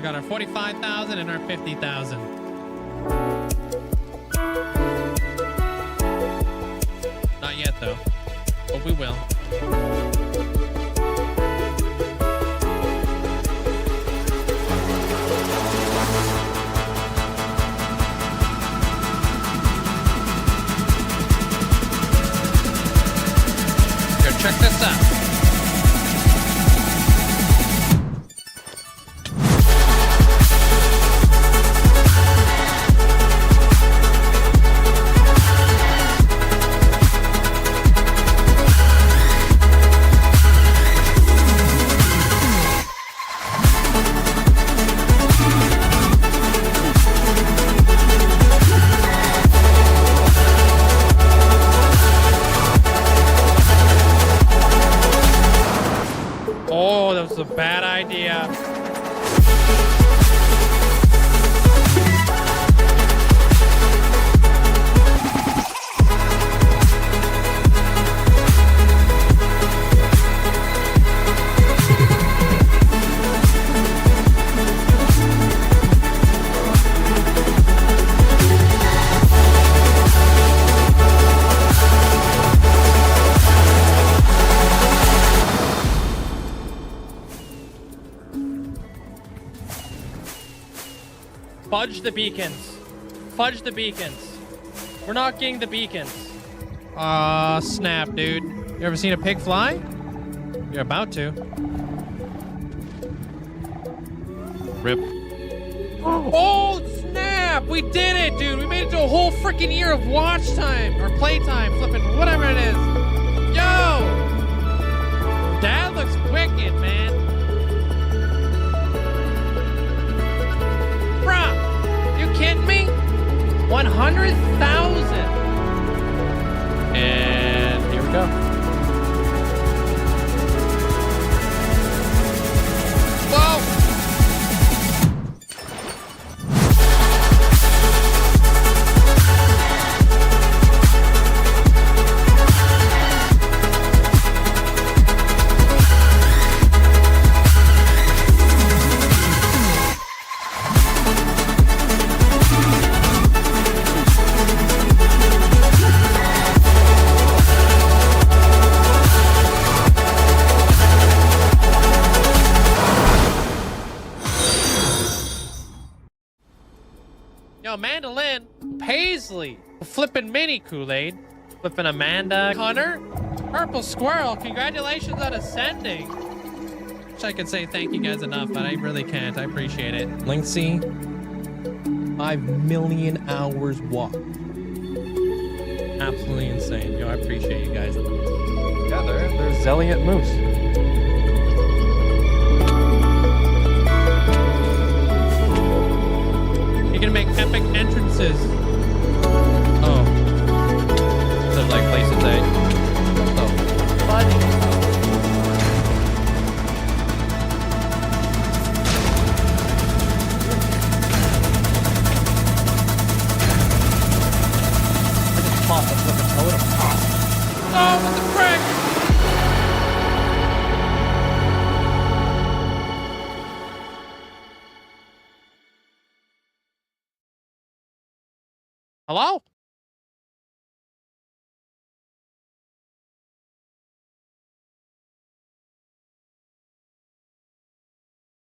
We got our 45,000 and our 50,000. Not yet though, but we will. Here, check this out. Oh, that was a bad idea. Fudge the beacons. Fudge the beacons. We're not getting the beacons. Aw, snap, dude. You ever seen a pig fly? You're about to. Rip. Oh, snap! We did it, dude! We made it to a whole freaking year of watch time, or playtime, flipping, whatever it is. Yo! That looks wicked, man. Bruh! You kidding me? 100,000. And here we go. Whoa! Yo, Mandolin, Paisley, flipping mini Kool-Aid, flipping Amanda, Hunter, Purple Squirrel, congratulations on ascending. Wish I could say thank you guys enough, but I really can't. I appreciate it. Linkzzey, 5 million hours walked. Absolutely insane. Yo, I appreciate you guys. Yeah, there's Zelliot Moose. You're gonna make epic entrances. Oh. So like places that. Oh. Fudge. Pop the flipping totem. Oh, what the frick? Hello?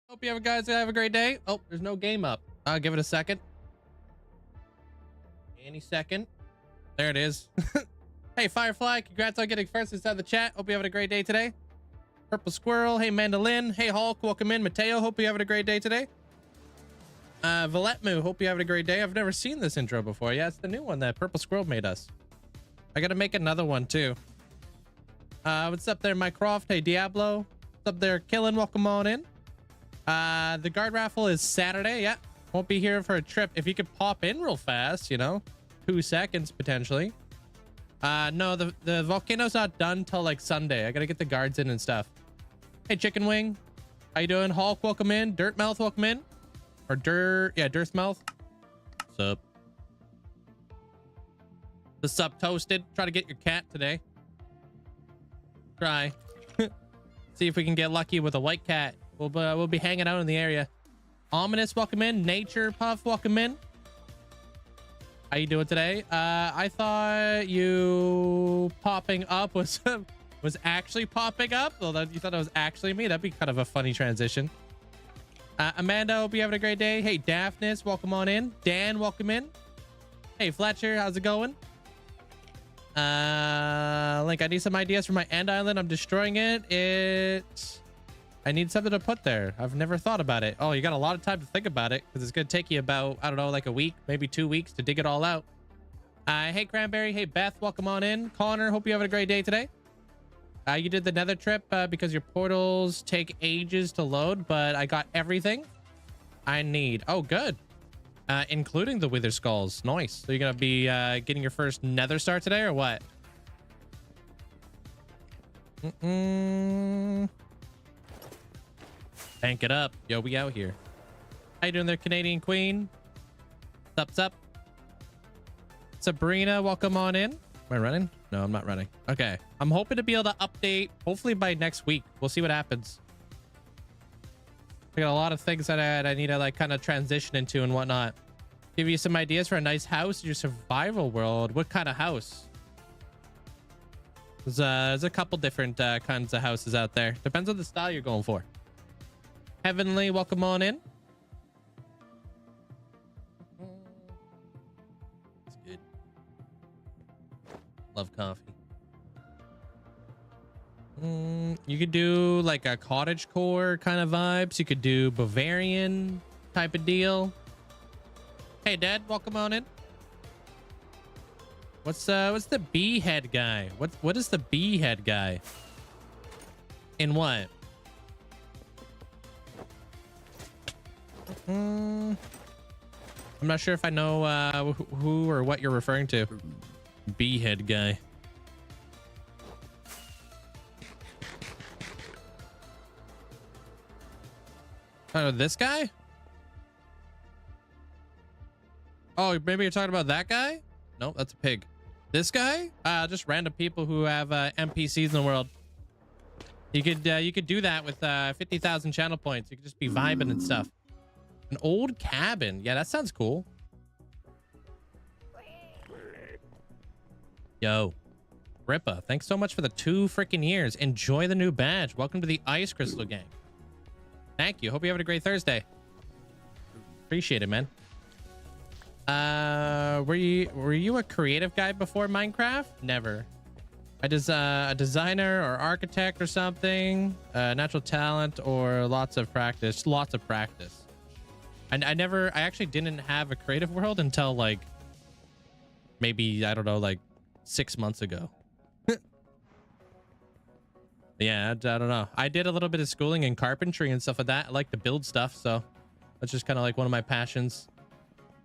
Hope you guys have a great day. Oh, there's no game up. I'll give it a second. Any second. There it is. Hey, Firefly, congrats on getting first inside the chat. Hope you're having a great day today. Purple Squirrel. Hey, Mandolin. Hey, Hulk. Welcome in. Mateo. Hope you're having a great day today. Valetmu, hope you're having a great day. I've never seen this intro before. Yeah, it's the new one that Purple Squirrel made us. I gotta make another one too. What's up there, Mycroft? Hey, Diablo. What's up there, Killing? Welcome on in. The guard raffle is Saturday. Yeah, won't be here for a trip. If you could pop in real fast, you know, 2 seconds potentially. No, the volcano's not done till like Sunday. I gotta get the guards in and stuff. Hey, Chicken Wing. How you doing? Hulk, welcome in. Dirtmouth, welcome in. Or Dirtmouth. What's up? The sup toasted. Try to get your cat today. Try. See if we can get lucky with a white cat. We'll be hanging out in the area Ominous, welcome in. Nature Puff, welcome in. How you doing today? I thought you popping up was was actually popping up. Well, you thought it was actually me. That'd be kind of a funny transition. Amanda, hope you having a great day. Hey, Daphnis, welcome on in. Dan, welcome in. Hey, Fletcher, how's it going? Link, I need some ideas for my end island. I'm destroying it. I need something to put there. I've never thought about it. Oh, you got a lot of time to think about it because it's going to take you about, I don't know, like a week, maybe 2 weeks to dig it all out. Hey, Cranberry. Hey, Beth, welcome on in. Connor, hope you having a great day today. You did the Nether trip because your portals take ages to load, but I got everything I need. Oh, good. Including the Wither Skulls. Nice. So you're going to be getting your first Nether star today or what? Bank it up. Yo, we out here. How you doing there, Canadian Queen? What's up? Sabrina, welcome on in. Am I running? No, I'm not running. Okay. I'm hoping to be able to update hopefully by next week. We'll see what happens. I got a lot of things that I need to like kind of transition into and whatnot. Give you some ideas for a nice house in your survival world. What kind of house? There's a couple different kinds of houses out there. Depends on the style you're going for. Heavenly, welcome on in. It's good. Love coffee. You could do like a cottagecore kind of vibes. You could do Bavarian type of deal. Hey, Dad, welcome on in. What's the bee head guy? What is the bee head guy? In what? I'm not sure if I know who or what you're referring to. Bee head guy. Oh, this guy? Oh, maybe you're talking about that guy? Nope, that's a pig. This guy? Just random people who have NPCs in the world. You could do that with 50,000 channel points. You could just be vibing and stuff. An old cabin. Yeah, that sounds cool. Yo, Rippa, thanks so much for the 2 freaking years. Enjoy the new badge. Welcome to the Ice Crystal Gang. Thank you. Hope you're having a great Thursday. Appreciate it, man. Were you a creative guy before Minecraft? Never. A designer or architect or something. Natural talent or lots of practice. Lots of practice. And I actually didn't have a creative world until like maybe, I don't know, like 6 months ago. Yeah, I don't know. I did a little bit of schooling in carpentry and stuff like that. I like to build stuff, so that's just kind of like one of my passions.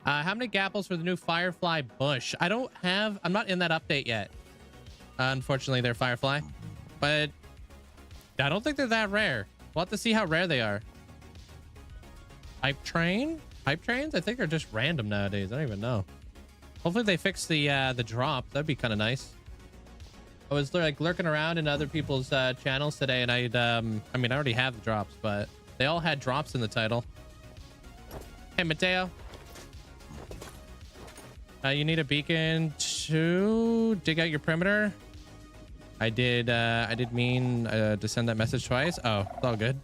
How many gapples for the new Firefly bush? I'm not in that update yet. Unfortunately, they're Firefly, but I don't think they're that rare. We'll have to see how rare they are. Hype trains? I think they're just random nowadays. I don't even know. Hopefully they fix the drop. That'd be kind of nice. I was like lurking around in other people's channels today, and I already have the drops, but they all had drops in the title. Hey, Mateo. You need a beacon to dig out your perimeter. I did mean to send that message twice. Oh, it's all good.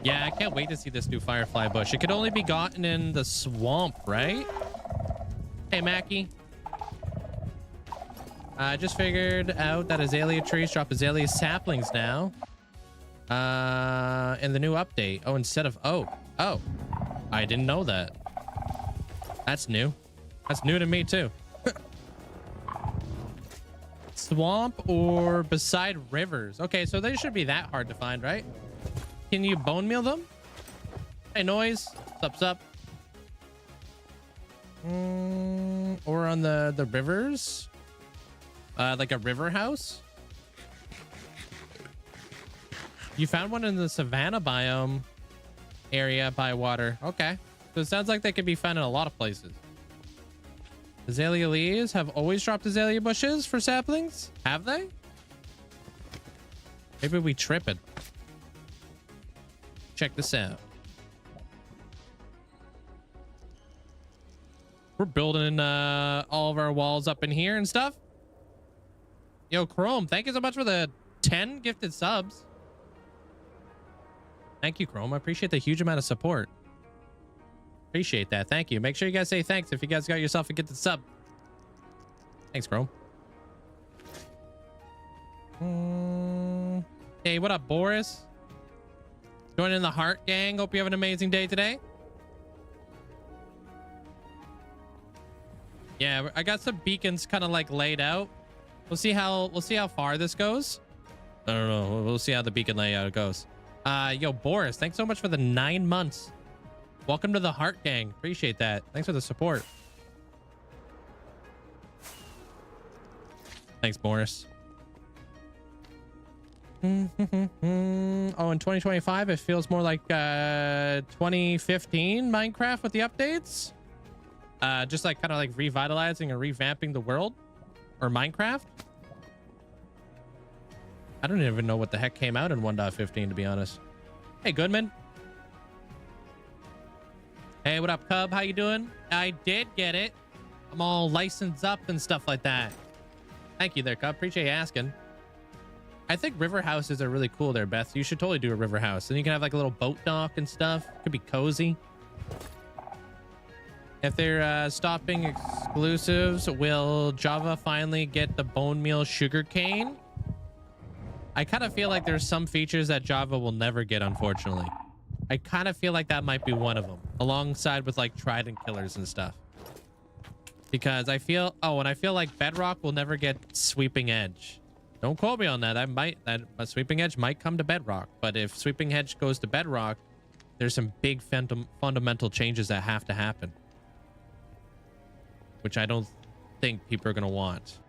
Yeah, I can't wait to see this new Firefly bush. It could only be gotten in the swamp, right? Hey, Mackie. I just figured out that azalea trees drop azalea saplings now. In the new update. Oh, instead of... Oh. I didn't know that. That's new. That's new to me, too. Swamp or beside rivers. Okay, so they should be that hard to find, right? Can you bone meal them? Hey, Noise. What's up? Or on the rivers? Like a river house? You found one in the savanna biome area by water. Okay. So it sounds like they could be found in a lot of places. Azalea leaves have always dropped azalea bushes for saplings? Have they? Maybe we tripping. check this out. We're building all of our walls up in here and stuff. Yo, Chrome, thank you so much for the 10 gifted subs. Thank you, Chrome. I appreciate the huge amount of support. Appreciate that. Thank you. Make sure you guys say thanks if you guys got yourself a gifted sub. Thanks, Chrome. Hey, what up, Boris? Joining the Heart Gang. Hope you have an amazing day today. Yeah, I got some beacons kind of like laid out. We'll see how far this goes. I don't know. We'll see how the beacon layout goes. Yo, Boris, thanks so much for the 9 months. Welcome to the Heart Gang. Appreciate that. Thanks for the support. Thanks, Boris. Oh, in 2025, it feels more like 2015 Minecraft with the updates. Just like kind of like revitalizing or revamping the world or Minecraft. I don't even know what the heck came out in 1.15, to be honest. Hey, Goodman. Hey, what up, Cub? How you doing? I did get it. I'm all licensed up and stuff like that. Thank you there, Cub. Appreciate you asking. I think river houses are really cool there, Beth. You should totally do a river house. And you can have like a little boat dock and stuff. Could be cozy. If they're stopping exclusives, will Java finally get the bone meal sugarcane? I kind of feel like there's some features that Java will never get, unfortunately. I kind of feel like that might be one of them, alongside with like trident killers and stuff. Because I feel, and I feel like Bedrock will never get sweeping edge. Don't quote me on that. A sweeping edge might come to Bedrock, but if sweeping edge goes to Bedrock, there's some big fundamental changes that have to happen, which I don't think people are going to want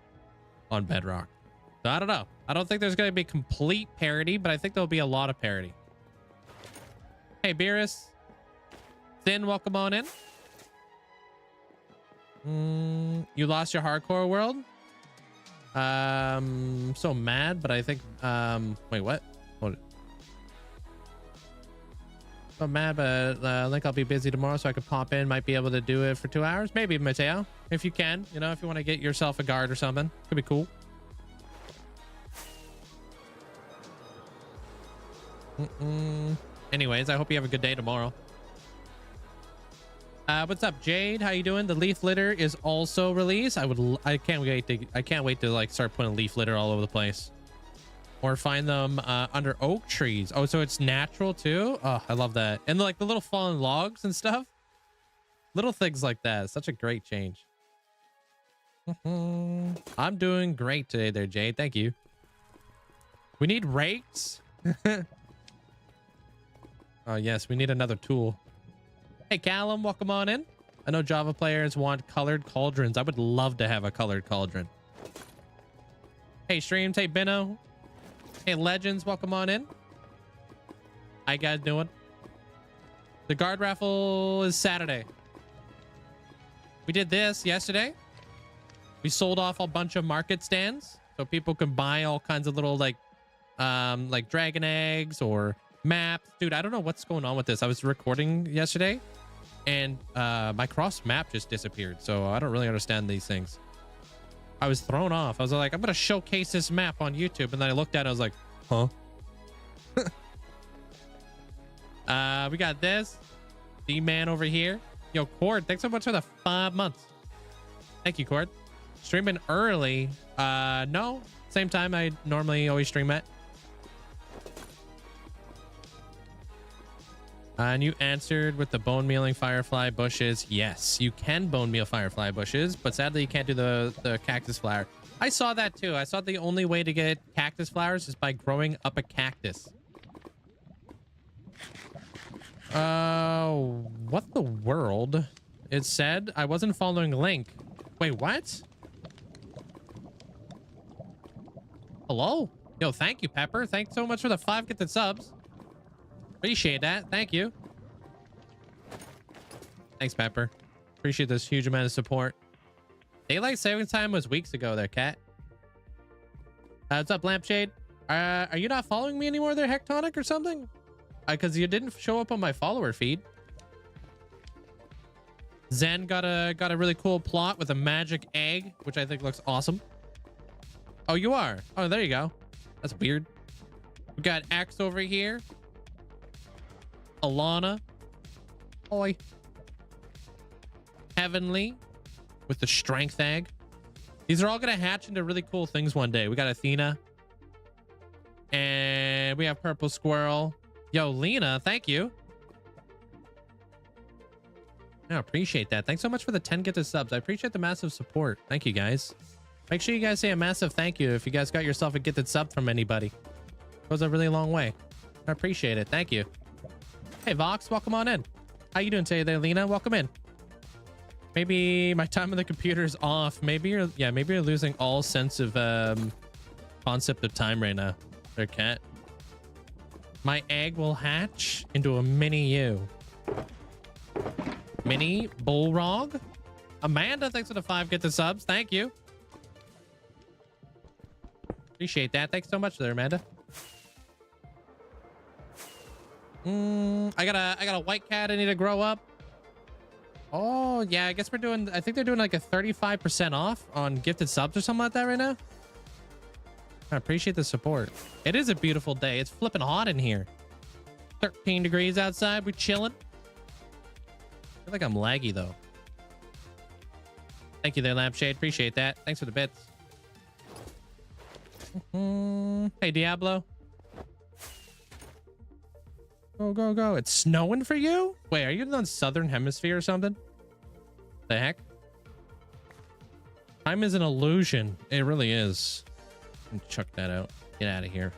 on Bedrock. So I don't know. I don't think there's going to be complete parity, but I think there'll be a lot of parity. Hey, Beerus. Sin, welcome on in. You lost your hardcore world? I'm so mad, but I think, wait, what? Hold it. So mad, but I think I'll be busy tomorrow, so I could pop in. Might be able to do it for 2 hours. Maybe, Mateo, if you can. You know, if you want to get yourself a guard or something. Could be cool. Anyways, I hope you have a good day tomorrow. What's up, Jade? How you doing? The leaf litter is also released. I can't wait to like start putting leaf litter all over the place, or find them under oak trees. Oh, so it's natural too. Oh, I love that. And like the little fallen logs and stuff, little things like that. Such a great change. I'm doing great today there, Jade. Thank you. We need rakes. Oh yes, we need another tool. Hey, Callum, welcome on in. I know Java players want colored cauldrons. I would love to have a colored cauldron. Hey, Streams. Hey, Benno. Hey, Legends, welcome on in. How you guys doing? The guard raffle is Saturday. We did this yesterday. We sold off a bunch of market stands so people can buy all kinds of little like dragon eggs or maps. Dude, I don't know what's going on with this. I was recording yesterday and my cross map just disappeared, so I don't really understand these things. I was thrown off. I was like, I'm gonna showcase this map on YouTube, and then I looked at it, I was like, huh? We got this D-man over here. Yo, Cord, thanks so much for the 5 months. Thank you, Cord. Streaming early. No, same time I normally always stream at. And you answered with the bone mealing firefly bushes. Yes, you can bone meal firefly bushes, but sadly you can't do the cactus flower. I saw that too. I saw the only way to get cactus flowers is by growing up a cactus. What the world? It said I wasn't following Link. Wait, what? Hello? Yo, thank you, Pepper. Thanks so much for the 5 gifted subs. Appreciate that. Thank you. Thanks, Pepper. Appreciate this huge amount of support. Daylight saving time was weeks ago there, Cat. What's up, Lampshade? Are you not following me anymore there, Hectonic or something? Because you didn't show up on my follower feed. Zen got a really cool plot with a magic egg, which I think looks awesome. Oh, you are? Oh, there you go. That's weird. We got Axe over here. Alana. Oi. Heavenly with the strength egg. These are all going to hatch into really cool things one day. We got Athena. And we have Purple Squirrel. Yo, Lena, thank you. I appreciate that. Thanks so much for the 10 gifted subs. I appreciate the massive support. Thank you, guys. Make sure you guys say a massive thank you if you guys got yourself a gifted sub from anybody. Goes a really long way. I appreciate it. Thank you. Hey, Vox, welcome on in. How you doing today there, Lena? Welcome in. Maybe my time on the computer is off. Maybe you're losing all sense of concept of time right now. There, cat. My egg will hatch into a mini you. Mini Bullrog. Amanda, thanks for the 5 gifted subs. Thank you. Appreciate that. Thanks so much there, Amanda. I got a white cat I need to grow up. Oh, yeah, I guess I think they're doing like a 35% off on gifted subs or something like that right now. I appreciate the support. It is a beautiful day. It's flipping hot in here. 13 degrees outside. We're chilling. I feel like I'm laggy though. Thank you there, Lampshade. Appreciate that. Thanks for the bits. Hey, Diablo. Go, go, go. It's snowing for you? Wait, are you in the southern hemisphere or something? The heck? Time is an illusion. It really is. Chuck that out. Get out of here.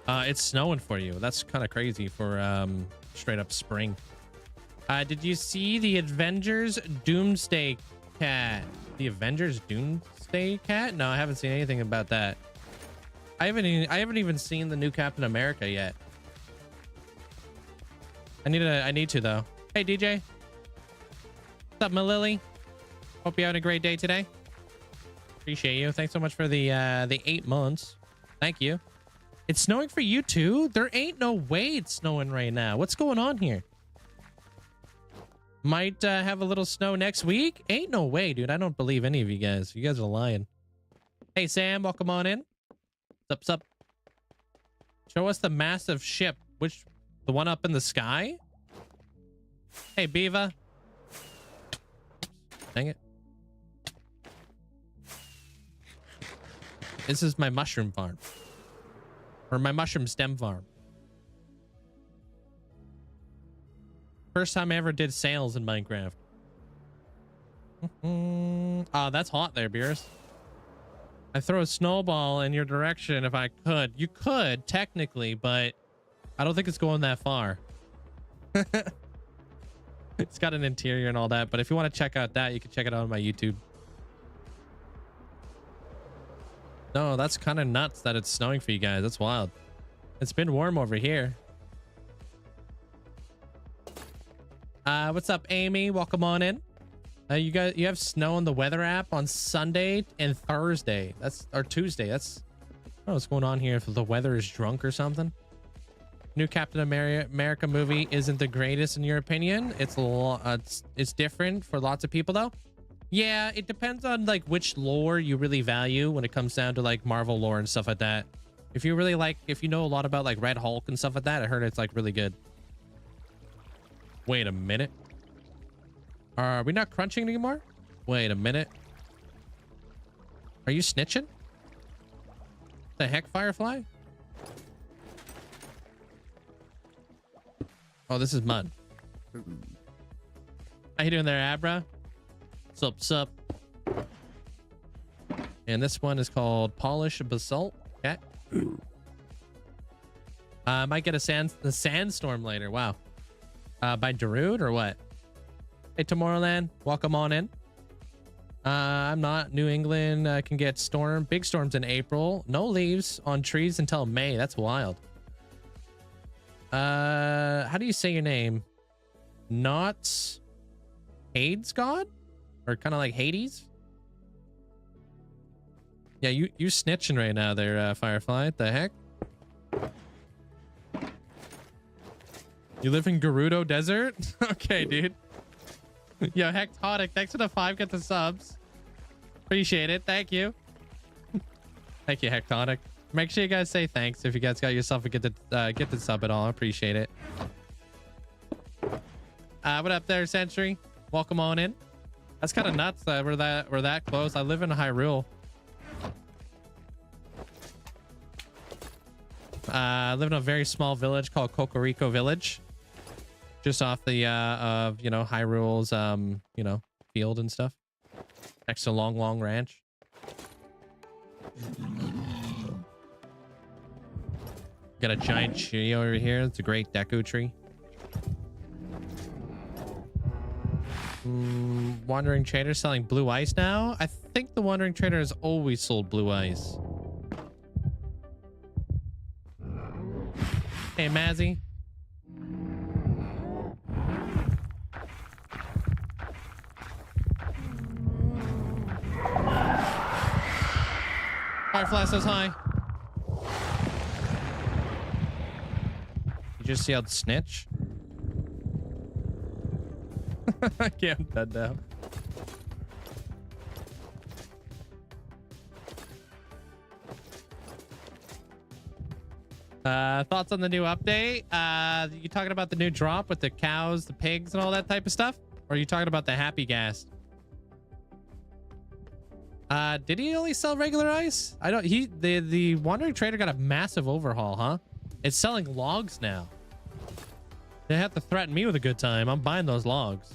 It's snowing for you. That's kind of crazy for straight up spring. Did you see the Avengers Doomsday Cat? The Avengers Doomsday Cat? No, I haven't seen anything about that. I haven't even seen the new Captain America yet. I need to though. Hey DJ. What's up, my Lily? Hope you're having a great day today. Appreciate you. Thanks so much for the 8 months. Thank you. It's snowing for you too? There ain't no way it's snowing right now. What's going on here? Might have a little snow next week? Ain't no way, dude. I don't believe any of you guys. You guys are lying. Hey, Sam. Welcome on in. What's up? Show us the massive ship. Which... the one up in the sky? Hey, Beaver. Dang it. This is my mushroom farm. Or my mushroom stem farm. First time I ever did sales in Minecraft. Oh, that's hot there, Beerus. I throw a snowball in your direction if I could. You could, technically, but I don't think it's going that far. It's got an interior and all that, but if you want to check out that, you can check it out on my YouTube. No, that's kind of nuts that it's snowing for you guys. That's wild. It's been warm over here. What's up, Amy? Welcome on in. You have snow on the weather app on Sunday and Thursday. Or Tuesday. I don't know what's going on here. If the weather is drunk or something. New Captain America movie isn't the greatest in your opinion. It's different for lots of people though. Yeah, it depends on like which lore you really value when it comes down to like Marvel lore and stuff like that. If you know a lot about like Red Hulk and stuff like that, I heard it's like really good. Wait a minute. Are we not crunching anymore? Wait a minute. Are you snitching? The heck, Firefly? Oh, this is mud. How you doing there, Abra? Sup. And this one is called Polished Basalt. Okay. I might get the sandstorm later. Wow. By Darude or what? Hey, Tomorrowland. Welcome on in. I'm not. New England can get big storms in April. No leaves on trees until May. That's wild. How do you say your name? Not Hades God? Or kind of like Hades? Yeah, you snitching right now there, Firefly. What the heck? You live in Gerudo Desert? Okay, dude. Yo, Hectonic, thanks for the 5 get the subs. Appreciate it. Thank you. Thank you, Hectonic. Make sure you guys say thanks if you guys got yourself a get the sub at all. I appreciate it. What up there, Sentry? Welcome on in. That's kind of nuts that we're that close. I live in Hyrule. I live in a very small village called Kokoriko Village, just off the of Hyrule's field and stuff, next to Long Long Ranch. Got a giant tree over here. It's a great Deku tree. Wandering Trader selling blue ice now. I think the Wandering Trader has always sold blue ice. Hey, Mazzy. Firefly says hi. You just yelled snitch? Okay, I'm dead now. Thoughts on the new update? You talking about the new drop with the cows, the pigs, and all that type of stuff? Or are you talking about the happy gas? Did he only sell regular ice? I don't. The Wandering Trader got a massive overhaul, huh? It's selling logs now. They have to threaten me with a good time. I'm buying those logs.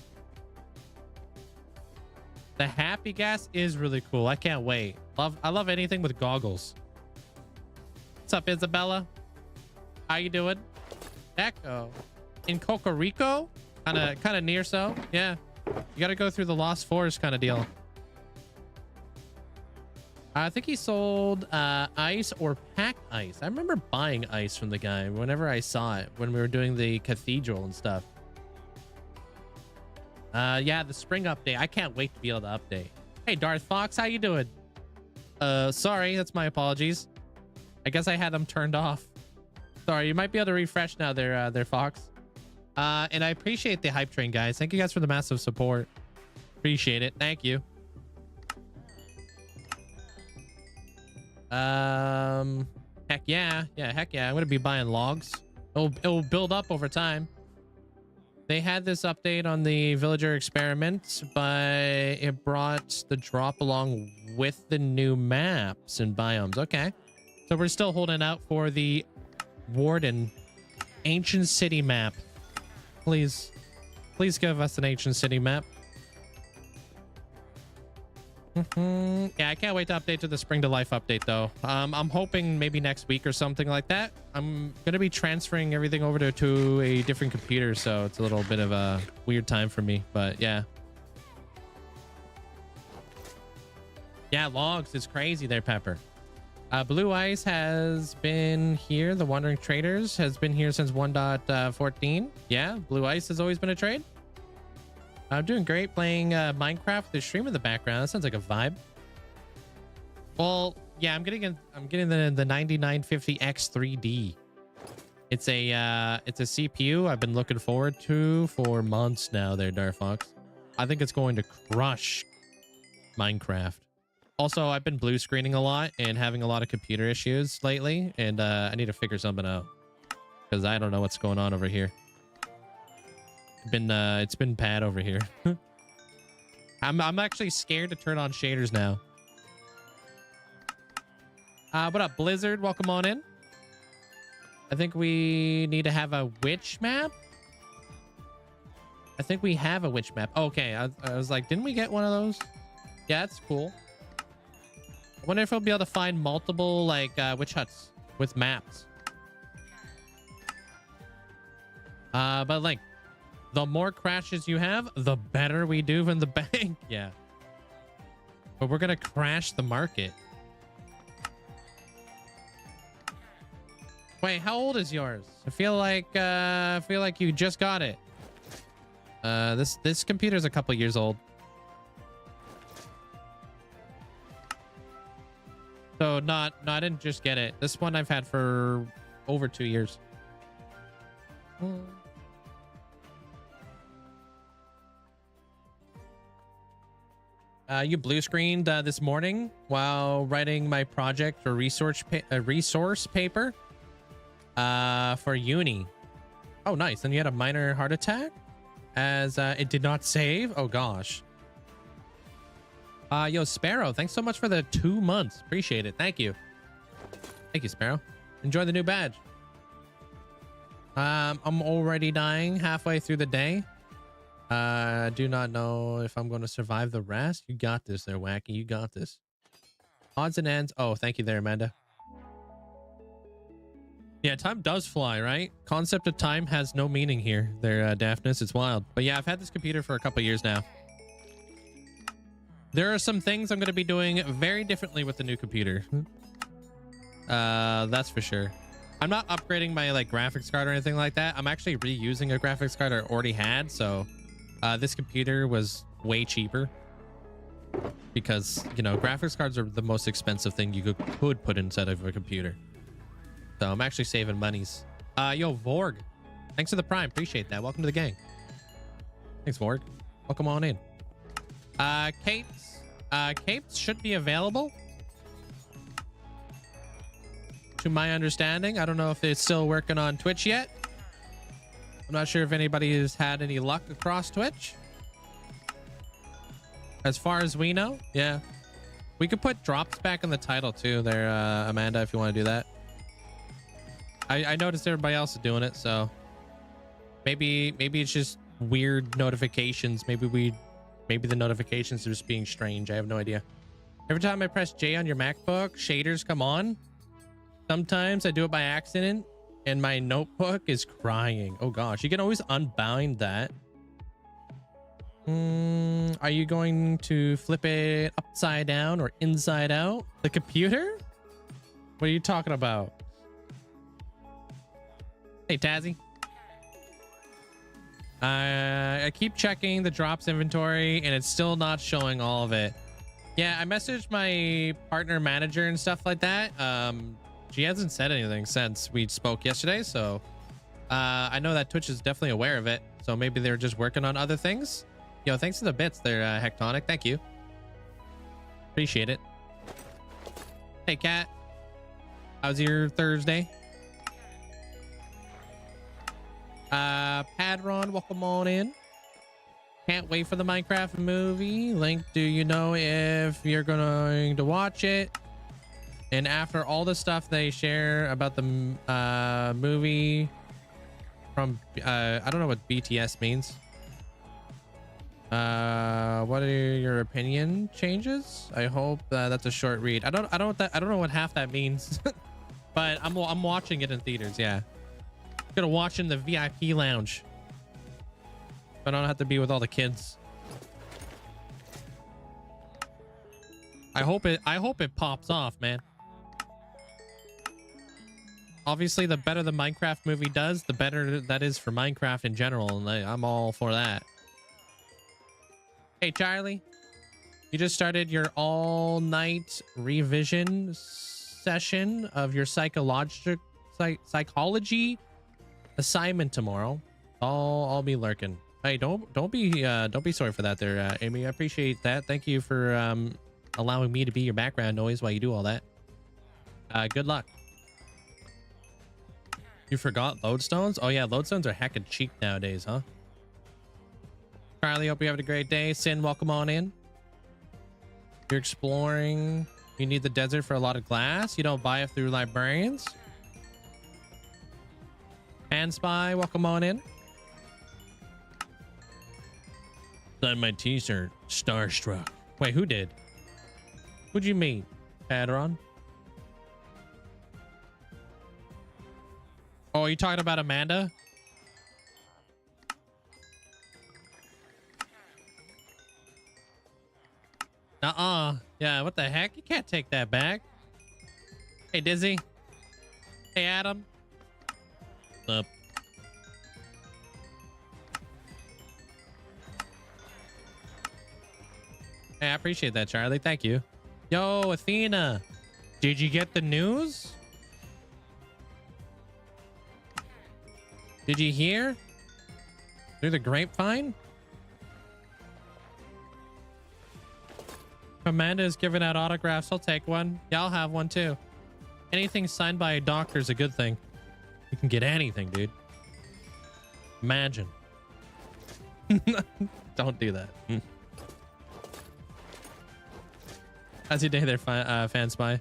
The happy gas is really cool. I can't wait. I love anything with goggles. What's up, Isabella? How you doing? Echo. In Kokoriko? Kind of near so. Yeah. You got to go through the Lost Forest kind of deal. I think he sold ice or packed ice. I remember buying ice from the guy whenever I saw it when we were doing the cathedral and stuff. Yeah, the spring update. I can't wait to be able to update. Hey, Darth Fox, how you doing? Sorry, that's my apologies. I guess I had them turned off. Sorry, you might be able to refresh now there, Fox. And I appreciate the hype train, guys. Thank you guys for the massive support. Appreciate it. Thank you. Heck yeah. Yeah, heck yeah. I'm gonna be buying logs. It'll build up over time. They had this update on the villager experiments, but it brought the drop along with the new maps and biomes. Okay. So we're still holding out for the Warden Ancient City map. Please give us an Ancient City map. Yeah, I can't wait to update to the Spring to Life update though. I'm hoping maybe next week or something like that. I'm gonna be transferring everything over to a different computer, so it's a little bit of a weird time for me, but yeah. Yeah, logs is crazy there, Pepper. Blue Ice has been here. The Wandering Traders has been here since 1.14. Yeah, Blue Ice has always been a trade. I'm doing great playing Minecraft with the stream in the background. That sounds like a vibe. Well, yeah, I'm getting the 9950X 3D. It's a CPU I've been looking forward to for months now there, Darfox. I think it's going to crush Minecraft. Also, I've been blue screening a lot and having a lot of computer issues lately, and I need to figure something out because I don't know what's going on over here. It's been bad over here. I'm actually scared to turn on shaders now. What up, Blizzard? Welcome on in. I think we need to have a witch map. I think we have a witch map. Okay, I was like, didn't we get one of those? Yeah, that's cool. I wonder if we'll be able to find multiple like witch huts with maps. But like, the more crashes you have, the better we do in the bank. Yeah. But we're gonna crash the market. Wait, how old is yours? I feel like you just got it. This computer's a couple years old. So no, I didn't just get it. This one I've had for over 2 years. You blue screened this morning while writing my project or resource paper for uni. Oh, nice. And you had a minor heart attack as it did not save. Oh, gosh. Yo, Sparrow, thanks so much for the 2 months. Appreciate it. Thank you. Thank you, Sparrow. Enjoy the new badge. I'm already dying halfway through the day. Do not know if I'm going to survive the rest. You got this there, Wacky. You got this. Odds and ends. Oh, thank you there, Amanda. Yeah, time does fly, right? Concept of time has no meaning here there, Daphnis. It's wild. But yeah, I've had this computer for a couple years now. There are some things I'm going to be doing very differently with the new computer. That's for sure. I'm not upgrading my like graphics card or anything like that. I'm actually reusing a graphics card I already had. So this computer was way cheaper because, you know, graphics cards are the most expensive thing you could put inside of a computer. So I'm actually saving monies. Yo, Vorg, thanks for the prime. Appreciate that. Welcome to the gang. Thanks, Vorg. Welcome on in. Capes should be available. To my understanding, I don't know if it's still working on Twitch yet. I'm not sure if anybody has had any luck across Twitch. As far as we know, yeah. We could put drops back in the title too there, Amanda, if you want to do that. I noticed everybody else is doing it, so maybe it's just weird notifications. Maybe the notifications are just being strange. I have no idea. Every time I press J on your MacBook, shaders come on. Sometimes I do it by accident and my notebook is crying. Oh gosh, you can always unbind that. Are you going to flip it upside down or inside out? The computer? What are you talking about? Hey, Tazzy. I keep checking the drops inventory and it's still not showing all of it. Yeah, I messaged my partner manager and stuff like that. She hasn't said anything since we spoke yesterday, so I know that Twitch is definitely aware of it. So maybe they're just working on other things. Yo, thanks for the bits there, Hectonic. Thank you. Appreciate it. Hey, Kat. How's your Thursday? Padron, welcome on in. Can't wait for the Minecraft movie. Link, do you know if you're going to watch it? And after all the stuff they share about the movie from I don't know what BTS means. What are your opinion changes? I hope that's a short read. I don't know what half that means. But I'm watching it in theaters. Yeah, gonna watch in the VIP lounge. I don't have to be with all the kids. I hope it pops off, man. Obviously, the better the Minecraft movie does, the better that is for Minecraft in general, and I'm all for that. Hey, Charlie. You just started your all-night revision session of your psychology assignment tomorrow. I'll be lurking. Hey, don't be sorry for that there, Amy. I appreciate that. Thank you for allowing me to be your background noise while you do all that. Good luck. You forgot lodestones? Oh yeah, lodestones are heckin' cheap nowadays, huh? Charlie, hope you're having a great day. Sin, welcome on in. You're exploring. You need the desert for a lot of glass. You don't buy it through librarians. And Spy, welcome on in. Signed my t-shirt. Starstruck. Wait, who did? Who'd you meet, Padron? Oh, are you talking about Amanda? Yeah, what the heck? You can't take that back. Hey, Dizzy. Hey, Adam. What's up? Hey, I appreciate that, Charlie. Thank you. Yo, Athena. Did you get the news? Did you hear? Through the grapevine? Amanda is giving out autographs. I'll take one. Yeah, I'll have one too. Anything signed by a doctor is a good thing. You can get anything, dude. Imagine. Don't do that. How's your day there, fan spy?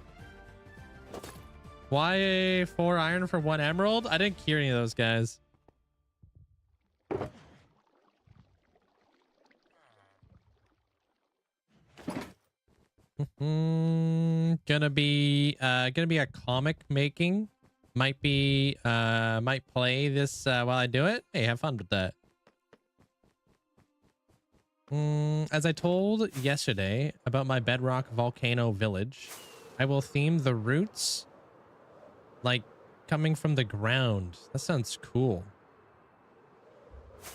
Why 4 iron for 1 emerald? I didn't hear any of those guys. Gonna be a comic making. Might play this while I do it. Hey, have fun with that. As I told yesterday about my bedrock volcano village, I will theme the roots like coming from the ground. That sounds cool.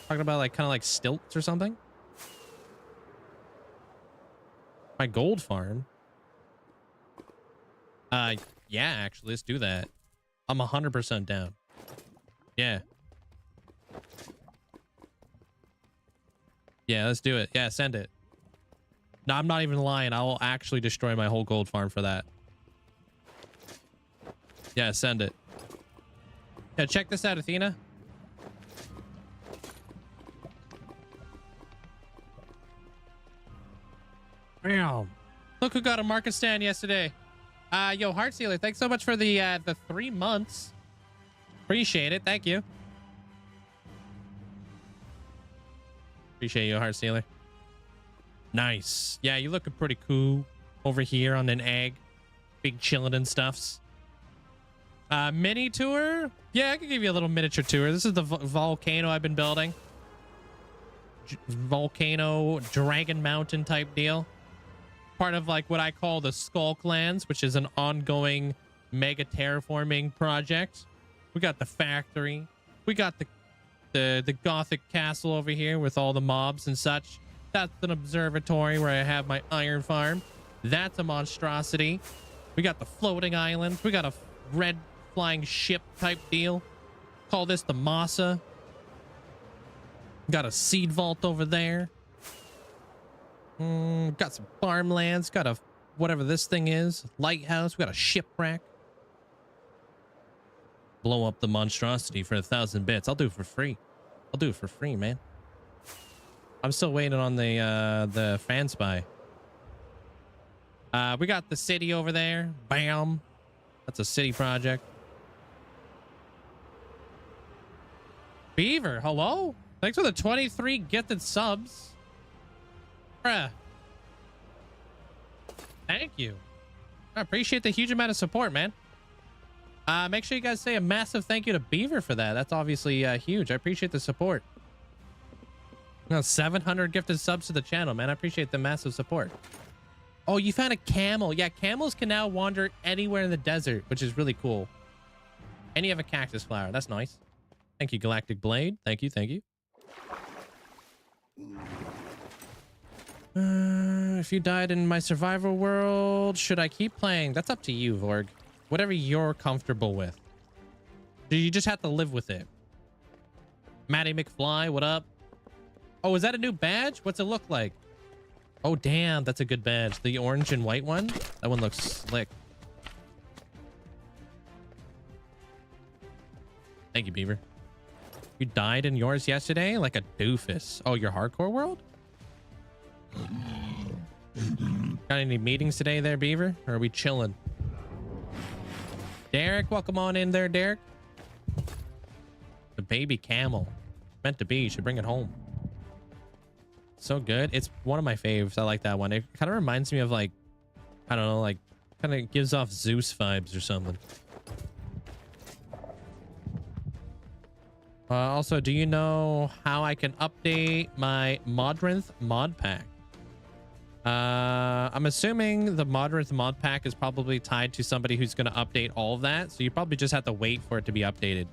Talking about like kind of like stilts or something. My gold farm. Yeah, actually, let's do that. I'm 100% down. Yeah. Yeah, let's do it. Yeah, send it. No, I'm not even lying. I will actually destroy my whole gold farm for that. Yeah, send it. Yeah, check this out, Athena. Damn. Look who got a market stand yesterday. Yo, Heart Sealer, thanks so much for the 3 months. Appreciate it. Thank you. Appreciate you, Heart Sealer. Nice. Yeah, you looking pretty cool over here on an egg. Big chillin' and stuffs. Mini tour? Yeah, I can give you a little miniature tour. This is the volcano I've been building. Volcano Dragon Mountain type deal. Part of like what I call the Skull Clans, which is an ongoing mega terraforming project. We got the factory. We got the Gothic castle over here with all the mobs and such. That's an observatory where I have my iron farm. That's a monstrosity. We got the floating islands. We got a red flying ship type deal. Call this the Masa. Got a seed vault over there. Got some farmlands. Got a whatever this thing is. Lighthouse. We got a shipwreck. Blow up the monstrosity for 1,000 bits. I'll do it for free. I'll do it for free, man. I'm still waiting on the fan spy. We got the city over there. Bam. That's a city project. Beaver, hello? Thanks for the 23 gifted subs. Bruh. Thank you. I appreciate the huge amount of support, man. Make sure you guys say a massive thank you to Beaver for that. That's obviously huge. I appreciate the support. 700 gifted subs to the channel, man. I appreciate the massive support. Oh, you found a camel. Yeah, camels can now wander anywhere in the desert, which is really cool. And you have a cactus flower. That's nice. Thank you, Galactic Blade. Thank you. Thank you. If you died in my survival world, should I keep playing? That's up to you, Vorg. Whatever you're comfortable with. You just have to live with it. Matty McFly, what up? Oh, is that a new badge? What's it look like? Oh, damn. That's a good badge. The orange and white one? That one looks slick. Thank you, Beaver. You died in yours yesterday? Like a doofus. Oh, your hardcore world? Got any meetings today there, Beaver? Or are we chilling? Derek, welcome on in there, Derek. The baby camel. Meant to be. You should bring it home. So good. It's one of my faves. I like that one. It kind of reminds me of like, I don't know, like kind of gives off Zeus vibes or something. Also, do you know how I can update my Modrinth mod pack? I'm assuming the Modrinth mod pack is probably tied to somebody who's going to update all of that. So you probably just have to wait for it to be updated.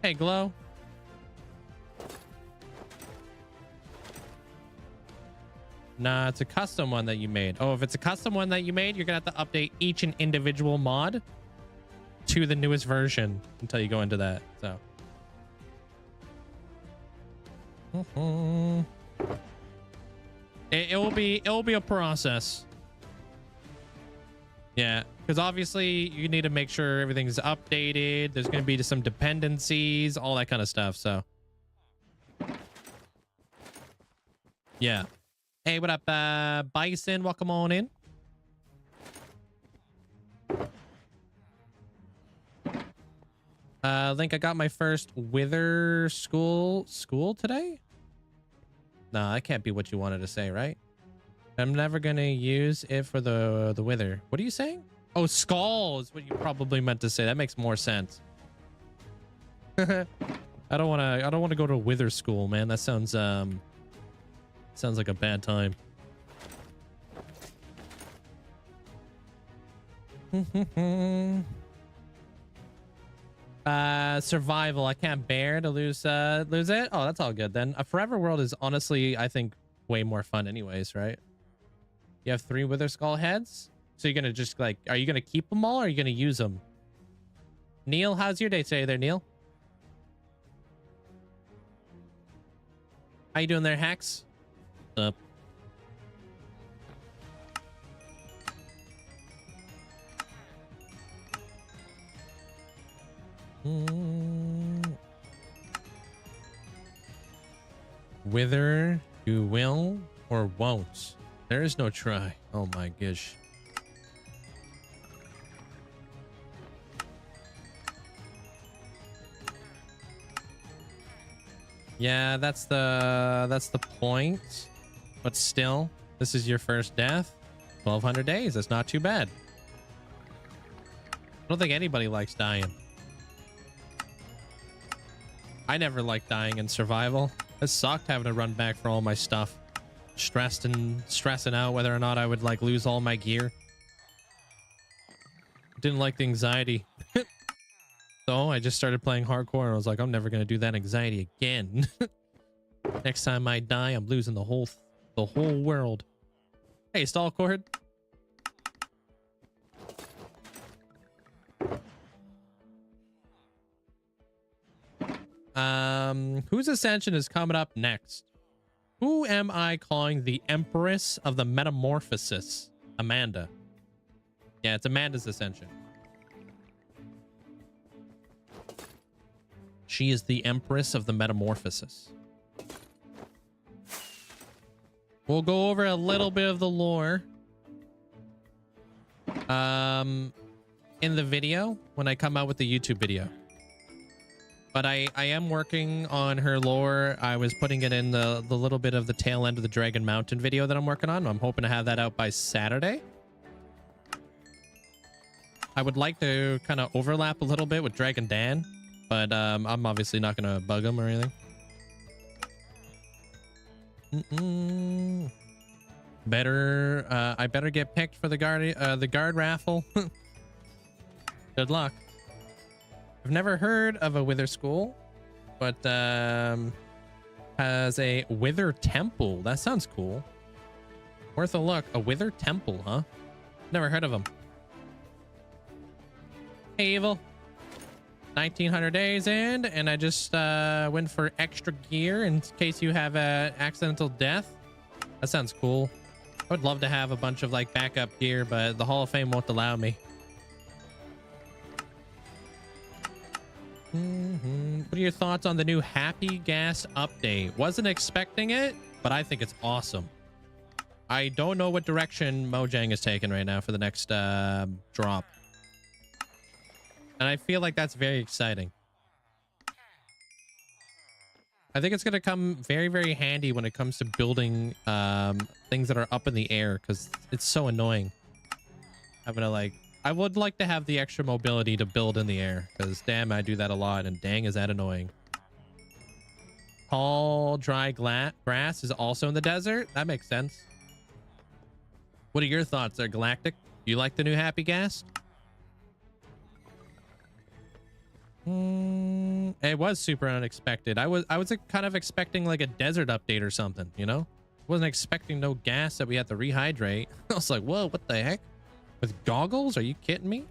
Hey, Glow. Nah, it's a custom one that you made. Oh, if it's a custom one that you made, you're gonna have to update each and individual mod to the newest version until you go into that. So it will be a process. Yeah, because obviously you need to make sure everything's updated. There's going to be some dependencies, all that kind of stuff. So yeah. Hey, what up, Bison? Welcome on in. Link, I got my first Wither school today. No, that can't be what you wanted to say, right? I'm never gonna use it for the Wither. What are you saying? Oh, skull is what you probably meant to say. That makes more sense. I don't want to go to Wither school, man. That sounds like a bad time. Survival. I can't bear to lose it. Oh, that's all good then. A forever world is honestly, I think, way more fun anyways, right? You have 3 Wither skull heads, so you're gonna just like, are you gonna keep them all or are you gonna use them? Neil, how's your day today there, Neil? How you doing there, Hacks? Up. Wither, you will or won't. There is no try. Oh my gosh. Yeah, that's the point. But still, this is your first death. 1200 days. That's not too bad. I don't think anybody likes dying. I never liked dying in survival. It sucked having to run back for all my stuff. Stressing out whether or not I would like lose all my gear. Didn't like the anxiety. So I just started playing hardcore and I was like, I'm never gonna do that anxiety again. Next time I die, I'm losing the whole world. Hey, Stalcord. Whose ascension is coming up next? Who am I calling the Empress of the Metamorphosis? Amanda. Yeah, it's Amanda's ascension. She is the Empress of the Metamorphosis. We'll go over a little bit of the lore in the video when I come out with the YouTube video. But I am working on her lore. I was putting it in the little bit of the tail end of the Dragon Mountain video that I'm working on. I'm hoping to have that out by Saturday. I would like to kind of overlap a little bit with Dragon Dan, but I'm obviously not going to bug him or anything. I better get picked for the guard raffle. Good luck. I've never heard of a Wither school, but has a Wither temple. That sounds cool. Worth a look. A Wither temple, huh? Never heard of them. Hey, Evil. 1900 days in, and I just went for extra gear in case you have a accidental death. That sounds cool. I would love to have a bunch of like backup gear, but the Hall of Fame won't allow me. What are your thoughts on the new Happy Gas update? Wasn't expecting it, but I think it's awesome. I don't know what direction Mojang is taking right now for the next drop. And I feel like that's very exciting. I think it's going to come very, very handy when it comes to building things that are up in the air, because it's so annoying. Having to like... I would like to have the extra mobility to build in the air, because damn, I do that a lot, and dang, is that annoying. Tall, dry grass is also in the desert. That makes sense. What are your thoughts there, Galactic? Do you like the new Happy Gas? It was super unexpected. I was kind of expecting like a desert update or something, you know? Wasn't expecting no gas that we had to rehydrate. I was like, whoa, what the heck? With goggles? Are you kidding me?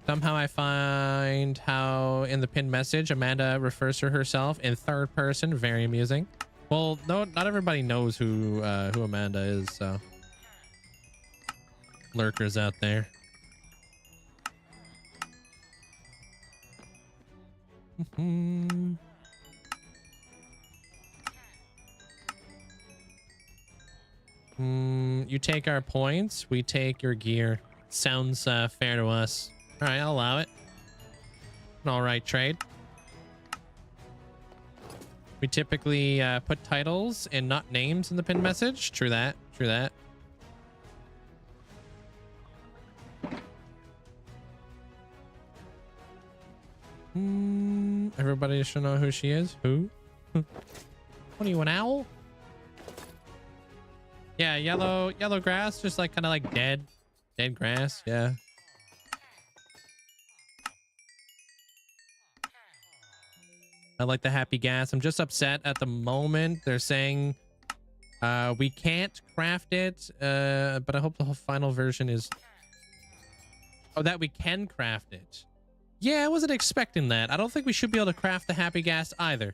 Somehow I find how in the pinned message Amanda refers to herself in third person. Very amusing. Well, no, not everybody knows who Amanda is, so lurkers out there. You take our points, we take your gear. Sounds fair to us. All right, I'll allow it. An all right trade. We typically put titles and not names in the pinned message. True that. True that. Everybody should know who she is. Who? What are you, an owl? Yeah, yellow grass, just like kind of like dead grass. Yeah. I like the happy gas. I'm just upset at the moment. They're saying we can't craft it, but I hope the whole final version is... Oh, that we can craft it. Yeah, I wasn't expecting that. I don't think we should be able to craft the happy gas either.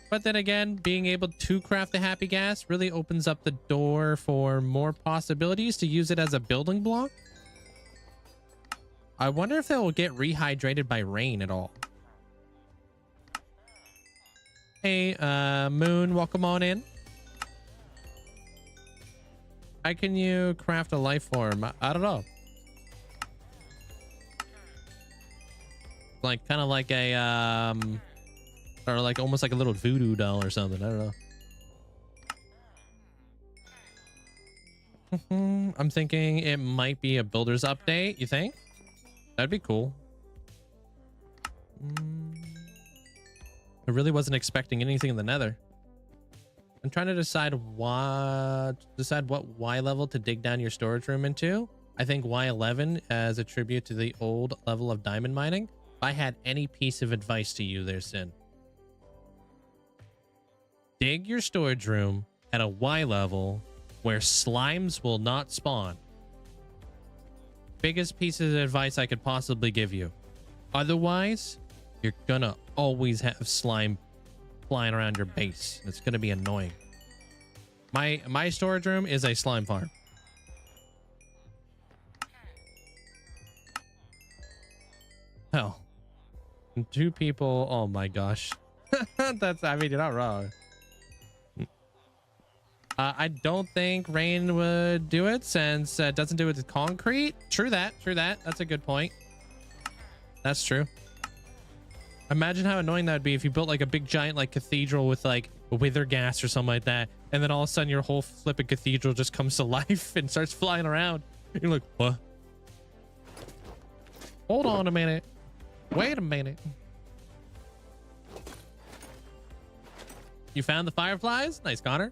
But then again, being able to craft the happy gas really opens up the door for more possibilities to use it as a building block. I wonder if that will get rehydrated by rain at all. Hey, Moon, welcome on in. How can you craft a life form? I don't know. Like, kind of like a, or like almost like a little voodoo doll or something. I don't know. I'm thinking it might be a builder's update. You think? That'd be cool. I really wasn't expecting anything in the Nether. I'm trying to decide what Y level to dig down your storage room into. I think Y11 as a tribute to the old level of diamond mining. If I had any piece of advice to you there, Sin, dig your storage room at a Y level where slimes will not spawn. Biggest piece of advice I could possibly give you. Otherwise, you're gonna always have slime flying around your base. It's gonna be annoying. My storage room is a slime farm. Hell, 2 people. Oh my gosh. That's, I mean, you're not wrong. I don't think rain would do it since it doesn't do it with concrete. True that. True that. That's a good point. That's true. Imagine how annoying that would be if you built like a big giant like cathedral with like wither gas or something like that, and then all of a sudden your whole flipping cathedral just comes to life and starts flying around. You're like, what? Hold on a minute. Wait a minute. You found the fireflies? Nice, Connor.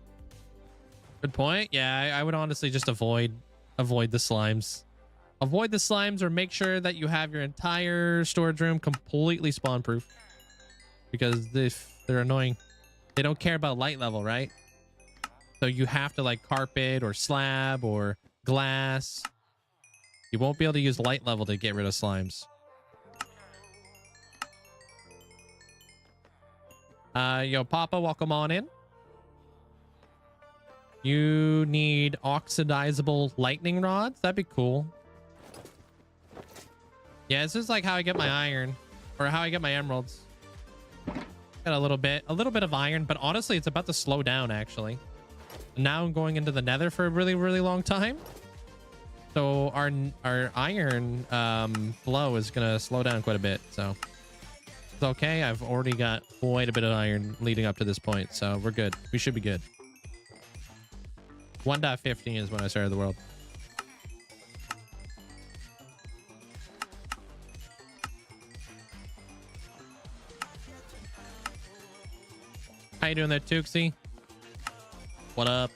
Good point. Yeah, I would honestly just avoid the slimes. Avoid the slimes, or make sure that you have your entire storage room completely spawn proof, because they're annoying. They don't care about light level, right? So you have to like carpet or slab or glass. You won't be able to use light level to get rid of slimes. Yo, Papa, welcome on in. You need oxidizable lightning rods. That'd be cool. Yeah, this is like how I get my iron, or how I get my emeralds. Got a little bit of iron, but honestly, it's about to slow down actually. Now I'm going into the Nether for a really, really long time. So our iron flow is gonna slow down quite a bit. So it's okay. I've already got quite a bit of iron leading up to this point, so we're good. We should be good. 1.15 is when I started the world. How you doing there, Tuxie? What up?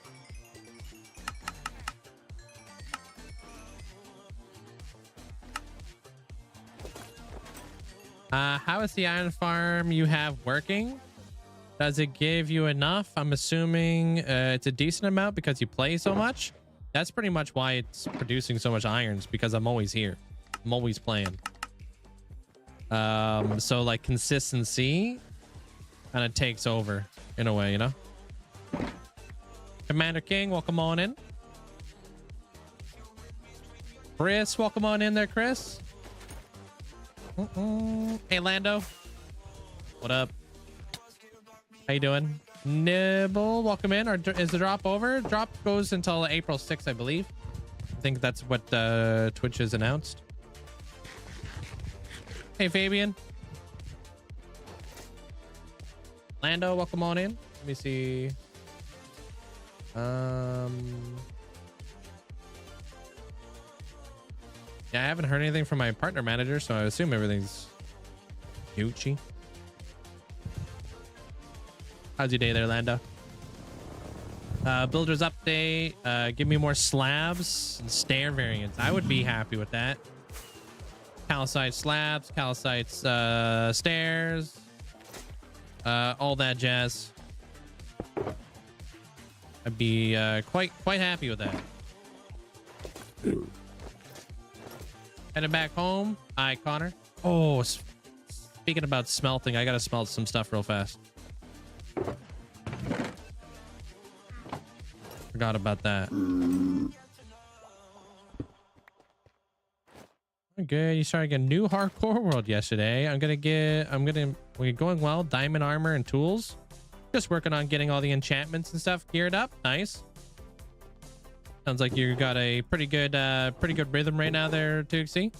How is the iron farm you have working? Does it give you enough? I'm assuming it's a decent amount because you play so much. That's pretty much why it's producing so much irons, because I'm always here. I'm always playing. So like consistency kind of takes over in a way, you know? Commander King, welcome on in. Chris, welcome on in there, Chris. Hey, Lando. What up? How you doing? Nibble, welcome in. Or is the drop over? Drop goes until April 6th, I believe. I think that's what Twitch has announced. Hey, Fabian. Lando, welcome on in. Let me see. Yeah, I haven't heard anything from my partner manager, so I assume everything's Gucci. How's your day there, Lando? Builders update. Give me more slabs and stair variants. I would be happy with that. Calcite slabs, calcite stairs, all that jazz. I'd be quite happy with that. Heading back home. Hi, Connor. Oh, speaking about smelting, I gotta smelt some stuff real fast. Forgot about that. Good. You started a new hardcore world yesterday. We're going well. Diamond armor and tools. Just working on getting all the enchantments and stuff geared up. Nice. Sounds like you got a pretty good rhythm right now there, Tuxie.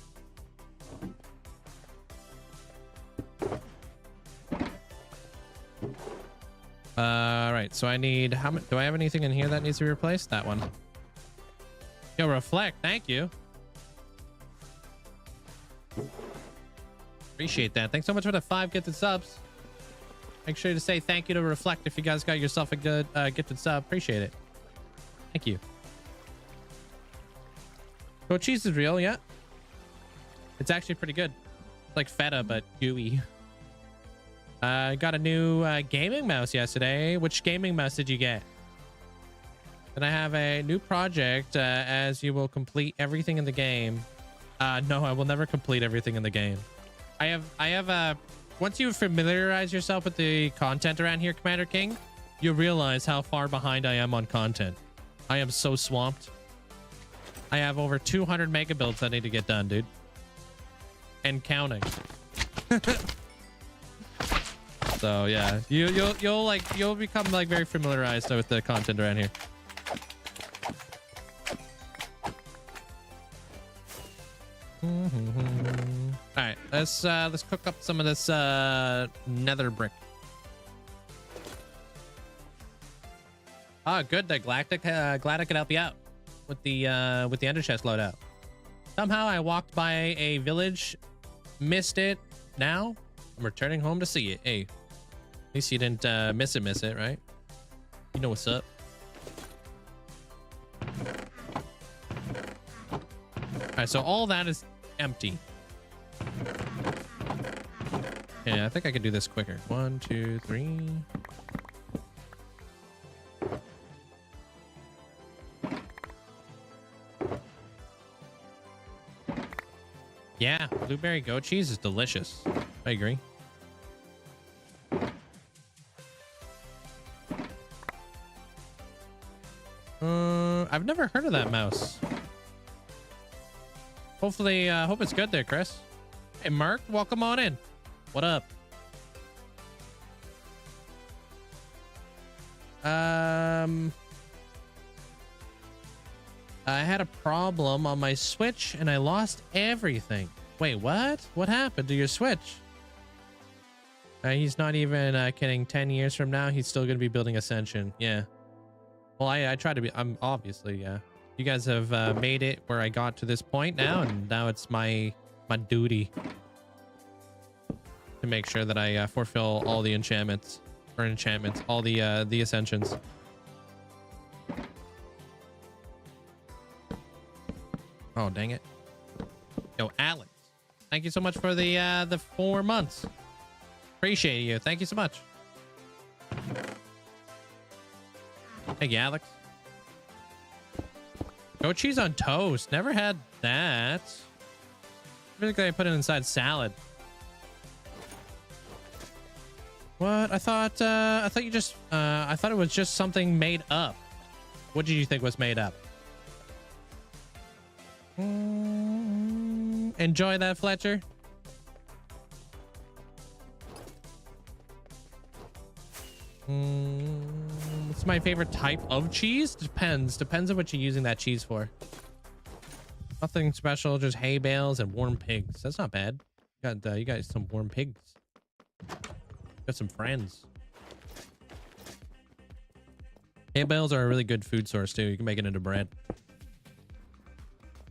All right. So I need how much? Do I have anything in here that needs to be replaced? That one. Yo, reflect. Thank you. Appreciate that. Thanks so much for the 5 gifted subs. Make sure to say thank you to Reflect if you guys got yourself a good gifted sub. Appreciate it. Thank you. Goat cheese is real, yeah. It's actually pretty good. It's like feta, but gooey. Got a new gaming mouse yesterday. Which gaming mouse did you get? And I have a new project as you will complete everything in the game. No, I will never complete everything in the game. I have once you familiarize yourself with the content around here, Commander King, you realize how far behind I am on content. I am so swamped. I have over 200 mega builds that need to get done, dude. And counting. So yeah, you'll become like very familiarized with the content around here. All right, let's cook up some of this nether brick. Ah, good. The Galactic, glad I could help you out with the ender chest loadout. Somehow I walked by a village, missed it. Now I'm returning home to see it. Hey, at least you didn't miss it, right? You know what's up. All right, so all that is empty. Yeah, I think I could do this quicker. 1, 2, 3. Yeah, blueberry goat cheese is delicious. I agree. I've never heard of that mouse. Hopefully, hope it's good there, Chris. Hey, Mark, welcome on in. What up? I had a problem on my Switch and I lost everything. Wait, what? What happened to your Switch? He's not even kidding. 10 years from now, he's still going to be building Ascension. Yeah. Well, I try to be. I'm obviously, yeah. You guys have made it where I got to this point now, and now it's my duty to make sure that I fulfill all the enchantments, all the ascensions. Oh, dang it. Yo, Alex, thank you so much for the 4 months. Appreciate you. Thank you so much. Thank you, Alex. Goat cheese on toast. Never had that. Typically, I put it inside salad. What? I thought you just, I thought it was just something made up. What did you think was made up? Enjoy that, Fletcher. What's my favorite type of cheese? Depends on what you're using that cheese for. Nothing special, just hay bales and warm pigs. That's not bad. You got some warm pigs. Got some friends. Hay bales are a really good food source too. You can make it into bread.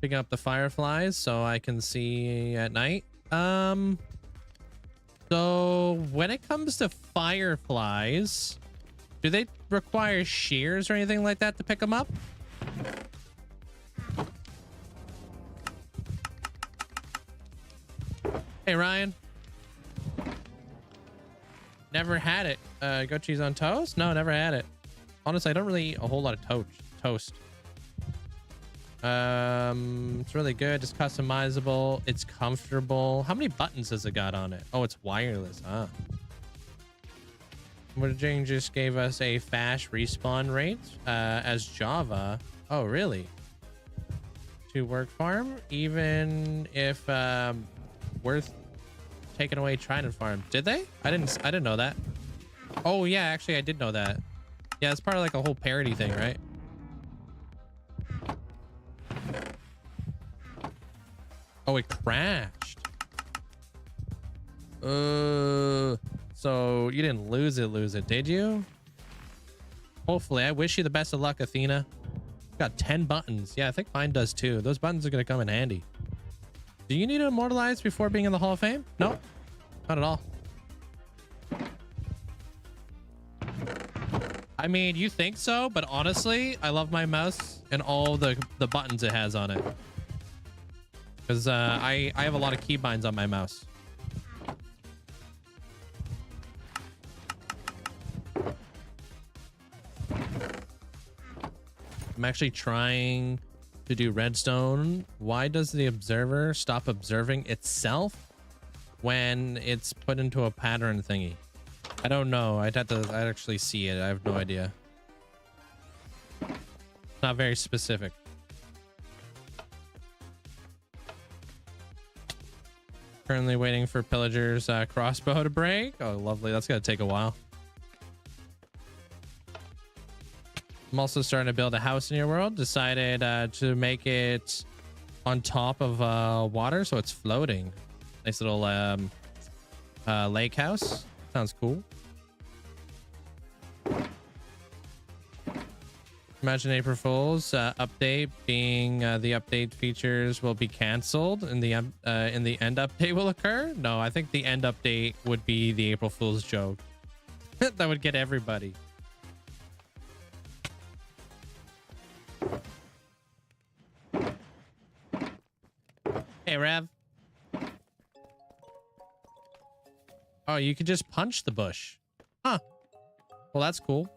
Picking up the fireflies so I can see at night. So when it comes to fireflies, do they require shears or anything like that to pick them up? Hey, Ryan. Never had it. Goat cheese on toast? No, never had it. Honestly, I don't really eat a whole lot of toast. It's really good. It's customizable. It's comfortable. How many buttons has it got on it? Oh, it's wireless. Huh? Jing just gave us a fast respawn rate as Java. Oh, really? To work farm, even if worth taking away Trident farm. Did they? I didn't know that. Oh yeah, actually I did know that. Yeah, it's part of like a whole parody thing, right? Oh, it crashed. So you didn't lose it, did you? Hopefully. I wish you the best of luck, Athena. Got 10 buttons. Yeah, I think mine does too. Those buttons are gonna come in handy. Do you need to immortalize before being in the Hall of Fame? No, not at all. I mean, you think so, but honestly, I love my mouse and all the buttons it has on it. Because I have a lot of keybinds on my mouse. I'm actually trying to do redstone. Why does the observer stop observing itself when it's put into a pattern thingy? I don't know. I'd actually see it. I have no idea. Not very specific. Currently waiting for Pillager's crossbow to break. Oh, lovely. That's gonna take a while. I'm also starting to build a house in your world. Decided to make it on top of water, so it's floating. Nice little lake house. Sounds cool. Imagine April Fool's update being the update features will be canceled and the end update will occur. No, I think the end update would be the April Fool's joke. That would get everybody. Hey, Rev. Oh, you could just punch the bush. Huh. Well, that's cool.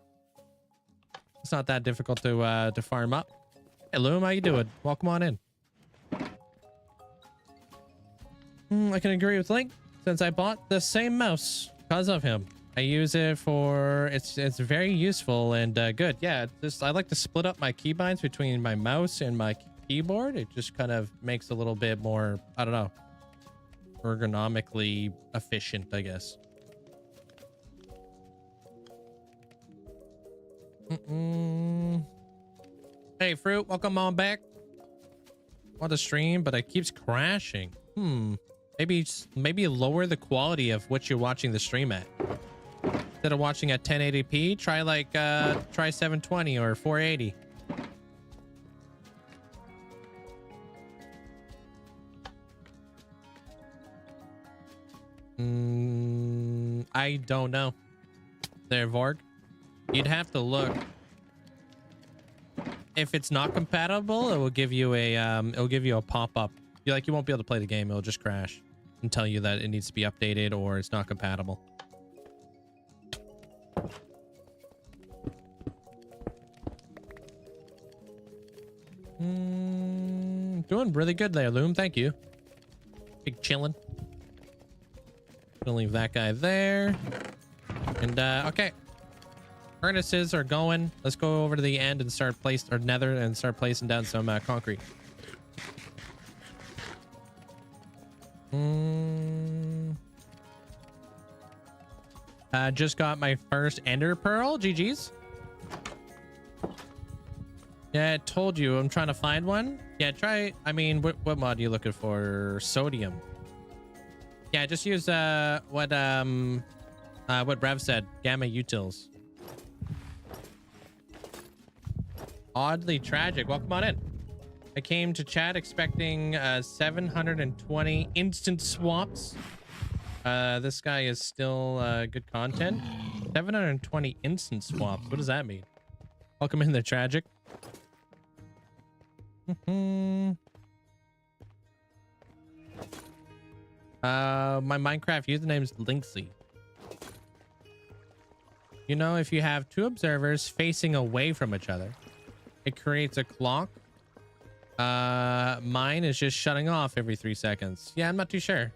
It's not that difficult to farm up. Hey, Loom, how you doing? Welcome on in. I can agree with Link since I bought the same mouse because of him. I use it for it's very useful and good. Yeah, I like to split up my keybinds between my mouse and my keyboard. It just kind of makes a little bit more, I don't know, ergonomically efficient, I guess. Hey, Fruit, welcome on back. On the stream, but it keeps crashing. Maybe lower the quality of what you're watching the stream at. Instead of watching at 1080p, try 720 or 480. I don't know. There, Vorg. You'd have to look. If it's not compatible, it will give you a pop-up. You won't be able to play the game. It'll just crash and tell you that it needs to be updated or it's not compatible. doing really good there, Loom. Thank you. Big chillin'. Gonna leave that guy there. And okay. Furnaces are going. Let's go over to the end and start placing, or Nether, and start placing down some concrete. Just got my first Ender Pearl. GG's. Yeah, I told you I'm trying to find one. Yeah, try. I mean, what mod are you looking for? Sodium. Yeah, just use what Rev said. Gamma utils. Oddly tragic. Welcome on in. I came to chat expecting 720 instant swaps. This guy is still good content. 720 instant swaps. What does that mean? Welcome in there, tragic. My Minecraft username is Linkzzey. You know, if you have two observers facing away from each other, it creates a clock. Mine is just shutting off every 3 seconds. Yeah, I'm not too sure.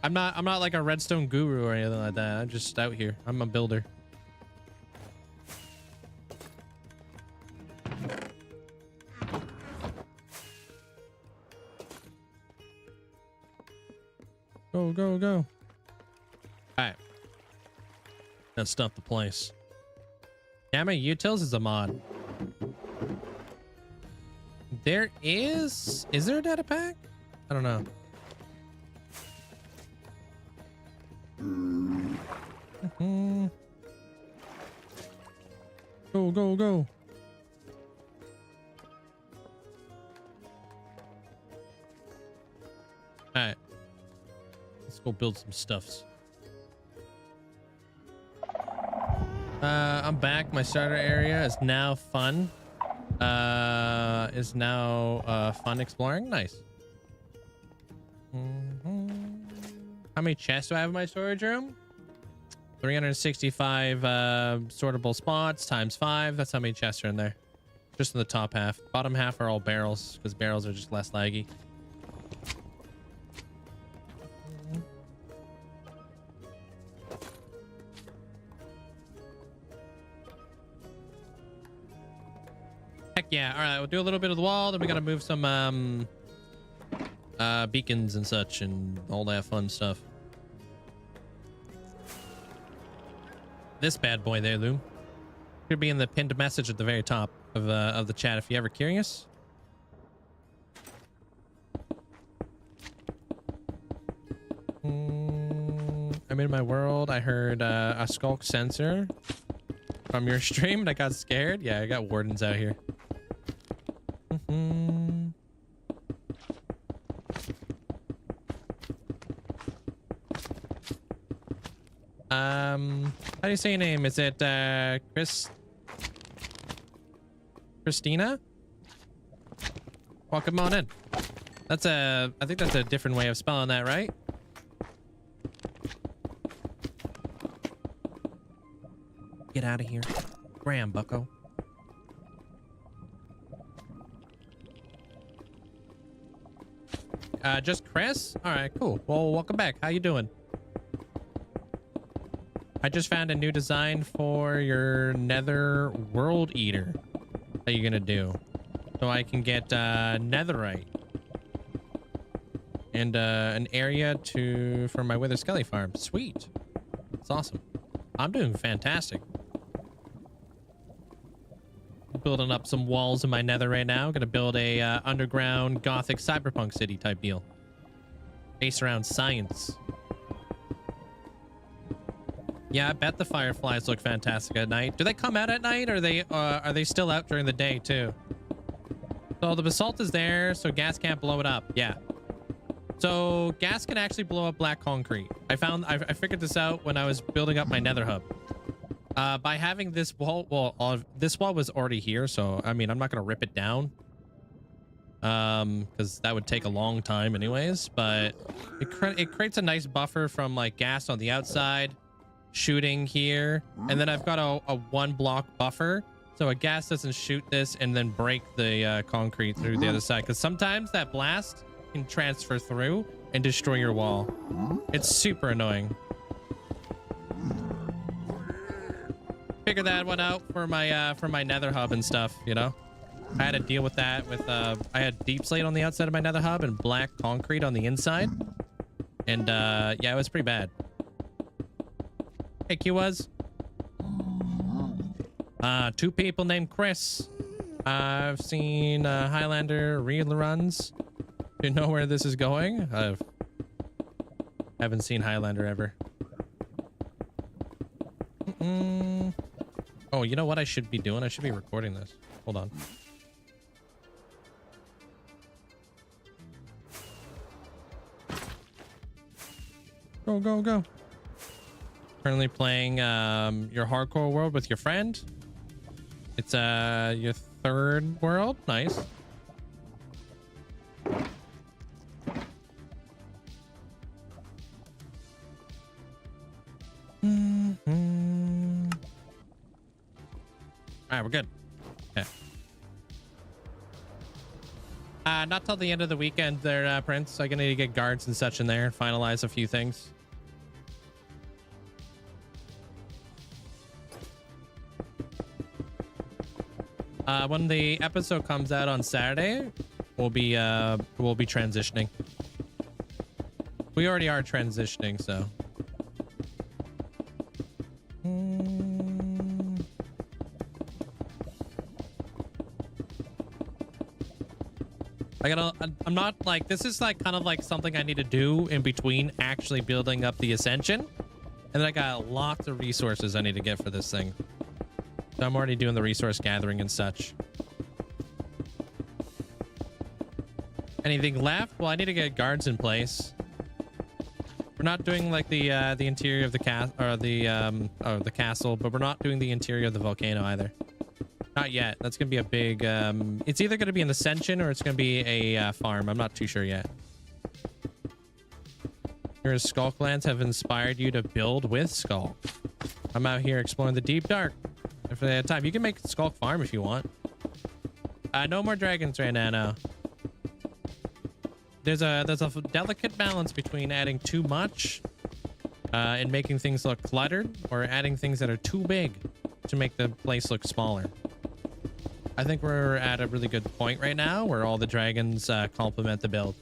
I'm not like a redstone guru or anything like that. I'm just out here. I'm a builder. Go, go, go. All right. Let's stuff the place. Gamma utils is a mod. There is there a data pack? I don't know. Go, go, go. All right. Let's go build some stuffs. I'm back. My starter area is now fun. Is now fun exploring. Nice. How many chests do I have in my storage room? 365 sortable spots times 5. That's how many chests are in there. Just in the top half. Bottom half are all barrels because barrels are just less laggy. Heck yeah. All right, we'll do a little bit of the wall. Then we got to move some beacons and such and all that fun stuff. This bad boy there, Loom. Should be in the pinned message at the very top of the chat if you're ever curious. I'm in my world. I heard a skulk sensor from your stream and I got scared. Yeah, I got wardens out here. How do you say your name? Is it Christina? Welcome on in. That's I think that's a different way of spelling that, right? Get out of here. Graham, bucko. Just Chris? All right, cool. Well, welcome back. How you doing? I just found a new design for your Nether World Eater that you're gonna do, so I can get netherite and an area for my Wither Skelly farm. Sweet, it's awesome. I'm doing fantastic. Building up some walls in my Nether right now. Gonna build a underground Gothic cyberpunk city type deal, based around science. Yeah, I bet the fireflies look fantastic at night. Do they come out at night, or are they still out during the day too? So the basalt is there, so gas can't blow it up. Yeah. So gas can actually blow up black concrete. I figured this out when I was building up my Nether hub. By having this wall, this wall was already here, so I mean, I'm not gonna rip it down. Because that would take a long time anyways, but it creates a nice buffer from like gas on the outside shooting here, and then I've got a 1 block buffer, So a gas doesn't shoot this and then break the concrete through the other side. Because sometimes that blast can transfer through and destroy your wall. It's super annoying. Figured that one out for my nether hub and stuff, you know? I had to deal with that with I had deep slate on the outside of my nether hub and black concrete on the inside. And yeah, it was pretty bad. Hey, Q was. Two people named Chris. I've seen Highlander reruns. Do you know where this is going? I haven't seen Highlander ever. Oh, you know what I should be doing? I should be recording this. Hold on. Go, go, go. Currently playing your hardcore world with your friend. It's your third world. Nice. All right, we're good. Okay. Not till the end of the weekend there, Prince. I'm gonna need to get guards and such in there and finalize a few things. When the episode comes out on Saturday, we'll be transitioning. We already are transitioning, so. I'm not like, this is like kind of like something I need to do in between actually building up the Ascension. And then I got lots of resources I need to get for this thing. So I'm already doing the resource gathering and such. Anything left? Well, I need to get guards in place. We're not doing like the interior of the the castle, but we're not doing the interior of the volcano either. Not yet. That's gonna be a big. It's either gonna be an Ascension or it's gonna be a farm. I'm not too sure yet. Your Skulklands have inspired you to build with Skulk. I'm out here exploring the deep dark. If they had time, you can make Skulk Farm if you want. No more dragons right now. No. There's a delicate balance between adding too much and making things look cluttered, or adding things that are too big to make the place look smaller. I think we're at a really good point right now where all the dragons complement the build.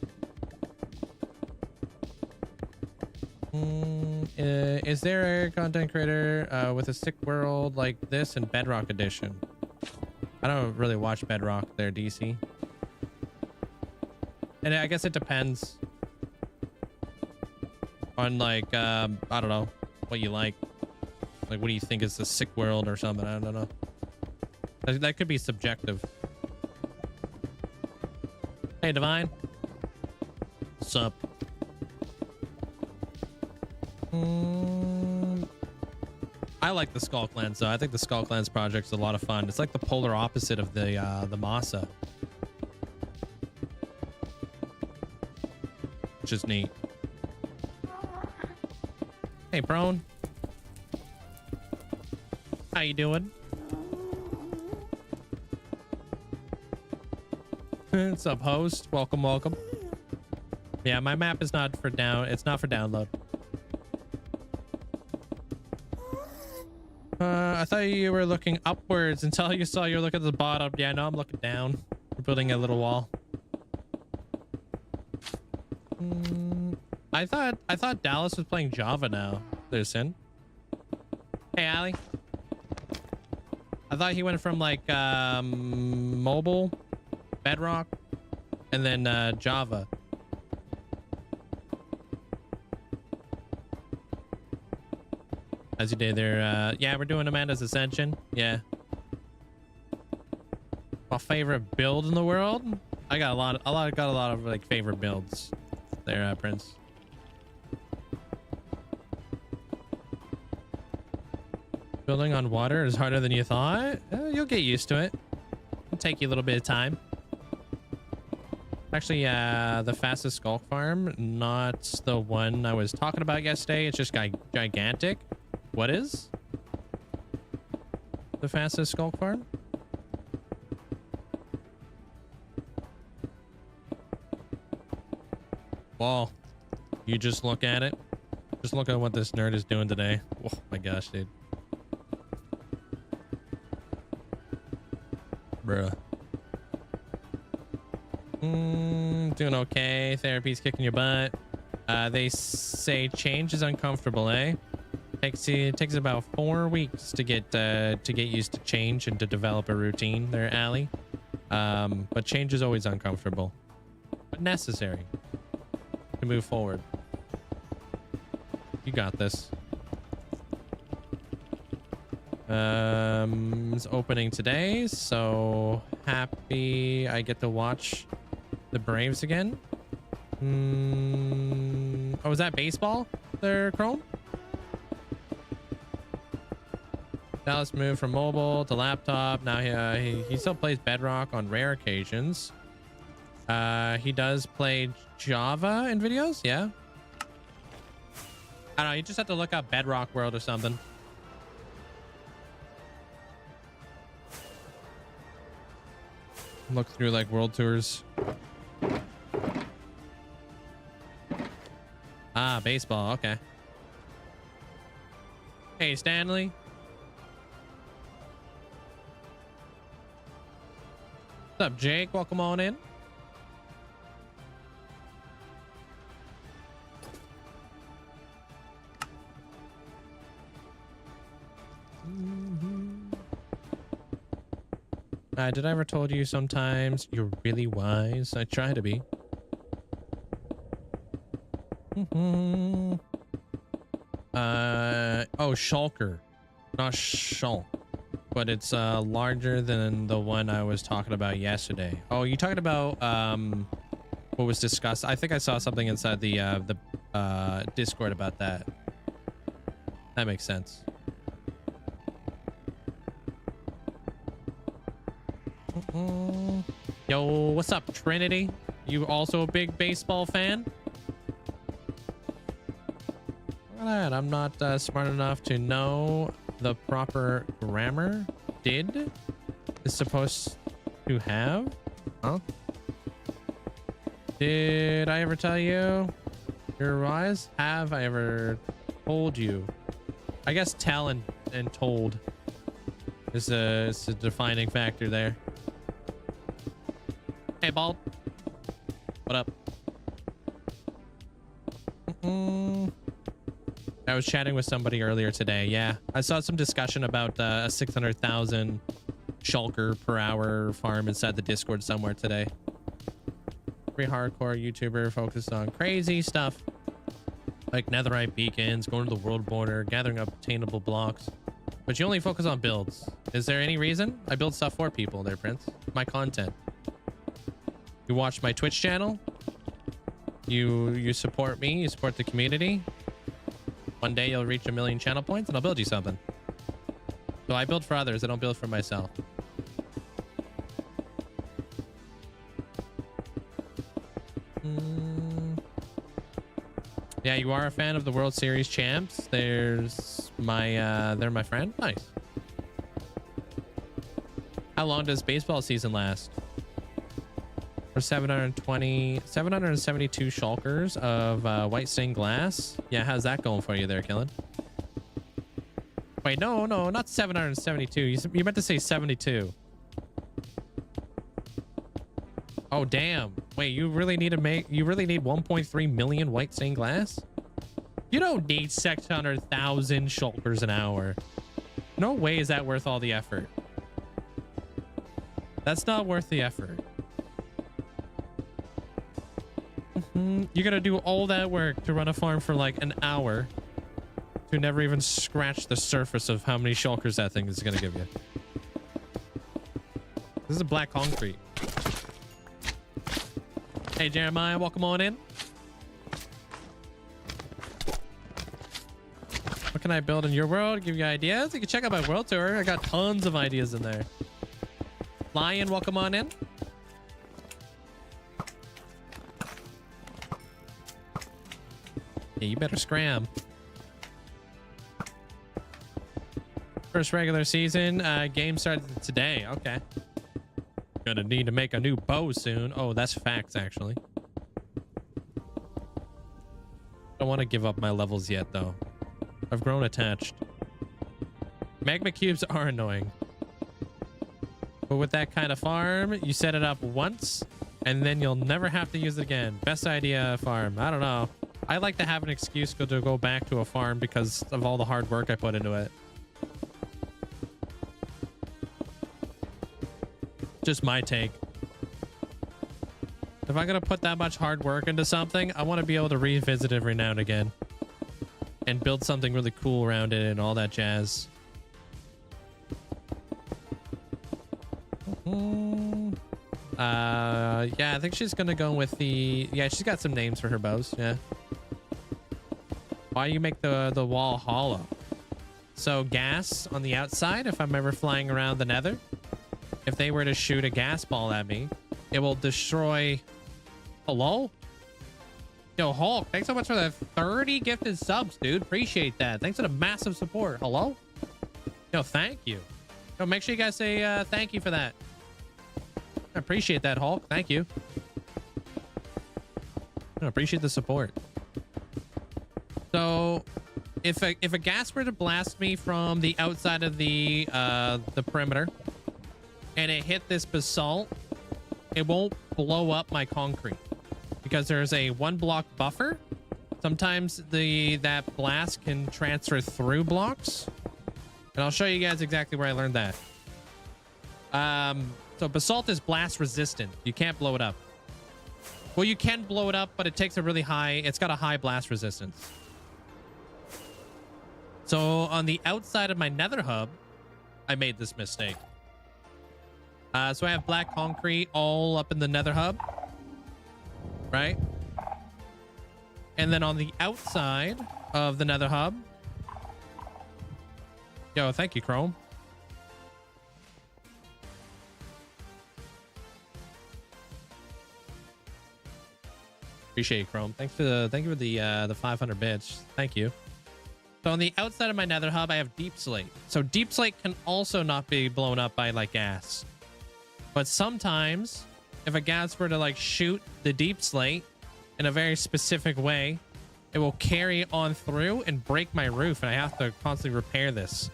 Is there a content creator with a sick world like this in Bedrock Edition? I don't really watch Bedrock there, DC. And I guess it depends on like, I don't know what you like. Like, what do you think is the sick world or something? I don't know. That could be subjective. Hey, Divine. What's up? I like the Skulklands though. I think the Skulklands project's a lot of fun. It's like the polar opposite of the Masa, which is neat. Hey, Prone. How you doing? What's up, host? Welcome, welcome. Yeah, my map is not for it's not for download. I thought you were looking upwards until you saw you look at the bottom. Yeah, no, I'm looking down. We're building a little wall. I thought Dallas was playing Java now. There's Sin. Hey, Ali. I thought he went from like mobile, Bedrock, and then Java. As you did there. Yeah, we're doing Amanda's Ascension. Yeah. My favorite build in the world. I got a lot of like favorite builds there, Prince. Building on water is harder than you thought. You'll get used to it. It'll take you a little bit of time. Actually, the fastest Skulk farm, not the one I was talking about yesterday. It's just gigantic. What is the fastest Skulk farm? Well, you just look at it. Just look at what this nerd is doing today. Oh my gosh, dude. Bruh. Doing okay. Therapy's kicking your butt. They say change is uncomfortable, eh? Takes about 4 weeks to get used to change and to develop a routine there, Allie. But change is always uncomfortable, but necessary to move forward. You got this. It's opening today, so happy I get to watch the Braves again. Oh, was that baseball there, Chrome? Dallas moved from mobile to laptop. Now he still plays Bedrock on rare occasions. He does play Java in videos. Yeah. I don't know. You just have to look up Bedrock World or something. Look through like world tours. Ah, baseball. Okay. Hey, Stanley. What's up, Jake? Welcome on in. Did I ever told you sometimes you're really wise? I try to be. Oh, Shulker. Not Shulk. But it's larger than the one I was talking about yesterday. Oh, you talking about what was discussed? I think I saw something inside the Discord about that. That makes sense. Yo, what's up, Trinity? You also a big baseball fan? Alright, I'm not smart enough to know the proper grammar. Did is supposed to have? Huh? Did I ever tell you you're wise? Have I ever told you? I guess tell and told is a defining factor there. Hey, Bald. What up? I was chatting with somebody earlier today. Yeah, I saw some discussion about a 600,000 shulker per hour farm inside the Discord somewhere today. Pretty hardcore YouTuber focused on crazy stuff like netherite beacons, going to the world border, gathering up attainable blocks. But you only focus on builds. Is there any reason? I build stuff for people there, Prince. My content. You watch my Twitch channel. You support me. You support the community. One day you'll reach 1 million channel points and I'll build you something. So I build for others. I don't build for myself. Yeah, you are a fan of the World Series champs. There's my they're my friend. Nice. How long does baseball season last? For 772 shulkers of white stained glass. Yeah, how's that going for you there, Killen? Wait, no, not 772. You meant to say 72. Oh, damn. Wait, you really need 1.3 million white stained glass? You don't need 600,000 shulkers an hour. No way is that worth all the effort. That's not worth the effort. You're gonna do all that work to run a farm for like an hour to never even scratch the surface of how many shulkers that thing is gonna give you. This is a black concrete. Hey, Jeremiah, welcome on in. What can I build in your world? Give you ideas? You can check out my world tour. I got tons of ideas in there. Lion, welcome on in. Yeah, you better scram. First regular season game started today. Okay. Gonna need to make a new bow soon. Oh, that's facts, actually. don't want to give up my levels yet, though. I've grown attached. Magma cubes are annoying. But with that kind of farm, you set it up once, and then you'll never have to use it again. Best idea farm. I don't know. I like to have an excuse to go back to a farm because of all the hard work I put into it. Just my take. If I'm going to put that much hard work into something, I want to be able to revisit it every now and again. And build something really cool around it and all that jazz. Yeah, I think she's gonna go with the... Yeah, she's got some names for her bows. Yeah. Why do you make the wall hollow? So gas on the outside, if I'm ever flying around the Nether, if they were to shoot a gas ball at me, it will destroy... Hello? Yo, Hulk, thanks so much for the 30 gifted subs, dude. Appreciate that. Thanks for the massive support. Hello? Yo, thank you. Yo, make sure you guys say thank you for that. I appreciate that, Hulk. Thank you. I appreciate the support. So, if a gas were to blast me from the outside of the perimeter, and it hit this basalt, it won't blow up my concrete because there's a 1 block buffer. Sometimes that blast can transfer through blocks, and I'll show you guys exactly where I learned that. So basalt is blast resistant. You can't blow it up. Well, you can blow it up, but it takes a really high... It's got a high blast resistance. So on the outside of my Nether hub, I made this mistake. So I have black concrete all up in the Nether hub. Right? And then on the outside of the Nether hub... Yo, thank you, Chrome. Appreciate it, Chrome. Thank you for the 500 bits. Thank you. So on the outside of my Nether hub, I have deep slate. So deep slate can also not be blown up by like gas. But sometimes if a gas were to like shoot the deep slate in a very specific way, it will carry on through and break my roof, and I have to constantly repair this.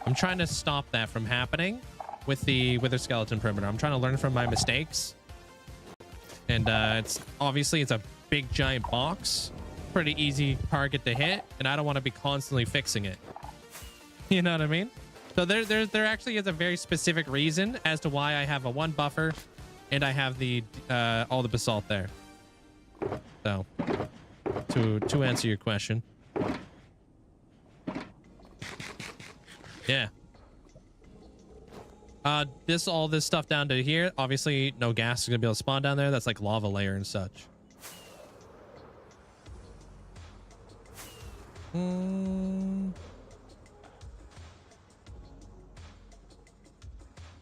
I'm trying to stop that from happening with the Wither skeleton perimeter. I'm trying to learn from my mistakes. And it's a big giant box, pretty easy target to hit, and I don't want to be constantly fixing it. You know what I mean? So there actually is a very specific reason as to why I have a 1 buffer and I have the all the basalt there. So to answer your question, yeah. All this stuff down to here, obviously no gas is gonna be able to spawn down there. That's like lava layer and such.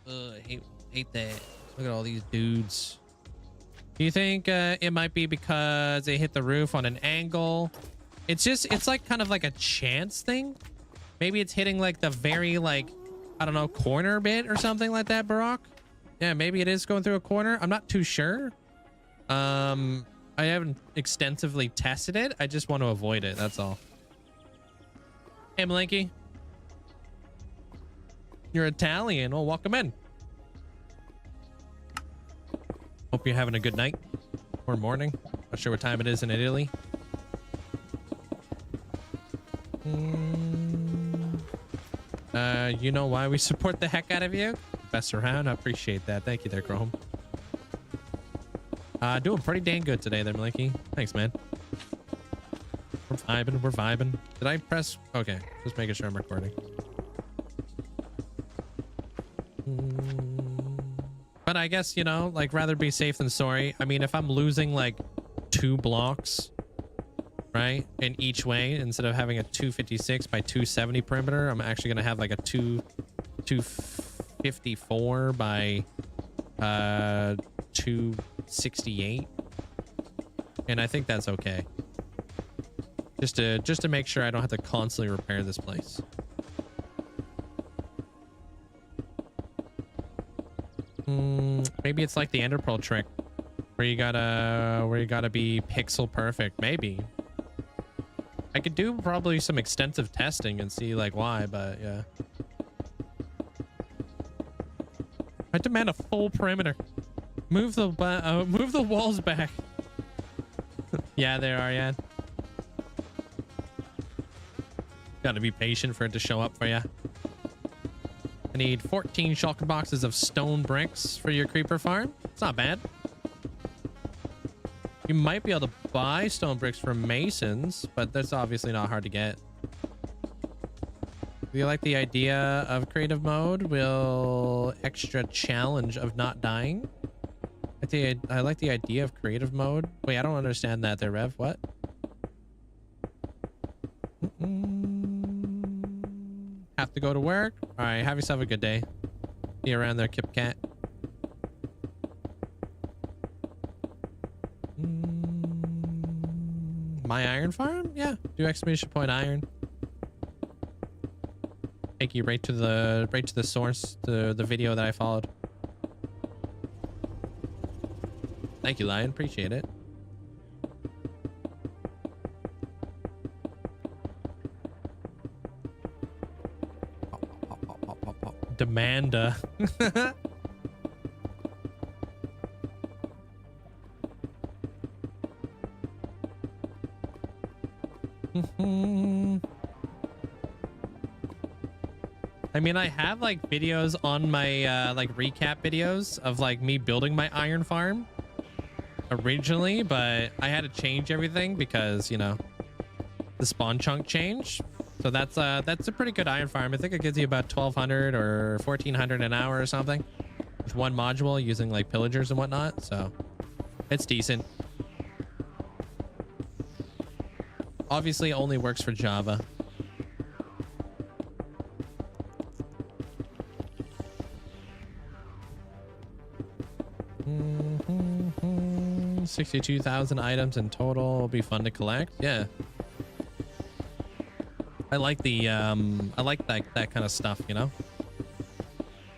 I hate that. Look at all these dudes. Do you think it might be because they hit the roof on an angle? It's like kind of like a chance thing. Maybe it's hitting like the very like, I don't know, corner bit or something like that, Barack. Yeah, maybe it is going through a corner. I'm not too sure. I haven't extensively tested it. I just want to avoid it. That's all. Hey, Malinky. You're Italian. Well, welcome in. Hope you're having a good night or morning. Not sure what time it is in Italy. You know why we support the heck out of you? Best around. I appreciate that. Thank you there, Chrome. Doing pretty dang good today there, Malinky. Thanks, man. We're vibing. We're vibing. Did I press? Okay. Just making sure I'm recording. But I guess, you know, like, rather be safe than sorry. I mean, if I'm losing like 2 blocks, right, in each way, instead of having a 256 by 270 perimeter, I'm actually gonna have like a 254 by 268, and I think that's okay. Just to make sure I don't have to constantly repair this place. Maybe it's like the Ender Pearl trick, where you gotta be pixel perfect. Maybe I could do probably some extensive testing and see like why, but yeah. I demand a full perimeter. Move the walls back. Yeah, they are, yeah. Gotta be patient for it to show up for you. I need 14 shulker boxes of stone bricks for your creeper farm. It's not bad. You might be able to buy stone bricks from masons, but that's obviously not hard to get. Do you like the idea of creative mode? Will extra challenge of not dying? I like the idea of creative mode. Wait, I don't understand that there, Rev. What? Have to go to work? All right, have yourself a good day. See you around there, Kip Cat. My iron farm? Yeah, do exclamation point iron. Take you right to the source, the video that I followed. Thank you, Lion. Appreciate it. Demanda. I mean, I have like videos on my like recap videos of like me building my iron farm originally, but I had to change everything because, you know, the spawn chunk changed. So that's a pretty good iron farm. I think it gives you about 1,200 or 1,400 an hour or something with one module using like pillagers and whatnot. So it's decent. Obviously only works for Java. Mm-hmm. 62,000 items in total. Will be fun to collect. Yeah. I like the I like that kind of stuff, you know.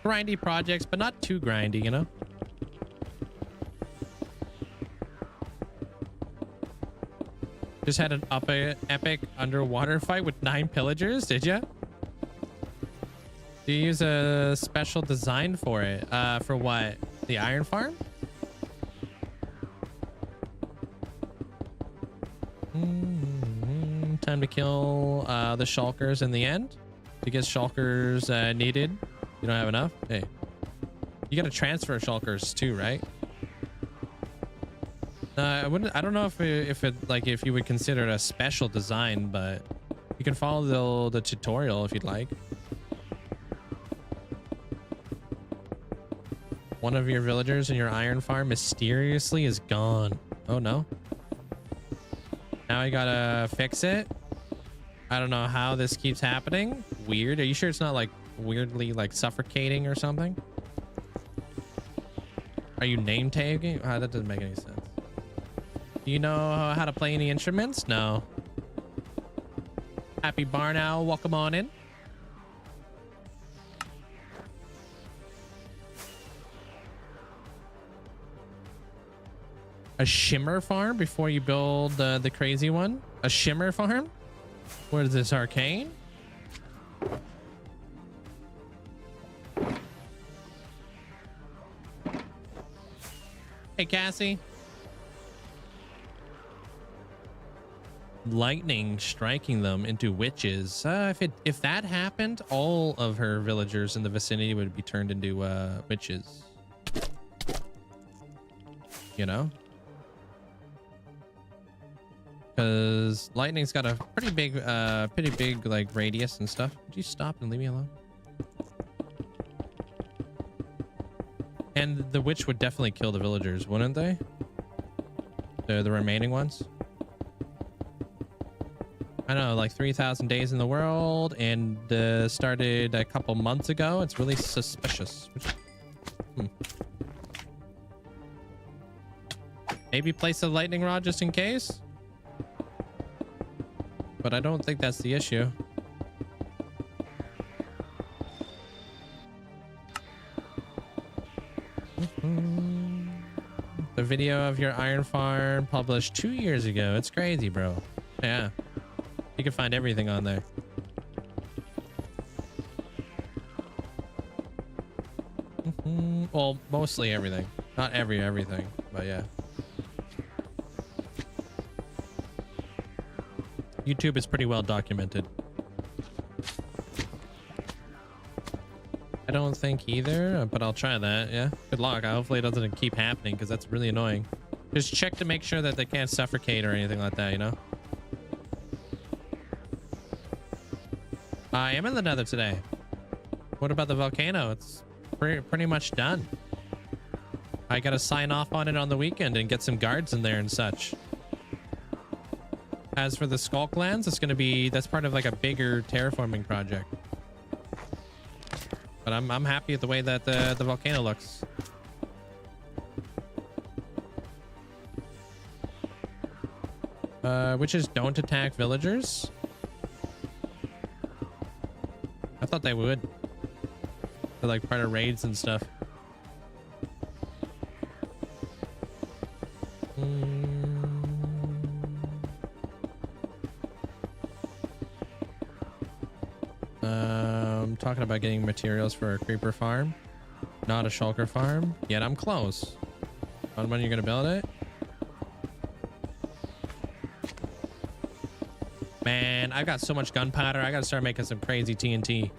Grindy projects, but not too grindy, you know. Just had an epic underwater fight with 9 pillagers, did you? Do you use a special design for it? For what? The iron farm? Time to kill the shulkers in the end. Because shulkers needed. You don't have enough? Hey. You gotta transfer shulkers too, right? I don't know if you would consider it a special design, but you can follow the tutorial if you'd like. One of your villagers in your iron farm mysteriously is gone. Oh no. Now I gotta fix it. I don't know how this keeps happening. Weird. Are you sure it's not like weirdly like suffocating or something? Are you name tagging? Oh, that doesn't make any sense. Do you know how to play any instruments? No. Happy Barn Owl, welcome on in. A shimmer farm before you build the crazy one? A shimmer farm? What is this, arcane? Hey, Cassie. Lightning striking them into witches. If that happened, all of her villagers in the vicinity would be turned into witches. You know? Because lightning's got a pretty big like radius and stuff. Would you stop and leave me alone? And the witch would definitely kill the villagers, wouldn't they? The remaining ones. I know, like 3,000 days in the world, and started a couple months ago. It's really suspicious. Maybe place a lightning rod just in case. But I don't think that's the issue. The video of your iron farm published 2 years ago. It's crazy, bro. Yeah. You can find everything on there. Well, mostly everything. Not everything, but yeah. YouTube is pretty well documented. I don't think either, but I'll try that. Yeah. Good luck. Hopefully it doesn't keep happening because that's really annoying. Just check to make sure that they can't suffocate or anything like that, you know? I am in the Nether today. What about the volcano? It's pretty much done. I gotta sign off on it on the weekend and get some guards in there and such. As for the Skulk lands, it's gonna be, that's part of like a bigger terraforming project. But I'm happy with the way that the volcano looks. Witches don't attack villagers. I thought they would. They're like part of raids and stuff. Talking about getting materials for a creeper farm, not a shulker farm. Yet I'm close. On when you're gonna build it? Man, I've got so much gunpowder. I gotta start making some crazy TNT.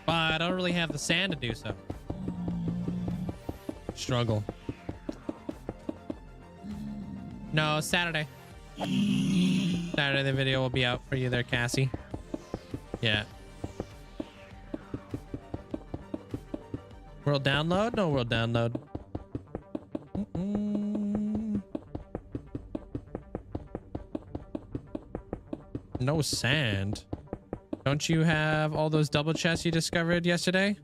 But I don't really have the sand to do so. Struggle. No, Saturday. Saturday the video will be out for you there, Cassie. Yeah. World download? No world download. No sand. Don't you have all those double chests you discovered yesterday?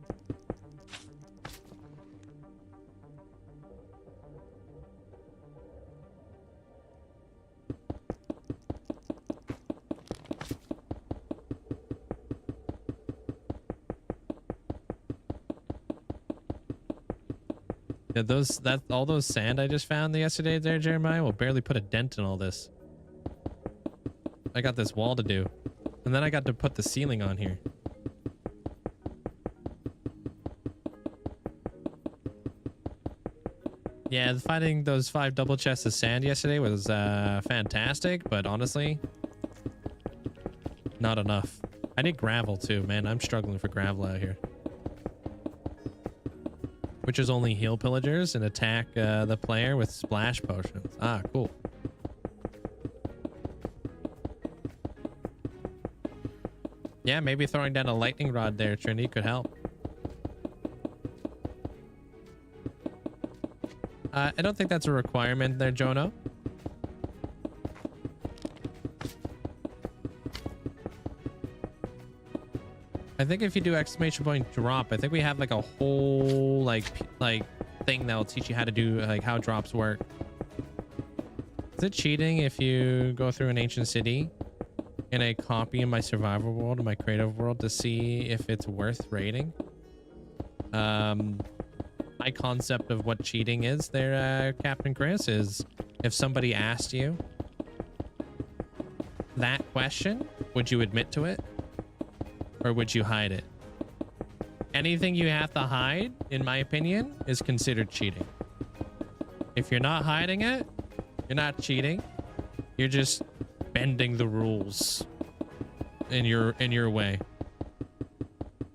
Yeah, all those sand I just found yesterday there, Jeremiah, will barely put a dent in all this. I got this wall to do. And then I got to put the ceiling on here. Yeah, finding those 5 double chests of sand yesterday was fantastic, but honestly, not enough. I need gravel too, man. I'm struggling for gravel out here. Which is only heal pillagers and attack the player with splash potions. Ah, cool. Yeah, maybe throwing down a lightning rod there, Trinity, could help. I don't think that's a requirement there, Jono. I think if you do exclamation point drop, I think we have like a whole like thing that will teach you how to do like how drops work. Is it cheating if you go through an ancient city in a copy in my survival world, in my creative world, to see if it's worth raiding? My concept of what cheating is there, Captain Chris, is if somebody asked you that question, would you admit to it? Or would you hide it? Anything you have to hide, in my opinion, is considered cheating. If you're not hiding it, you're not cheating. You're just bending the rules in your way.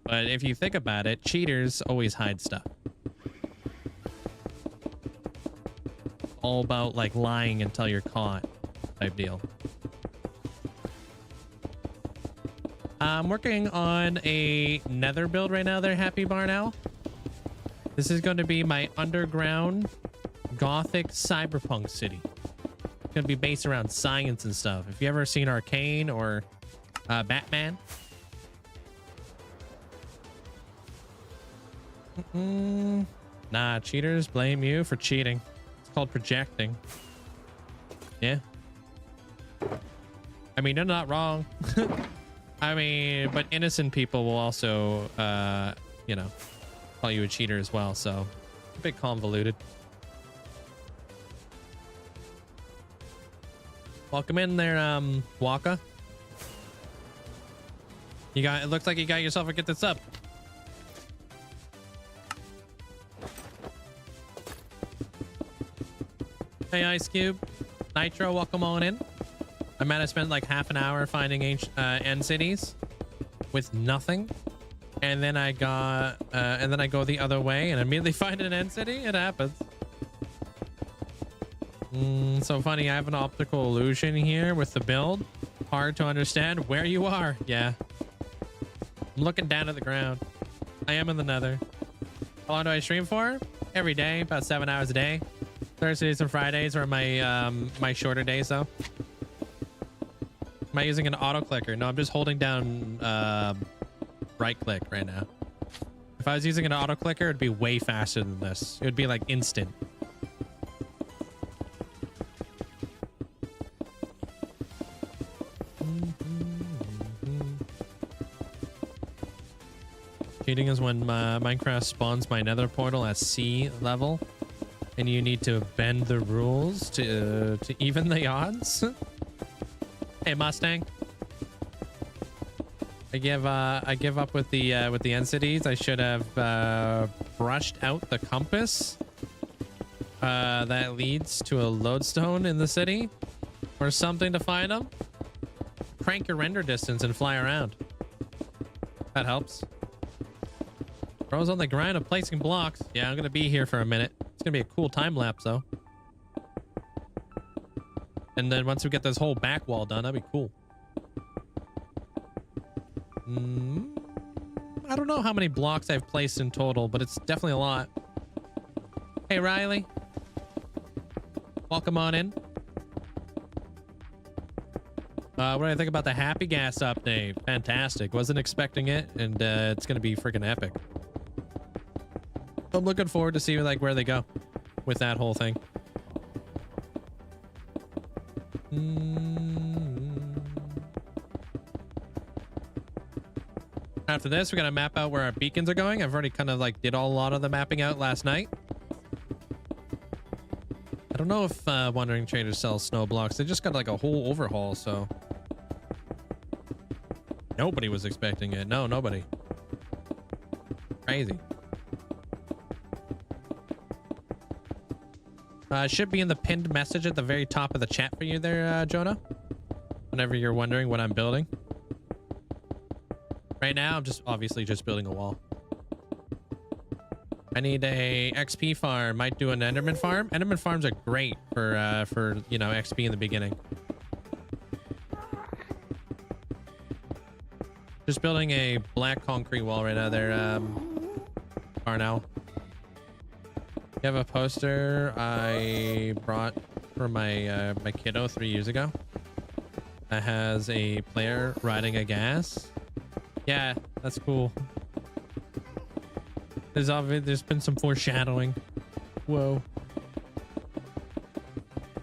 But if you think about it, cheaters always hide stuff. All about like lying until you're caught type deal. I'm working on a Nether build right now there, Happy Barn Owl. This is going to be my underground Gothic cyberpunk city. It's going to be based around science and stuff. If you ever seen Arcane or Batman. Nah, cheaters blame you for cheating. It's called projecting. Yeah. I mean, they're not wrong. I mean, but innocent people will also, you know, call you a cheater as well. So a bit convoluted. Welcome in there, Waka. You got, it looks like you got yourself a get this up. Hey, Ice Cube. Nitro, welcome on in. I might have spent like half an hour finding end cities with nothing. And then I got, and then I go the other way and immediately find an end city. It happens. So funny. I have an optical illusion here with the build. Hard to understand where you are. Yeah. I'm looking down at the ground. I am in the Nether. How long do I stream for? Every day, about 7 hours a day. Thursdays and Fridays are my my shorter days though. Am I using an auto clicker? No, I'm just holding down right click right now. If I was using an auto clicker, it'd be way faster than this. It would be like instant. Cheating is when Minecraft spawns my nether portal at sea level and you need to bend the rules to even the odds. Hey Mustang, I give up with the end cities. I should have brushed out the compass that leads to a lodestone in the city or something to find them. Crank your render distance and fly around. That helps. Bro's on the grind of placing blocks. Yeah, I'm gonna be here for a minute. It's gonna be a cool time lapse though. And then once we get this whole back wall done, that'd be cool. I don't know how many blocks I've placed in total, but it's definitely a lot. Hey Riley, welcome on in. What do I think about the Happy Gas update? Fantastic. Wasn't expecting it, and it's gonna be freaking epic. I'm looking forward to see like where they go with that whole thing. After this, we're gonna map out where our beacons are going. I've already kind of like did a lot of the mapping out last night. I don't know if Wandering Traders sells snow blocks. They just got like a whole overhaul, so nobody was expecting it. No, nobody. Crazy. Should be in the pinned message at the very top of the chat for you there, Jonah. Whenever you're wondering what I'm building. Right now, I'm just obviously just building a wall. I need a XP farm. Might do an Enderman farm. Enderman farms are great for you know, XP in the beginning. Just building a black concrete wall right now there, Arnow. You have a poster I brought for my my kiddo 3 years ago that has a player riding a gas. Yeah, that's cool. There's been some foreshadowing. Whoa.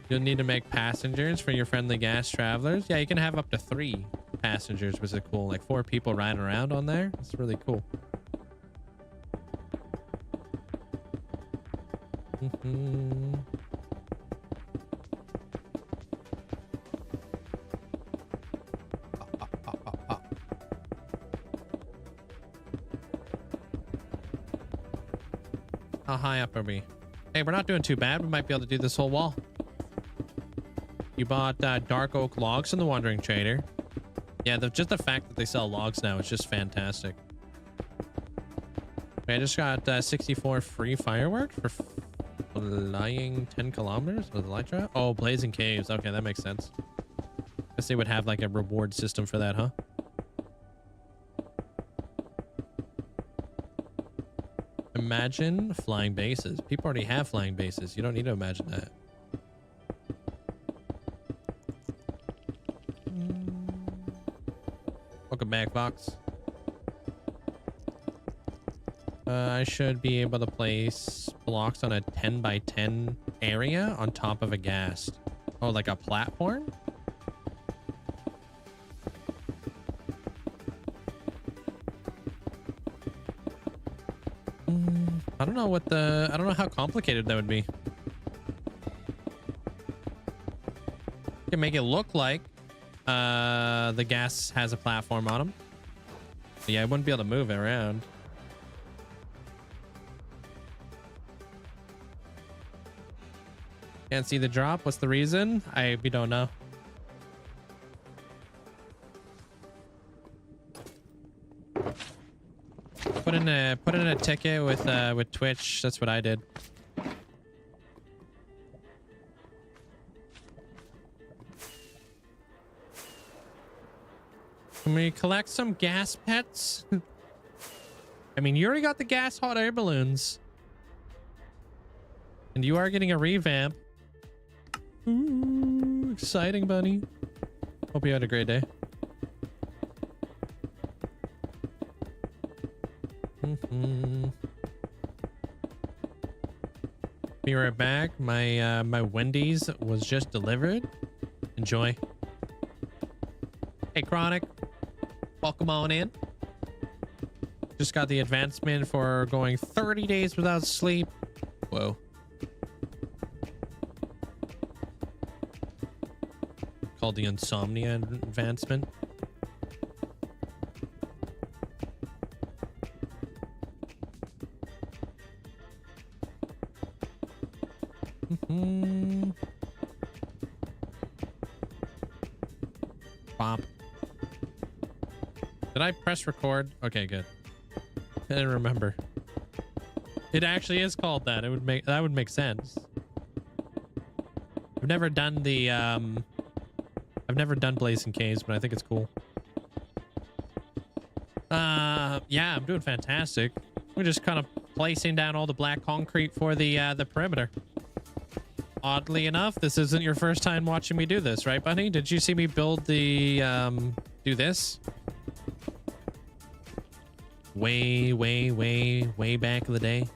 You'll need to make passengers for your friendly gas travelers. Yeah, you can have up to 3 passengers, which is cool. Like 4 people riding around on there. It's really cool. How high up are we? Hey, we're not doing too bad. We might be able to do this whole wall. You bought dark oak logs from the Wandering Trader. Yeah, just the fact that they sell logs now is just fantastic. Okay, I just got 64 free fireworks for flying 10 kilometers with Elytra. Oh, blazing caves. Okay, that makes sense. Guess they would have like a reward system for that, huh? Imagine flying bases. People already have flying bases. You don't need to imagine that. Welcome back, Fox. I should be able to place blocks on a 10 by 10 area on top of a ghast. Oh, like a platform? I don't know what I don't know how complicated that would be. Can make it look like the gas has a platform on them. But yeah, I wouldn't be able to move it around. Can't see the drop. What's the reason? We don't know. Put in a ticket with Twitch. That's what I did. Can we collect some gas pets? I mean, you already got the gas hot air balloons. And you are getting a revamp. Ooh, exciting, buddy. Hope you had a great day. Be right back. My Wendy's was just delivered. Enjoy. Hey, Chronic. Welcome on in. Just got the advancement for going 30 days without sleep. Whoa. Called the insomnia advancement. Bop. Did I press record? Okay, good. I didn't remember. It actually is called that. That would make sense. I've never done the I've never done Blazing Caves, but I think it's cool. Yeah, I'm doing fantastic. We're just kind of placing down all the black concrete for the perimeter. Oddly enough, this isn't your first time watching me do this, right, Bunny? Did you see me build the do this? Way back in the day.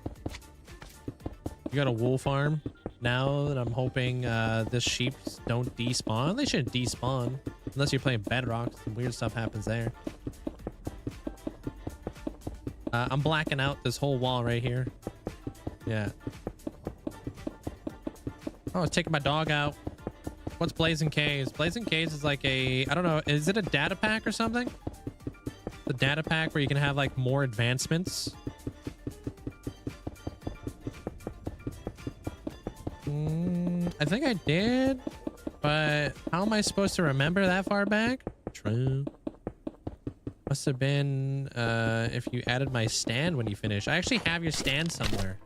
You got a wool farm now that I'm hoping this sheep don't despawn. They shouldn't despawn unless you're playing Bedrock. Some weird stuff happens there. I'm blacking out this whole wall right here. Yeah. Oh, I was taking my dog out. What's Blazing Caves? Blazing Caves is like a, I don't know, is it a data pack or something? The data pack where you can have like more advancements. I think I did, but how am I supposed to remember that far back? True. Must have been if you added my stand when you finish. I actually have your stand somewhere.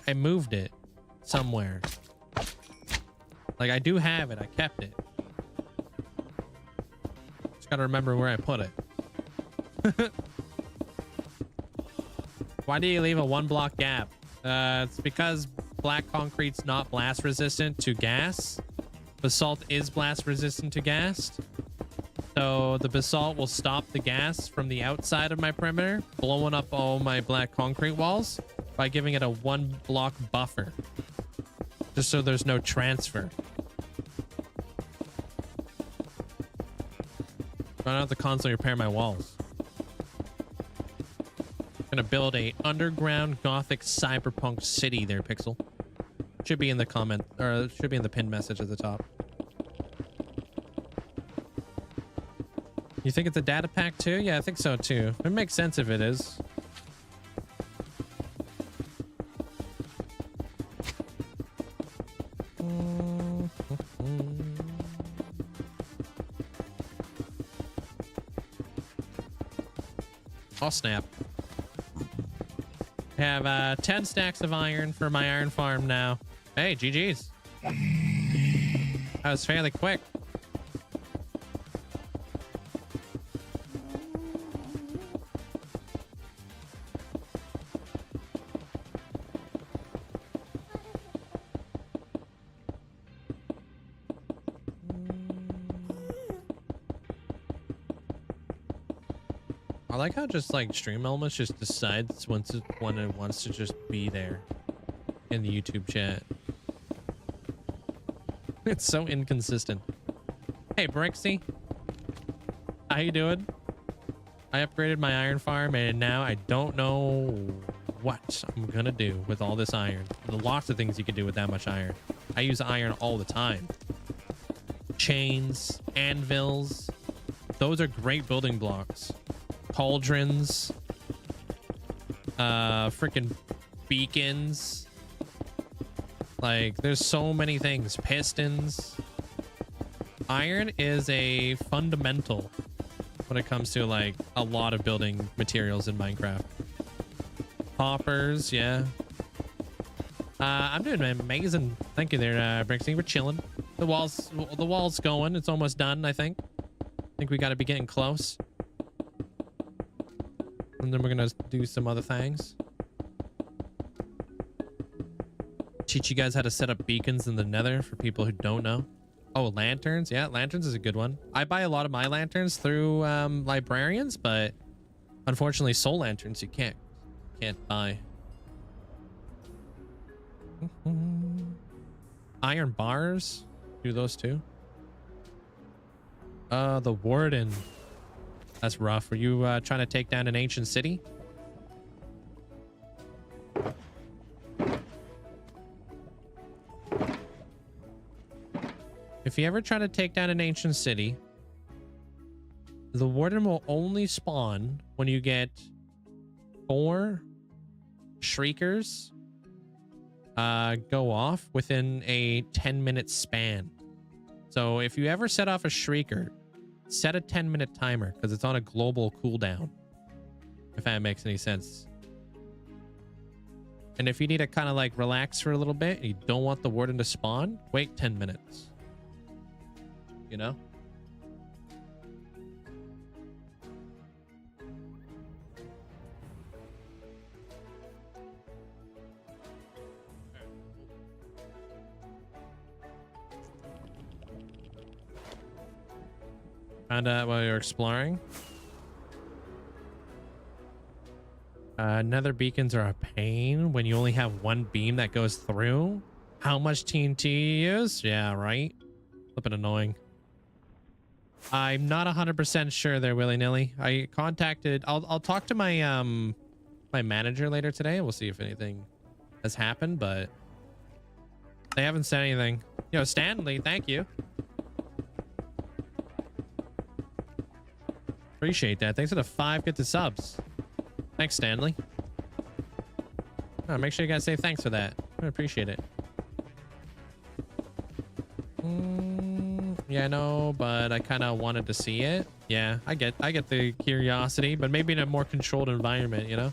I moved it somewhere. Like, I do have it. I kept it. Just gotta remember where I put it. Why do you leave a 1 block gap? It's because black concrete's not blast resistant to gas. Basalt is blast resistant to gas. So the basalt will stop the gas from the outside of my perimeter, blowing up all my black concrete walls by giving it a 1 block buffer. Just so there's no transfer. I don't have to constantly repair my walls. I'm gonna build a underground gothic cyberpunk city there, Pixel. Should be in the comment, or should be in the pinned message at the top. You think it's a data pack too? Yeah, I think so too. It makes sense if it is. Oh, snap. I have 10 stacks of iron for my iron farm now. Hey, GG's. That was fairly quick. I like how just like Stream Elements just decides when it wants to just be there in the YouTube chat. It's so inconsistent. Hey, Brixie. How you doing? I upgraded my iron farm and now I don't know what I'm gonna do with all this iron. There's lots of things you can do with that much iron. I use iron all the time. chains, anvils. Those are great building blocks. Cauldrons. Freaking beacons. Like, there's so many things. Pistons. Iron is a fundamental when it comes to, like, a lot of building materials in Minecraft. Hoppers, yeah. I'm doing amazing. Thank you there, Brixie. We're chilling. The wall's going. It's almost done, I think. I think we got to be getting close. And then we're going to do some other things. Teach you guys how to set up beacons in the Nether for people who don't know. Oh, lanterns. Yeah, lanterns is a good one. I buy a lot of my lanterns through librarians, but unfortunately soul lanterns you can't buy. Iron bars. Do those too. The warden. That's rough. Were you trying to take down an ancient city? If you ever try to take down an ancient city, the warden will only spawn when you get 4 shriekers go off within a 10-minute span. So if you ever set off a shrieker, set a 10-minute timer because it's on a global cooldown, if that makes any sense. And if you need to kind of like relax for a little bit and you don't want the warden to spawn, wait 10 minutes. You know? Found out while you're exploring. Nether beacons are a pain when you only have one beam that goes through. How much TNT you use? Yeah, right. Flippin' annoying. I'm not 100% sure there, willy-nilly. I contacted... I'll talk to my my manager later today. We'll see if anything has happened, but they haven't said anything. Yo, Stanley, thank you. Appreciate that. Thanks for the 5 get the subs. Thanks, Stanley. Oh, make sure you guys say thanks for that. I appreciate it. Yeah, I know, but I kind of wanted to see it. Yeah, I get the curiosity, but maybe in a more controlled environment, you know?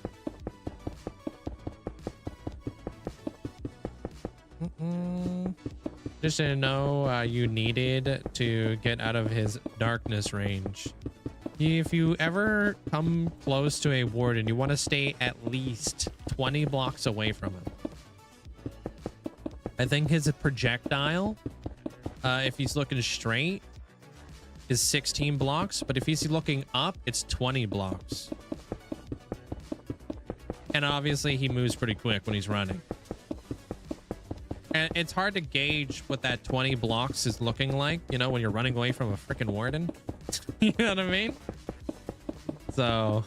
Just didn't know you needed to get out of his darkness range. If you ever come close to a warden, you want to stay at least 20 blocks away from him. I think his projectile, if he's looking straight, is 16 blocks, but if he's looking up, it's 20 blocks. And obviously he moves pretty quick when he's running. And it's hard to gauge what that 20 blocks is looking like, you know, when you're running away from a freaking warden. You know what I mean? So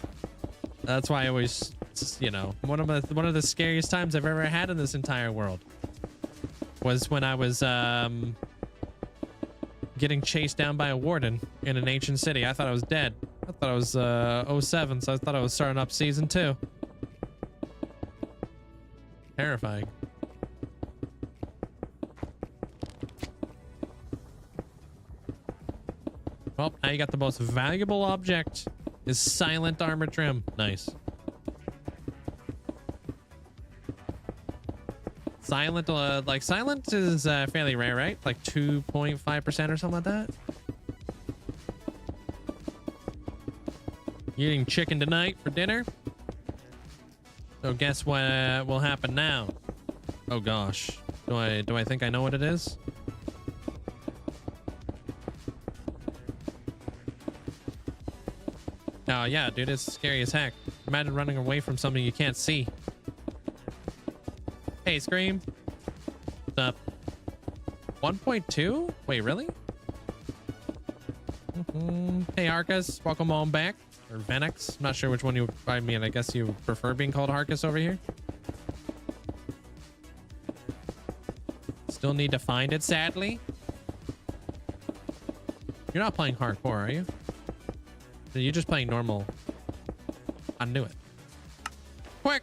that's why I always, you know, one of the scariest times I've ever had in this entire world was when I was getting chased down by a warden in an ancient city. I thought I was dead. I thought I was 07, so I thought I was starting up season 2. Terrifying. Well, now you got the most valuable object is silent armor trim. Nice. Silent, like silent is fairly rare, right? Like 2.5% or something like that. You eating chicken tonight for dinner? So guess what will happen now? Oh gosh, do I think I know what it is? Oh yeah, dude, it's scary as heck. Imagine running away from something you can't see. Hey, Scream. What's up? 1.2? Wait, really? Hey, Arcus. Welcome on back. Or Venix. Not sure which one you... I mean, I guess you prefer being called Arcus over here. Still need to find it, sadly. You're not playing hardcore, are you? You're just playing normal. I knew it. Quick!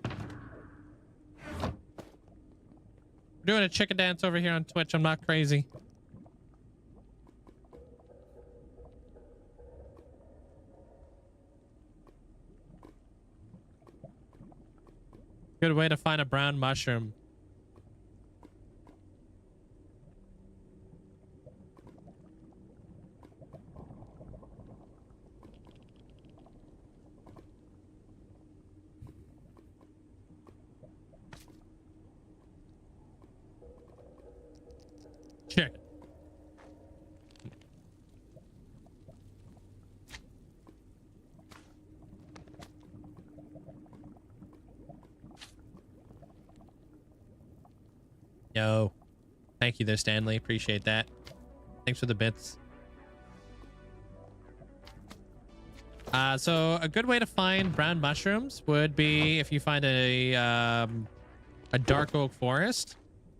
We're doing a chicken dance over here on Twitch. I'm not crazy. Good way to find a brown mushroom. Chicken. Yo, thank you there, Stanley. Appreciate that. Thanks for the bits. So a good way to find brown mushrooms would be if you find a dark oak forest.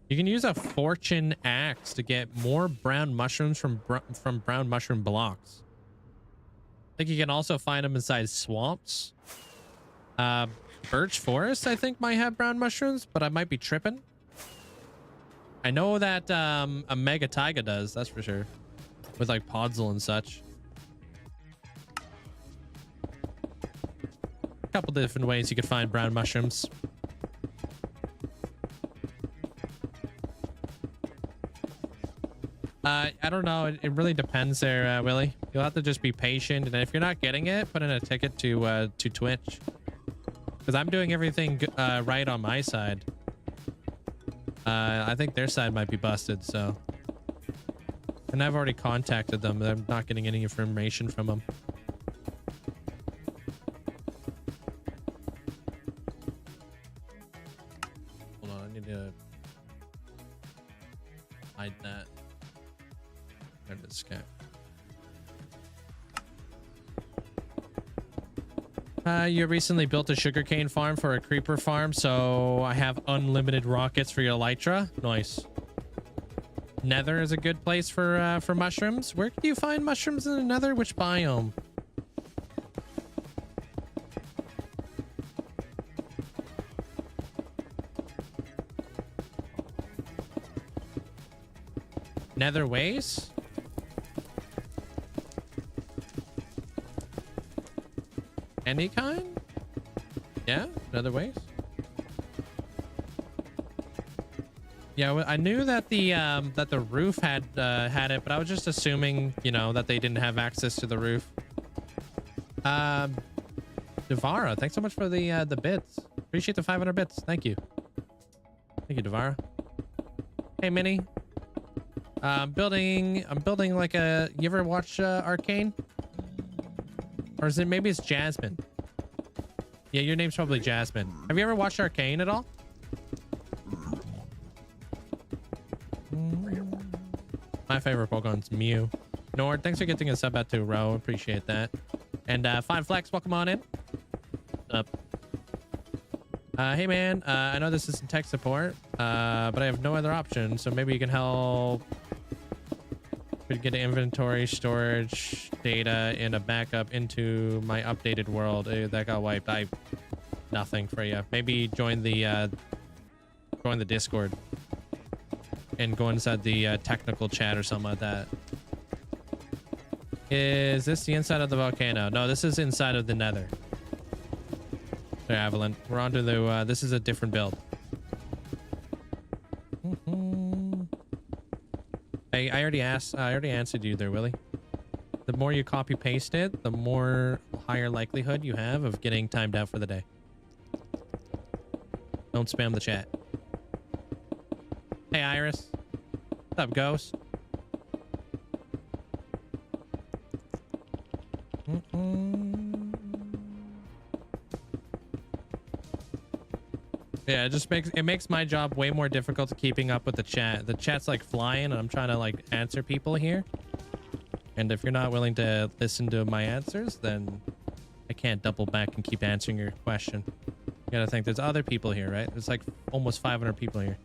You can use a fortune axe to get more brown mushrooms from brown mushroom blocks. I think you can also find them inside swamps. Birch forest, I think, might have brown mushrooms, but I might be tripping. I know that a mega taiga does, that's for sure, with like podzol and such. A couple different ways you could find brown mushrooms. I don't know. It really depends there, Willie. You'll have to just be patient, and if you're not getting it, put in a ticket to Twitch, because I'm doing everything right on my side. I think their side might be busted, so. And I've already contacted them. I'm not getting any information from them. Hold on, I need to hide that. There's this guy. You recently built a sugarcane farm for a creeper farm, so I have unlimited rockets for your elytra. Nice. Nether is a good place for mushrooms. Where do you find mushrooms in the Nether? Which biome? Nether ways? Any kind? Yeah, Nether ways. Yeah, I knew that the roof had it, but I was just assuming, you know, that they didn't have access to the roof. Devara, thanks so much for the bits. Appreciate the 500 bits. Thank you. Thank you, Devara. Hey, Minnie. I'm building like a. You ever watch Arcane? Or is it, maybe it's Jasmine? Yeah, your name's probably Jasmine. Have you ever watched Arcane at all? My favorite Pokemon's Mew. Nord, thanks for getting a sub out to Ro. Appreciate that. And Fine Flex, welcome on in. What's up? Hey man, I know this isn't tech support, but I have no other option, so maybe you can help. Could get inventory, storage, data, and a backup into my updated world. That got wiped. Nothing for you. Maybe join the Discord and go inside the technical chat or something like that. Is this the inside of the volcano? No, this is inside of the Nether. There, Avalon. We're on to the. This is a different build. I already asked. I already answered you there, Willie. The more you copy paste it, the more higher likelihood you have of getting timed out for the day. Don't spam the chat. Hey, Iris. What's up, Ghost? Yeah, it makes my job way more difficult to keeping up with the chat. The chat's like flying, and I'm trying to like answer people here. And if you're not willing to listen to my answers, then I can't double back and keep answering your question. You gotta think there's other people here, right? There's like almost 500 people here.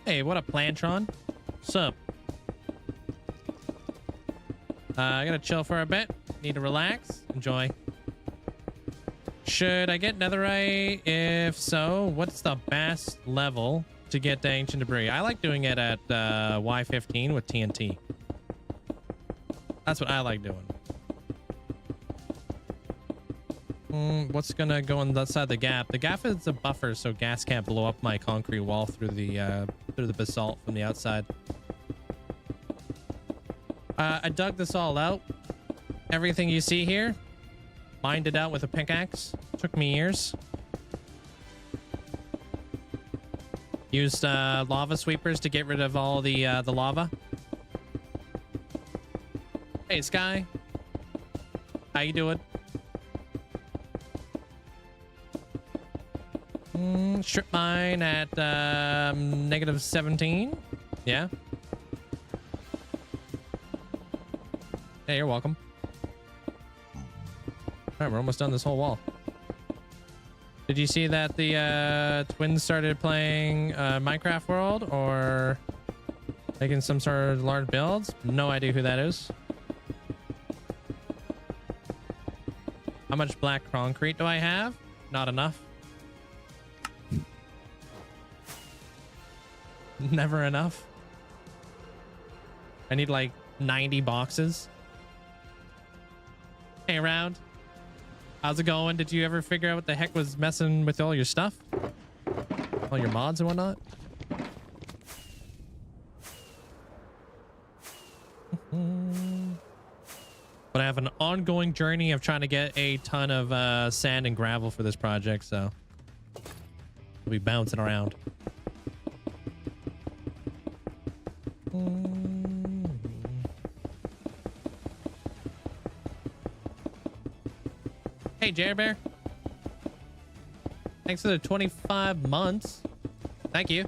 Hey, what up, Plantron? Sup? I gotta chill for a bit. Need to relax. Enjoy. Should I get netherite? If so, what's the best level to get the ancient debris? I like doing it at Y15 with TNT. That's what I like doing. What's gonna go on that side of the gap? The gap is a buffer, so gas can't blow up my concrete wall through the basalt from the outside. I dug this all out. Everything you see here, mined it out with a pickaxe. Took me years. Used lava sweepers to get rid of all the lava. Hey, Sky. How you doing? Strip mine at -17. Yeah. Hey, you're welcome. All right, we're almost done this whole wall. Did you see that the twins started playing Minecraft World or making some sort of large builds? No idea who that is. How much black concrete do I have? Not enough. Never enough. I need like 90 boxes. Hey, Round. How's it going? Did you ever figure out what the heck was messing with all your stuff? All your mods and whatnot? But I have an ongoing journey of trying to get a ton of sand and gravel for this project, so we'll be bouncing around. Hey, Jerry Bear. Thanks for the 25 months. Thank you.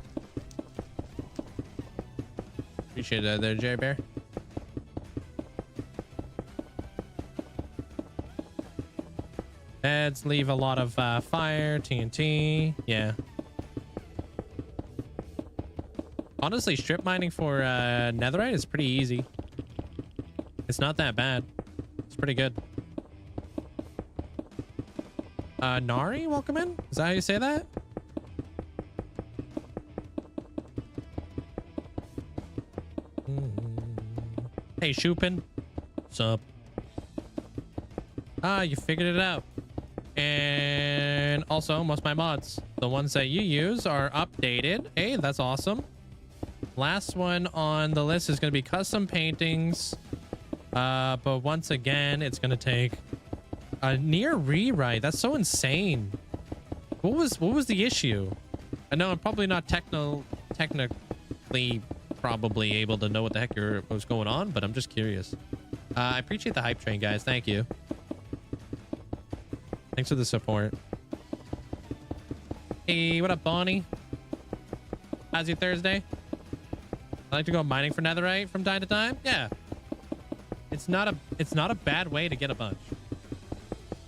Appreciate that there, Jerry Bear. Beds leave a lot of fire, TNT. Yeah. Honestly, strip mining for netherite is pretty easy. It's not that bad. It's pretty good. Nari, welcome in. Is that how you say that? Hey, Shupin. What's up? Ah, you figured it out. And also, most of my mods, the ones that you use, are updated. Hey, that's awesome. Last one on the list is going to be custom paintings. But once again, it's going to take a near rewrite. That's so insane. What was the issue? I know I'm probably not technically probably able to know what the heck was going on, but I'm just curious. I appreciate the hype train, guys. Thank you. Thanks for the support. Hey, what up, Bonnie? How's your Thursday? I like to go mining for netherite from time to time. Yeah. It's not a bad way to get a bunch.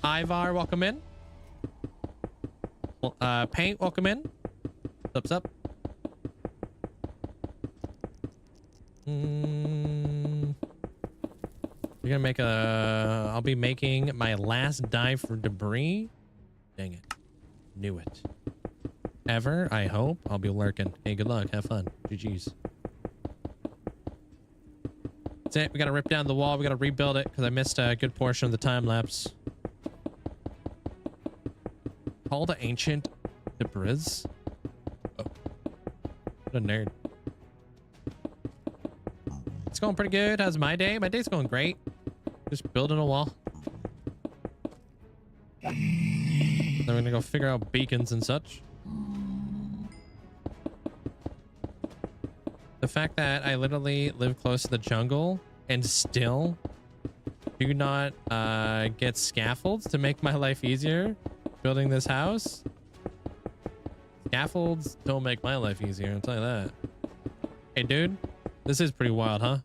Ivar, welcome in. Paint, welcome in. What's up? We're gonna make I'll be making my last dive for debris. Dang it. Knew it. Ever, I hope. I'll be lurking. Hey, good luck. Have fun. GG's. That's it. We gotta rip down the wall. We gotta rebuild it because I missed a good portion of the time lapse. Call the ancient debris. Oh, what a nerd. It's going pretty good. How's my day? My day's going great. Just building a wall. Then we're gonna go figure out beacons and such. The fact that I literally live close to the jungle and still do not get scaffolds to make my life easier building this house. Scaffolds don't make my life easier, I'll tell you that. Hey, dude. This is pretty wild, huh?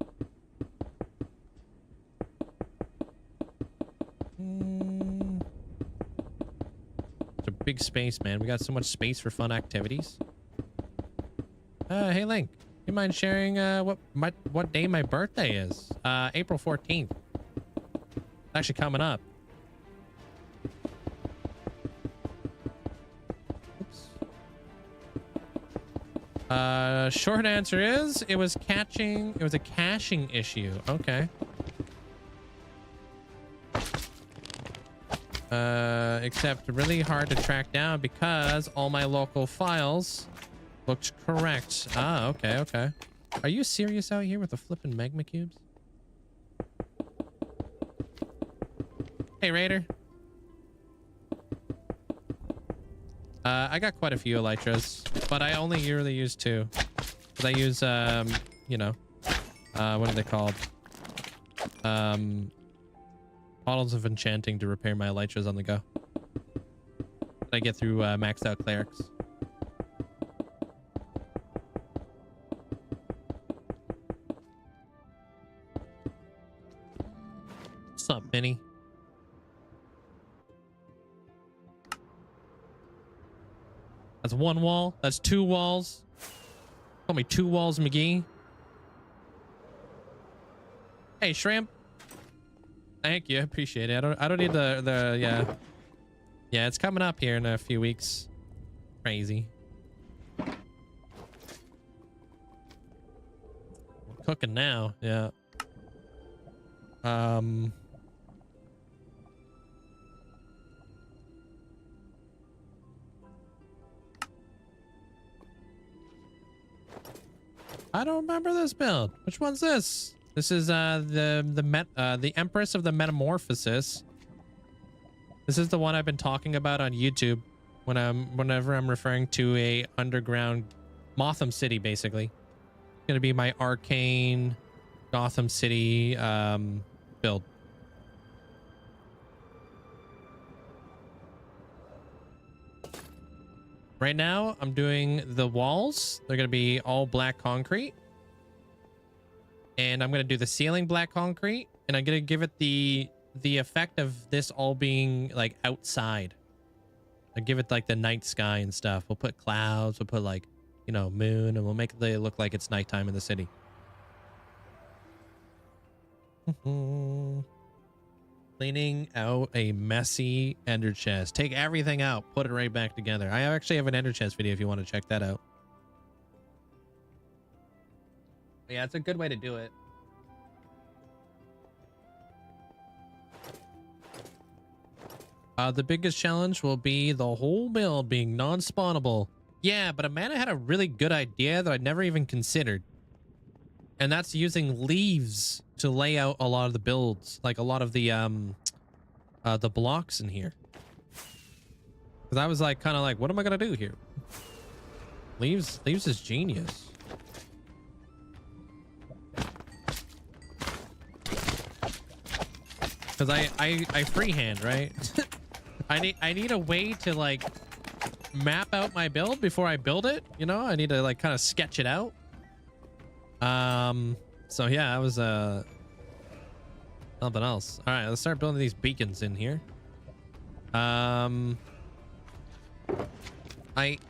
It's a big space, man. We got so much space for fun activities. Hey, Link. You mind sharing what day my birthday is? April 14th. It's actually coming up. Oops. Short answer is it was a caching issue. Okay. Except really hard to track down because all my local files looked correct. Ah, okay, okay. Are you serious out here with the flipping magma cubes? Hey, Raider. I got quite a few elytras, but I only really use 2. Because I use, you know, what are they called? Bottles of enchanting to repair my elytras on the go. I get through maxed out clerics. What's up, Minnie? That's 1 wall. That's 2 walls. Call me 2 walls, McGee. Hey, Shrimp. Thank you. I appreciate it. I don't need the yeah. Yeah, it's coming up here in a few weeks. Crazy. We're cooking now. Yeah. I don't remember this build. Which one's this? This is the Empress of the Metamorphosis. This is the one I've been talking about on YouTube whenever I'm referring to a underground Motham City, basically. It's gonna be my arcane Gotham City build. Right now, I'm doing the walls. They're gonna be all black concrete. And I'm gonna do the ceiling black concrete, and I'm gonna give it the effect of this all being like outside. I give it like the night sky and stuff. We'll put clouds, we'll put like, you know, moon, and we'll make it look like it's nighttime in the city. Cleaning out a messy ender chest. Take everything out, put it right back together. I actually have an ender chest video if you want to check that out. Yeah, it's a good way to do it. The biggest challenge will be the whole build being non-spawnable. Yeah, but Amanda had a really good idea that I never even considered. And that's using leaves to lay out a lot of the builds, like a lot of the blocks in here. Because I was like, kind of like, what am I gonna do here? Leaves is genius. Because I freehand, right? I need a way to like map out my build before I build it. You know, I need to like kind of sketch it out. So yeah, that was something else. All right, let's start building these beacons in here. I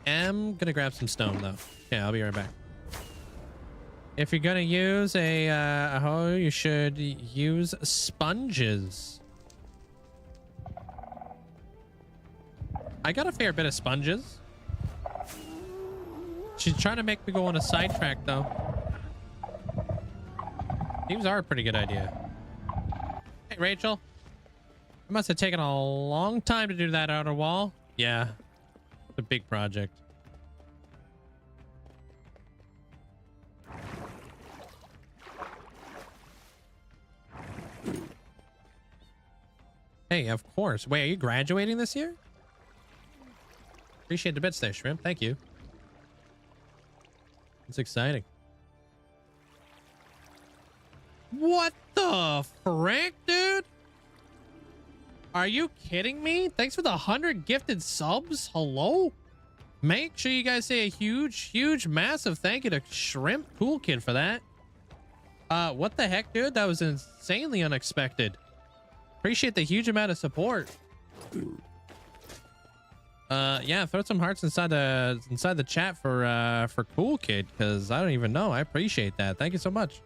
am gonna grab some stone though. Yeah, I'll be right back. If you're gonna use a hoe, you should use sponges. I got a fair bit of sponges. She's trying to make me go on a sidetrack though. These are a pretty good idea. Hey, Rachel. It must have taken a long time to do that outer wall. Yeah, it's a big project. Hey, of course. Wait, are you graduating this year? Appreciate the bits there, Shrimp. Thank you. It's exciting. What the frick, dude? Are you kidding me? Thanks for the 100 gifted subs. Hello? Make sure you guys say a huge, massive thank you to Shrimp Cool Kid for that. What the heck, dude? That was insanely unexpected. Appreciate the huge amount of support. Yeah, throw some hearts inside the chat for Cool Kid, because I don't even know. I appreciate that. Thank you so much.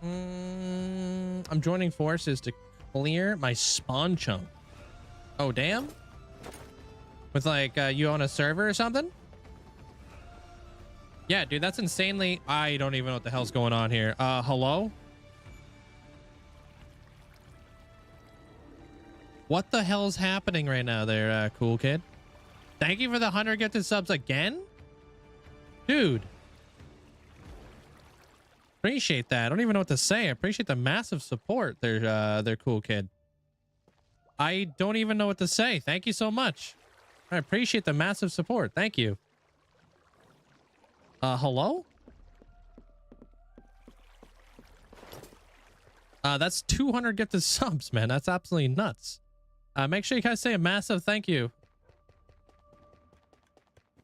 I'm joining forces to clear my spawn chunk. Oh, damn. With like you on a server or something? Yeah, dude, that's insanely... I don't even know what the hell's going on here. Hello? What the hell's happening right now there, Cool Kid? Thank you for the 100 gifted subs again? Dude. Appreciate that. I don't even know what to say. I appreciate the massive support there, Cool Kid. I don't even know what to say. Thank you so much. I appreciate the massive support. Thank you. Hello? That's 200 gifted subs, man. That's absolutely nuts. Make sure you guys say a massive thank you.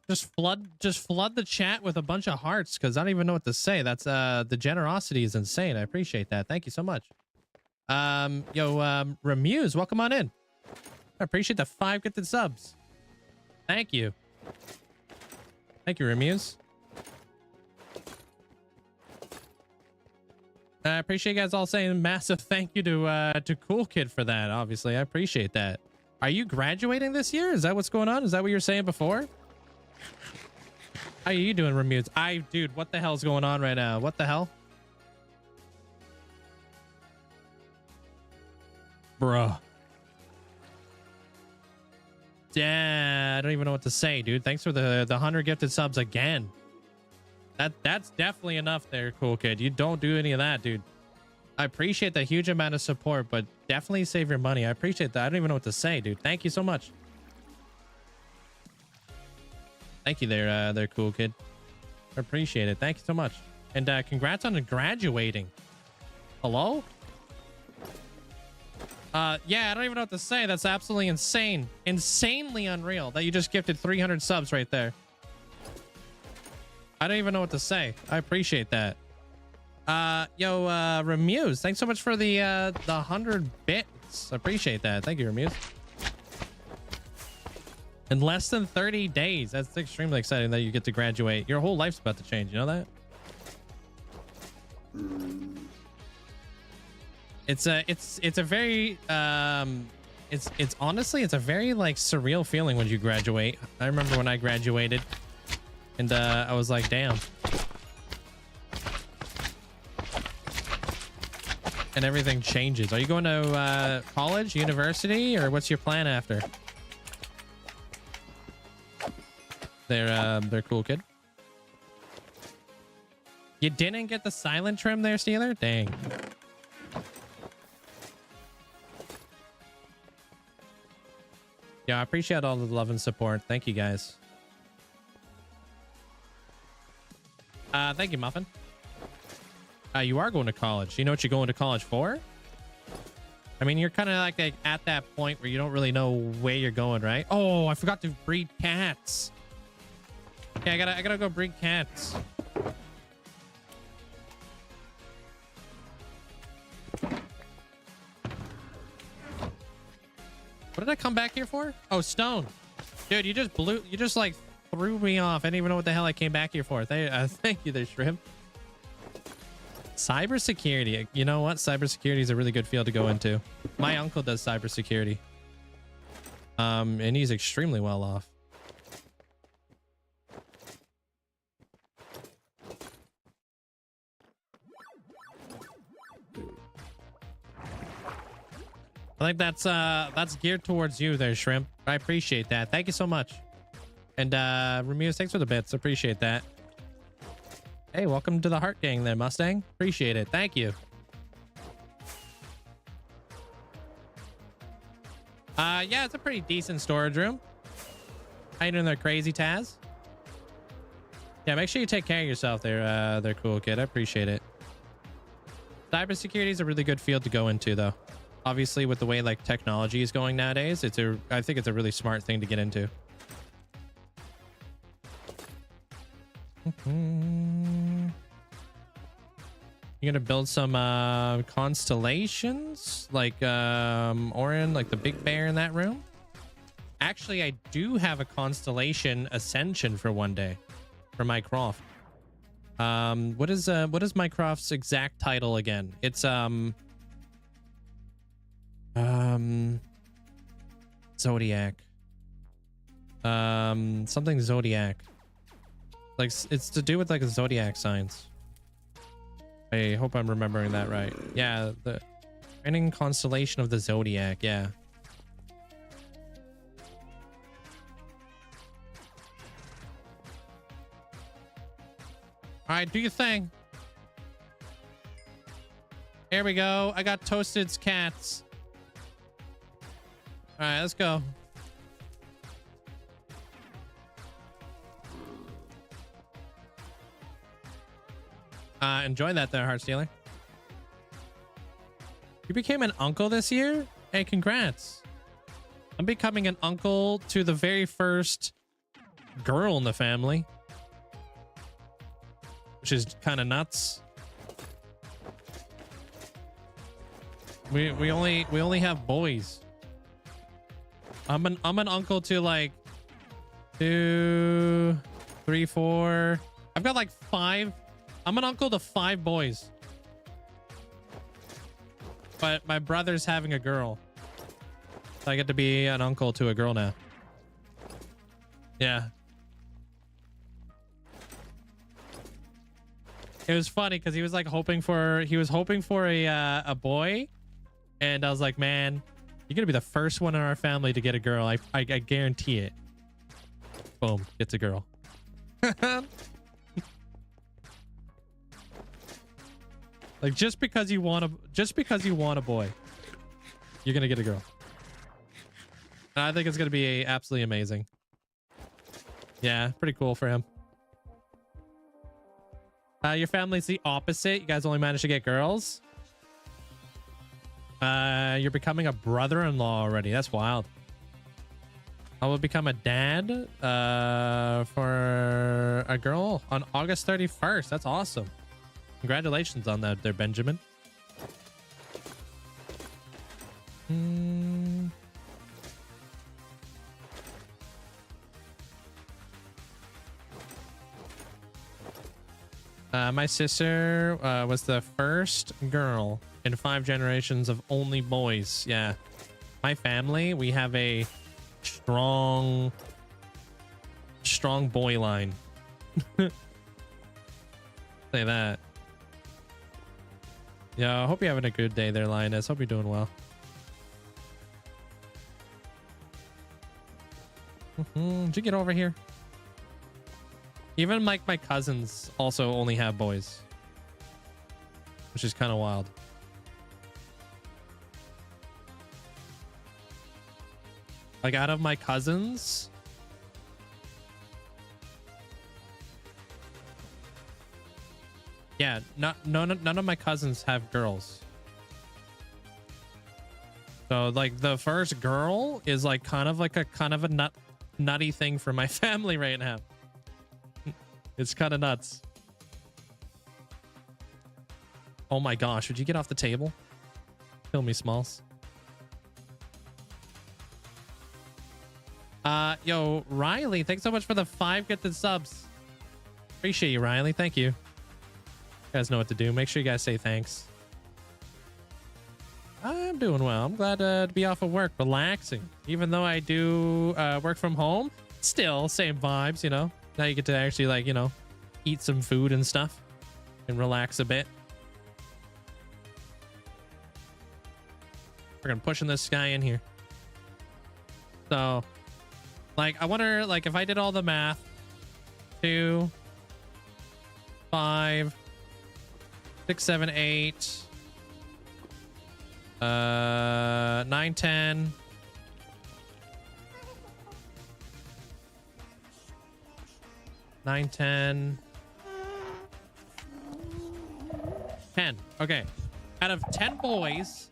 Just flood the chat with a bunch of hearts, because I don't even know what to say. That's the generosity is insane. I appreciate that. Thank you so much. Remuse, welcome on in. I appreciate the 5 gifted subs. Thank you. Thank you, Remuse. I appreciate you guys all saying a massive thank you to Cool Kid for that. Obviously, I appreciate that. Are you graduating this year? Is that what's going on? Is that what you were saying before? How are you doing, Remuse? Dude, what the hell is going on right now? What the hell? Bruh. Yeah, I don't even know what to say, dude. Thanks for the 100 gifted subs again. That's definitely enough there, Cool Kid. You don't do any of that, dude. I appreciate the huge amount of support, but definitely save your money. I appreciate that. I don't even know what to say, dude. Thank you so much. Thank you there, Cool Kid. I appreciate it. Thank you so much. And congrats on graduating. Hello? Yeah, I don't even know what to say. That's absolutely insane. Insanely unreal that you just gifted 300 subs right there. I don't even know what to say. I appreciate that. Remuse, thanks so much for the 100 bits. I appreciate that. Thank you, Remuse. In less than 30 days. That's extremely exciting that you get to graduate. Your whole life's about to change. You know that? It's a very it's honestly a very like surreal feeling when you graduate. I remember when I graduated and I was like, damn. And everything changes. Are you going to college, university, or what's your plan after? They're Cool Kid. You didn't get the silent trim there, Steeler? Dang. Yeah, I appreciate all the love and support. Thank you, guys. Thank you, Muffin. You are going to college. You know what you're going to college for? I mean, you're kind of like at that point where you don't really know where you're going, right? Oh, I forgot to breed cats. Okay, I gotta go breed cats. What did I come back here for? Oh, stone. Dude, you just like threw me off. I didn't even know what the hell I came back here for. Thank you there, Shrimp. Cybersecurity. You know what? Cybersecurity is a really good field to go into. My uncle does cybersecurity. And he's extremely well off. I think that's geared towards you there, Shrimp. I appreciate that. Thank you so much. And Ramirez, thanks for the bits. Appreciate that. Hey, welcome to the Heart Gang there, Mustang. Appreciate it. Thank you. Yeah, it's a pretty decent storage room. How you doing there, Crazy Taz? Yeah, make sure you take care of yourself there, Cool Kid. I appreciate it. Cybersecurity is a really good field to go into, though. Obviously, with the way like technology is going nowadays, I think it's a really smart thing to get into. You're gonna build some constellations like Orion, like the big bear in that room. Actually, I do have a constellation ascension for one day for Mycroft. What is Mycroft's exact title again? It's Zodiac. Something Zodiac. Like it's to do with like a zodiac signs. I hope I'm remembering that right. Yeah, the training constellation of the Zodiac. Yeah. All right, do your thing. Here we go. I got Toasted's cats. All right, let's go. Enjoy that there, Heart Stealer. You became an uncle this year? Hey, congrats. I'm becoming an uncle to the very first girl in the family, which is kind of nuts. We only have boys. I'm an uncle to like 2, 3, 4. I've got like 5. I'm an uncle to 5 boys. But my brother's having a girl. So I get to be an uncle to a girl now. Yeah. It was funny because he was like hoping for a boy, and I was like, man, you're gonna be the first one in our family to get a girl. I guarantee it. Boom, gets a girl. Like just because you want a boy, you're gonna get a girl. And I think it's gonna be absolutely amazing. Yeah, pretty cool for him. Your family's the opposite. You guys only managed to get girls. You're becoming a brother-in-law already. That's wild. I will become a dad for a girl on August 31st. That's awesome. Congratulations on that there, Benjamin. My sister was the first girl in 5 generations of only boys. Yeah. My family, we have a strong boy line. Say that. Yeah, I hope you're having a good day there, Lioness. Hope you're doing well. Did you get over here? Even like my cousins also only have boys, which is kind of wild. Like out of my cousins, yeah, none of my cousins have girls. So like the first girl is like kind of a nutty thing for my family right now. It's kind of nuts. Oh my gosh, would you get off the table? Kill me, Smalls. Yo, Riley, thanks so much for the 5 gifted subs. Appreciate you, Riley. Thank you. You guys know what to do. Make sure you guys say thanks. I'm doing well. I'm glad to be off of work, relaxing. Even though I do work from home, still same vibes, you know. Now you get to actually like, you know, eat some food and stuff and relax a bit. We're gonna pushing this guy in here. So like, I wonder like if I did all the math, 2, 5, 6, 7, 8, 9, 10. 9, 10. 10. Okay. Out of 10 boys,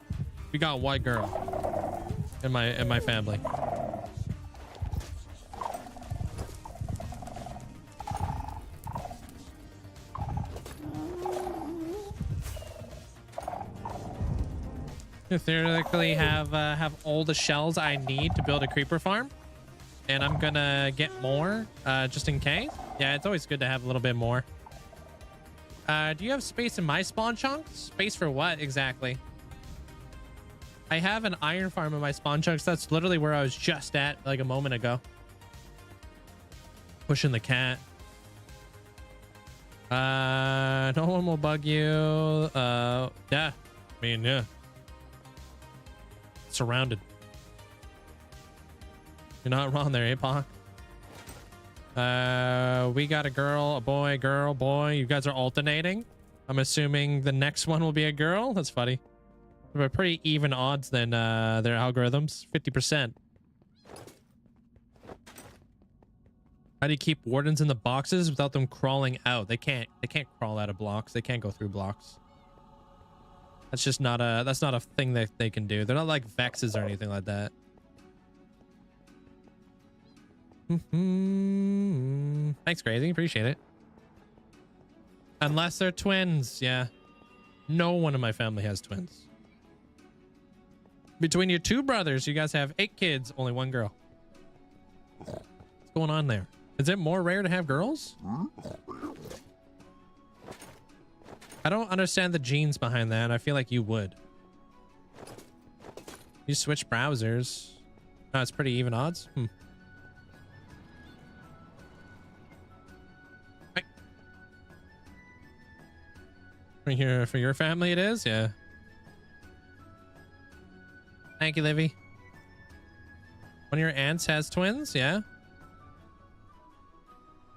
we got one girl in my family. theoretically have all the shells I need to build a creeper farm, and I'm gonna get more just in case. Yeah, it's always good to have a little bit more. Do you have space in my spawn chunks? Space for what exactly? I have an iron farm in my spawn chunks. That's literally where I was just at like a moment ago. Pushing the cat. No one will bug you. Yeah. I mean, yeah. Surrounded. You're not wrong there, Apoc. We got a girl, a boy, girl, boy. You guys are alternating. I'm assuming the next one will be a girl. That's funny. They're pretty even odds than their algorithms. 50%. How do you keep wardens in the boxes without them crawling out? They can't crawl out of blocks. They can't go through blocks. That's just not a thing that they can do. They're not like vexes or anything like that. Thanks, Crazy. Appreciate it. Unless they're twins. Yeah. No one in my family has twins. Between your two brothers, you guys have 8 kids, only 1 girl. What's going on there? Is it more rare to have girls? I don't understand the genes behind that. I feel like you would. You switch browsers. Oh, it's pretty even odds. For your family it is, yeah. Thank you, Livy. One of your aunts has twins, yeah.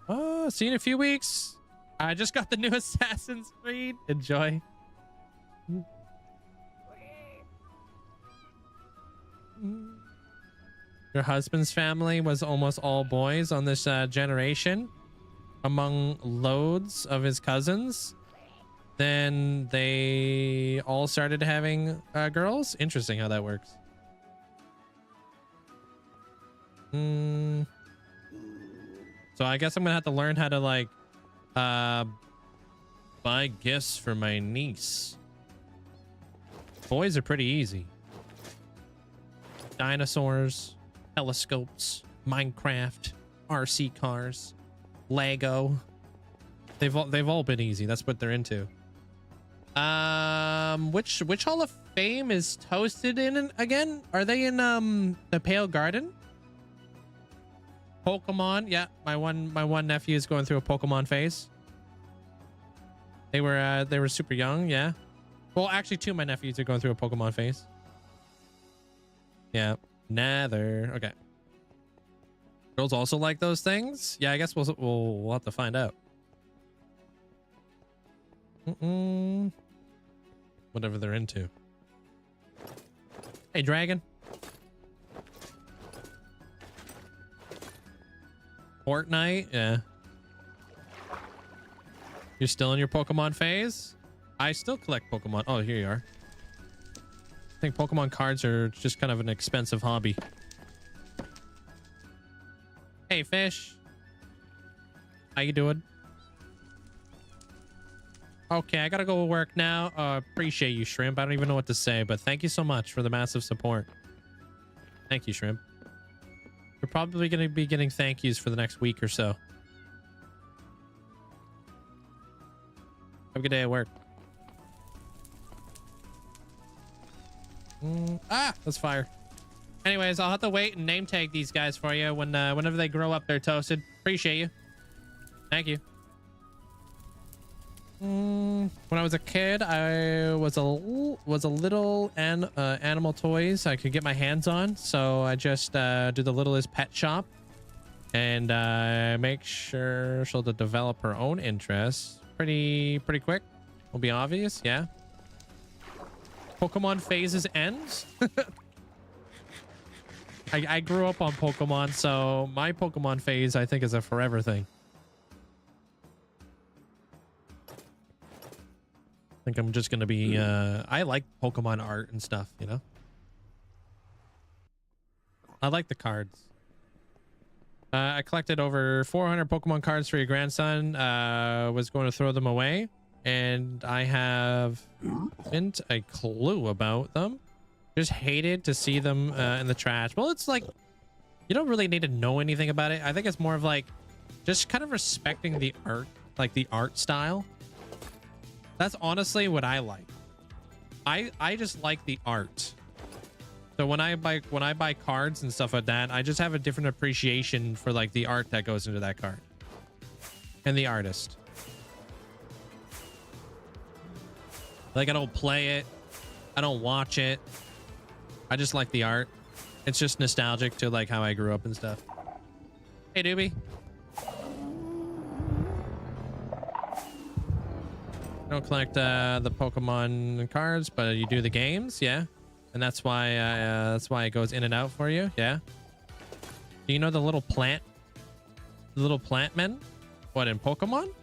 Oh, see you in a few weeks. I just got the new Assassin's Creed. Enjoy. Your husband's family was almost all boys on this generation, among loads of his cousins. Then they all started having girls. Interesting how that works. So I guess I'm gonna have to learn how to like buy gifts for my niece. Boys are pretty easy. Dinosaurs, telescopes, Minecraft, RC cars, Lego. They've all been easy. That's what they're into. Which Hall of Fame is Toasted in again? Are they in the Pale Garden? Pokemon, yeah. My one nephew is going through a Pokemon phase. They were super young, yeah. Well, actually, 2 of my nephews are going through a Pokemon phase. Yeah, Nether. Okay. Girls also like those things. Yeah, I guess we'll have to find out. Whatever they're into. Hey, dragon. Fortnite, yeah. You're still in your Pokemon phase? I still collect Pokemon. Oh, here you are. I think Pokemon cards are just kind of an expensive hobby. Hey, fish. How you doing? Okay, I gotta go to work now. Appreciate you, Shrimp. I don't even know what to say, but thank you so much for the massive support. Thank you, Shrimp. We're probably going to be getting thank yous for the next week or so. Have a good day at work. That's fire. Anyways, I'll have to wait and name tag these guys for you when whenever they grow up. They're toasted. Appreciate you. Thank you. When I was a kid, I was a little animal toys I could get my hands on, so I just do the littlest pet shop and make sure she'll develop her own interests pretty quick. Will be obvious, yeah. Pokemon phases ends. I grew up on Pokemon, so my Pokemon phase I think is a forever thing. I think I'm just gonna be I like Pokemon art and stuff, you know. I like the cards. I collected over 400 Pokemon cards for your grandson. Was going to throw them away, and I haven't a clue about them. Just hated to see them in the trash. Well, it's like you don't really need to know anything about it. I think it's more of like just kind of respecting the art, like the art style. That's honestly what I like. I just like the art. So when I buy cards and stuff like that, I just have a different appreciation for like the art that goes into that card and the artist. Like I don't play it, I don't watch it. I just like the art. It's just nostalgic to like how I grew up and stuff. Hey, Doobie. I don't collect the Pokemon cards, but you do the games, yeah. And that's why it goes in and out for you, yeah. Do you know the little plant? The little plant men? What, in Pokemon?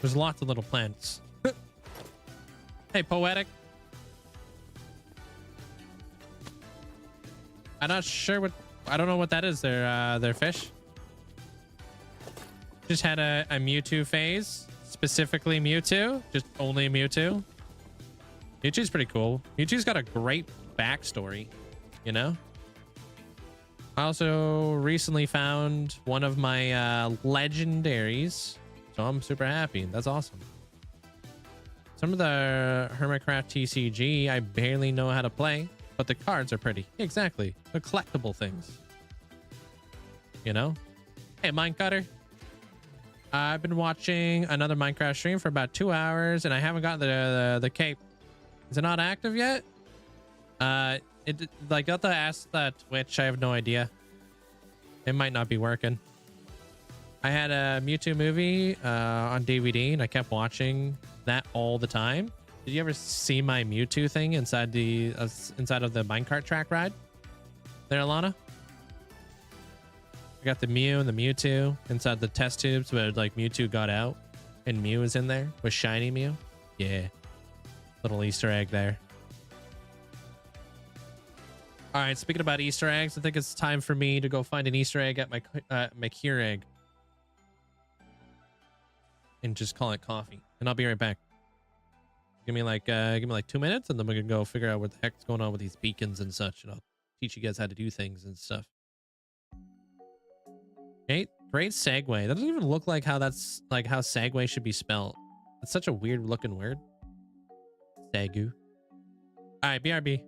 There's lots of little plants. Hey, Poetic. I'm not sure what... I don't know what that is. They're fish. Just had a Mewtwo phase. Specifically Mewtwo. Just only Mewtwo. Mewtwo's pretty cool. Mewtwo's got a great backstory, you know? I also recently found one of my legendaries. So I'm super happy. That's awesome. Some of the Hermitcraft TCG, I barely know how to play, but the cards are pretty. Exactly. They're collectible things. You know? Hey, Minecutter. I've been watching another Minecraft stream for about 2 hours, and I haven't gotten the cape. Is it not active yet? It like got to ask that Twitch. I have no idea. It might not be working. I had a Mewtwo movie on DVD, and I kept watching that all the time. Did you ever see my Mewtwo thing inside the inside of the minecart track ride? There, Alana. I got the Mew and the Mewtwo inside the test tubes, where like Mewtwo got out and Mew is in there with shiny Mew. Yeah, little Easter egg there. All right, speaking about Easter eggs, I think it's time for me to go find an Easter egg at my Keurig and just call it coffee. And I'll be right back. Give me like 2 minutes, and then we're gonna go figure out what the heck's going on with these beacons and such, and I'll teach you guys how to do things and stuff. Okay, great segue. That doesn't even look like how that's like how segue should be spelled. It's such a weird looking word. Segu. All right, BRB.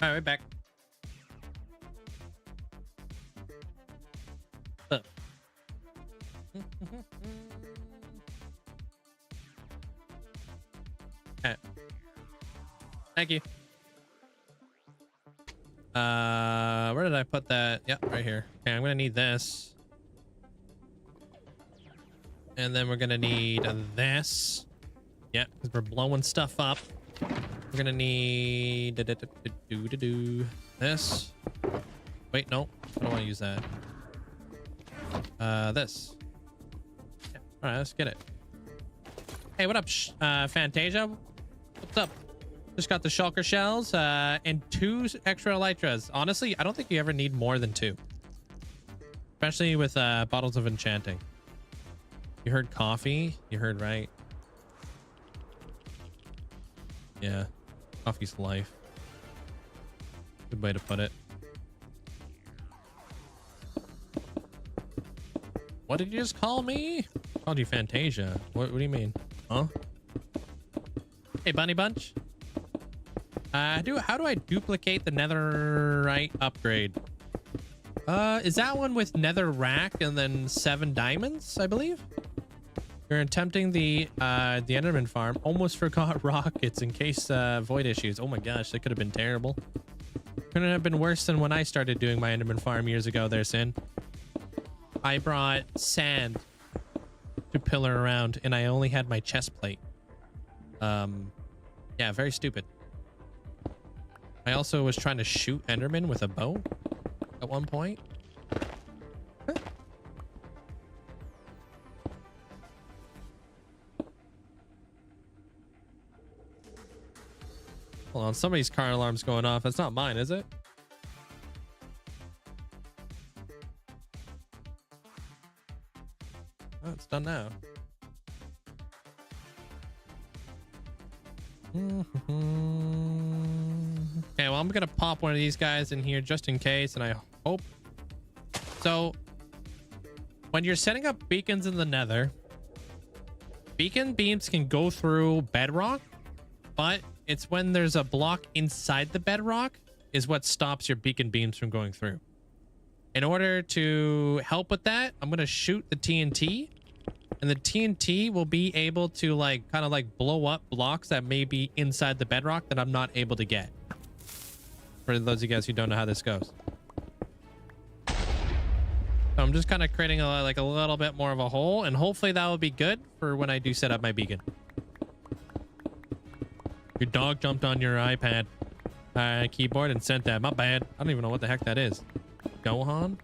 All right, we're back. Okay. Thank you. Where did I put that? Yep, right here. Okay, I'm gonna need this. And then we're gonna need this. Yeah, because we're blowing stuff up. We're gonna need this. Wait, no, I don't want to use that. This. Yeah. All right, let's get it. Hey, what up, Fantasia? What's up? Just got the shulker shells and 2 extra elytras. Honestly, I don't think you ever need more than 2, especially with bottles of enchanting. You heard coffee? You heard right. Yeah, coffee's life. Good way to put it. What did you just call me? I called you Fantasia. What do you mean? Huh? Hey, Bunny Bunch. How do I duplicate the netherite upgrade? Is that one with nether rack and then 7 diamonds, I believe? You're attempting the Enderman farm. Almost forgot rockets in case void issues. Oh my gosh, that could have been terrible. Couldn't have been worse than when I started doing my Enderman farm years ago there, Sin. I brought sand to pillar around and I only had my chest plate. Yeah, very stupid. I also was trying to shoot Enderman with a bow at one point. Huh. Hold on, somebody's car alarm's going off. That's not mine, is it? Oh, it's done now. Okay, well, I'm gonna pop one of these guys in here just in case, and I hope so. When you're setting up beacons in the nether, beacon beams can go through bedrock, but it's when there's a block inside the bedrock is what stops your beacon beams from going through. In order to help with that, I'm gonna shoot the TNT, and the TNT will be able to kind of blow up blocks that may be inside the bedrock that I'm not able to get. For those of you guys who don't know how this goes. So I'm just kind of creating a little bit more of a hole, and hopefully that will be good for when I do set up my beacon. Your dog jumped on your iPad keyboard and sent that. My bad. I don't even know what the heck that is. Gohan?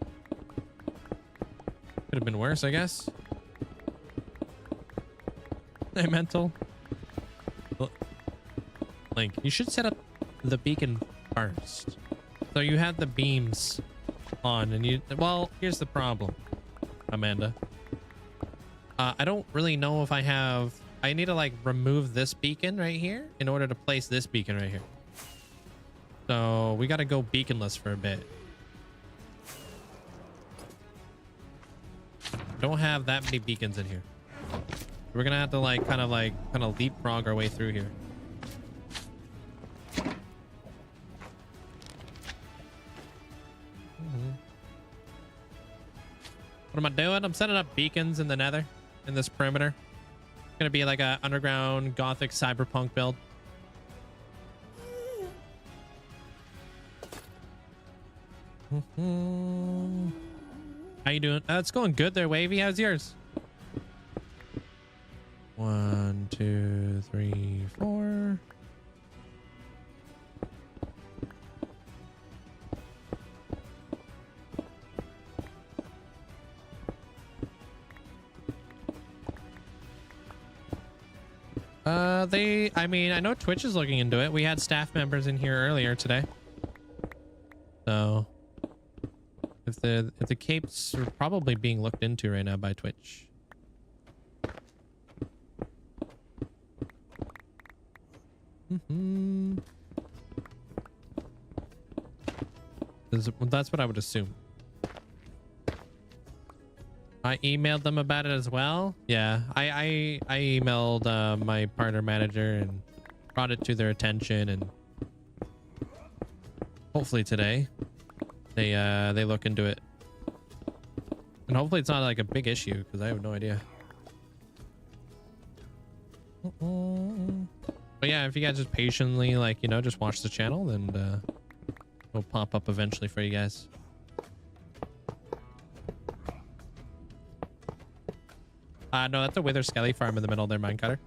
Could have been worse, I guess. Hey, mental. Link, you should set up the beacon first. So you had the beams on and you... Well, here's the problem, Amanda. I don't really know if I have... I need to remove this beacon right here in order to place this beacon right here. So we got to go beaconless for a bit. Don't have that many beacons in here. We're gonna have to kind of leapfrog our way through here. What am I doing? I'm setting up beacons in the nether in this perimeter. It's gonna be like a underground gothic cyberpunk build. How you doing? It's going good there, Wavy. How's yours? 1, 2, 3, 4. I mean, I know Twitch is looking into it. We had staff members in here earlier today. So if the capes are probably being looked into right now by Twitch. That's what I would assume. I emailed them about it as well. Yeah, I emailed my partner manager and brought it to their attention, and hopefully today they look into it, and hopefully it's not like a big issue because I have no idea. But yeah, if you guys just patiently, like, you know, just watch the channel, then it'll pop up eventually for you guys. No, that's a Wither Skelly farm in the middle there, Minecutter.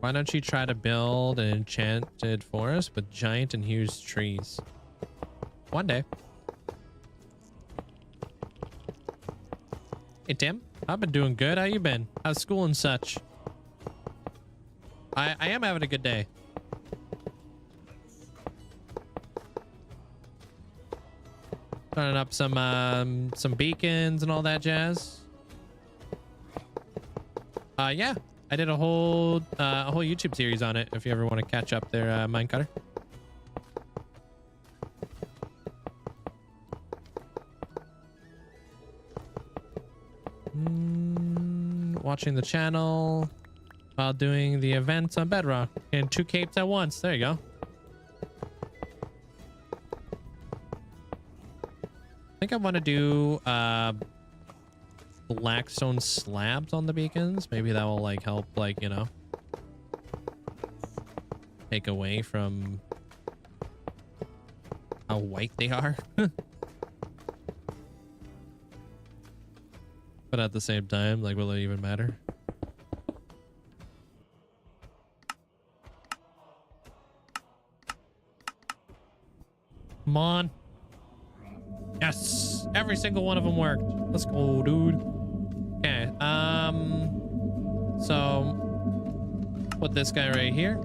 Why don't you try to build an enchanted forest with giant and huge trees? One day. Hey, Tim. I've been doing good. How you been? How's school and such? I am having a good day. Turning up some beacons and all that jazz. Yeah, I did a whole YouTube series on it. If you ever want to catch up there, Minecutter. Watching the channel while doing the events on Bedrock and 2 capes at once. There you go. I think I want to do blackstone slabs on the beacons. Maybe that will like help, like, you know, take away from how white they are. But at the same time, like, will it even matter? Come on. Yes, every single one of them worked. Let's go, dude. Okay, so put this guy right here.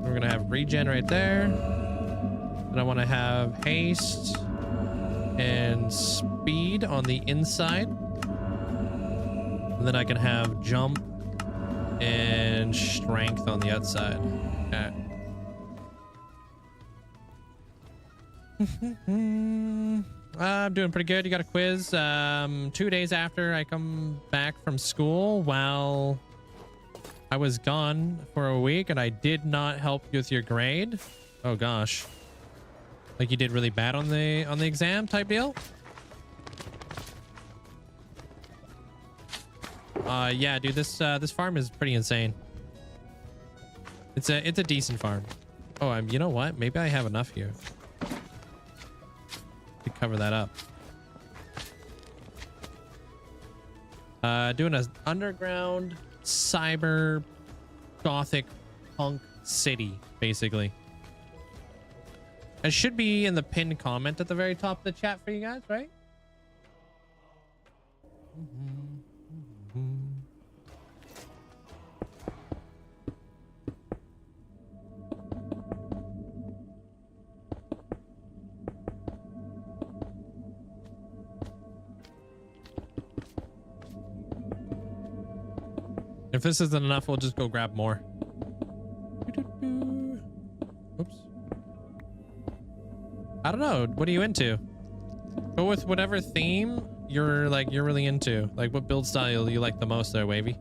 We're gonna have regen right there, and I want to have haste and speed on the inside, and then I can have jump and strength on the outside. Okay. I'm doing pretty good. You got a quiz 2 days after I come back from school while I was gone for a week, and I did not help you with your grade. Oh gosh, like you did really bad on the exam type deal. Yeah, dude, this farm is pretty insane. It's a decent farm. Oh, you know what, maybe I have enough here to cover that up. Doing an underground cyber gothic punk city, basically. It should be in the pinned comment at the very top of the chat for you guys, right? If this isn't enough, we'll just go grab more. Oops. I don't know. What are you into? Go with whatever theme you're really into. Like, what build style you like the most there, Wavy?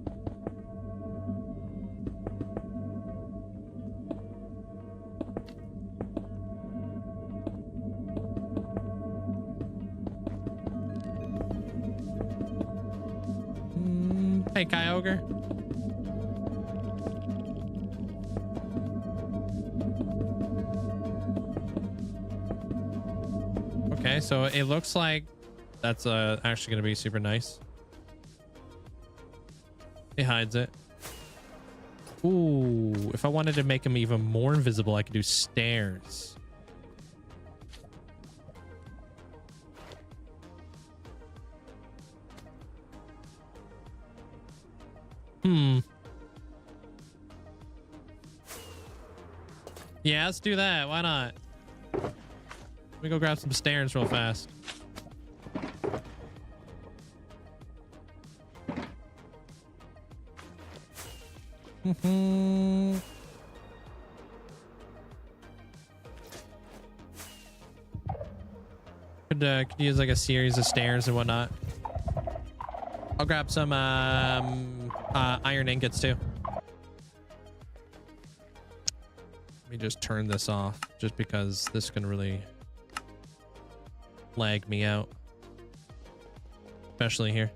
Hey, Kyogre. Okay, so it looks like that's actually going to be super nice. It hides it. Ooh, if I wanted to make him even more invisible, I could do stairs. Yeah, let's do that. Why not? Let me go grab some stairs real fast. Could use like a series of stairs and whatnot. I'll grab some iron ingots too. Let me just turn this off just because this can really lag me out. Especially here.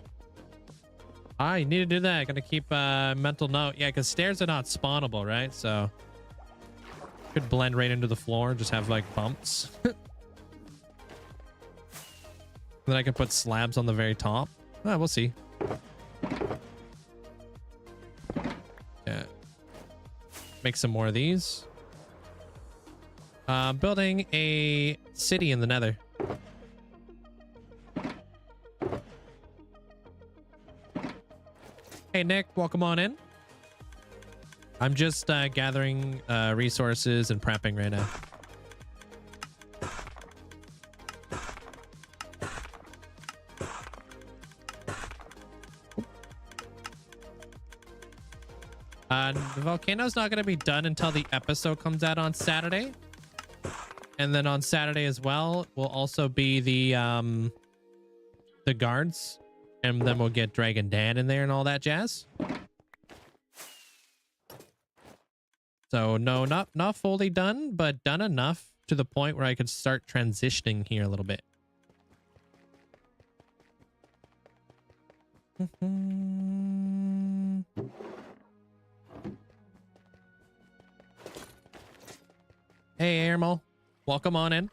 You need to do that. I gotta keep a mental note. Yeah, because stairs are not spawnable, right? So could blend right into the floor, just have like bumps. Then I can put slabs on the very top. We'll see. Yeah. Make some more of these. Building a city in the Nether. Hey, Nick, welcome on in. I'm just gathering resources and prepping right now. The volcano's not going to be done until the episode comes out on Saturday. And then on Saturday as well will also be the guards. And then we'll get Dragon Dan in there and all that jazz. So no, not fully done, but done enough to the point where I could start transitioning here a little bit. Hey, Airmo. Welcome on in.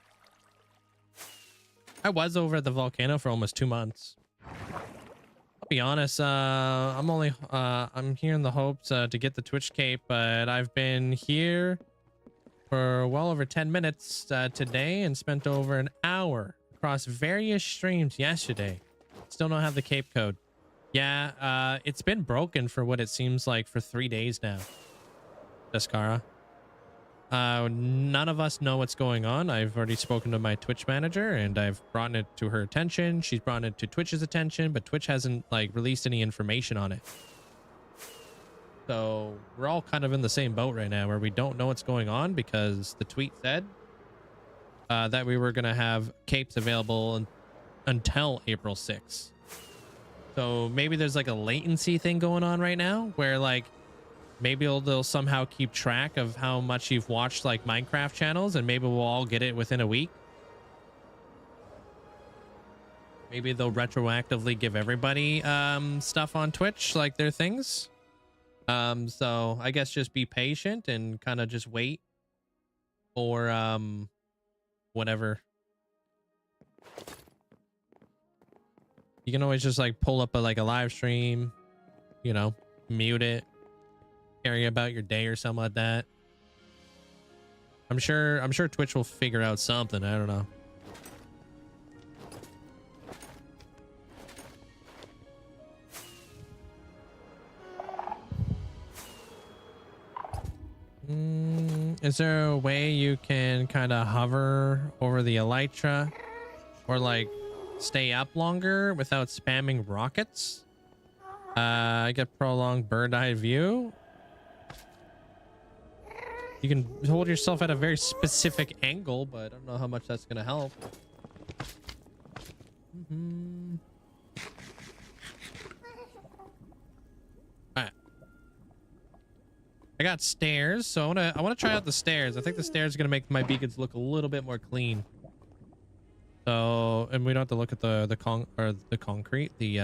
I was over at the volcano for almost 2 months. I'll be honest, I'm here in the hopes to get the Twitch cape, but I've been here for well over 10 minutes today and spent over an hour across various streams yesterday. Still don't have the cape code. Yeah, it's been broken for what it seems like for 3 days now. Descara. None of us know what's going on. I've already spoken to my Twitch manager and I've brought it to her attention. She's brought it to Twitch's attention, but Twitch hasn't like released any information on it. So we're all kind of in the same boat right now where we don't know what's going on because the tweet said that we were going to have capes available until April 6th. So maybe there's like a latency thing going on right now where like maybe they'll somehow keep track of how much you've watched like Minecraft channels and maybe we'll all get it within a week. Maybe they'll retroactively give everybody stuff on Twitch, like their things. So I guess just be patient and kind of just wait for whatever. You can always just like pull up a live stream, you know, mute it. Carry about your day or something like that. I'm sure Twitch will figure out something. I don't know. Is there a way you can kind of hover over the elytra or like stay up longer without spamming rockets? I get prolonged bird eye view. You can hold yourself at a very specific angle, but I don't know how much that's going to help. All right. I got stairs, so I want to try out the stairs. I think the stairs are going to make my beacons look a little bit more clean. So, and we don't have to look at the concrete, the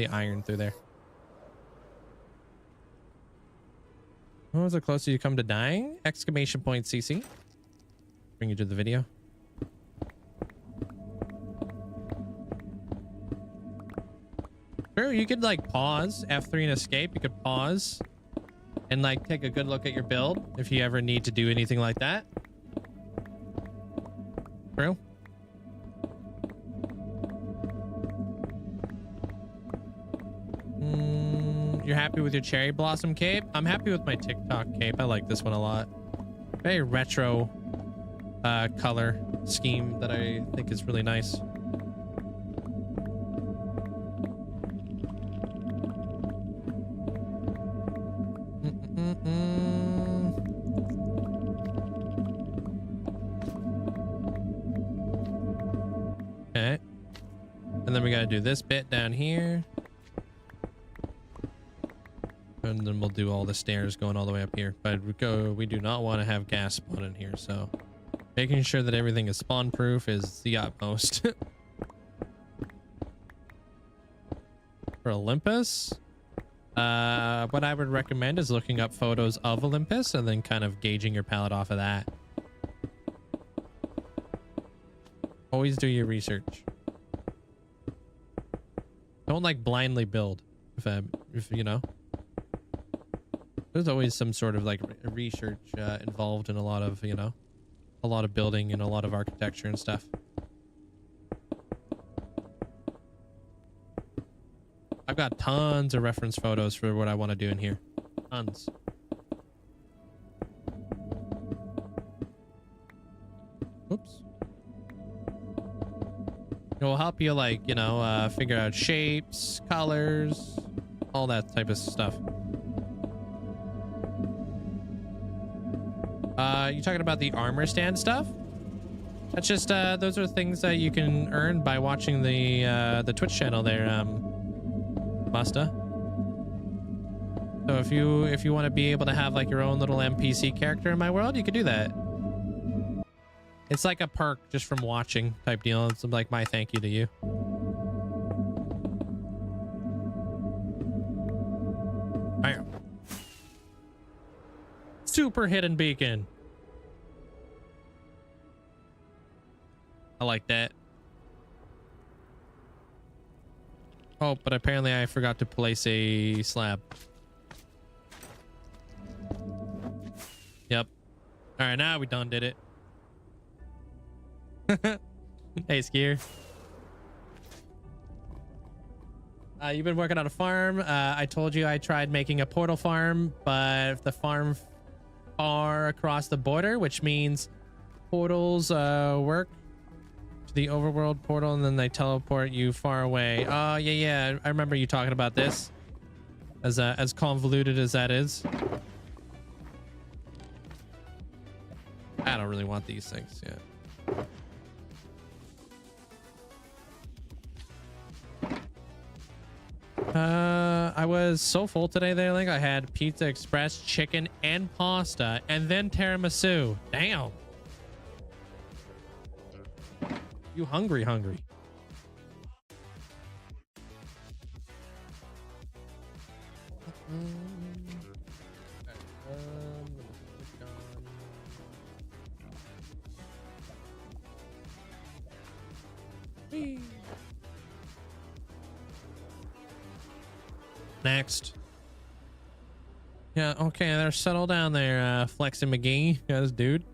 iron through there. What was the closer you come to dying? Exclamation point CC. Bring you to the video. Sure, you could like pause F3 and escape. You could pause and like take a good look at your build if you ever need to do anything like that. True. You're happy with your cherry blossom cape? I'm happy with my TikTok cape. I like this one a lot. Very retro color scheme that I think is really nice. And then we got to do this bit down here. And then we'll do all the stairs going all the way up here. But we do not want to have gas spawn in here. So making sure that everything is spawn proof is the utmost. For Olympus, what I would recommend is looking up photos of Olympus and then kind of gauging your palette off of that. Always do your research. Don't like blindly build. If you know, there's always some sort of like research involved in a lot of, you know, a lot of building and a lot of architecture and stuff. I've got tons of reference photos for what I want to do in here. Tons. Oops. It will help you, like, you know, figure out shapes, colors, all that type of stuff. You talking about the armor stand stuff? That's just those are things that you can earn by watching the Twitch channel there, Busta. So if you want to be able to have like your own little NPC character in my world, you could do that. It's like a perk just from watching type deal. It's like my thank you to you. Bam. Super hidden beacon. I like that. Oh, but apparently I forgot to place a slab. Yep. All right, now we done did it. Hey, Skier. You've been working on a farm. I told you I tried making a portal farm, but the farm far across the border, which means portals work to the overworld portal and then they teleport you far away. Oh, yeah. I remember you talking about this. As convoluted as that is. I don't really want these things, yeah. I was so full today there, Link. I had Pizza Express, chicken, and pasta, and then tiramisu. Damn. You hungry. Next. Yeah, okay, they're settled down there, Flexin' McGee. Yeah, this dude.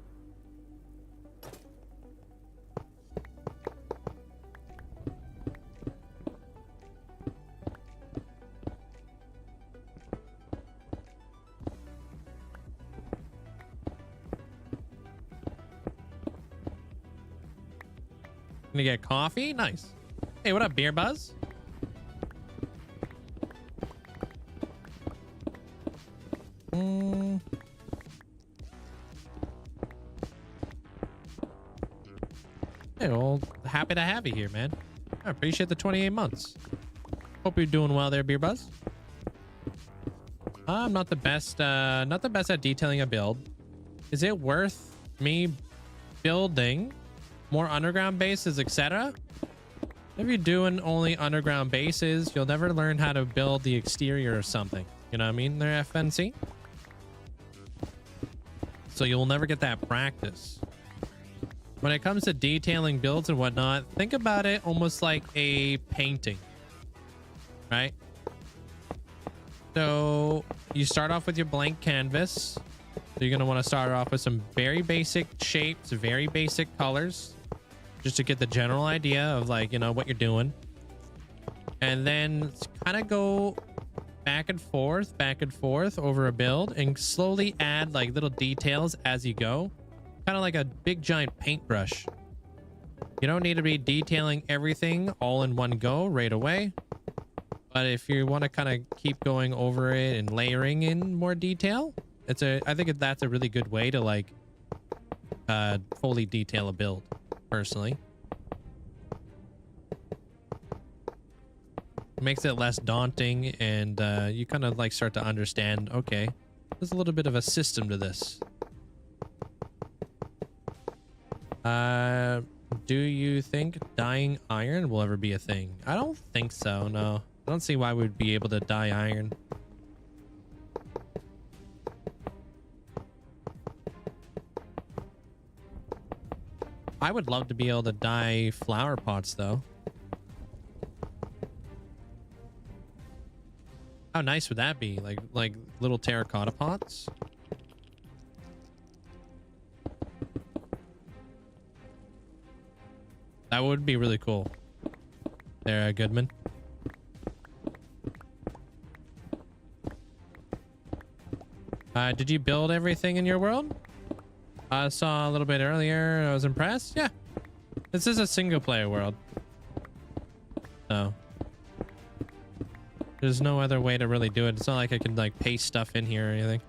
Gonna get coffee? Nice. Hey, what up, Beer Buzz? Hey, well, happy to have you here, man. I appreciate the 28 months. Hope you're doing well there, Beer Buzz. I'm not the best at detailing a build. Is it worth me building more underground bases, etc.? If you're doing only underground bases, you'll never learn how to build the exterior or something. You know what I mean? They're FNC. So you'll never get that practice. When it comes to detailing builds and whatnot, think about it almost like a painting, right? So you start off with your blank canvas. So you're going to want to start off with some very basic shapes, very basic colors, just to get the general idea of, like, you know, what you're doing. And then kind of go back and forth over a build and slowly add like little details as you go. Kind of like a big giant paintbrush. You don't need to be detailing everything all in one go right away. But if you want to kind of keep going over it and layering in more detail, I think that's a really good way to like fully detail a build, personally. It makes it less daunting, and you kind of like start to understand, okay, there's a little bit of a system to this. Do you think dyeing iron will ever be a thing? I don't think so, no. I don't see why we'd be able to dye iron. I would love to be able to dye flower pots, though. How nice would that be? Like little terracotta pots? That would be really cool. There, Goodman. Did you build everything in your world? I saw a little bit earlier. I was impressed. Yeah. This is a single player world. So there's no other way to really do it. It's not like I can like paste stuff in here or anything.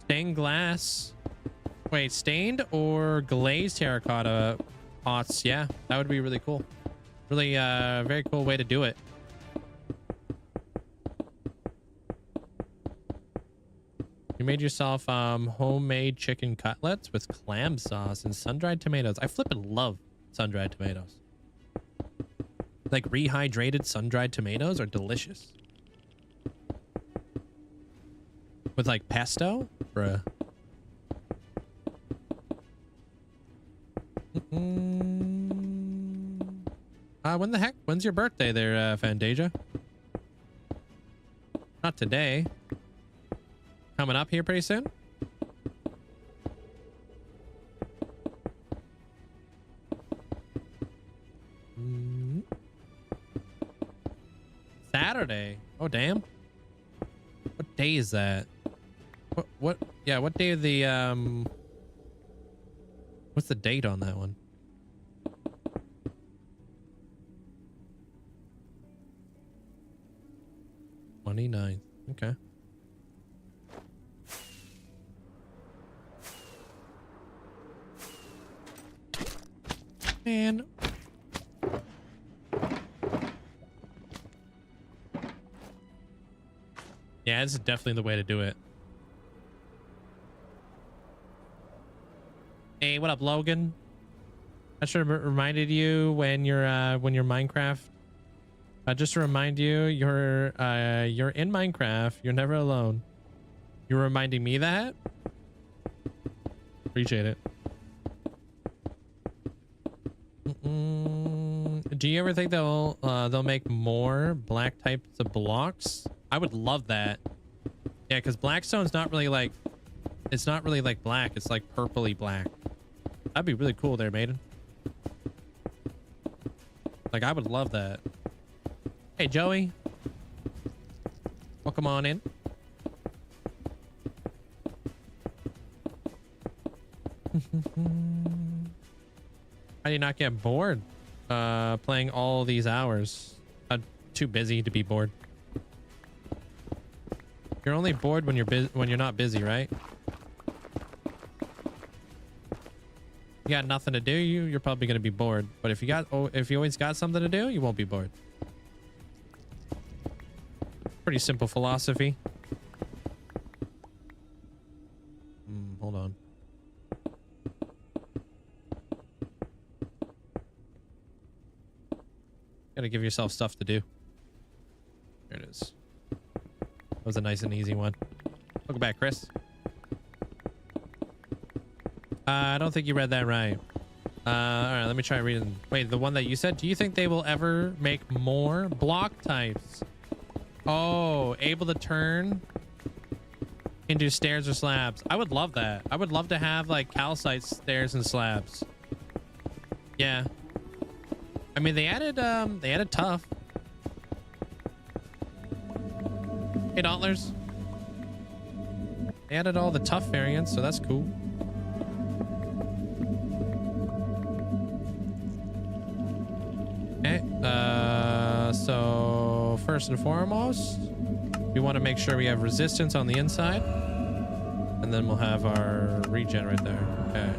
Stained glass. Wait, stained or glazed terracotta pots? Yeah, that would be really cool. Really, very cool way to do it. You made yourself homemade chicken cutlets with clam sauce and sun-dried tomatoes. I flippin' love sun-dried tomatoes. Like rehydrated sun-dried tomatoes are delicious. With like pesto, bruh. When the heck? When's your birthday there, Fantasia? Not today. Coming up here pretty soon? Saturday. Oh, damn. What day is that? What? Yeah, what day of the, what's the date on that one? 29th. Okay. Man. Yeah, this is definitely the way to do it. Hey, what up, Logan? I should have reminded you when you're Minecraft. Just to remind you, you're in Minecraft. You're never alone. You're reminding me that. Appreciate it. Do you ever think they'll make more black types of blocks? I would love that. Yeah, because blackstone's not really like, it's not really like black. It's like purpley black. That'd be really cool there, maiden. Like, I would love that. Hey, Joey. Welcome on in. How do you not get bored playing all these hours? Too busy to be bored. You're only bored when you're not busy, right? You got nothing to do, you're probably gonna be bored. But if you always got something to do, you won't be bored. Pretty simple philosophy. Hold on. Gotta give yourself stuff to do. There it is. That was a nice and easy one. Welcome back, Chris. I don't think you read that right. All right, let me try reading. Wait, the one that you said, do you think they will ever make more block types? Oh, able to turn into stairs or slabs. I would love that. I would love to have like calcite stairs and slabs. Yeah. I mean, they added tough. Hey, Dauntlers. They added all the tough variants, so that's cool. Okay, so first and foremost, we want to make sure we have resistance on the inside, and then we'll have our regen right there. Okay.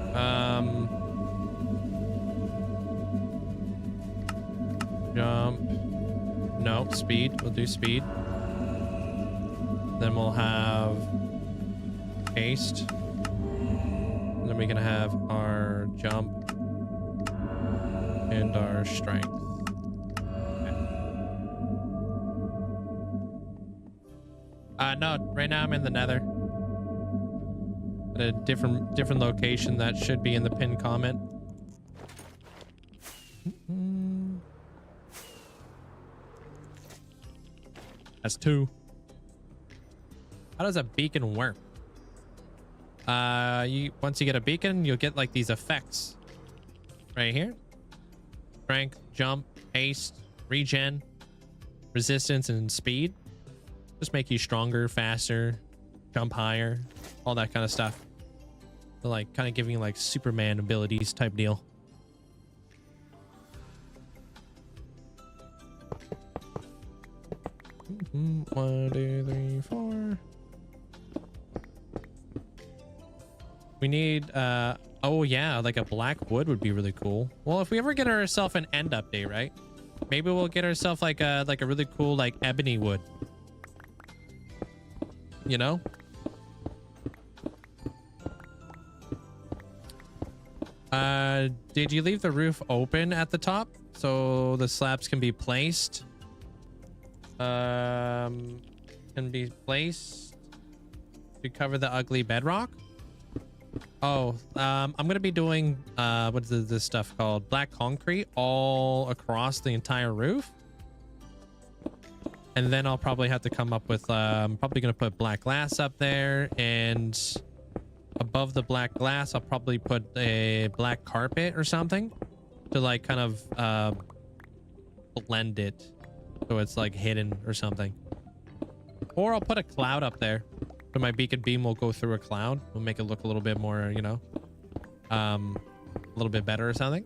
Jump. No, speed. We'll do speed. Then we'll have haste. And then we can have our jump and our strength. No, right now I'm in the Nether. At a different location that should be in the pinned comment. That's 2. How does a beacon work? Once you get a beacon, you'll get like these effects right here. Strength, jump, haste, regen, resistance, and speed. Just make you stronger, faster, jump higher, all that kind of stuff. So like kind of giving you like Superman abilities type deal. One, 2, 3, 4. We need oh yeah, like a black wood would be really cool. Well, if we ever get ourselves an end update, right? Maybe we'll get ourselves like a really cool like ebony wood. You know? Did you leave the roof open at the top so the slabs can be placed? Can be placed to cover the ugly bedrock. Oh, I'm gonna be doing what is this stuff called? Black concrete all across the entire roof. And then I'll probably have to come up with I'm probably gonna put black glass up there, and above the black glass I'll probably put a black carpet or something to like kind of blend it so it's like hidden or something. Or I'll put a cloud up there so my beacon beam will go through a cloud. We'll make it look a little bit more, you know, a little bit better or something.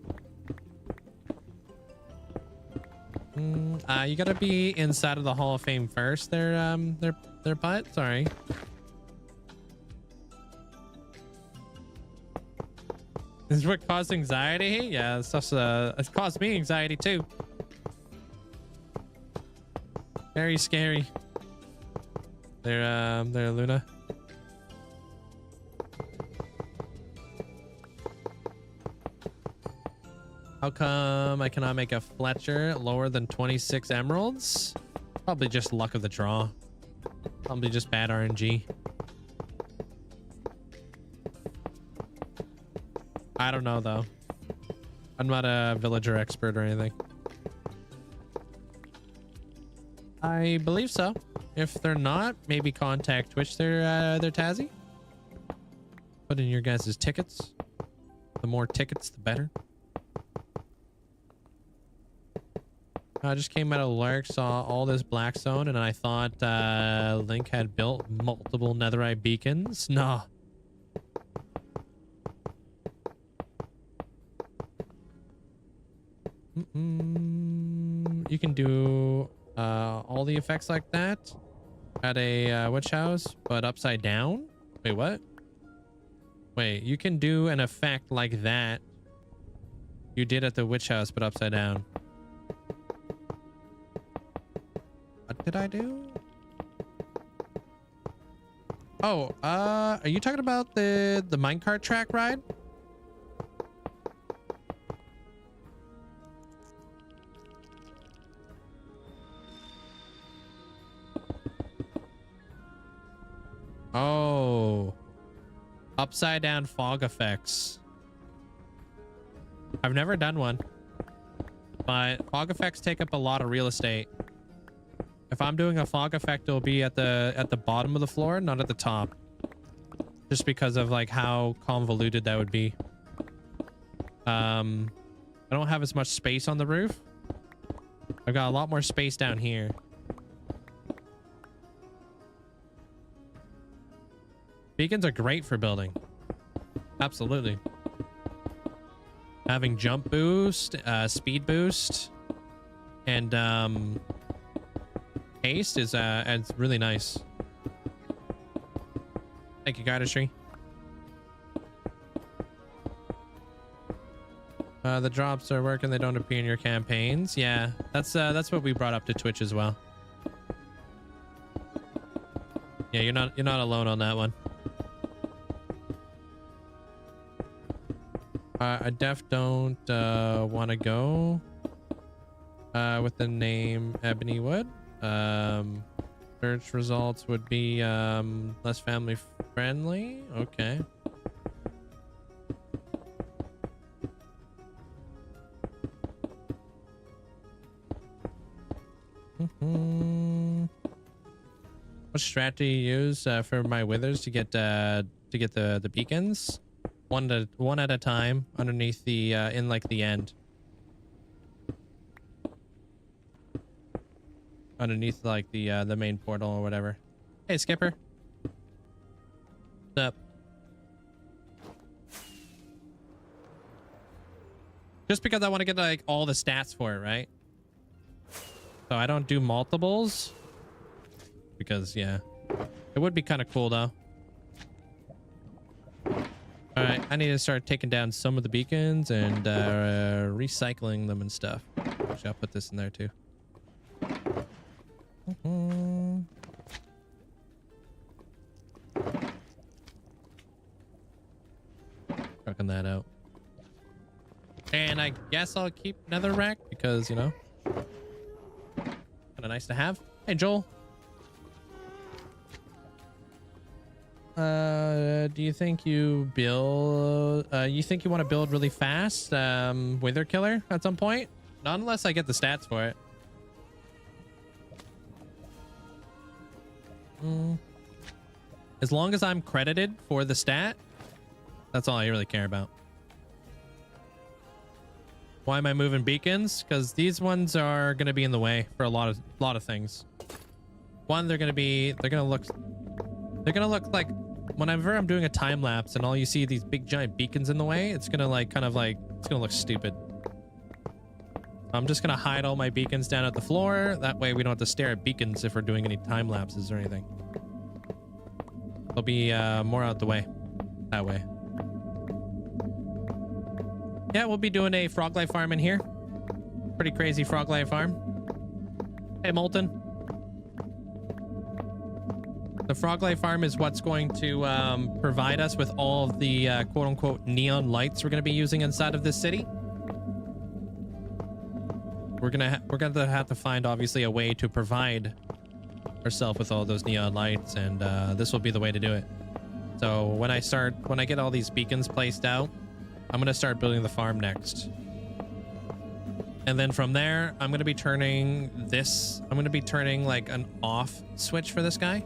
You gotta be inside of the Hall of Fame first. Their butt. Sorry. This is what caused anxiety. Yeah, it's caused me anxiety too. Very scary. There, Luna. How come I cannot make a Fletcher lower than 26 emeralds? Probably just luck of the draw. Probably just bad RNG. I don't know though. I'm not a villager expert or anything. I believe so. If they're not, maybe contact Twitch their Tazzy. Put in your guys' tickets. The more tickets, the better. I just came out of Lark, saw all this black zone, and I thought Link had built multiple netherite beacons. Nah. You can do all the effects like that at a witch house, but upside down. Wait, what? Wait, you can do an effect like that you did at the witch house, but upside down. What did I do? Oh, are you talking about the minecart track ride? Oh, upside down fog effects. I've never done one, but fog effects take up a lot of real estate. If I'm doing a fog effect, it'll be at the bottom of the floor, not at the top, just because of like how convoluted that would be. I don't have as much space on the roof. I've got a lot more space down here. Beacons are great for building. Absolutely. Having jump boost, speed boost, and haste is it's really nice. Thank you, Guidistry. The drops are working. They don't appear in your campaigns. Yeah, that's what we brought up to Twitch as well. Yeah, you're not alone on that one. I def don't want to go with the name Ebony Wood. Search results would be less family friendly. Okay. What strat do you use for my withers to get the beacons? One at a time underneath the in like the end. Underneath like the main portal or whatever. Hey Skipper. What's up? Just because I want to get like all the stats for it, right? So I don't do multiples. Because yeah. It would be kind of cool though. Alright, I need to start taking down some of the beacons and recycling them and stuff. Actually, I'll put this in there too. Trucking that out. And I guess I'll keep Netherrack because, you know, kind of nice to have. Hey, Joel. Do you think you build, you think you want to build really fast, Wither Killer at some point? Not unless I get the stats for it. As long as I'm credited for the stat, that's all I really care about. Why am I moving beacons? Because these ones are going to be in the way for a lot of things. One, they're going to look like whenever I'm doing a time lapse and all you see these big giant beacons in the way, it's going to like it's going to look stupid. I'm just going to hide all my beacons down at the floor. That way we don't have to stare at beacons if we're doing any time lapses or anything. They'll be more out the way that way. Yeah, we'll be doing a frog life farm in here. Pretty crazy frog life farm. Hey, Molten. The frog life farm is what's going to provide us with all of the quote-unquote neon lights we're going to be using inside of this city. We're gonna have to find obviously a way to provide ourselves with all those neon lights, and this will be the way to do it. So when I get all these beacons placed out, I'm gonna start building the farm next, and then from there I'm gonna be turning like an off switch for this guy.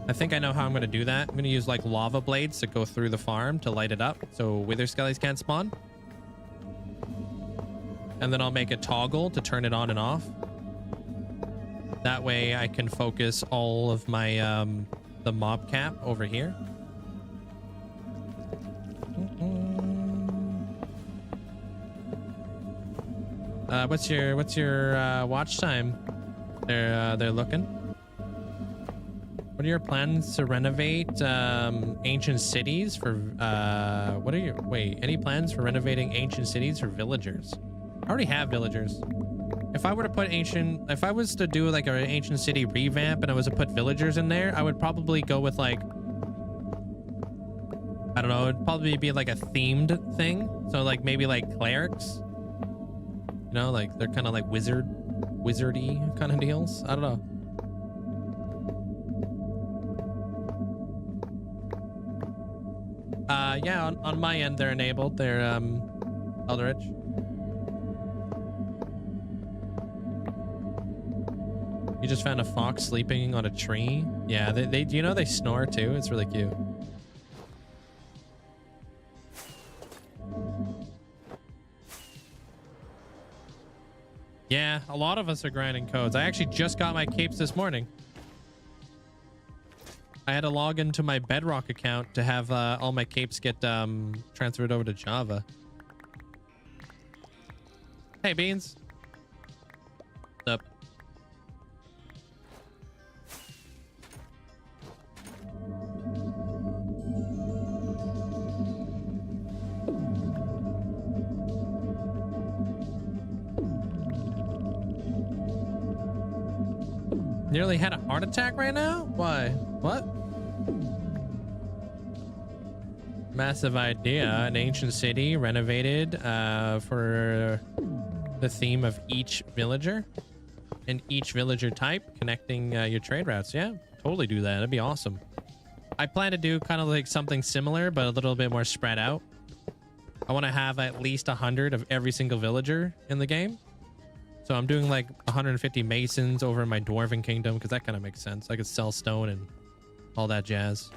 I think I know how I'm gonna do that. I'm gonna use like lava blades to go through the farm to light it up so wither skellies can't spawn. And then I'll make a toggle to turn it on and off. That way I can focus all of my the mob cap over here. What's your watch time? They're looking. What are your plans to renovate ancient cities for any plans for renovating ancient cities for villagers? I already have villagers. If I was to do like an ancient city revamp and I was to put villagers in there, I would probably go with like, I don't know, it'd probably be like a themed thing. So like maybe like clerics, you know, like they're kind of like wizardy kind of deals. I don't know. Yeah, on my end, they're enabled. They're Eldritch. You just found a fox sleeping on a tree. Yeah, they you know they snore too. It's really cute. Yeah, a lot of us are grinding codes. I actually just got my capes this morning. I had to log into my Bedrock account to have all my capes get transferred over to Java. Hey, Beans. What's up? Nearly had a heart attack right now? Why? What? Massive idea. An ancient city renovated for the theme of each villager and each villager type, connecting your trade routes. Yeah, totally do that. That'd be awesome. I plan to do kind of like something similar, but a little bit more spread out. I want to have at least 100 of every single villager in the game. So I'm doing like 150 masons over in my dwarven kingdom because that kind of makes sense. I could sell stone and all that jazz.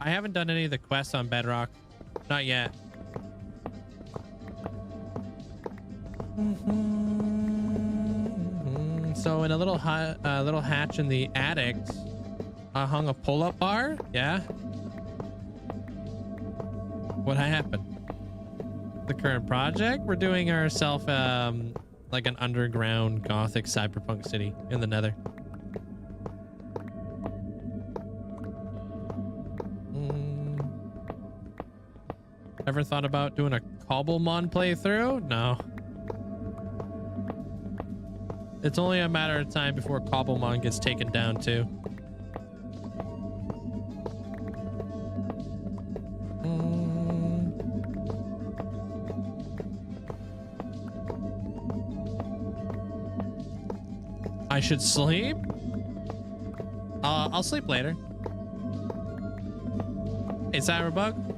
I haven't done any of the quests on Bedrock. Not yet. So in a little hatch in the attic, I hung a pull-up bar. Yeah. What happened? The current project, we're doing ourselves like an underground gothic cyberpunk city in the Nether. Ever thought about doing a Cobblemon playthrough? No. It's only a matter of time before Cobblemon gets taken down too. I should sleep? I'll sleep later. Hey, Cyberbug.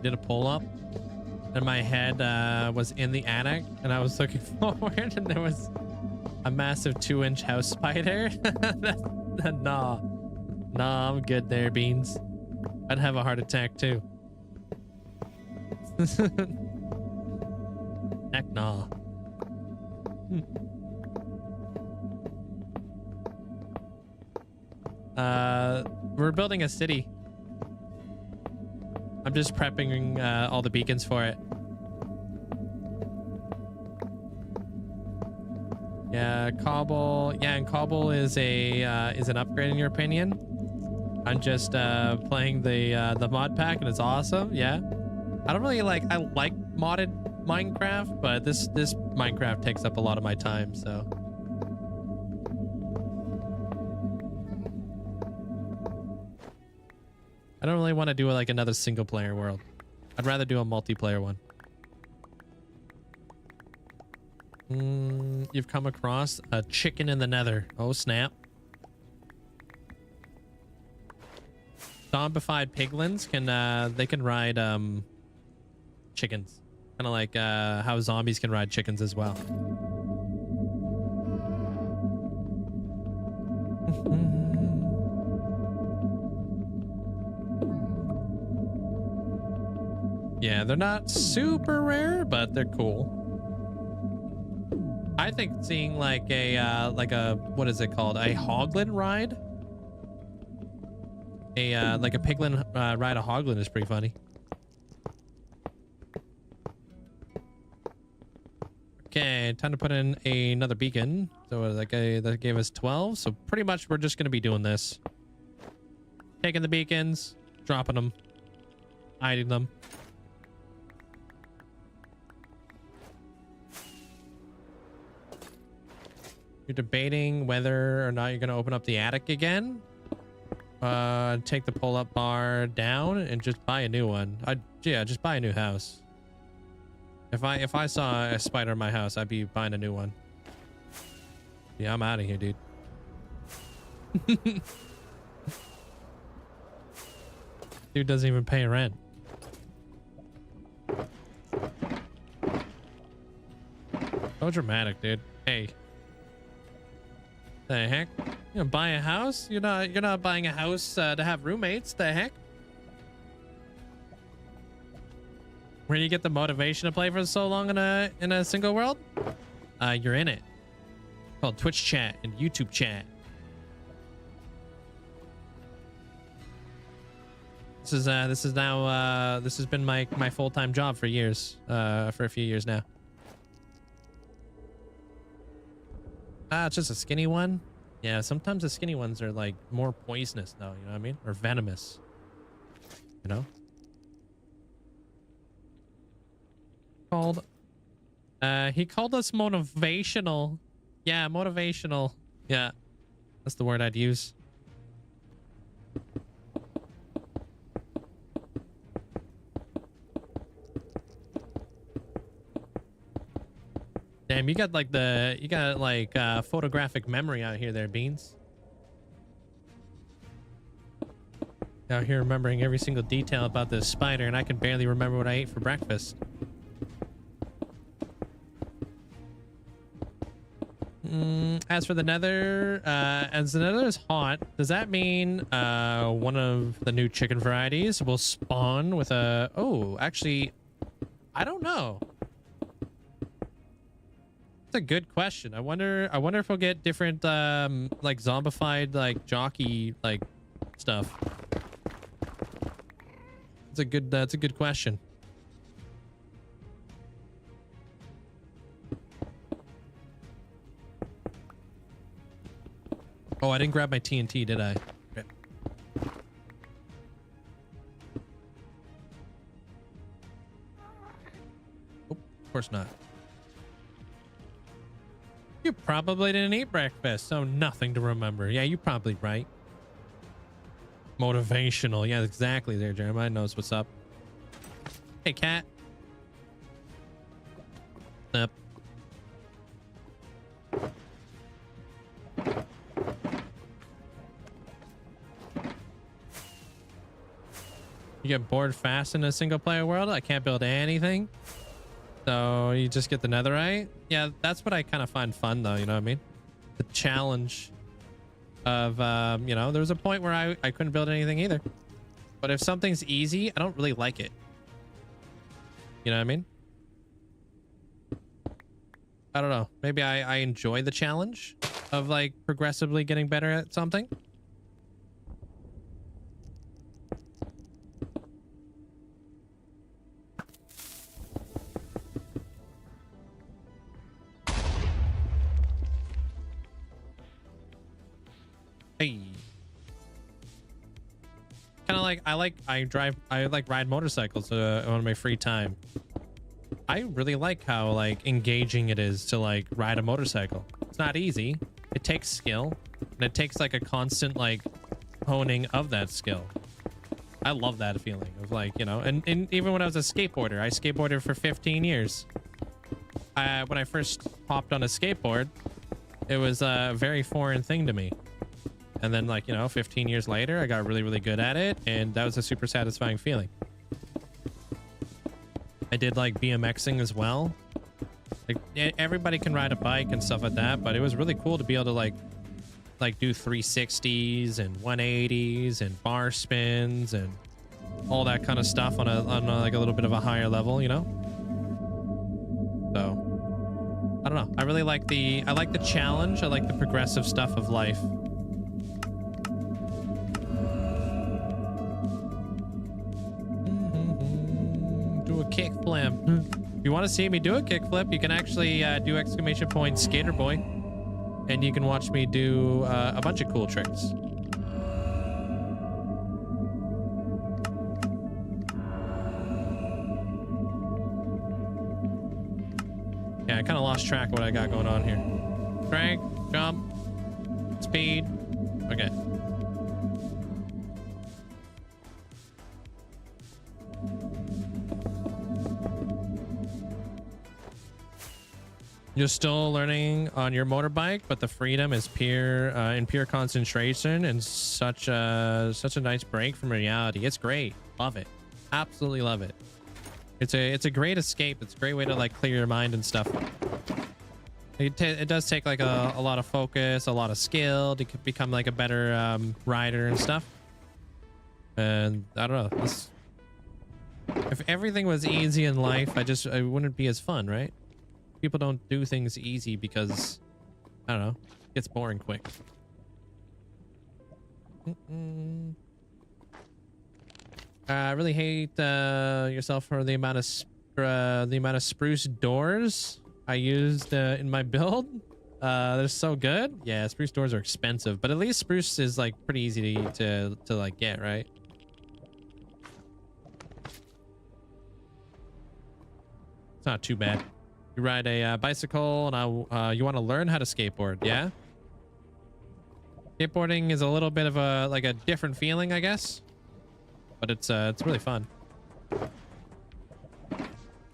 Did a pull up and my head was in the attic and I was looking forward and there was a massive 2-inch house spider. Nah, I'm good there, Beans. I'd have a heart attack too. Heck nah. We're building a city. I'm just prepping all the beacons for it. Yeah, cobble. Yeah, and cobble is an upgrade in your opinion. I'm just playing the mod pack and it's awesome. Yeah, I don't really like. I like modded Minecraft, but this Minecraft takes up a lot of my time. So I don't really want to do like another single player world. I'd rather do a multiplayer one. You've come across a chicken in the Nether. Oh snap. Zombified piglins can they can ride chickens. Kind of like how zombies can ride chickens as well. Yeah, they're not super rare, but they're cool. I think seeing like a what is it called? A hoglin ride? Like a piglin ride a hoglin is pretty funny. Okay, time to put in another beacon. So that gave us 12. So pretty much we're just gonna be doing this. Taking the beacons, dropping them, hiding them. You're debating whether or not you're gonna open up the attic again. Take the pull-up bar down and just buy a new one. Yeah, just buy a new house. If I saw a spider in my house, I'd be buying a new one. Yeah, I'm out of here, dude. Dude doesn't even pay rent. So dramatic, dude. Hey. The heck? You gonna buy a house? You're not buying a house to have roommates. The heck? Where do you get the motivation to play for so long in a single world? You're in it. It's called Twitch chat and YouTube chat. This is now this has been my full-time job for years, for a few years now. Ah, it's just a skinny one. Yeah, sometimes the skinny ones are like more poisonous though, you know what I mean? Or venomous. You know? Called he called us motivational. Yeah, motivational. Yeah. That's the word I'd use. Damn, you got like photographic memory out here there, Beans. Out here remembering every single detail about this spider, and I can barely remember what I ate for breakfast. As for the Nether, as the Nether is hot, does that mean one of the new chicken varieties will spawn with a... Oh, actually, I don't know. That's a good question. I wonder if we'll get different like zombified like jockey like stuff. That's a good question. Oh, I didn't grab my TNT, did I? Okay. Oh, of course not. You probably didn't eat breakfast, so nothing to remember. Yeah, you're probably right. Motivational. Yeah, exactly there, Jeremiah knows what's up. Hey, cat. Up. You get bored fast in a single player world? I can't build anything. So you just get the netherite? Yeah, that's what I kind of find fun though, you know what I mean? The challenge of, you know, there was a point where I couldn't build anything either. But if something's easy, I don't really like it. You know what I mean? I don't know. Maybe I enjoy the challenge of like progressively getting better at something. Hey. Kind of like I like ride motorcycles on my free time. I really like how like engaging it is to like ride a motorcycle. It's not easy. It takes skill, and it takes like a constant like honing of that skill. I love that feeling of like, you know, and even when I was a skateboarder, I skateboarded for 15 years. When I first hopped on a skateboard, it was a very foreign thing to me. And then like, you know, 15 years later, I got really, really good at it. And that was a super satisfying feeling. I did like BMXing as well. Like everybody can ride a bike and stuff like that, but it was really cool to be able to like do 360s and 180s and bar spins and all that kind of stuff on a like a little bit of a higher level, you know? So I don't know. I really like the challenge. I like the progressive stuff of life. Do a kickflip. If you want to see me do a kickflip, you can actually do exclamation point skater boy, and you can watch me do a bunch of cool tricks. Yeah, I kind of lost track of what I got going on here. Drag, jump, speed. Okay. You're still learning on your motorbike, but the freedom is pure in pure concentration and such a nice break from reality. It's great. Love it. Absolutely love it. It's a great escape. It's a great way to like clear your mind and stuff. It does take like a lot of focus, a lot of skill to become like a better rider and stuff. And I don't know. If everything was easy in life, I wouldn't be as fun, right? People don't do things easy because, I don't know, it gets boring quick. I really hate yourself for the amount of spruce doors I used in my build. They're so good. Yeah, spruce doors are expensive, but at least spruce is like pretty easy to like get, right? It's not too bad. You ride a bicycle, and you want to learn how to skateboard, yeah? Skateboarding is a little bit of a like a different feeling, I guess, but it's really fun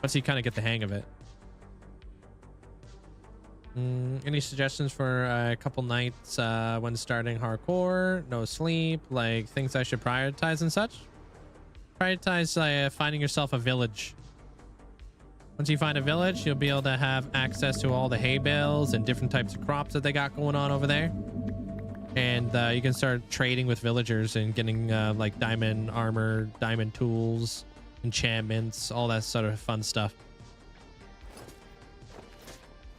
once you kind of get the hang of it. Any suggestions for a couple nights when starting hardcore? No sleep, like things I should prioritize and such? Prioritize finding yourself a village. Once you find a village, you'll be able to have access to all the hay bales and different types of crops that they got going on over there. And you can start trading with villagers and getting like diamond armor, diamond tools, enchantments, all that sort of fun stuff.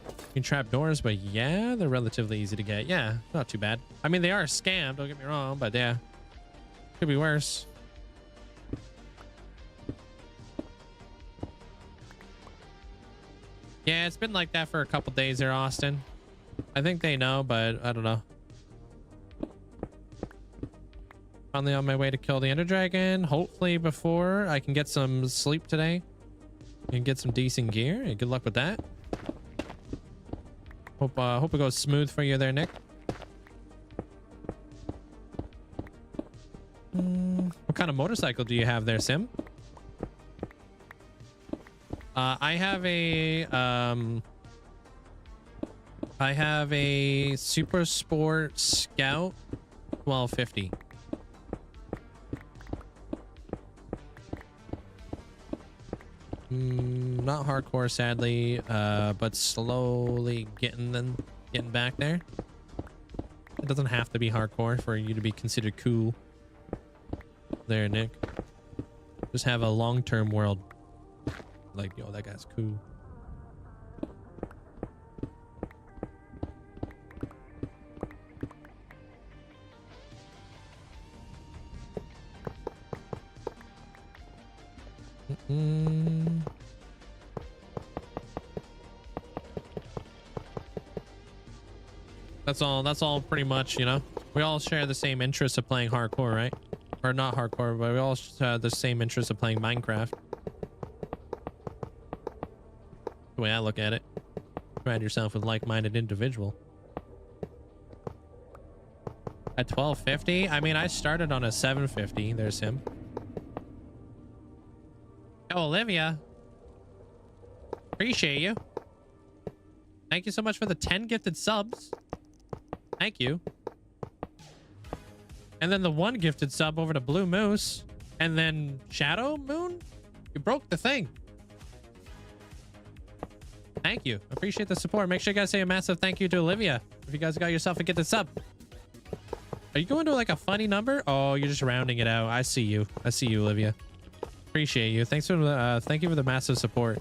You can trap doors, but yeah, they're relatively easy to get. Yeah, not too bad. I mean, they are a scam, don't get me wrong, but yeah, could be worse. Yeah, it's been like that for a couple days there, Austin. I think they know, but I don't know. Finally on my way to kill the Ender Dragon. Hopefully before I can get some sleep today and get some decent gear. Hey, good luck with that. Hope it goes smooth for you there, Nick. What kind of motorcycle do you have there, Sim? I have a Super Sport Scout 1250. Not hardcore, sadly, but slowly getting back there. It doesn't have to be hardcore for you to be considered cool. There, Nick. Just have a long-term world. Like, yo, that guy's cool. That's all pretty much, you know. We all share the same interest of playing hardcore, right? Or not hardcore, but we all have the same interest of playing Minecraft. The way I look at it. Surround yourself with like-minded individual. At 1250? I mean, I started on a 750. There's him. Oh, Olivia. Appreciate you. Thank you so much for the 10 gifted subs. Thank you. And then the 1 gifted sub over to Blue Moose. And then Shadow Moon? You broke the thing. Thank you. Appreciate the support. Make sure you guys say a massive thank you to Olivia if you guys got yourself a gifted sub. Are you going to like a funny number? Oh, you're just rounding it out. I see you. I see you, Olivia. Appreciate you. Thanks for the thank you for the massive support.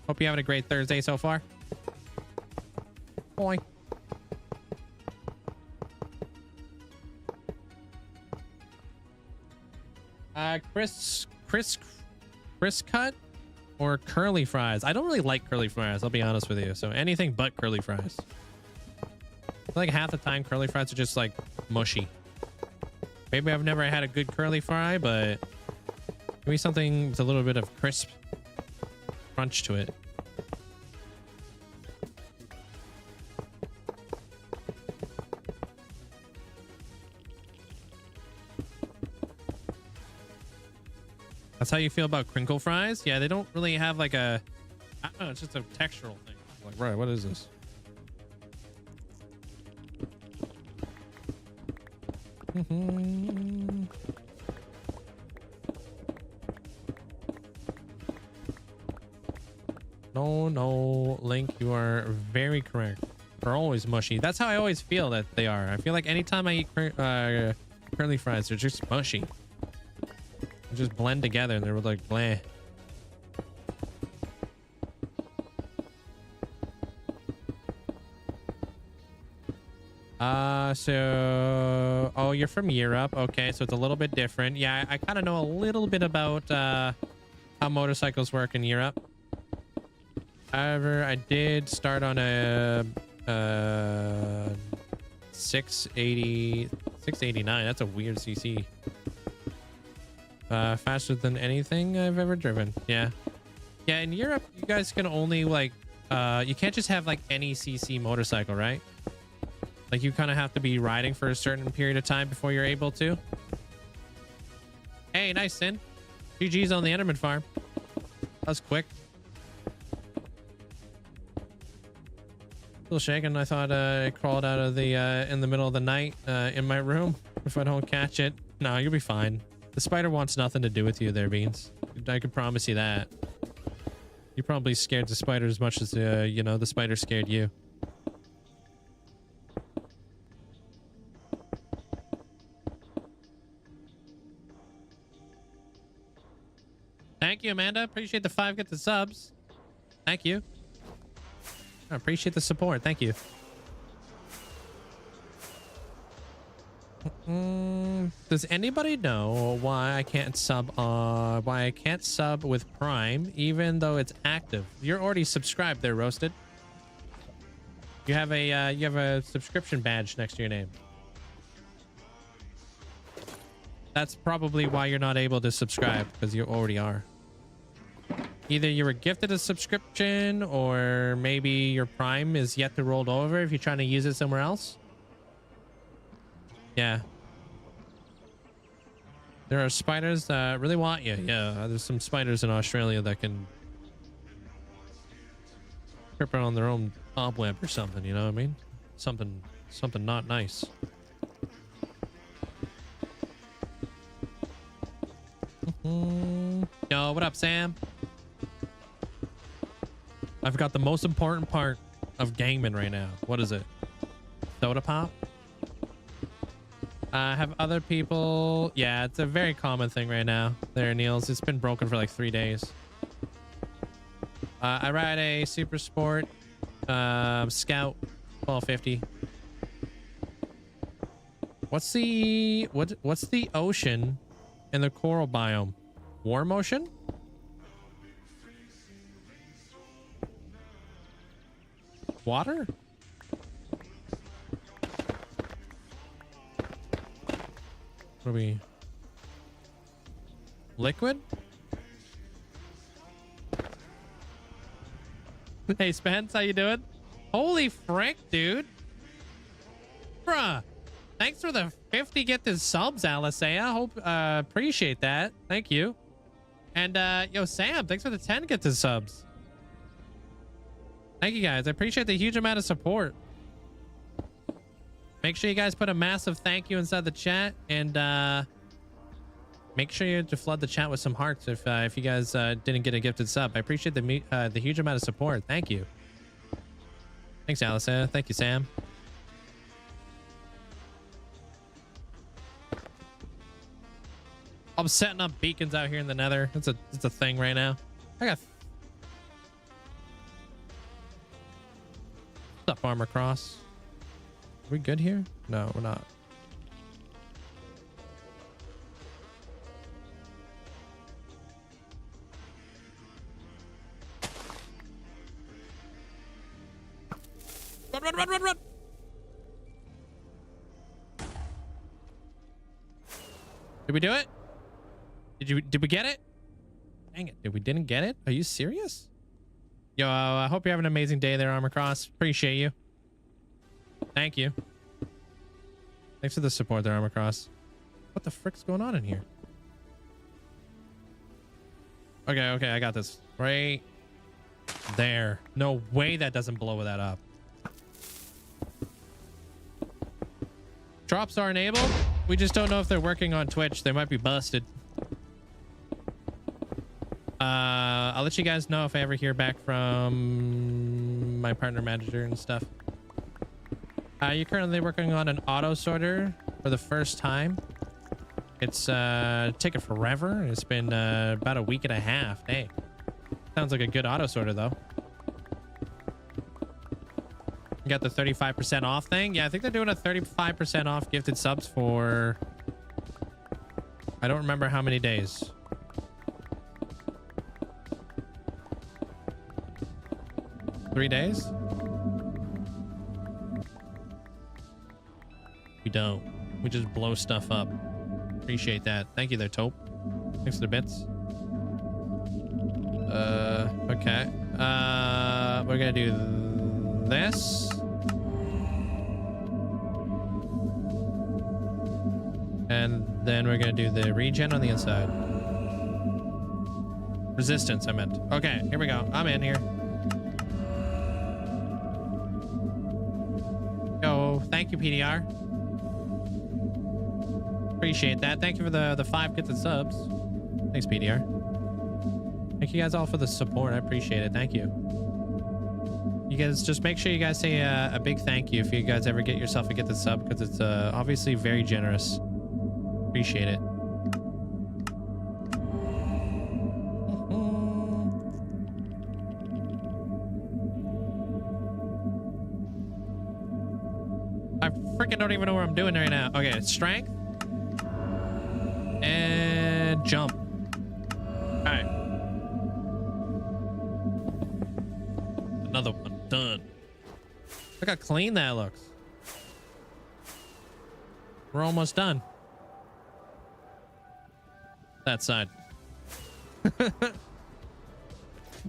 Hope you're having a great Thursday so far. Boy. Chris cut or curly fries? I don't really like curly fries, I'll be honest with you. So anything but curly fries. I feel like half the time curly fries are just like mushy. Maybe I've never had a good curly fry, but maybe something with a little bit of crisp crunch to it. That's how you feel about crinkle fries? Yeah, they don't really have like a... I don't know, it's just a textural thing. Like, right, what is this? No, Link, you are very correct. They're always mushy. That's how I always feel that they are. I feel like anytime I eat curly fries, they're just mushy. They just blend together and they're like bleh. Oh, you're from Europe. Okay, so it's a little bit different. Yeah, I kind of know a little bit about how motorcycles work in Europe. However, I did start on a 689. That's a weird CC. Faster than anything I've ever driven. Yeah. Yeah, in Europe, you guys can only like you can't just have like any CC motorcycle, right? Like you kind of have to be riding for a certain period of time before you're able to. Hey, nice, Sin. GG's on the Enderman farm. That was quick. Still shaking. I thought I crawled out of the in the middle of the night in my room. If I don't catch it, no, you'll be fine. The spider wants nothing to do with you there, Beans. I can promise you that. You probably scared the spider as much as you know, the spider scared you. Thank you, Amanda. Appreciate the 5 get the subs. Thank you. I appreciate the support. Thank you. Does anybody know why I can't sub with Prime even though it's active? You're already subscribed there, Roasted. You have a subscription badge next to your name. That's probably why you're not able to subscribe, because you already are. Either you were gifted a subscription, or maybe your Prime is yet to roll over if you're trying to use it somewhere else. Yeah. There are spiders that really want you. Yeah, there's some spiders in Australia that can trip on their own cobweb or something, you know what I mean? Something not nice. Yo, what up, Sam? I've got the most important part of gaming right now. What is it? Soda pop? Have other people... Yeah, it's a very common thing right now. There, Niels. It's been broken for like 3 days. I ride a Super Sport Scout 1250. What's the ocean in the coral biome? Warm ocean? Water? What are we? Liquid? Hey Spence, how you doing? Holy frick, dude. Bruh. Thanks for the 50 get the subs, Alisea. Hope appreciate that. Thank you. And yo, Sam, thanks for the 10 get the subs. Thank you guys. I appreciate the huge amount of support. Make sure you guys put a massive thank you inside the chat, and make sure you to flood the chat with some hearts if you guys didn't get a gifted sub. I appreciate the huge amount of support. Thank you. Thanks, Alice. Thank you, Sam. I'm setting up beacons out here in the Nether. It's a thing right now. I got. What's up, Armor Cross? Are we good here? No, we're not. Run, run, run, run, run! Did we do it? Did we get it? Dang it, we didn't get it? Are you serious? Yo, I hope you're having an amazing day there, Armor Cross. Appreciate you. Thank you. Thanks for the support there, Armor Cross. What the frick's going on in here? Okay, I got this. Right there. No way that doesn't blow that up. Drops are enabled. We just don't know if they're working on Twitch. They might be busted. I'll let you guys know if I ever hear back from my partner manager and stuff. You're currently working on an auto sorter for the first time. It's taken forever. It's been about a week and a half. Hey, sounds like a good auto sorter though. You got the 35% off thing. Yeah, I think they're doing a 35% off gifted subs for, I don't remember how many days. 3 days? We don't. We just blow stuff up. Appreciate that. Thank you there, Taupe. Thanks for the bits. Okay. We're gonna do this. And then we're gonna do the regen on the inside. Resistance, I meant. Okay, here we go. I'm in here. Yo, thank you, PDR. Appreciate that. Thank you for the 5 gifted subs. Thanks, PDR. Thank you guys all for the support. I appreciate it. Thank you. You guys just make sure you guys say a big thank you if you guys ever get yourself a gifted sub, because it's obviously very generous. Appreciate it. I freaking don't even know where I'm doing right now. Okay, strength. And jump. All right. Another one. Done. Look how clean that looks. We're almost done. That side.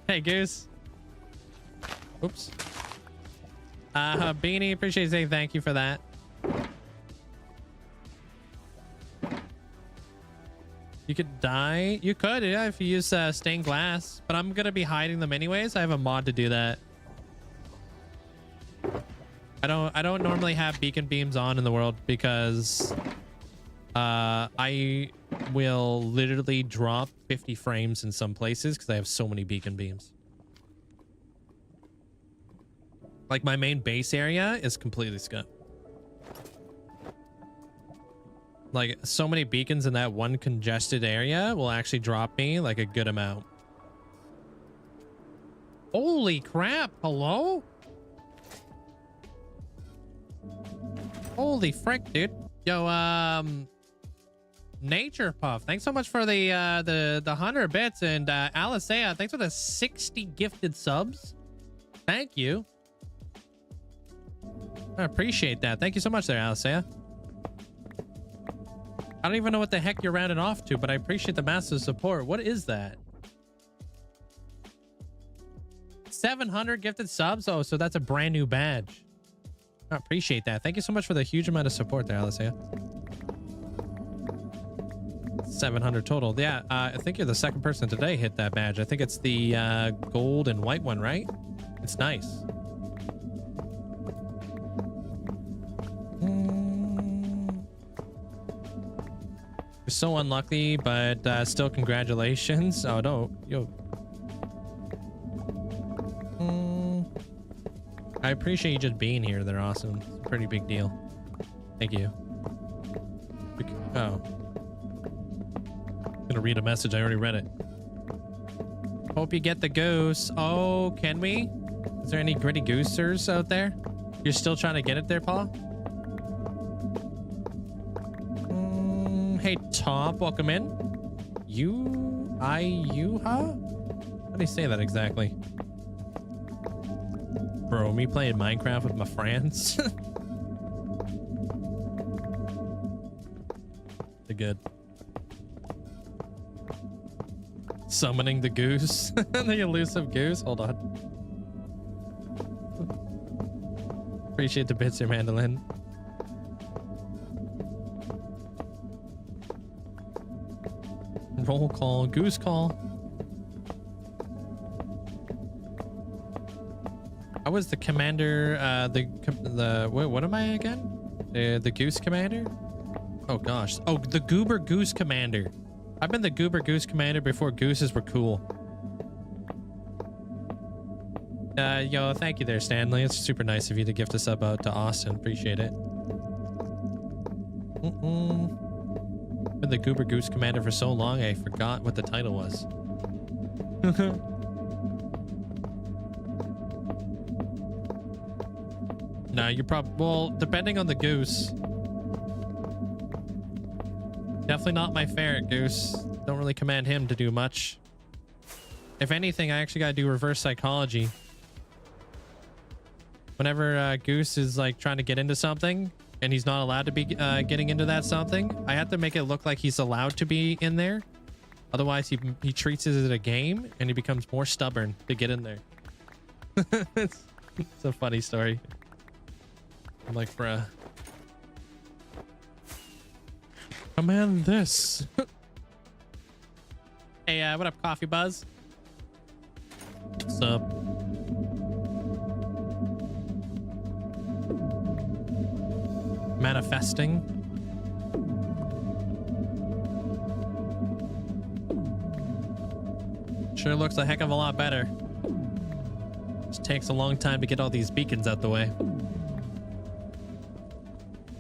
Hey, Goose. Oops. Beanie, appreciate saying thank you for that. You could die. You could, yeah, if you use stained glass, but I'm gonna be hiding them anyways. I have a mod to do that. I don't normally have beacon beams on in the world because I will literally drop 50 frames in some places because I have so many beacon beams. Like my main base area is completely scum. Like so many beacons in that one congested area will actually drop me like a good amount. Holy crap. Hello? Holy frick, dude. Yo, Nature Puff, thanks so much for the 100 bits, and Alicea, thanks for the 60 gifted subs. Thank you. I appreciate that. Thank you so much there, Alicea. I don't even know what the heck you're rounding off to, but I appreciate the massive support. What is that? 700 gifted subs? Oh, so that's a brand new badge. I appreciate that. Thank you so much for the huge amount of support there, Alicia. 700 total. Yeah, I think you're the second person today hit that badge. I think it's the gold and white one, right? It's nice. You're so unlucky, but still congratulations. Oh, no. Yo. I appreciate you just being here. They're awesome. It's a pretty big deal. Thank you. Oh. I'm gonna read a message. I already read it. Hope you get the goose. Oh, can we? Is there any gritty goosers out there? You're still trying to get it there, Paul? Hey, Top. Welcome in. How do you say that exactly? Bro, me playing Minecraft with my friends. They're good. Summoning the goose. The elusive goose. Hold on. Appreciate the bits here, Mandolin. Roll call. Goose call. I was the commander, what am I again? The goose commander? Oh gosh. Oh, the goober goose commander. I've been the goober goose commander before gooses were cool. Yo, thank you there, Stanley. It's super nice of you to gift a sub out to Austin. Appreciate it. Been the goober goose commander for so long, I forgot what the title was. No, you're probably, well, depending on the goose. Definitely not my ferret goose. Don't really command him to do much. If anything, I actually gotta do reverse psychology. Whenever Goose is like trying to get into something and he's not allowed to be getting into that something, I have to make it look like he's allowed to be in there. Otherwise, he treats it as a game and he becomes more stubborn to get in there. it's a funny story. I'm like, bruh. Command this. Hey, what up, Coffee Buzz? What's up? Manifesting. Sure looks a heck of a lot better. Just takes a long time to get all these beacons out the way.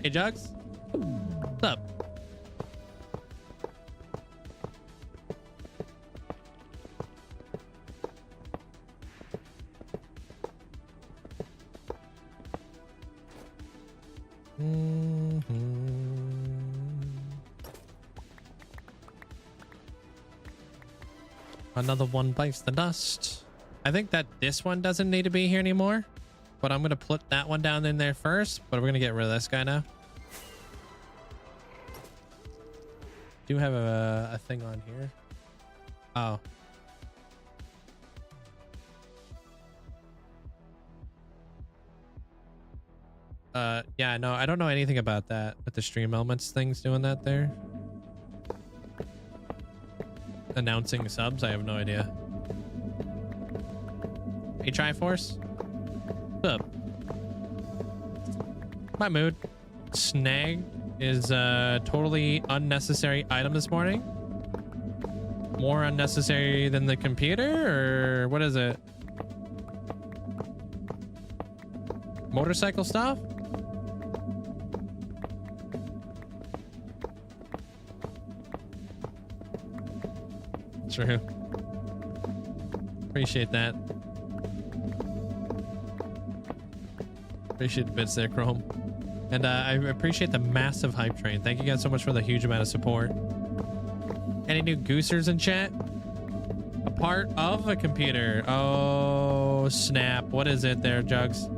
Hey, Jugs. What's up? Another one bites the dust. I think that this one doesn't need to be here anymore, but I'm gonna put that one down in there first. But we're gonna get rid of this guy now. Do have a thing on here. Oh. Yeah, no, I don't know anything about that with the stream elements things doing that there. Announcing subs, I have no idea. Hey, Triforce. What's up? My mood. Snag is a totally unnecessary item this morning. More unnecessary than the computer, or what is it? Motorcycle stuff? True. Appreciate that. Appreciate the bits there, Chrome. And I appreciate the massive hype train. Thank you guys so much for the huge amount of support. Any new goosers in chat? A part of a computer. Oh, snap. What is it there, Jugs?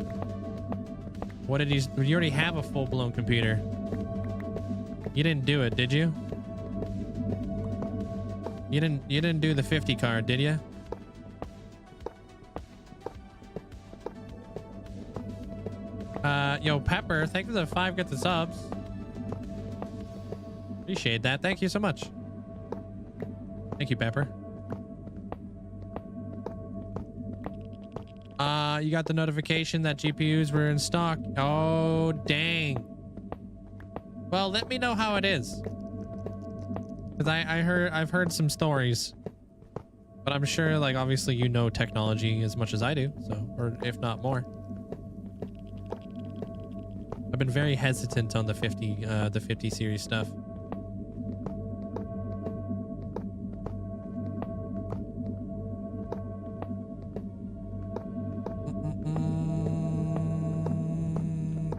What did you already have a full-blown computer. You didn't do it, did you? You didn't do the 50 card, did you? Yo, Pepper, thank you for the 5 get the subs. Appreciate that. Thank you so much. Thank you, Pepper. You got the notification that GPUs were in stock. Oh, dang. Well, let me know how it is. Because I've heard some stories, but I'm sure, like, obviously you know technology as much as I do, so, or if not more. I've been very hesitant on the 50 series stuff.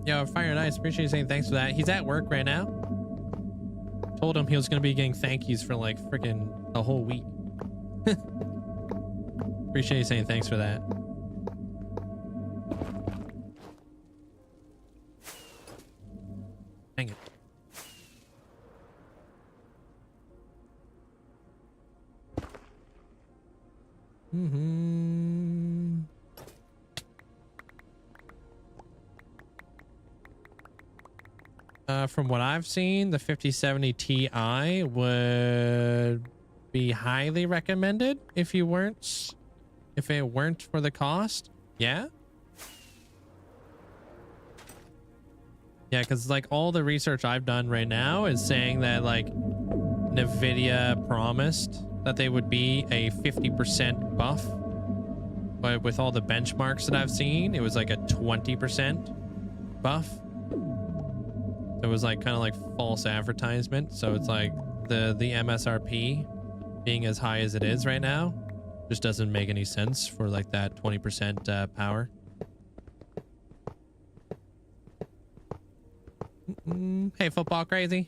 Yo, Fire and Ice, appreciate you saying thanks for that. He's at work right now. Told him he was going to be getting thank yous for like freaking a whole week. Appreciate you saying thanks for that. Dang it. From what I've seen, the 5070 Ti would be highly recommended if it weren't for the cost. Yeah, because like all the research I've done right now is saying that like Nvidia promised that they would be a 50% buff, but with all the benchmarks that I've seen, it was like a 20% buff. It was like kind of like false advertisement. So it's like the MSRP being as high as it is right now just doesn't make any sense for like that 20% power. Hey, football crazy.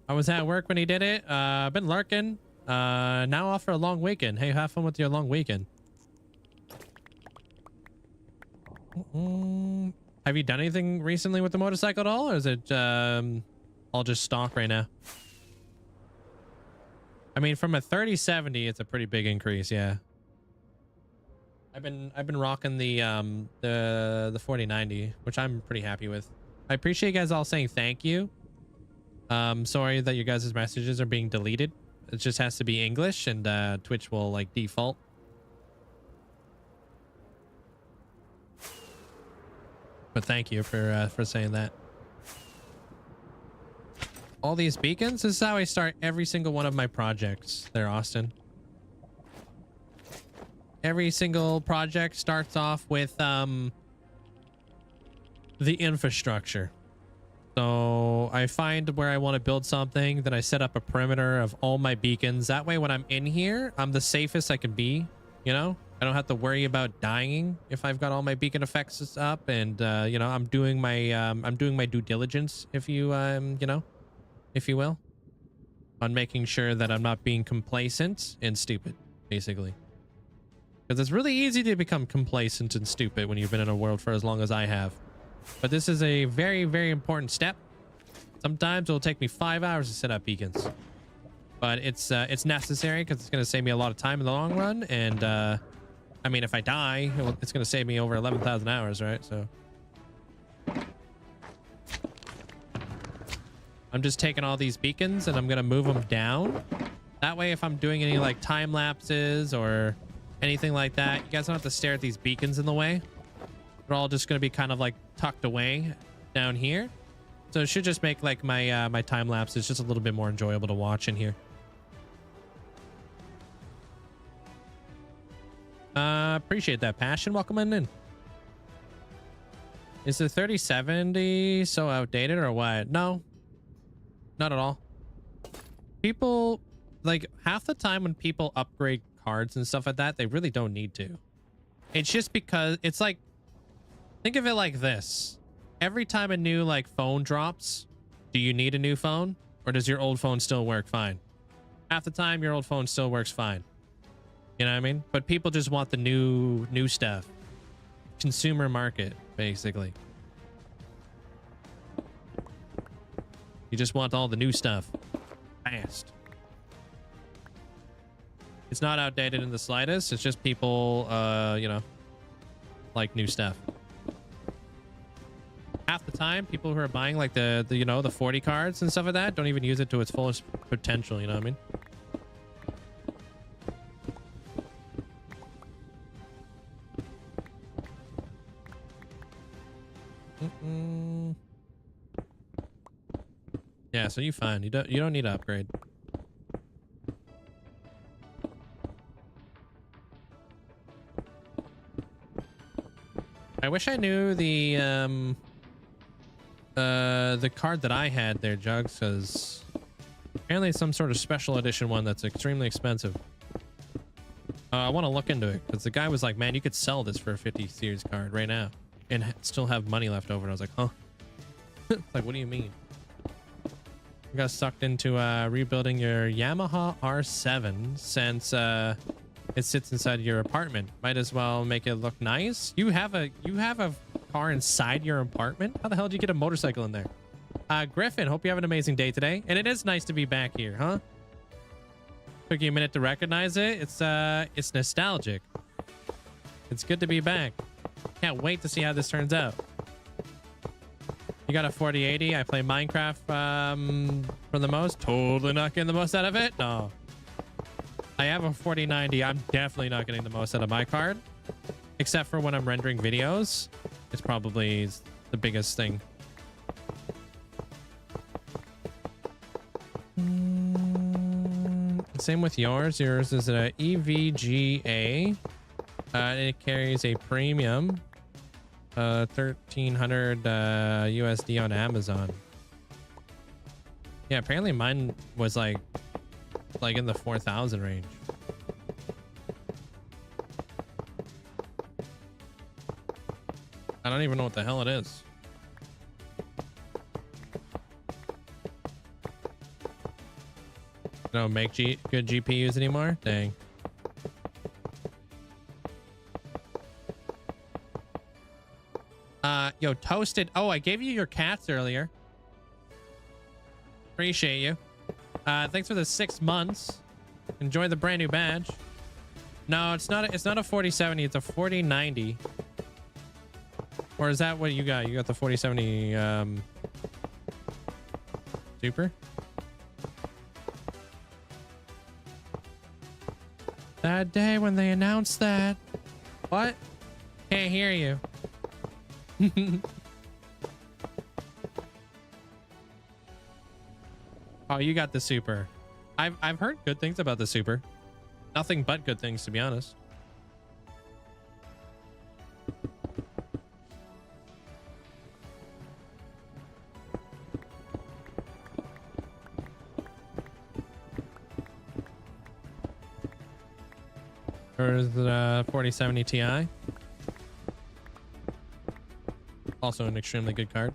I was at work when he did it. I've been lurking. Now off for a long weekend. Hey, have fun with your long weekend. Have you done anything recently with the motorcycle at all, or is it all just stock right now? I mean, from a 3070, it's a pretty big increase. Yeah. I've been rocking the 4090, which I'm pretty happy with. I appreciate you guys all saying thank you. Sorry that your guys' messages are being deleted. It just has to be English, and Twitch will like default. But thank you for saying that. All these beacons, this is how I start every single one of my projects there, Austin. Every single project starts off with the infrastructure. So I find where I want to build something, then I set up a perimeter of all my beacons. That way when I'm in here, I'm the safest I can be, you know? I don't have to worry about dying if I've got all my beacon effects up, and you know, I'm doing my due diligence, if you you know, if you will, on making sure that I'm not being complacent and stupid, basically. Because it's really easy to become complacent and stupid when you've been in a world for as long as I have. But this is a very, very important step. Sometimes it'll take me 5 hours to set up beacons, but it's necessary because it's going to save me a lot of time in the long run. And I mean, if I die, it's going to save me over 11,000 hours, right? So I'm just taking all these beacons and I'm going to move them down. That way, if I'm doing any like time lapses or anything like that, you guys don't have to stare at these beacons in the way. They're all just going to be kind of like tucked away down here. So it should just make like my my time lapses just a little bit more enjoyable to watch in here. Appreciate that, Passion. Welcome in. Is the 3070 so outdated or what? No, not at all. People, like, half the time when people upgrade cards and stuff like that, they really don't need to. It's just because it's like, think of it like this. Every time a new like phone drops, do you need a new phone, or does your old phone still work fine? Half the time your old phone still works fine. You know what I mean? But people just want the new stuff. Consumer market, basically. You just want all the new stuff fast. It's not outdated in the slightest. It's just people, you know, like new stuff. Half the time, people who are buying like the you know, the 40 cards and stuff like that don't even use it to its fullest potential. You know what I mean? Yeah, so you fine. You don't need to upgrade. I wish I knew the card that I had there, Jugs, because apparently it's some sort of special edition one that's extremely expensive. I want to look into it because the guy was like, man, you could sell this for a 50 series card right now and still have money left over. And I was like, huh? Like, what do you mean? You got sucked into rebuilding your Yamaha R7 since it sits inside your apartment. Might as well make it look nice. You have a car inside your apartment? How the hell did you get a motorcycle in there? Griffin, hope you have an amazing day today. And it is nice to be back here, huh? Took you a minute to recognize it. It's nostalgic. It's good to be back. Can't wait to see how this turns out. You got a 4080. I play Minecraft for the most. Totally not getting the most out of it. No. I have a 4090. I'm definitely not getting the most out of my card. Except for when I'm rendering videos. It's probably the biggest thing. Same with yours. Yours is an EVGA. It carries a premium 1300 USD on Amazon. Yeah, apparently mine was like in the 4,000 range. I don't even know what the hell it is. Don't make good GPUs anymore? Dang. Yo, Toasted. Oh, I gave you your cats earlier. Appreciate you. Thanks for the 6 months. Enjoy the brand new badge. No, it's not a 4070, it's a 4090. Or is that what you got? You got the 4070 Super? That day when they announced that. What? Can't hear you. Oh, you got the Super. I've heard good things about the Super. Nothing but good things, to be honest. There's the 4070 Ti. Also an extremely good card.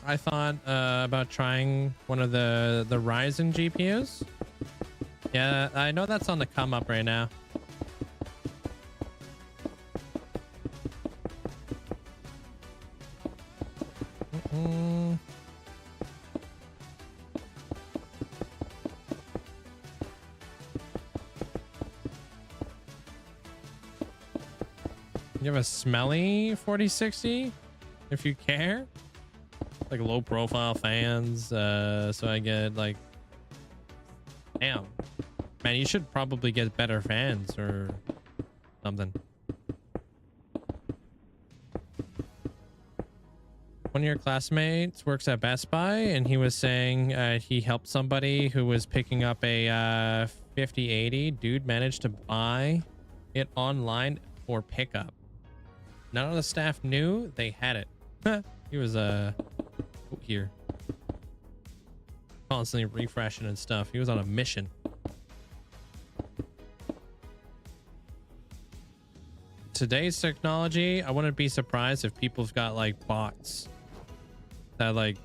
I thought about trying one of the Ryzen GPUs. Yeah, I know that's on the come up right now. You have a smelly 4060 if you care, like low profile fans, so I get like, damn man, you should probably get better fans or something. One of your classmates works at Best Buy, and he was saying he helped somebody who was picking up a 5080. Dude managed to buy it online for pickup. None of the staff knew they had it. He was here constantly refreshing and stuff. He was on a mission. Today's technology, I wouldn't be surprised if people've got like bots that, like,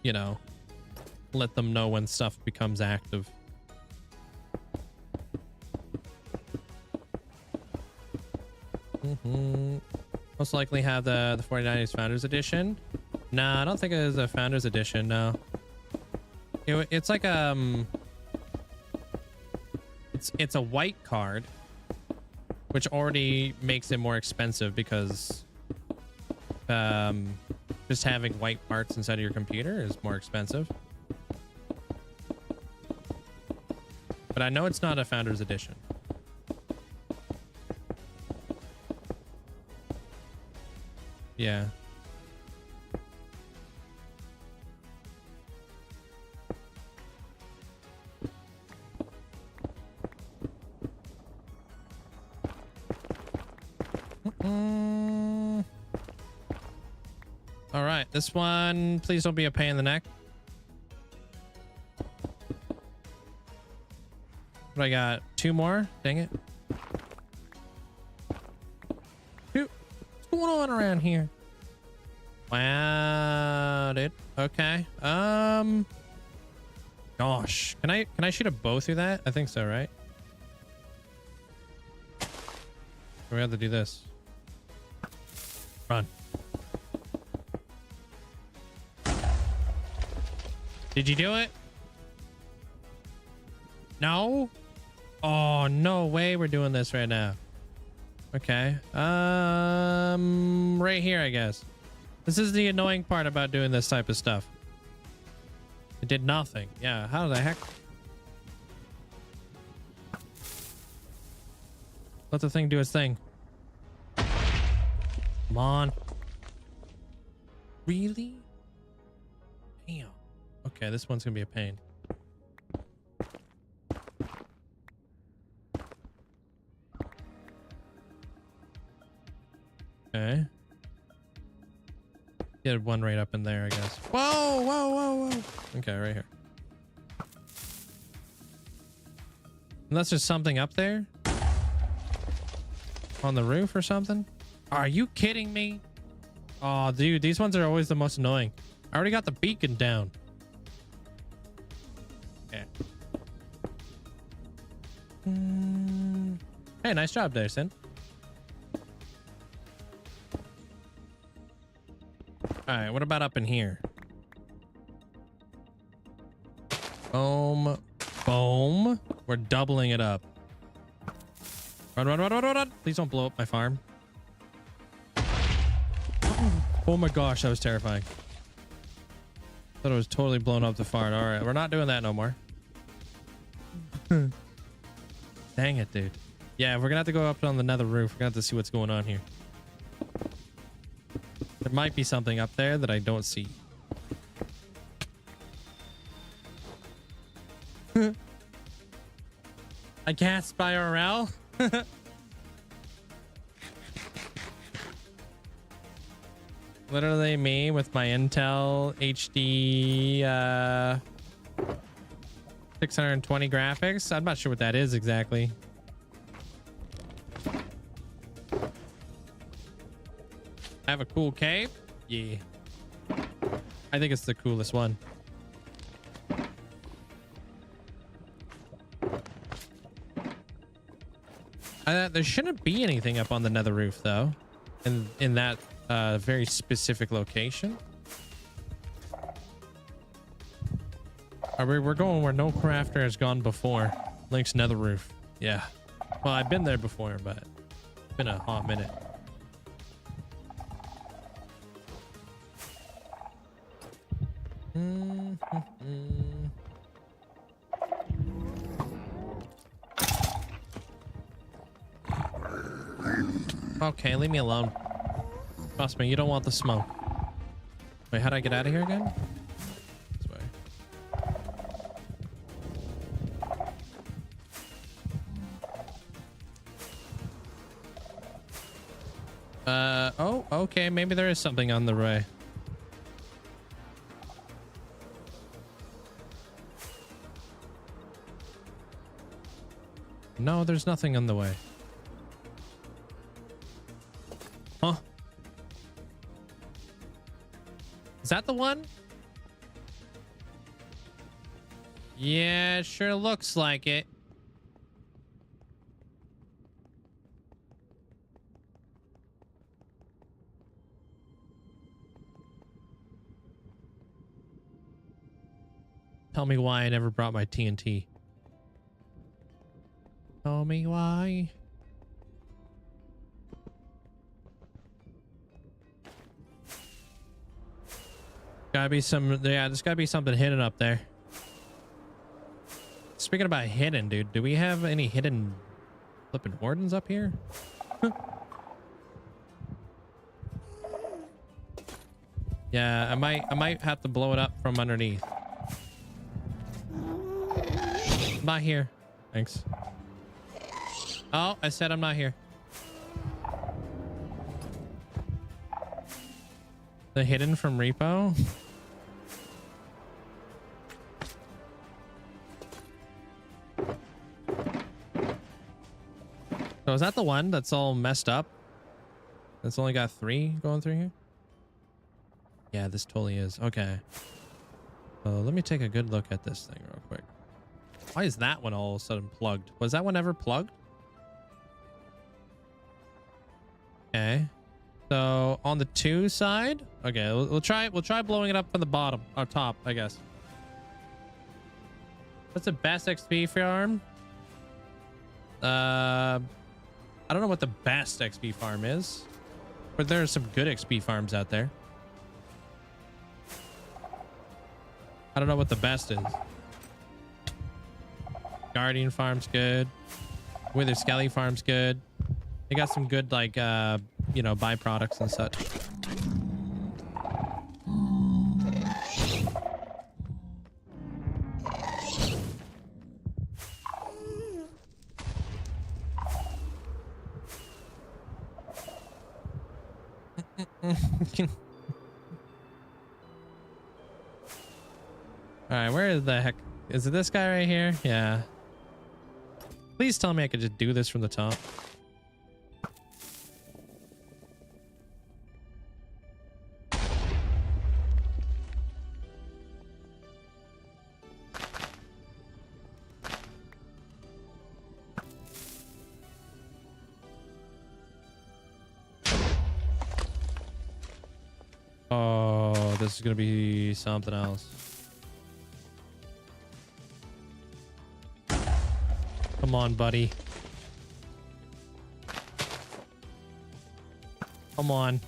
you know, let them know when stuff becomes active. Most likely have the 4090's Founders Edition. Nah, I don't think it is a Founders Edition. No, it's like it's a white card, which already makes it more expensive because just having white parts inside of your computer is more expensive. But I know it's not a Founders Edition. Yeah. All right, this one, please don't be a pain in the neck. What I got? 2 more? Dang it. What's going on around here? Wow, dude. Okay. Gosh, can I shoot a bow through that? I think so, right? We have to do this. Run. Did you do it? No? Oh, no way we're doing this right now. Okay. Right here, I guess. This is the annoying part about doing this type of stuff. It did nothing. Yeah, how the heck? Let the thing do its thing. Come on. Really? Damn. Okay, this one's gonna be a pain. Okay. Get one right up in there, I guess. Whoa, whoa, whoa, whoa. Okay, right here. Unless there's something up there on the roof or something. Are you kidding me? Oh, dude, these ones are always the most annoying. I already got the beacon down. Okay. Hey, nice job there, Sin. All right, what about up in here? Boom. Boom. We're doubling it up. Run, run, run, run, run, run. Please don't blow up my farm. Oh my gosh, that was terrifying. Thought it was totally blown up the farm. All right, we're not doing that no more. Dang it, dude. Yeah, we're gonna have to go up on the nether roof. We're gonna have to see what's going on here. There might be something up there that I don't see. I gasped IRL. Literally me with my Intel HD 620 graphics. I'm not sure what that is exactly. I have a cool cape. Yeah. I think it's the coolest one. There shouldn't be anything up on the nether roof though. In that very specific location. We're going where no crafter has gone before. Link's nether roof. Yeah. Well, I've been there before, but it's been a hot minute. Okay, leave me alone. Trust me, you don't want the smoke. Wait, how'd I get out of here again? This way. Oh, okay, maybe there is something on the way. No, there's nothing on the way. Huh? Is that the one? Yeah, it sure looks like it. Tell me why I never brought my TNT. Tell me why. Gotta be some, yeah, there's gotta be something hidden up there. Speaking about hidden, dude, do we have any hidden flipping wardens up here? Yeah, I might have to blow it up from underneath. I'm not here. Thanks. Oh, I said I'm not here. The hidden from repo. So is that the one that's all messed up? That's only got 3 going through here? Yeah, this totally is. Okay. So let me take a good look at this thing real quick. Why is that one all of a sudden plugged? Was that one ever plugged? Okay. So on the 2 side, okay, we'll try blowing it up from the bottom or top, I guess. What's the best XP farm? I don't know what the best XP farm is, but there are some good XP farms out there. I don't know what the best is. Guardian farm's good. Wither Skelly farm's good. They got some good, like, you know, byproducts and such. All right, where the heck is it? This guy right here? Yeah. Please tell me I could just do this from the top. Oh, this is gonna be something else. Come on, buddy. Come on.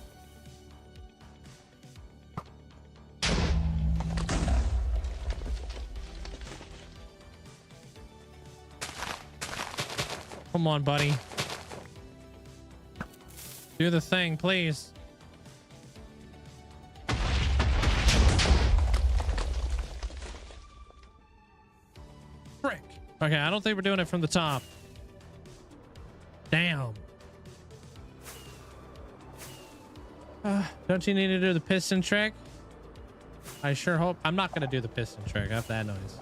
Come on, buddy. Do the thing, please. Frick. Okay, I don't think we're doing it from the top. Damn. Don't you need to do the piston trick? I sure hope. I'm not going to do the piston trick after that noise.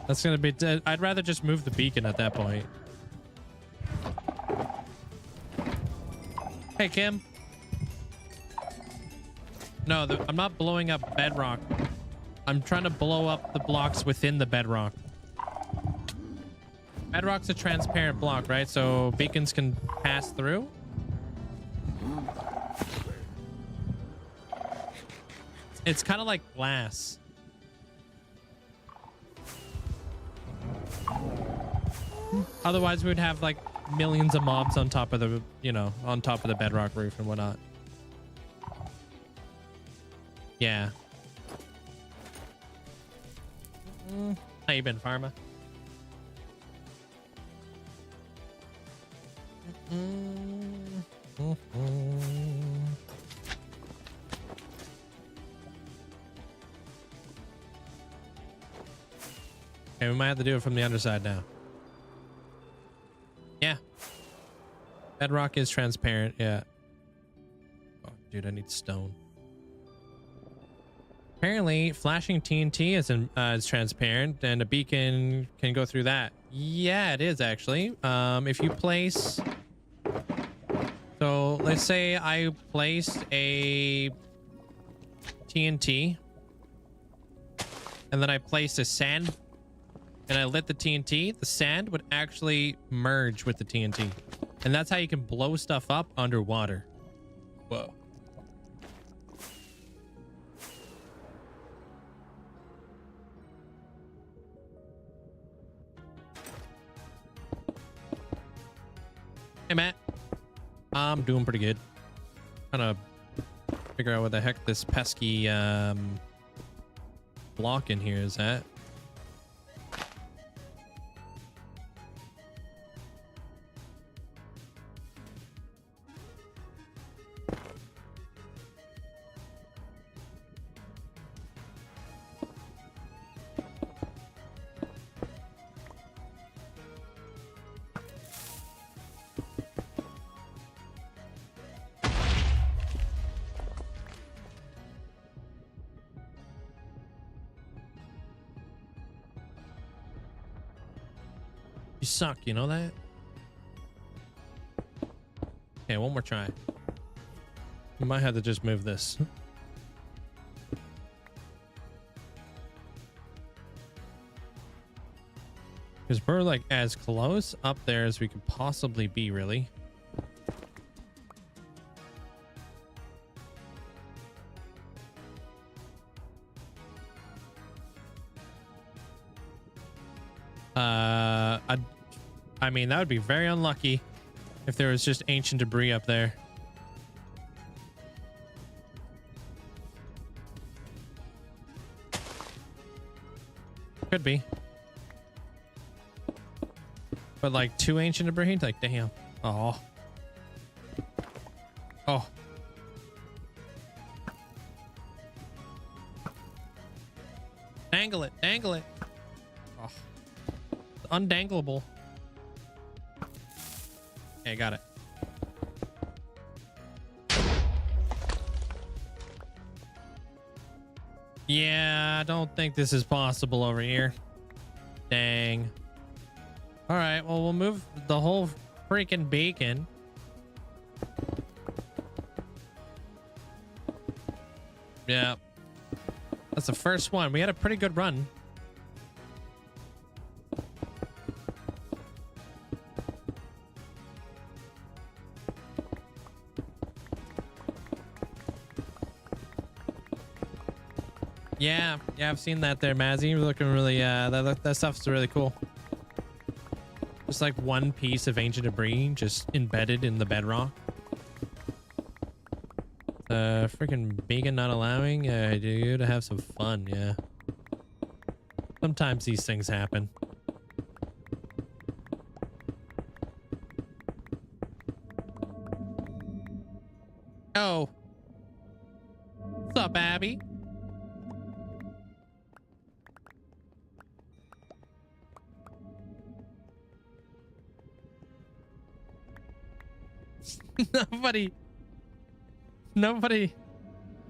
That's going to be... I'd rather just move the beacon at that point. Hey, Kim. No, I'm not blowing up bedrock. I'm trying to blow up the blocks within the bedrock. Bedrock's a transparent block, right? So beacons can pass through. It's kind of like glass. Otherwise, we would have like millions of mobs on top of the, you know, on top of the bedrock roof and whatnot. Yeah. How you been, Pharma? Okay, we might have to do it from the underside now. Yeah. Bedrock is transparent, yeah. Oh, dude, I need stone. Apparently, flashing TNT is transparent, and a beacon can go through that. Yeah, it is actually. If you place... So, let's say I placed a TNT, and then I placed a sand, and I lit the TNT, the sand would actually merge with the TNT. And that's how you can blow stuff up underwater. Whoa. Hey, Matt. I'm doing pretty good. Trying to figure out what the heck this pesky block in here is at. You suck, you know that? Okay, one more try. We might have to just move this. Because we're like as close up there as we could possibly be, really. I mean, that would be very unlucky if there was just ancient debris up there. Could be. But like 2 ancient debris, like damn. Oh. Oh. Dangle it, dangle it. Oh. It's undangleable. Okay, got it. Yeah, I don't think this is possible over here. Dang. All right, well, we'll move the whole freaking beacon. Yeah. That's the first one. We had a pretty good run. Yeah, I've seen that there, Mazzy. You're looking really, that stuff's really cool. Just like one piece of ancient debris just embedded in the bedrock. Freaking bacon not allowing you to have some fun, yeah. Sometimes these things happen. Oh. What's up, Abby? Nobody.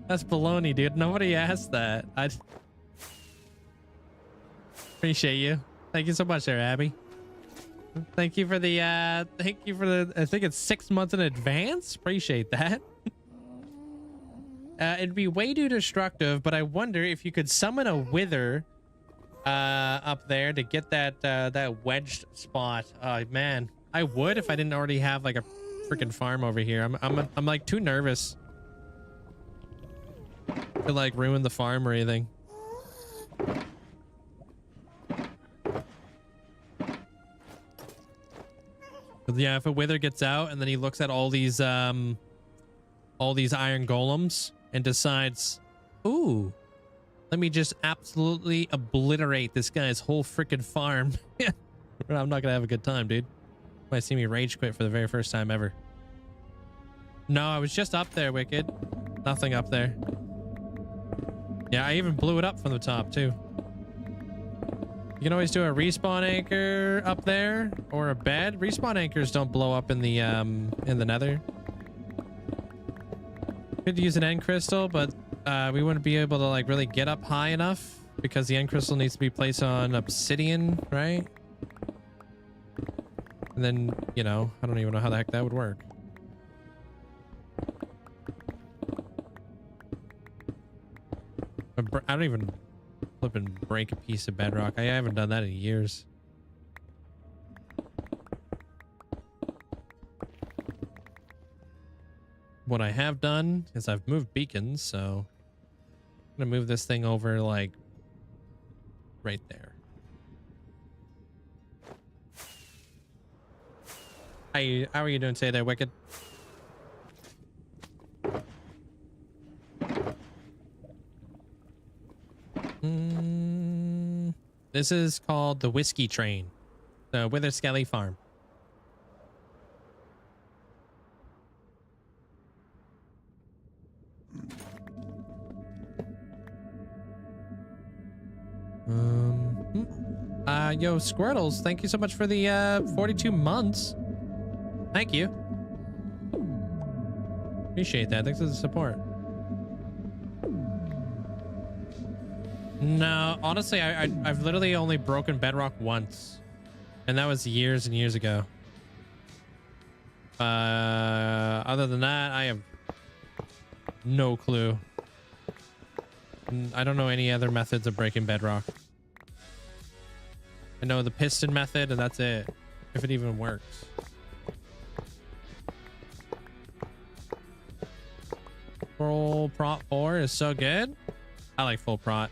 That's baloney, dude. Nobody asked that. I appreciate you. Thank you so much there, Abby. Thank you for the, I think it's 6 months in advance. Appreciate that. It'd be way too destructive, but I wonder if you could summon a wither up there to get that wedged spot. Oh man, I would if I didn't already have like a freaking farm over here. I'm like too nervous to like ruin the farm or anything. But yeah, if a wither gets out and then he looks at all these iron golems and decides, ooh, let me just absolutely obliterate this guy's whole freaking farm. I'm not gonna have a good time, dude. Might see me rage quit for the very first time ever. No, I was just up there, Wicked. Nothing up there. Yeah, I even blew it up from the top too. You can always do a respawn anchor up there or a bed. Respawn anchors don't blow up in the Nether. Could use an end crystal, but we wouldn't be able to like really get up high enough because the end crystal needs to be placed on obsidian, right? And then, you know, I don't even know how the heck that would work. I don't even flip and break a piece of bedrock. I haven't done that in years. What I have done is I've moved beacons, so I'm gonna move this thing over like right there. How are you doing today there, Wicked? This is called the Whiskey Train, the Wither Skelly Farm. Yo, Squirtles, thank you so much for the 42 months. Thank you. Appreciate that. Thanks for the support. No, honestly, I've literally only broken bedrock once, and that was years and years ago. Other than that, I have no clue. I don't know any other methods of breaking bedrock. I know the piston method, and that's it, if it even works. Full prot 4 is so good. I like full prot.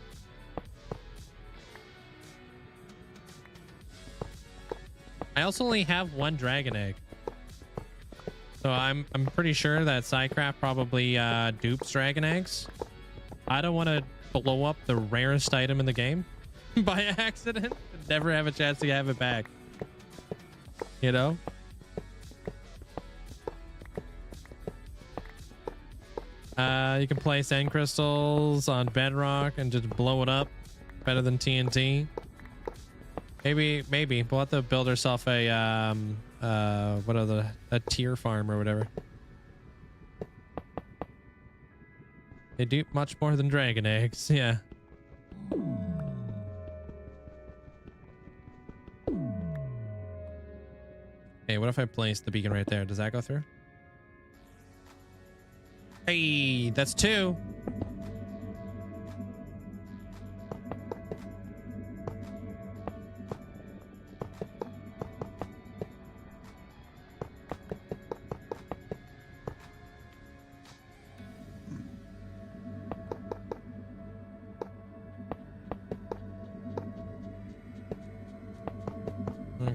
I also only have one dragon egg, so I'm pretty sure that Psycraft probably dupes dragon eggs. I don't want to blow up the rarest item in the game by accident and never have a chance to have it back, you know. You can place end crystals on bedrock and just blow it up better than TNT. Maybe we'll have to build ourselves a a tier farm or whatever. They dupe much more than dragon eggs, yeah. Hey, what if I place the beacon right there? Does that go through? Hey, that's 2.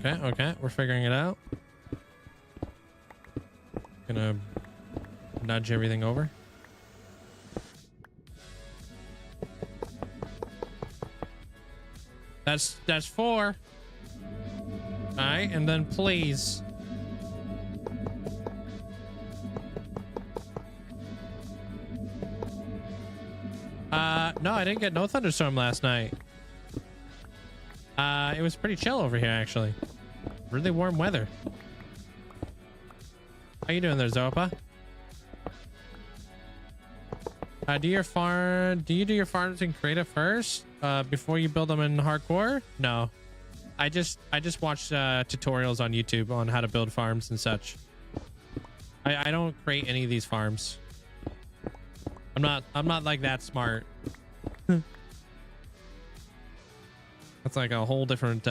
Okay. We're figuring it out. Gonna nudge everything over. That's 4. All right, and then please. No, I didn't get no thunderstorm last night. It was pretty chill over here, actually. Really warm weather. How you doing there, Zopa? Do you do your farms in creative first before you build them in hardcore? No, I just watch tutorials on YouTube on how to build farms and such. I don't create any of these farms. I'm not like that smart. That's like a whole different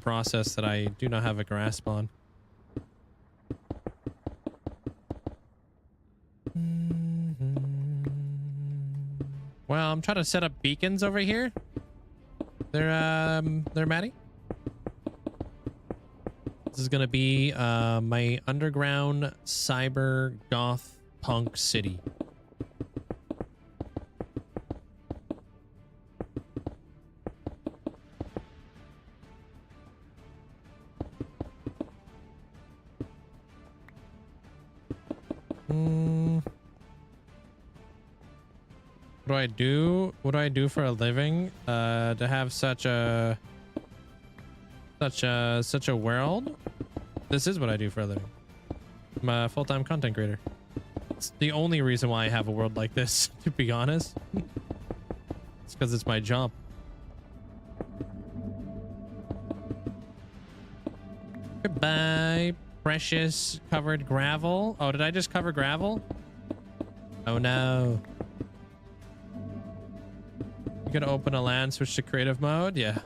process that I do not have a grasp on. Well, I'm trying to set up beacons over here. There, Maddie. This is gonna be my underground cyber goth punk city. What do I do for a living to have such a world? This is what I do for a living. I'm a full-time content creator. It's the only reason why I have a world like this, to be honest. It's because it's my job. Goodbye, precious covered gravel. Oh, did I just cover gravel? Oh no. You gotta open a LAN, switch to creative mode? Yeah.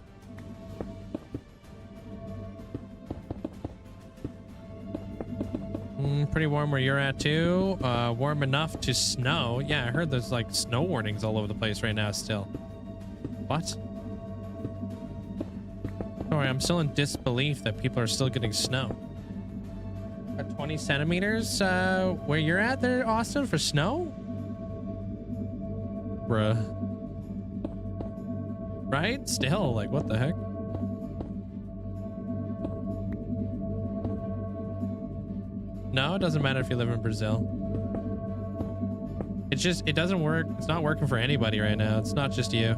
Pretty warm where you're at too. Warm enough to snow. Yeah, I heard there's like snow warnings all over the place right now still. What? Sorry, I'm still in disbelief that people are still getting snow. At 20 centimeters where you're at there, Austin, for snow? Bruh. Right? Still, like, what the heck? No, it doesn't matter if you live in Brazil. It's just, it doesn't work. It's not working for anybody right now. It's not just you.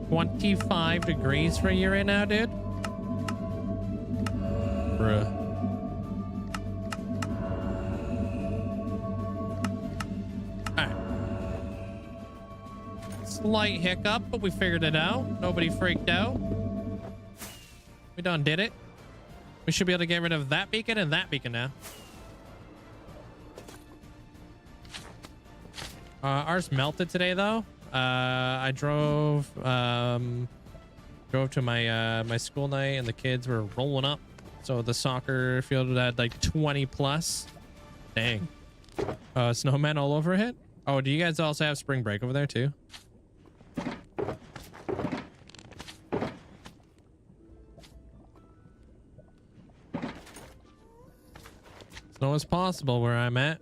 $25 degrees for you right now, dude? Bruh. Alright. Slight hiccup, but we figured it out. Nobody freaked out. We done did it. We should be able to get rid of that beacon and that beacon now. Ours melted today, though. I drove to my my school night and the kids were rolling up, so the soccer field had like 20 plus. Dang. Snowmen all over it. Oh, do you guys also have spring break over there too? Snow is possible where I'm at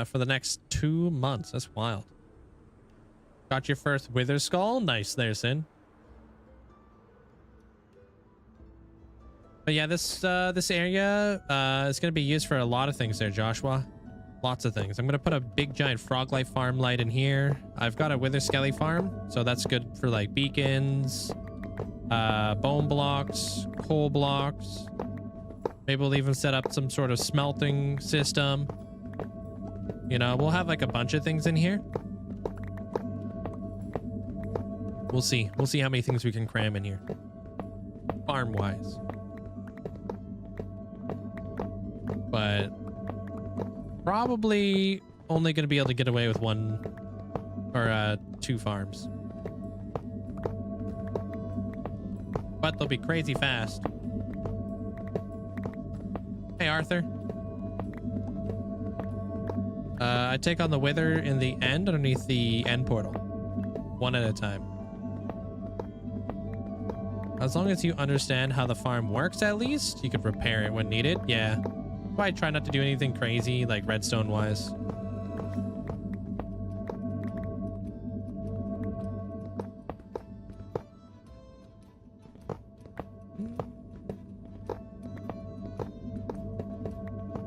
for the next 2 months. That's wild. Got your first wither skull. Nice there, Sin. But yeah, this area is going to be used for a lot of things there, Joshua. Lots of things. I'm going to put a big giant frog life farm light in here. I've got a wither skelly farm, so that's good for like beacons, bone blocks, coal blocks. Maybe we'll even set up some sort of smelting system. You know, we'll have like a bunch of things in here. We'll see. We'll see how many things we can cram in here. Farm-wise. But probably only going to be able to get away with 1 or 2 farms. But they'll be crazy fast. Arthur. I take on the wither in the end underneath the end portal. One at a time. As long as you understand how the farm works, at least, you could repair it when needed. Yeah. Probably try not to do anything crazy, like redstone-wise.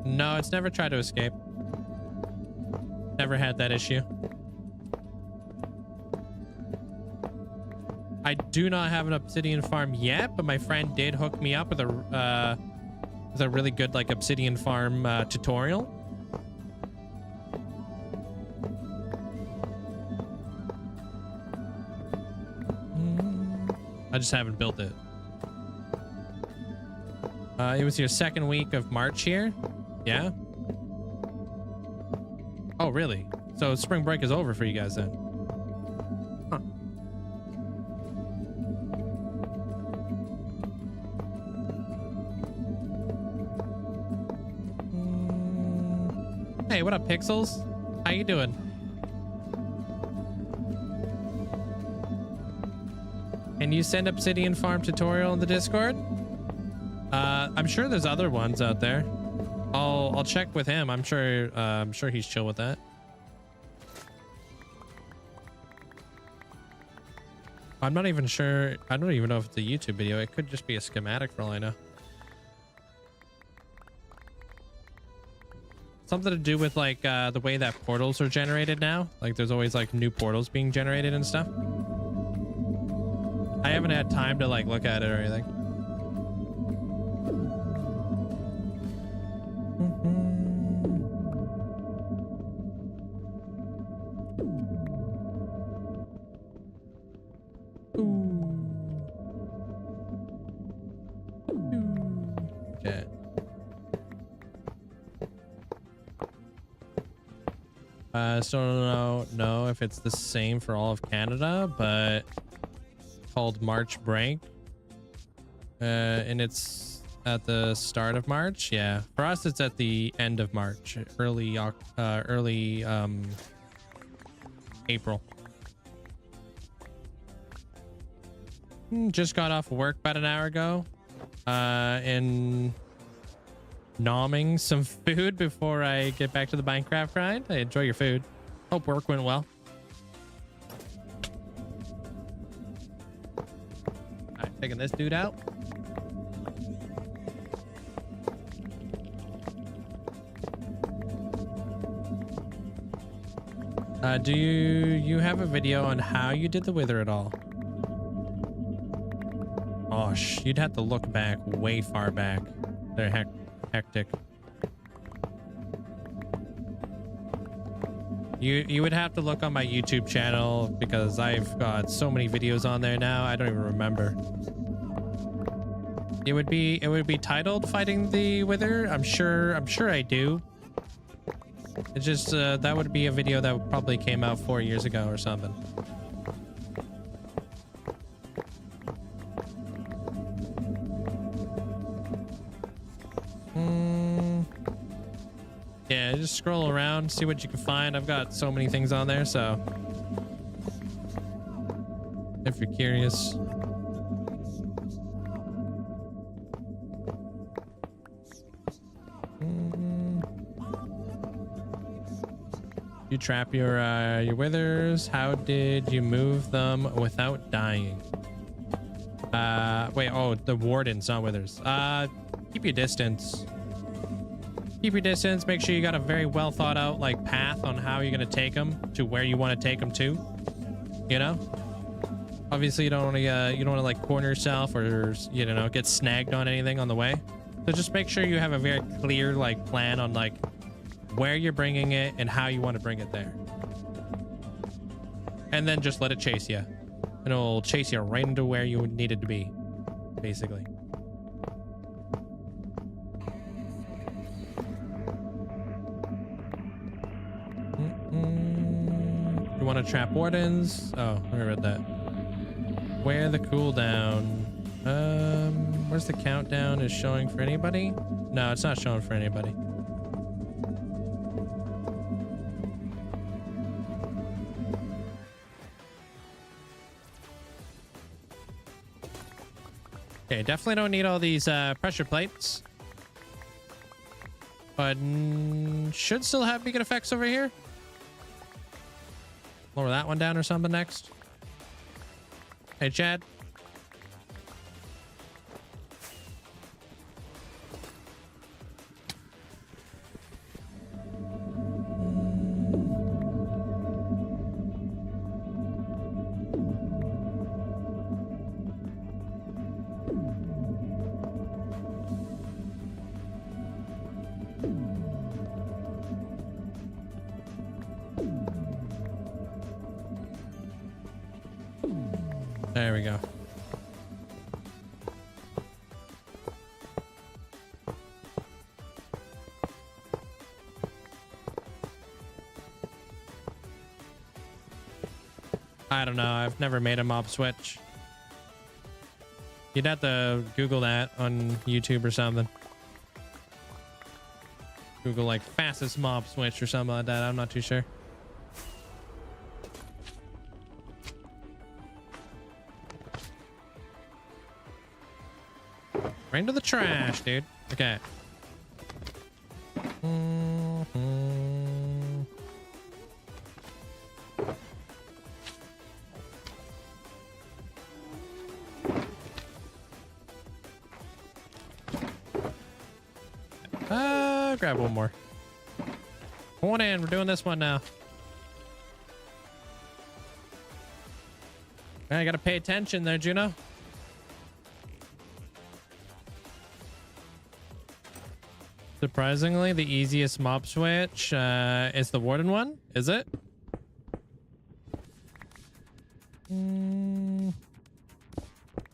No, it's never tried to escape. Never had that issue. I do not have an obsidian farm yet, but my friend did hook me up with a really good like obsidian farm tutorial. I just haven't built it. It was your second week of March here. Yeah. Oh, really? So spring break is over for you guys then? Huh. Hey, what up, Pixels? How you doing? Can you send Obsidian Farm tutorial in the Discord? I'm sure there's other ones out there. I'll check with him. I'm sure he's chill with that. I'm not even sure. I don't even know if it's a YouTube video. It could just be a schematic for all I know. Something to do with like the way that portals are generated now. Like there's always like new portals being generated and stuff. I haven't had time to like look at it or anything. Okay. Still don't know if it's the same for all of Canada, but it's called March break. And it's at the start of March. Yeah, for us it's at the end of March, early April. Just got off work about an hour ago, and nomming some food before I get back to the Minecraft grind. I enjoy your food. Hope work went well. All right, taking this dude out. Do you have a video on how you did the wither at all? Gosh, you'd have to look back, way far back. They're hectic. You would have to look on my YouTube channel because I've got so many videos on there now. I don't even remember. It would be titled "Fighting the Wither." I'm sure I do. It's just that would be a video that probably came out 4 years ago or something. Yeah, just scroll around, see what you can find. I've got so many things on there, so if you're curious. You trap your withers. How did you move them without dying? Wait, oh, the wardens, not withers. Keep your distance. Keep your distance. Make sure you got a very well thought out like path on how you're gonna take them to where you want to take them to. You know, obviously you don't want to like corner yourself or get snagged on anything on the way. So just make sure you have a very clear like plan on like where you're bringing it and how you want to bring it there. And then just let it chase you, and it'll chase you right into where you need it to be, basically. You want to trap wardens? Oh, I read that. Where the cooldown? Where's the countdown is showing for anybody? No, it's not showing for anybody. Okay, definitely don't need all these pressure plates. But should still have beacon effects over here. Lower that one down or something next. Hey, Chad. There we go. I don't know. I've never made a mob switch. You'd have to Google that on YouTube or something. Google like fastest mob switch or something like that. I'm not too sure. Right into the trash, dude. Okay. Grab one more. One in. We're doing this one now. I gotta pay attention there, Juno. Surprisingly, the easiest mob switch is the warden one. Is it?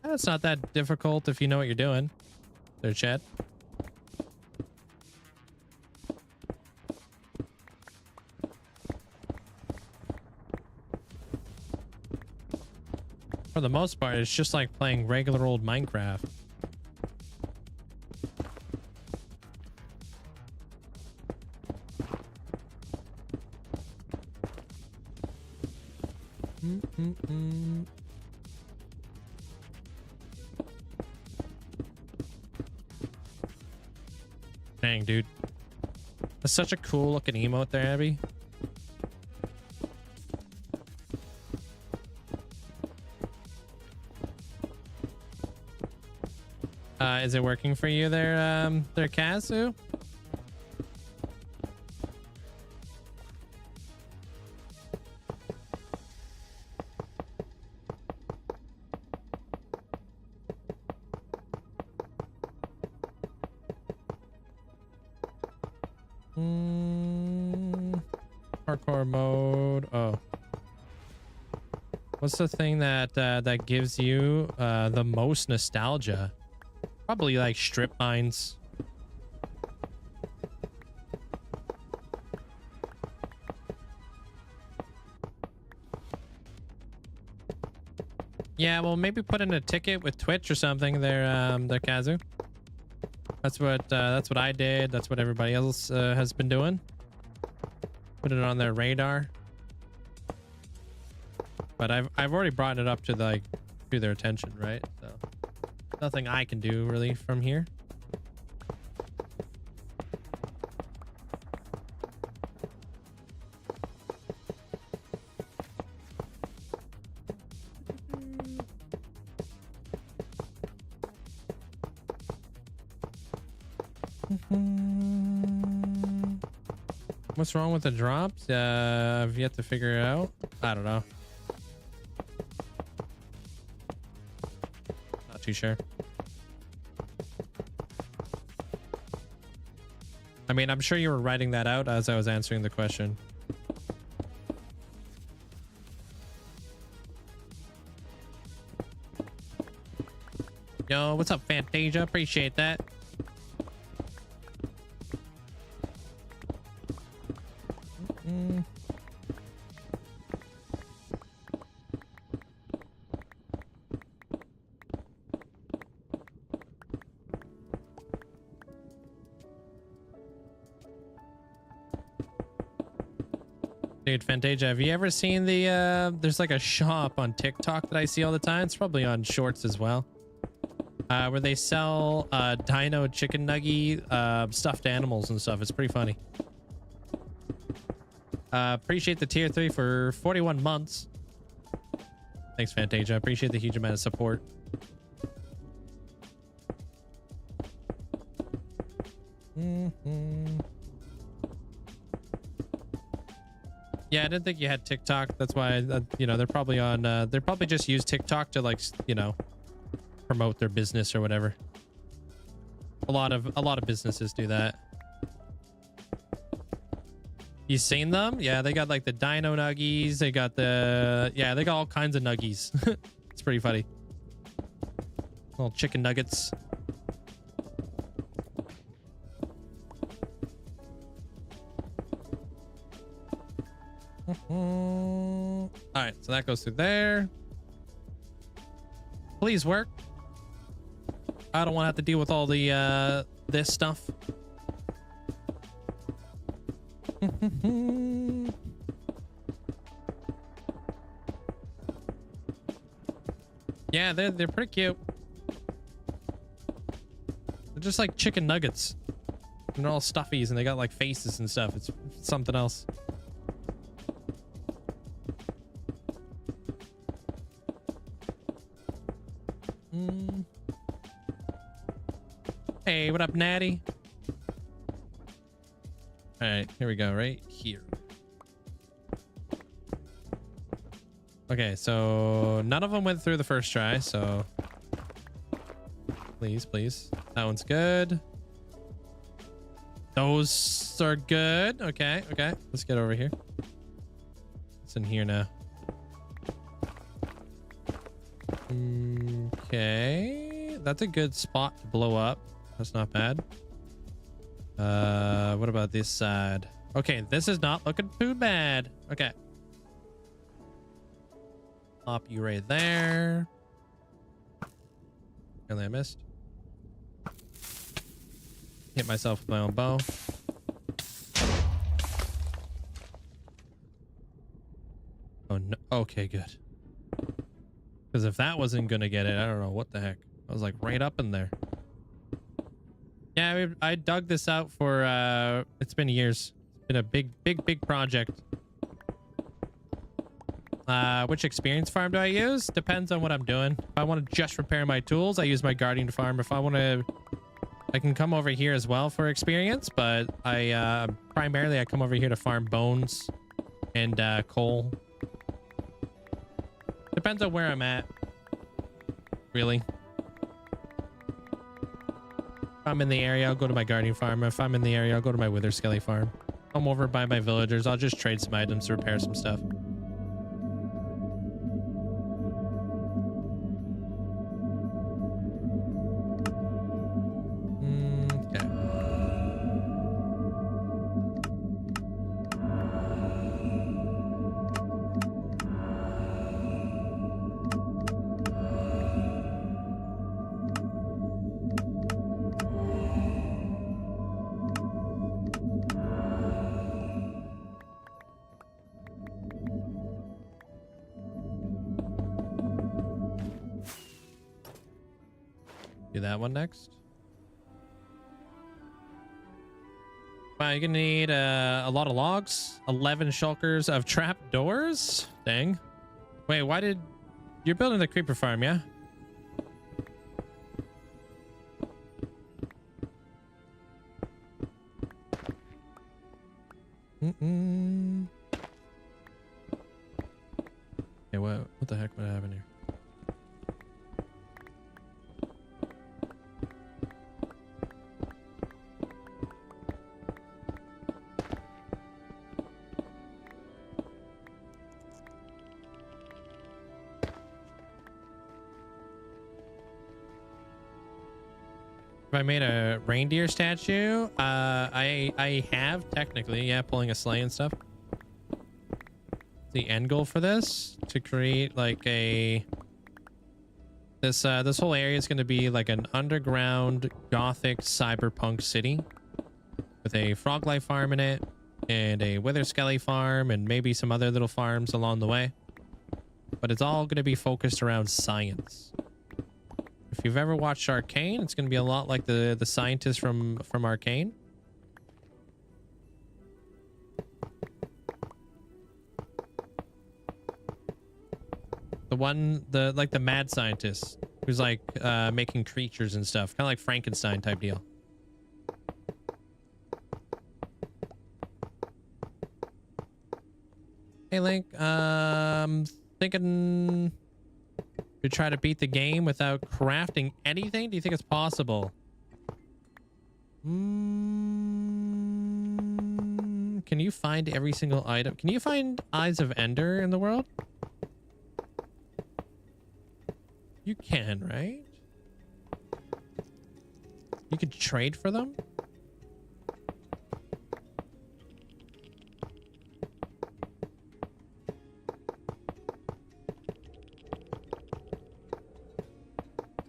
That's not that difficult if you know what you're doing. There, Chad. For the most part, it's just like playing regular old Minecraft. Dang, dude. That's such a cool looking emote there, Abby. Is it working for you there, Kazu? Hardcore mode. Oh. What's the thing that that gives you the most nostalgia? Probably like strip mines. Yeah, well, maybe put in a ticket with Twitch or something there, Kazu. That's what I did. That's what everybody else has been doing. Put it on their radar. But I've already brought it up to to their attention, right? So nothing I can do really from here. What's wrong with the drops? I've yet to figure it out. I don't know. Not too sure. I mean, I'm sure you were writing that out as I was answering the question. Yo, what's up, Fantasia? Appreciate that. Dude, Fantasia, have you ever seen the there's like a shop on TikTok that I see all the time? It's probably on Shorts as well. Where they sell dino chicken nugget stuffed animals and stuff. It's pretty funny. Appreciate the tier 3 for 41 months. Thanks, Fantasia. I appreciate the huge amount of support. Yeah, I didn't think you had TikTok. That's why, you know, they're probably on, they probably just use TikTok to, like, you know, promote their business or whatever. A lot of businesses do that. You seen them? Yeah, they got like the dino nuggies. They got the, yeah, they got all kinds of nuggies. It's pretty funny. Little chicken nuggets. All right, so that goes through there. Please work. I don't want to have to deal with all the this stuff. Yeah, they're pretty cute. They're just like chicken nuggets. And they're all stuffies and they got like faces and stuff. It's something else. Hey, what up, Natty? All right, here we go, right here. Okay, so none of them went through the first try, so please, please. That one's good. Those are good. Okay, okay. Let's get over here. What's in here now? Okay, that's a good spot to blow up. That's not bad. What about this side? Okay, this is not looking too bad. Okay. Pop you right there. Apparently I missed. Hit myself with my own bow. Oh no. Okay, good. Because if that wasn't gonna get it, I don't know what the heck. I was like right up in there. Yeah, I dug this out for, it's been years. It's been a big project. Which experience farm do I use? Depends on what I'm doing. If I want to just repair my tools, I use my guardian farm. If I want to, I can come over here as well for experience, but primarily I come over here to farm bones and, coal. Depends on where I'm at, really. If I'm in the area, I'll go to my guardian farm. If I'm in the area, I'll go to my wither skelly farm. Come over by my villagers. I'll just trade some items to repair some stuff. Do that one next. Wow, you're gonna need a lot of logs, 11 shulkers of trap doors. Dang. Wait, why did you're building a creeper farm? Yeah. Okay, what the heck would happen here? I made a reindeer statue. I have technically, yeah, pulling a sleigh and stuff. The end goal for this to create like a this whole area is going to be like an underground gothic cyberpunk city with a frog life farm in it, and a Wither Skelly farm and maybe some other little farms along the way. But it's all going to be focused around science. If you've ever watched Arcane, it's going to be a lot like the scientists from Arcane. Like the mad scientist who's like making creatures and stuff, kind of like Frankenstein type deal. Hey Link, thinking to try to beat the game without crafting anything. Do you think it's possible? Can you find every single item? Can you find Eyes of Ender in the world? You can, right? You could trade for them?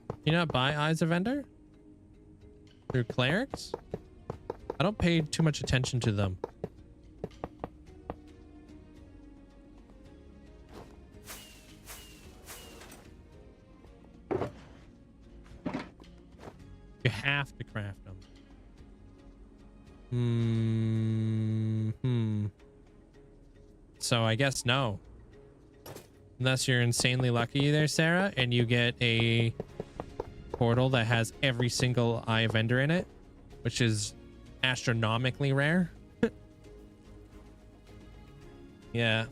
Can you not buy Eyes of Ender? Through clerics? I don't pay too much attention to them. You have to craft them. So I guess no. Unless you're insanely lucky there, Sarah, and you get a portal that has every single Eye of Ender in it, which is astronomically rare. Yeah.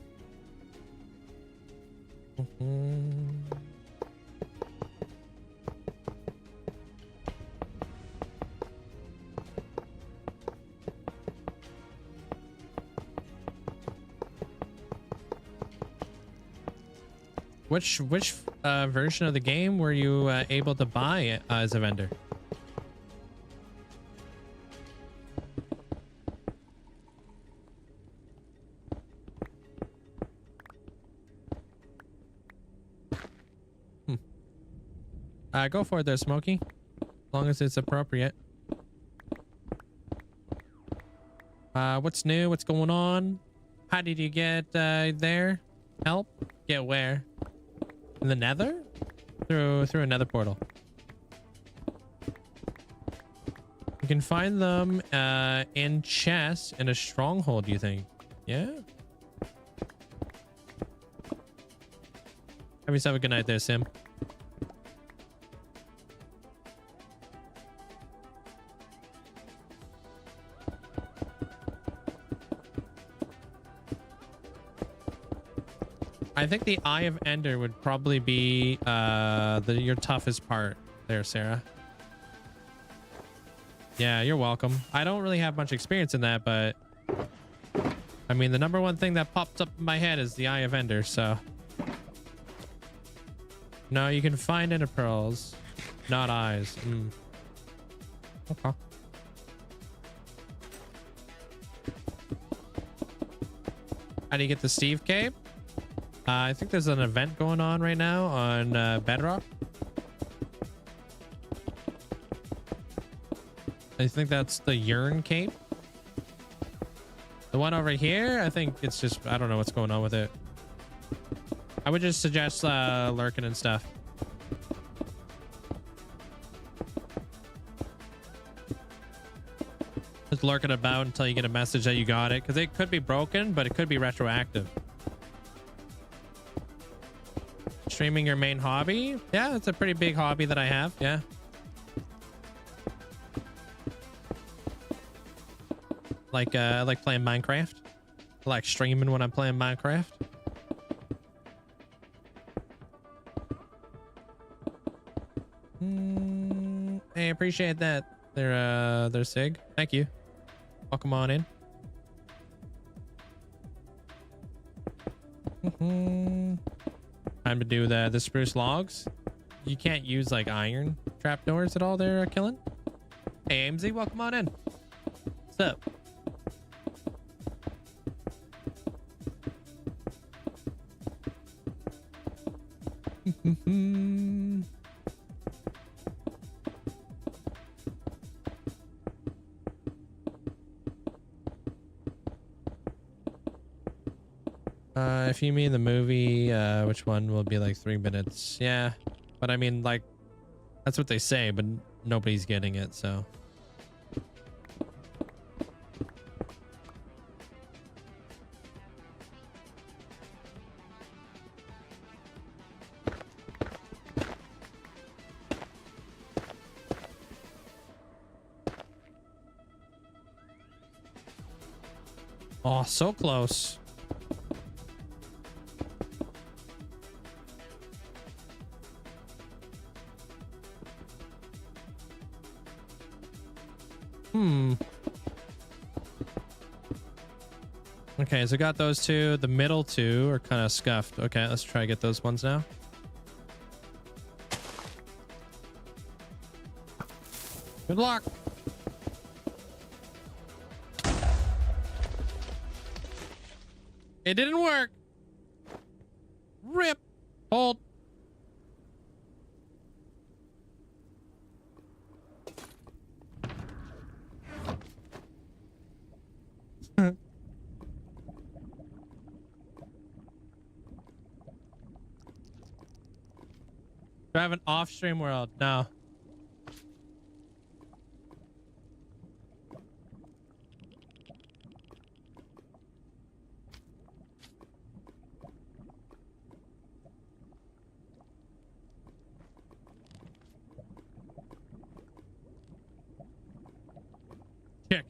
Which version of the game were you able to buy as a vendor? Go for it there, Smokey. As long as it's appropriate. What's new? What's going on? How did you get there? Help? Get where? In the Nether? Through a Nether portal. You can find them in chests in a stronghold, you think? Yeah? Have yourself a good night there, Sim. I think the Eye of Ender would probably be your toughest part there, Sarah. Yeah, you're welcome. I don't really have much experience in that, but I mean, the number one thing that pops up in my head is the Eye of Ender, so. No, you can find Ender Pearls, not eyes. Okay. How do you get the Steve Cape? I think there's an event going on right now on Bedrock. I think that's the Yearn Cape. The one over here, I think it's just, I don't know what's going on with it. I would just suggest lurking and stuff. Just lurking about until you get a message that you got it, because it could be broken, but it could be retroactive. Streaming your main hobby? Yeah, it's a pretty big hobby that I have. Yeah. I like playing Minecraft. I like streaming when I'm playing Minecraft. Hey, appreciate that. They're Sig. Thank you. Welcome on in. Time to do the spruce logs. You can't use like iron trapdoors at all there, Killen. Hey, Amesy, welcome on in. What's up? If you mean the movie, which one will be like 3 minutes? Yeah, but I mean, like, that's what they say, but nobody's getting it, so. Oh, so close. Okay, so got those two. The middle two are kind of scuffed. Okay, let's try to get those ones now. Good luck. It didn't work. Rip. Hold. Do I have an off-stream world? No. Chicken.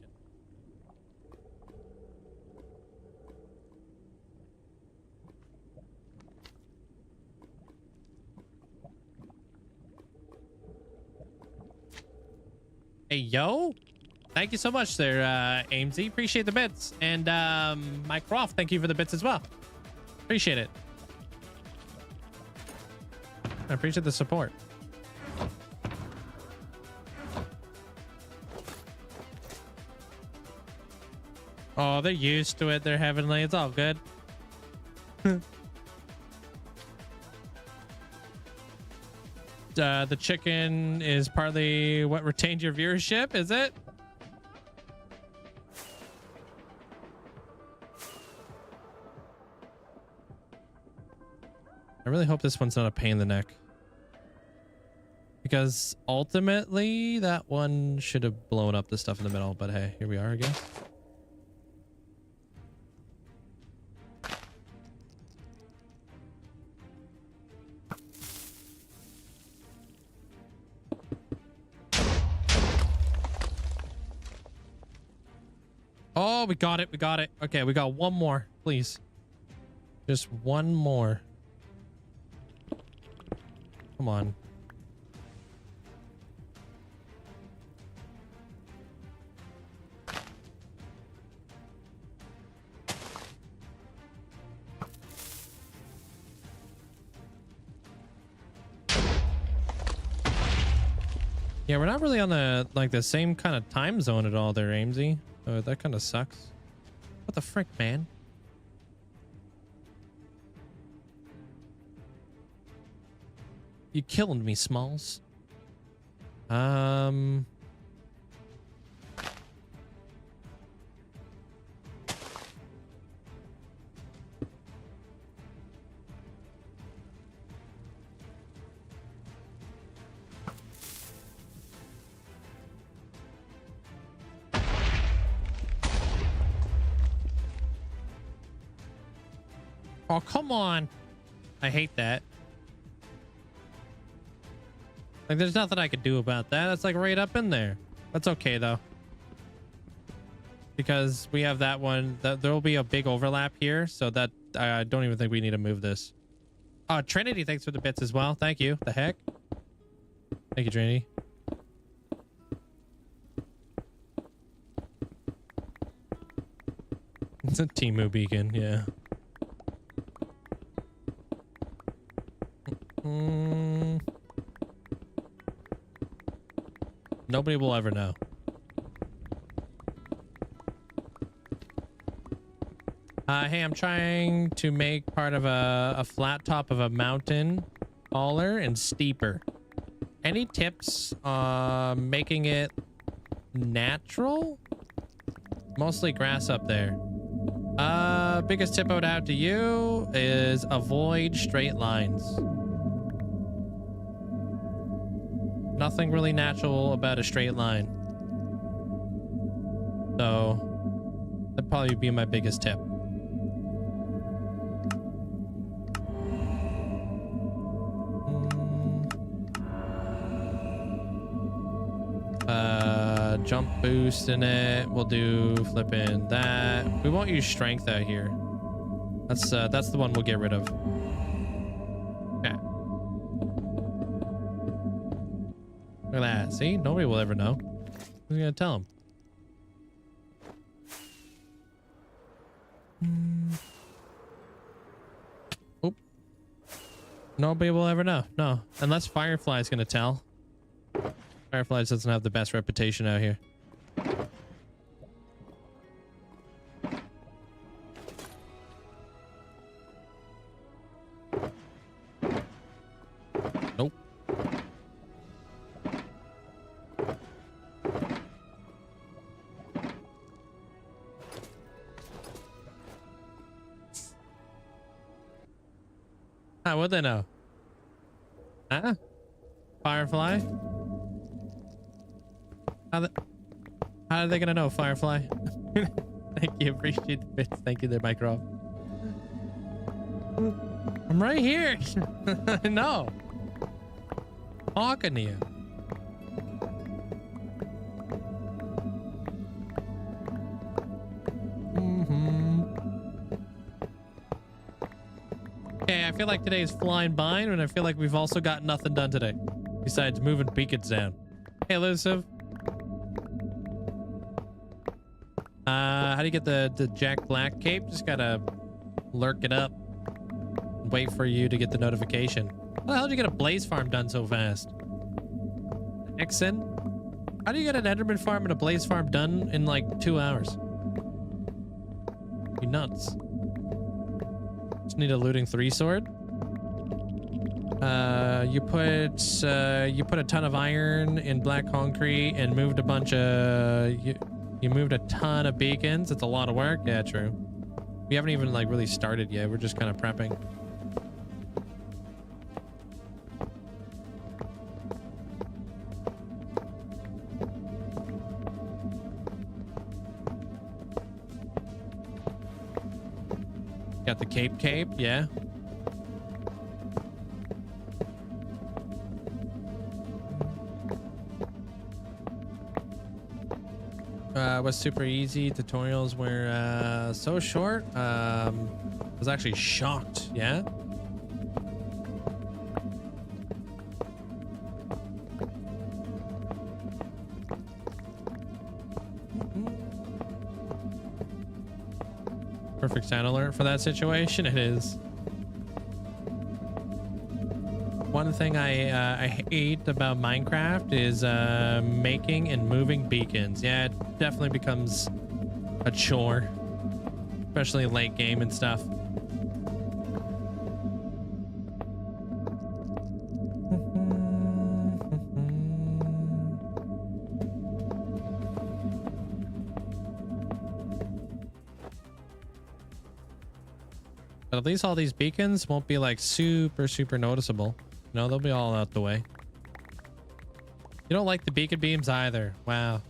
Hey, yo. Thank you so much there, Linkzzey. Appreciate the bits. And Mike Croft, thank you for the bits as well. Appreciate it. I appreciate the support. Oh, they're used to it. They're heavenly. It's all good. The chicken is partly what retained your viewership, is it? I really hope this one's not a pain in the neck. Because ultimately, that one should have blown up the stuff in the middle. But hey, here we are again. Oh, we got it. We got it. Okay, we got one more, please. Just one more. Come on. Yeah, we're not really on the same kind of time zone at all there, Linkzzey. Oh, that kind of sucks. What the frick, man? You killing me, Smalls. Oh, come on. I hate that. Like, there's nothing I could do about that. That's like right up in there. That's okay, though. Because we have that one. There will be a big overlap here. So that I don't even think we need to move this. Trinity, thanks for the bits as well. Thank you. The heck? Thank you, Trinity. It's a Temu beacon, yeah. Nobody will ever know. Hey, I'm trying to make part of a flat top of a mountain taller and steeper. Any tips on making it natural? Mostly grass up there. biggest tip I would have to you is avoid straight lines. Nothing really natural about a straight line. So that'd probably be my biggest tip. Jump boost in it. We'll do flipping that. We won't use strength out here. That's the one we'll get rid of. Okay. Look at that. See? Nobody will ever know. Who's gonna tell him? Oop. Nobody will ever know. No. Unless Firefly's gonna tell. Fireflies doesn't have the best reputation out here. Nope. How would they know? Huh? Firefly? How are they gonna know, Firefly? Thank you, appreciate the bits. Thank you there, Mycroft. I'm right here. No. Talking to you. Okay, I feel like today is flying by, and I feel like we've also got nothing done today besides moving beacons down. Hey, elusive. How do you get the Jack Black cape? Just gotta lurk it up. Wait for you to get the notification. How the hell did you get a blaze farm done so fast? Exen? How do you get an Enderman farm and a blaze farm done in like 2 hours? You nuts. Just need a looting 3 sword. You put a ton of iron in black concrete and moved a bunch of you moved a ton of beacons. It's a lot of work. Yeah, true. We haven't even like really started yet. We're just kind of prepping. Got the cape, yeah. Was super easy. Tutorials were so short. I was actually shocked. Yeah. Perfect sound alert for that situation. It is. One thing I hate about Minecraft is making and moving beacons. Yeah, it definitely becomes a chore, especially late game and stuff. But at least all these beacons won't be like super noticeable. No, they'll be all out the way. You don't like the beacon beams either. Wow.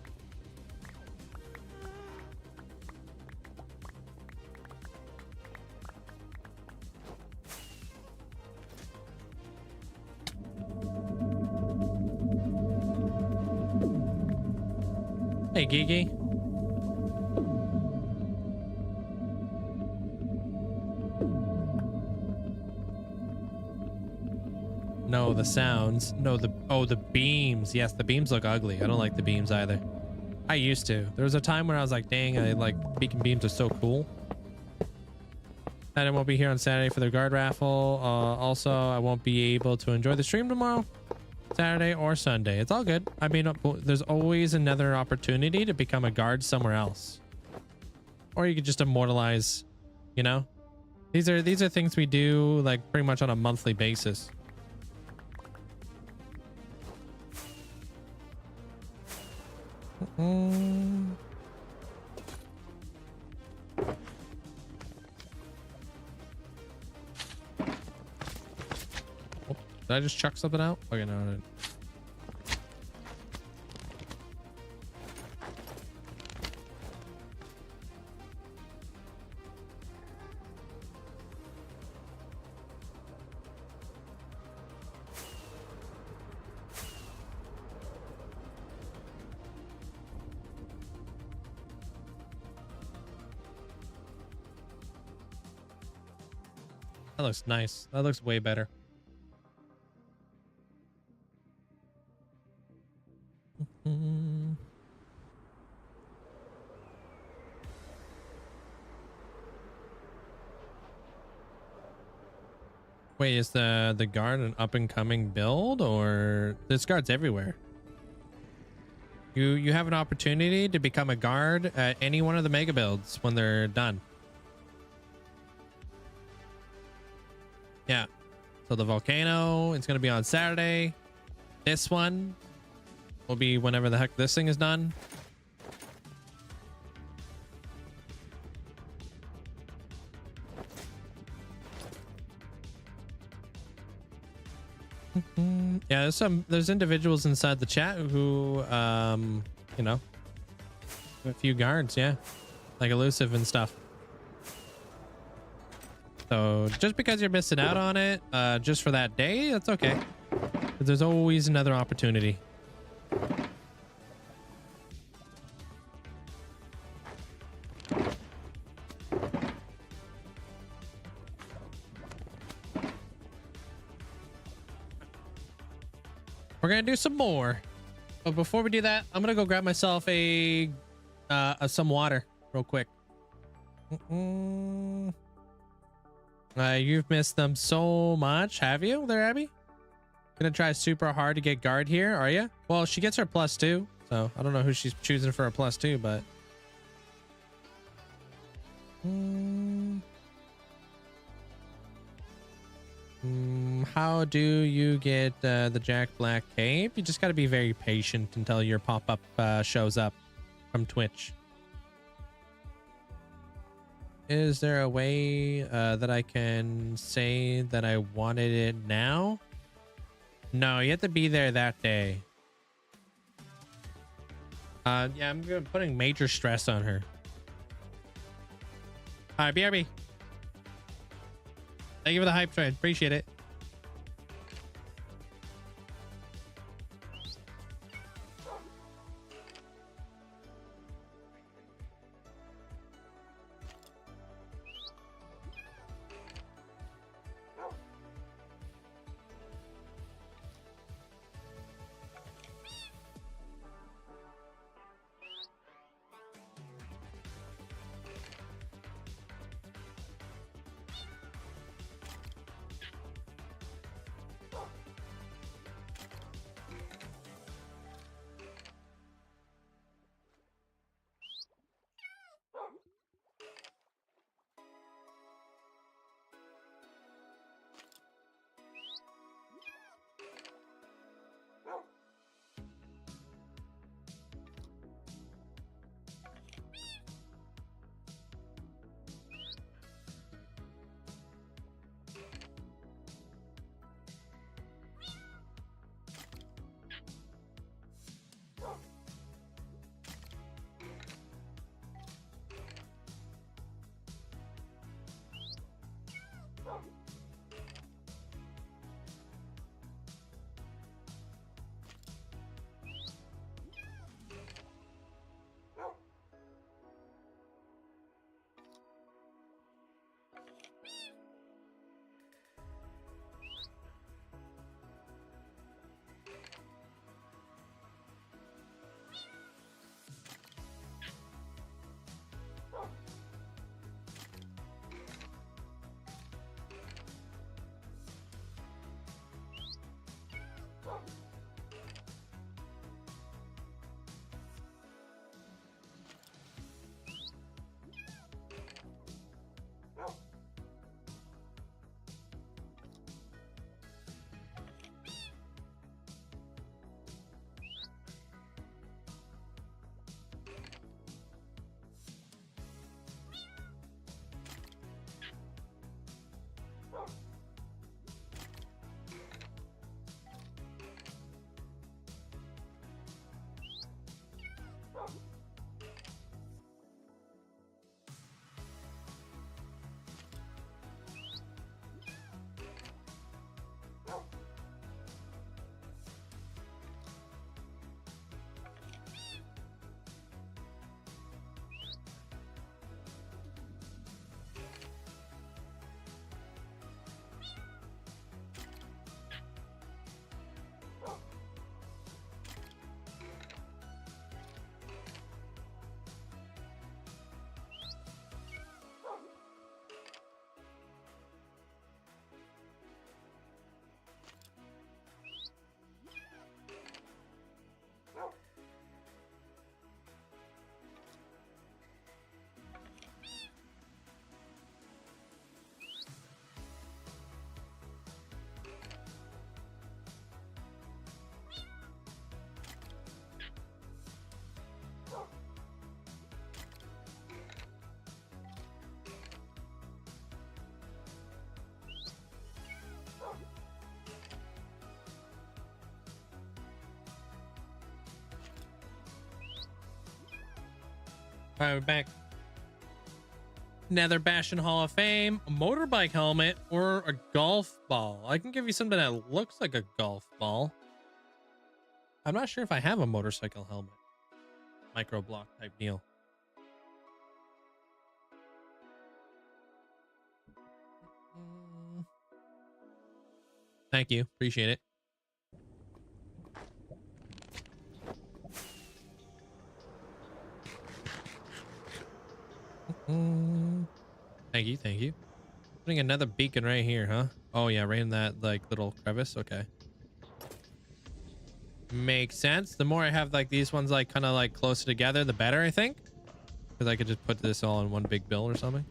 Hey, Gigi. No, the sounds. No, the beams. Yes, the beams look ugly. I don't like the beams either. I used to. There was a time where I was like, dang, I like beacon beams are so cool. And I won't be here on Saturday for the guard raffle. Also, I won't be able to enjoy the stream tomorrow, Saturday or Sunday. It's all good. I mean, there's always another opportunity to become a guard somewhere else. Or you could just immortalize, you know? These are things we do like pretty much on a monthly basis. Did I just chuck something out? Okay, no, I didn't. That looks nice. That looks way better. Wait, is the guard an up and coming build, or there's guards everywhere? You have an opportunity to become a guard at any one of the mega builds when they're done. Yeah. So the volcano, it's gonna be on Saturday. This one will be whenever the heck this thing is done. Yeah, there's individuals inside the chat who you know, a few guards, yeah, like elusive and stuff. So just because you're missing out on it just for that day, that's okay. But there's always another opportunity. We're gonna do some more, but before we do that, I'm gonna go grab myself some water real quick. You've missed them so much, have you there, Abby? Gonna try super hard to get guard here, are you? Well, she gets her +2, so I don't know who she's choosing for a +2, but how do you get the Jack Black cape? You just got to be very patient until your pop-up shows up from Twitch. Is there a way that I can say that I wanted it now? No, you have to be there that day. Yeah, I'm putting major stress on her. All right, BRB. Thank you for the hype train. Appreciate it. All right, we're back. Nether Bastion Hall of Fame, a motorbike helmet, or a golf ball. I can give you something that looks like a golf ball. I'm not sure if I have a motorcycle helmet. Micro block type deal. Thank you. Appreciate it. Thank you. Thank you. Putting another beacon right here, huh? Oh, yeah. Right in that like little crevice. Okay. Makes sense. The more I have like these ones like kind of like closer together, the better, I think. Because I could just put this all in one big bill or something.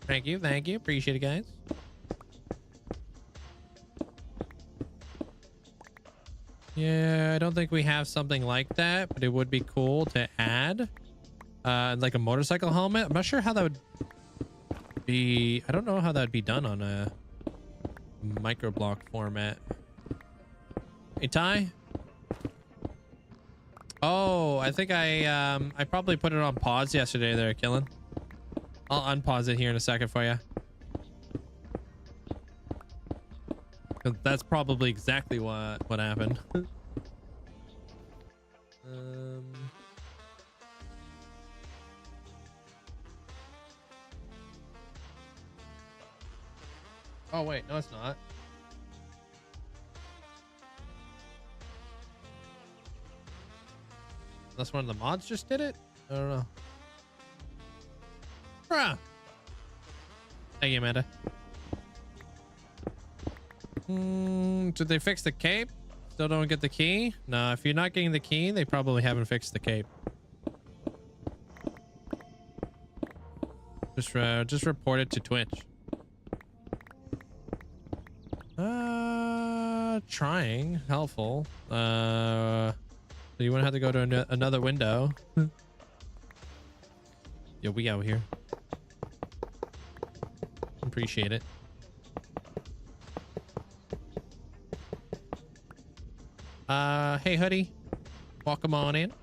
Thank you. Thank you. Appreciate it, guys. Yeah, I don't think we have something like that, but it would be cool to add. Like a motorcycle helmet. I'm not sure how that would be. I don't know how that would be done on a microblock format. Hey, Ty. Oh, I think I probably put it on pause yesterday there, Killen. I'll unpause it here in a second for you. That's probably exactly what happened. Oh wait, no, it's not. Unless one of the mods just did it? I don't know. Bruh. Thank you, Amanda. Did they fix the cape? Still don't get the key? No, if you're not getting the key, they probably haven't fixed the cape. Just report it to Twitch. Trying. Helpful. So you wouldn't have to go to another window. Yo, we out here. Appreciate it. Hey, Hoodie. Welcome on in.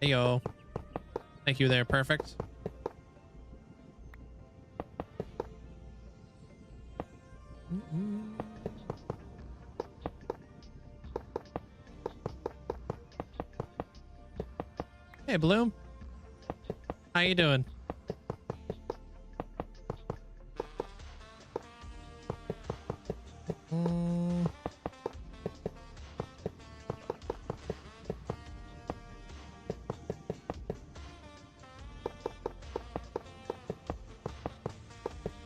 Hey, yo. Thank you there. Perfect. Hey, Bloom. How you doing?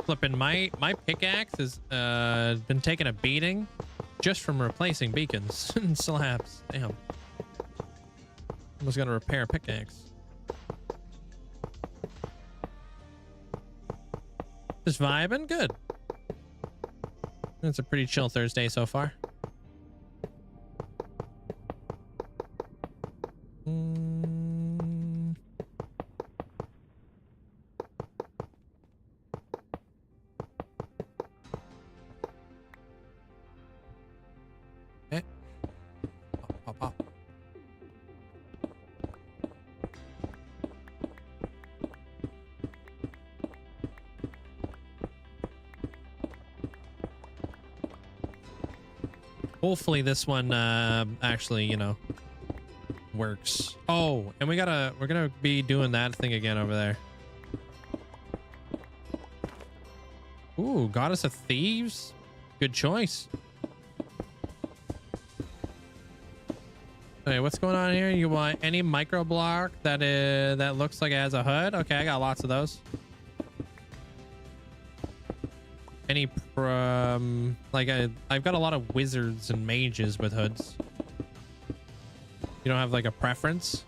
Flipping my pickaxe has been taking a beating just from replacing beacons and slabs. Damn. Almost got to repair a pickaxe. Just vibing. Good. It's a pretty chill Thursday so far. Okay. Pop, pop, pop. Hopefully this one actually, you know, works. Oh, and we're gonna be doing that thing again over there. Ooh, Goddess of Thieves. Good choice. Okay, what's going on here? You want any micro block that that looks like it has a hood? Okay, I got lots of those. Any like I've got a lot of wizards and mages with hoods. You don't have like a preference?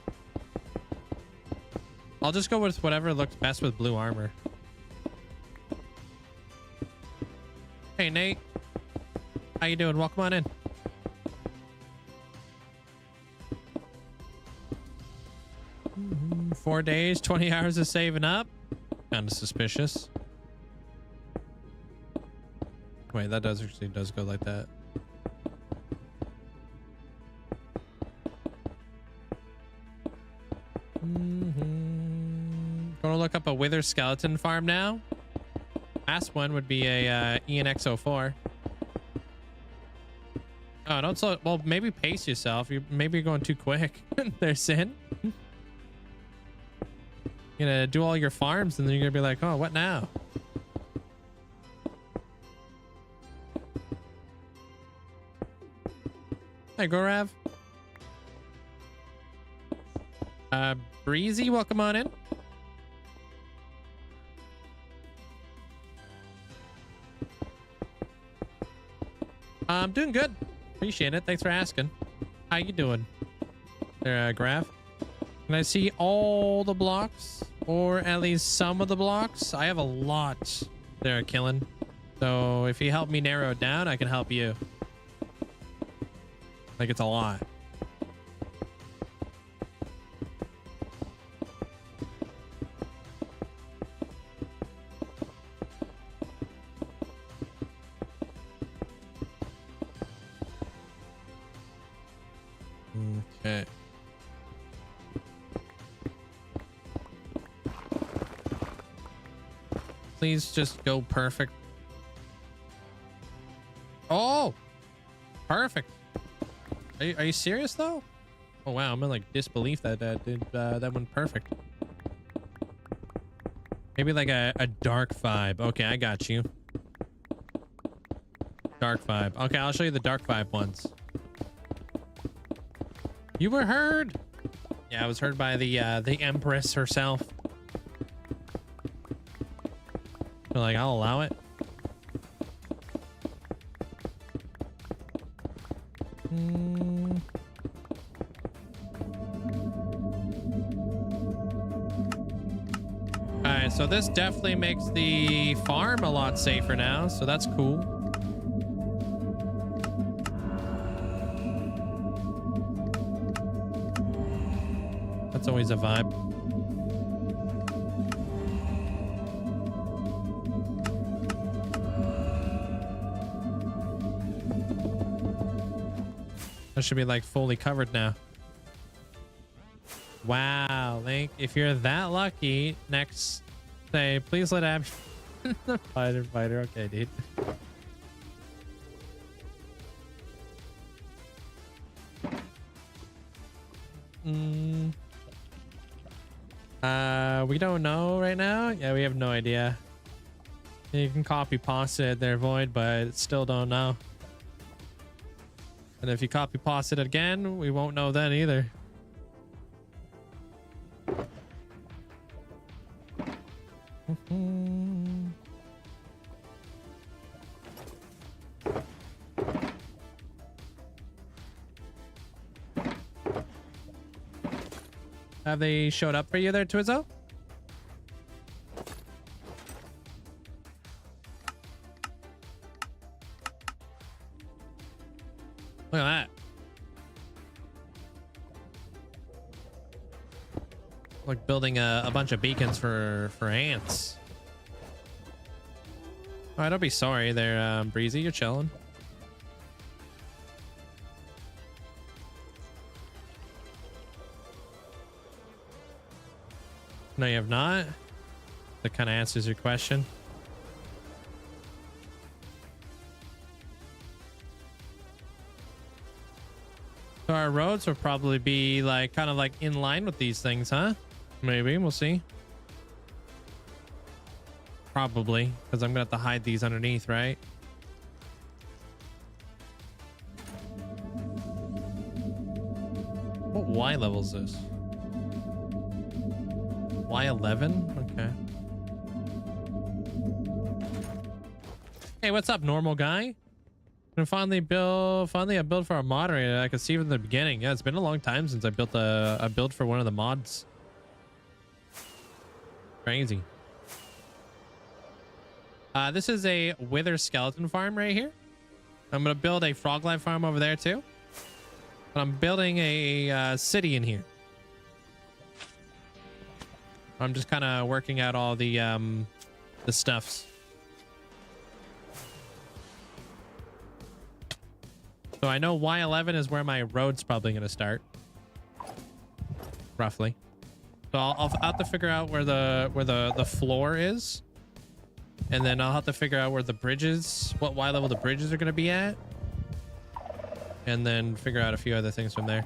I'll just go with whatever looks best with blue armor. Hey, Nate. How you doing? Welcome on in. Mm-hmm. 4 days, 20 hours of saving up. Kind of suspicious. Wait, that does actually go like that. Gonna look up a wither skeleton farm now. Last one would be a ENX04. Oh, don't slow. Well, maybe pace yourself. Maybe you're going too quick. There's Sin. You're gonna do all your farms and then you're gonna be like, oh, what now? Hi, Gorav. Breezy, welcome on in. I'm doing good. Appreciate it. Thanks for asking. How you doing there, Graph? Can I see all the blocks or at least some of the blocks? I have a lot there, Killing. So if you help me narrow it down, I can help you. Like it's a lot. Okay. Please just go perfect. Oh, perfect. Are you serious though? Oh wow, I'm in like disbelief that that went perfect. Maybe like a dark vibe. Okay, I got you. Dark vibe. Okay, I'll show you the dark vibe ones. You were heard. Yeah, I was heard by the Empress herself. So like, I'll allow it. All right, so this definitely makes the farm a lot safer now, so that's cool. That's always a vibe. That should be like fully covered now. Wow, Link, if you're that lucky, next say, please let Ab fighter. Okay, dude. We don't know right now. Yeah, we have no idea. You can copy pasta it there, Void, but still don't know. And if you copy pasta it again, we won't know then either. Have they showed up for you there, Twizzo? Look at that. Like building a bunch of beacons for ants. All right, don't be sorry there, Breezy. You're chilling. No, you have not. That kind of answers your question. So our roads will probably be like kind of like in line with these things, huh? Maybe we'll see. Probably, because I'm gonna have to hide these underneath, right? What Y level is this? Y11? Okay. Hey, what's up, normal guy? And finally a build for our moderator I could see from the beginning. Yeah, it's been a long time since I built a build for one of the mods. Crazy. This is a wither skeleton farm right here. I'm gonna build a frog life farm over there too. But I'm building a city in here. I'm just kind of working out all the stuffs. So I know Y11 is where my road's probably going to start. Roughly. So I'll have to figure out where the floor is. And then I'll have to figure out where the bridges, what Y level the bridges are going to be at. And then figure out a few other things from there.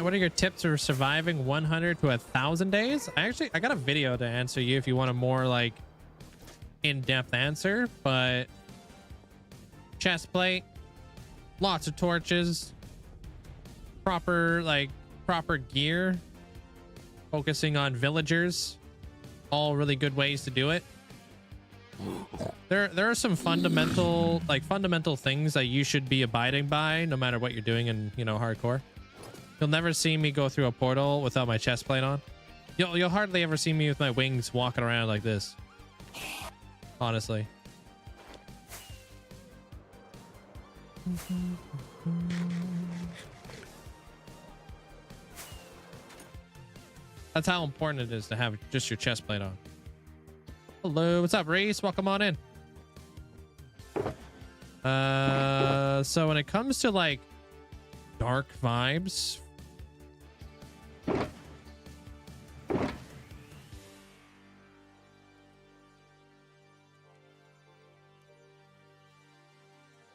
What are your tips for surviving 100 to 1,000 days? I got a video to answer you if you want a more like in-depth answer, but chest plate, lots of torches, proper gear, focusing on villagers, all really good ways to do it. There are some fundamental things that you should be abiding by no matter what you're doing in, you know, hardcore. You'll never see me go through a portal without my chest plate on. You'll hardly ever see me with my wings walking around like this. Honestly. That's how important it is to have just your chest plate on. Hello, what's up, Reese? Welcome on in. So when it comes to like dark vibes,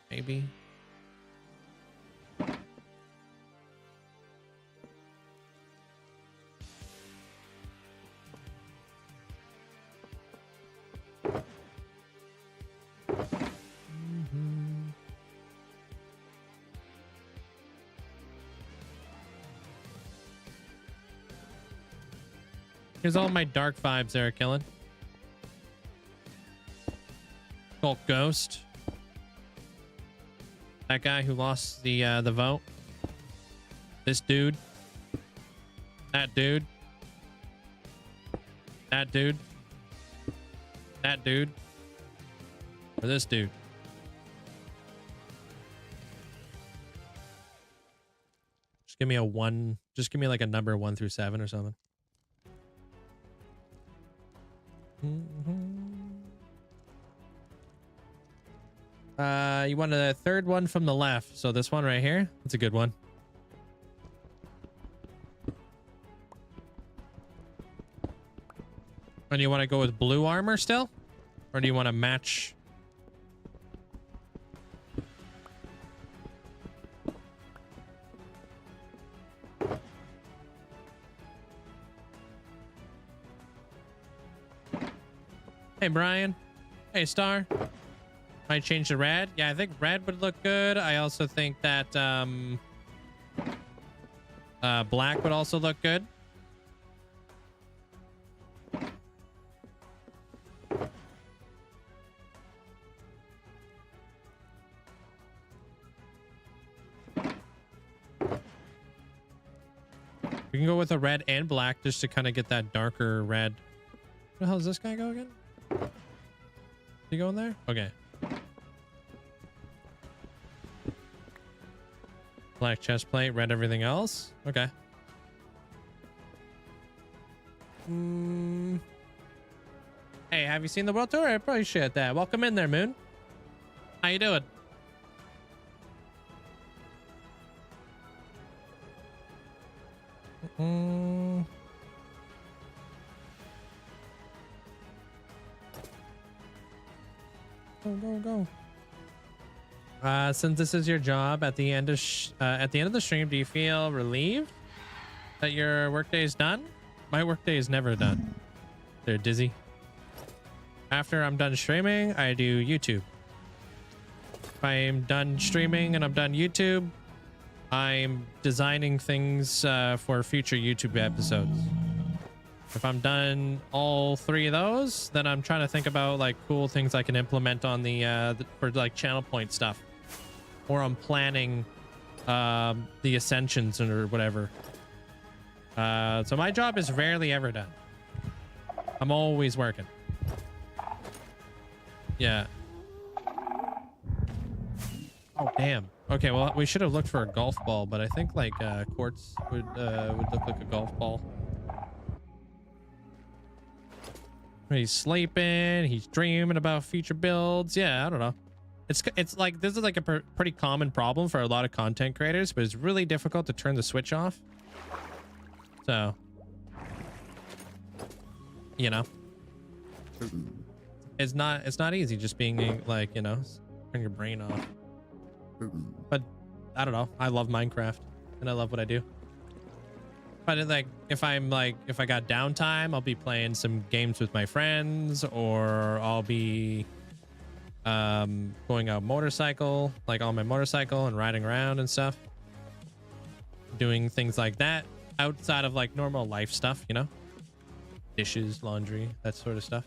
maybe. Here's all my dark vibes there, killing. Cult Ghost. That guy who lost the vote. This dude. That dude. That dude. That dude. Or this dude. Just give me a 1. Just give me like a number 1 through 7 or something. You want a third one from the left. So this one right here. That's a good one. And you want to go with blue armor still? Or do you want to match? Hey, Brian. Hey, Star. Might change to red. Yeah, I think red would look good. I also think that black would also look good. We can go with a red and black just to kind of get that darker red. Where the hell does this guy go again? Is he going there? Okay. Black chest plate, red everything else. Okay. Hey, have you seen the world tour? I appreciate that. Welcome in there, Moon. How you doing? Go. Since this is your job at the end of the stream, do you feel relieved that your workday is done? My workday is never done. They're dizzy. After I'm done streaming, I do YouTube. If I'm done streaming and I'm done YouTube, I'm designing things for future YouTube episodes. If I'm done all 3 of those, then I'm trying to think about like cool things I can implement on the for like channel point stuff, or I'm planning the ascensions or whatever. So my job is rarely ever done. I'm always working. Yeah. Oh damn. Okay, well, we should have looked for a golf ball, but I think like quartz would look like a golf ball. He's sleeping. He's dreaming about future builds. Yeah, I don't know. It's like this is like a pretty common problem for a lot of content creators, but it's really difficult to turn the switch off. So, you know, it's not easy just being like, you know, turn your brain off. But I don't know. I love Minecraft and I love what I do. But like if I got downtime, I'll be playing some games with my friends, or I'll be going out motorcycle, like on my motorcycle and riding around and stuff, doing things like that outside of like normal life stuff, you know, dishes, laundry, that sort of stuff.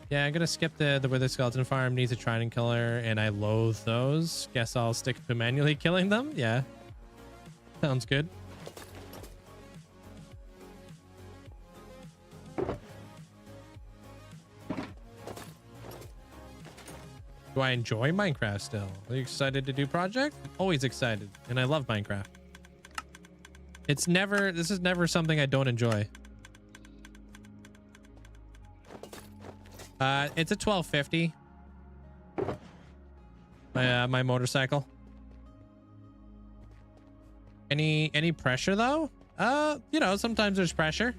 Yeah, I'm gonna skip the wither skeleton farm. Needs a trident killer, and I loathe those. Guess I'll stick to manually killing them. Yeah, sounds good. Do I enjoy Minecraft still? Are you excited to do project? Always excited, and I love Minecraft. This is never something I don't enjoy. It's a 1250. My motorcycle. Any pressure though? You know, sometimes there's pressure.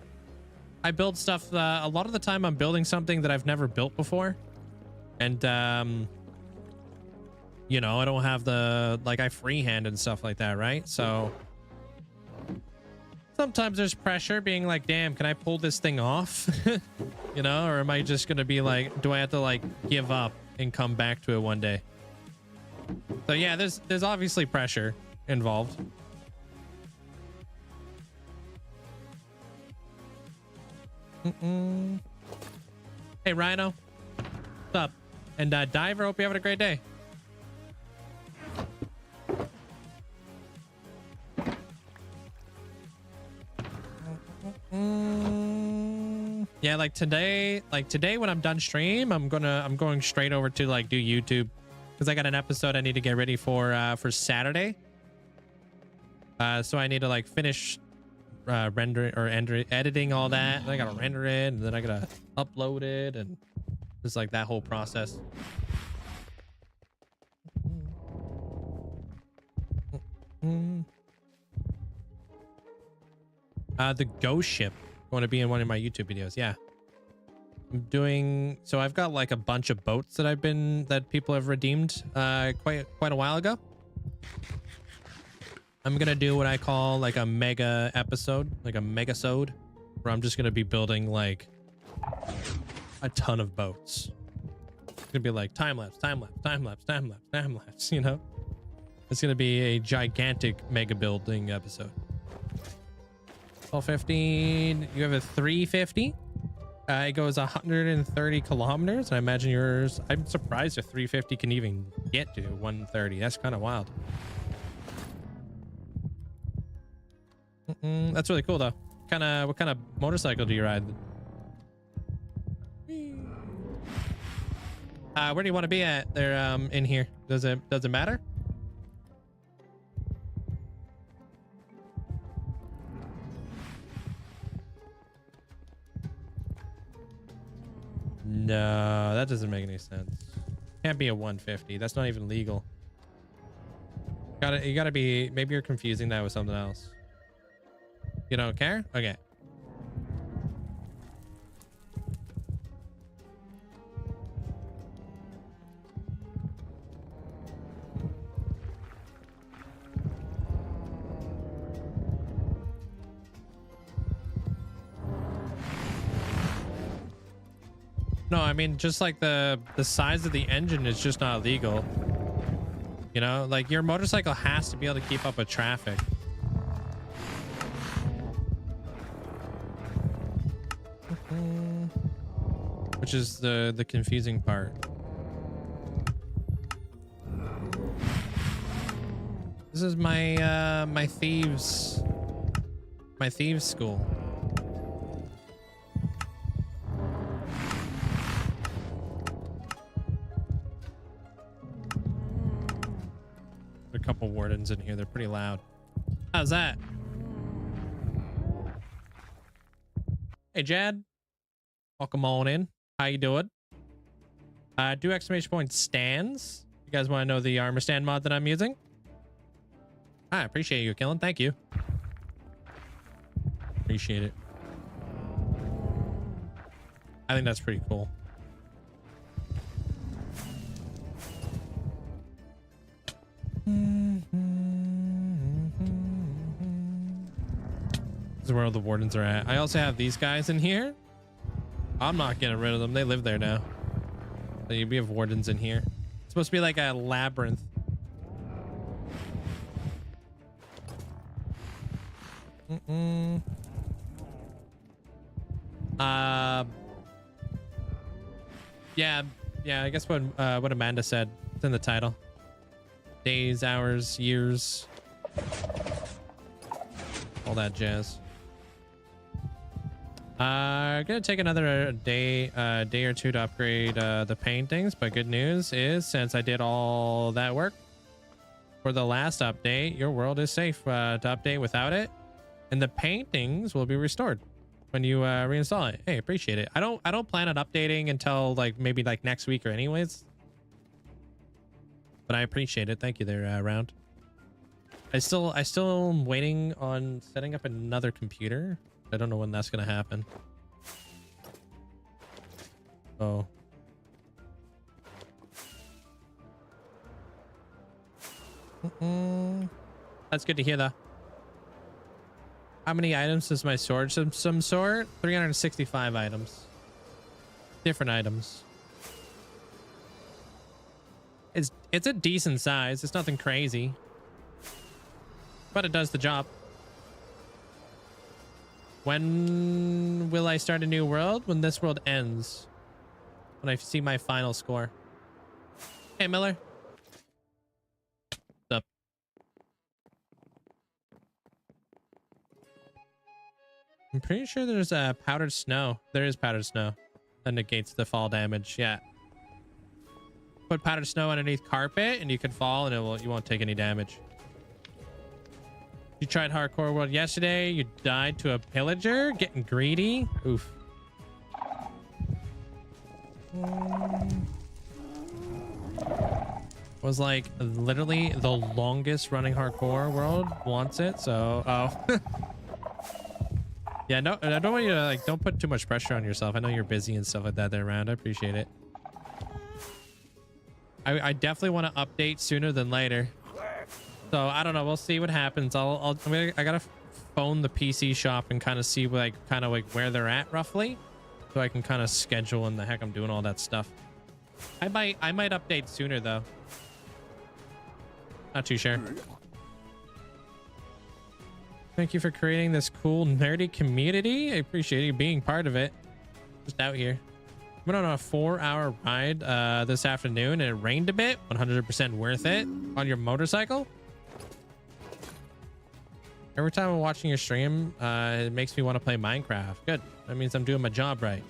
I build stuff. A lot of the time I'm building something that I've never built before. And, you know, I don't have I freehand and stuff like that, right? So sometimes there's pressure being like, damn, can I pull this thing off? You know, or am I just going to be like, do I have to like give up and come back to it one day? So yeah, there's obviously pressure involved. Hey, Rhino. What's up? And Diver, hope you having a great day. Yeah, like today when I'm done stream, I'm going straight over to like do YouTube, because I got an episode I need to get ready for Saturday. So I need to like finish rendering or editing all that. Then I gotta render it, and then I gotta upload it, and just like that whole process. The ghost ship going to be in one of my YouTube videos. Yeah, I'm doing, so I've got like a bunch of boats that people have redeemed quite a while ago. I'm gonna do what I call like a mega episode, like a megasode, where I'm just gonna be building like a ton of boats. It's gonna be like time lapse, you know. It's gonna be a gigantic mega building episode. 1215. You have a 350. It goes 130 kilometers. And I imagine yours. I'm surprised a 350 can even get to 130. That's kind of wild. That's really cool though. What kind of motorcycle do you ride? Where do you want to be at there in here? Does it matter? No, that doesn't make any sense. Can't be a 150. That's not even legal. You gotta be, maybe you're confusing that with something else. You don't care? Okay. No, I mean, just like the size of the engine is just not legal. You know, like your motorcycle has to be able to keep up with traffic. Which is the confusing part. This is my my thieves school. wardens in here. They're pretty loud. How's that? Hey, Jad. Welcome on in. How you doing? Do exclamation point stands. You guys want to know the armor stand mod that I'm using? I appreciate you, Killing. Thank you. Appreciate it. I think that's pretty cool. This is where all the wardens are at. I also have these guys in here. I'm not getting rid of them. They live there now. So we have wardens in here. It's supposed to be like a labyrinth. Yeah, I guess what Amanda said. It's in the title. Days, hours, years, all that jazz. Gonna take another day or two to upgrade the paintings, but good news is since I did all that work for the last update, your world is safe to update without it, and the paintings will be restored when you reinstall it. Hey, appreciate it. I don't plan on updating until like maybe like next week or anyways, but I appreciate it. Thank you there, Round. I still am waiting on setting up another computer. I don't know when that's gonna happen. Oh. That's good to hear though. How many items does my sword? Some sort? 365 items. Different items. It's a decent size. It's nothing crazy. But it does the job. When will I start a new world? When this world ends. When I see my final score. Hey, Miller. What's up? I'm pretty sure there's powdered snow. There is powdered snow. That negates the fall damage. Yeah. Put powdered snow underneath carpet and you can fall and you won't take any damage. You tried hardcore world yesterday. You died to a pillager. Getting greedy. Oof. Was like literally the longest running hardcore world. Wants it. So, oh. Yeah, no, I don't want you to like, don't put too much pressure on yourself. I know you're busy and stuff like that there around. I appreciate it. I definitely want to update sooner than later. So I don't know. We'll see what happens. I gotta phone the PC shop and kind of see like where they're at roughly, so I can kind of schedule when the heck I'm doing all that stuff. I might update sooner though. Not too sure. Thank you for creating this cool nerdy community. I appreciate you being part of it. Just out here. Went on a 4-hour ride this afternoon and it rained a bit. 100% worth it on your motorcycle. Every time I'm watching your stream, it makes me want to play Minecraft. Good. That means I'm doing my job right.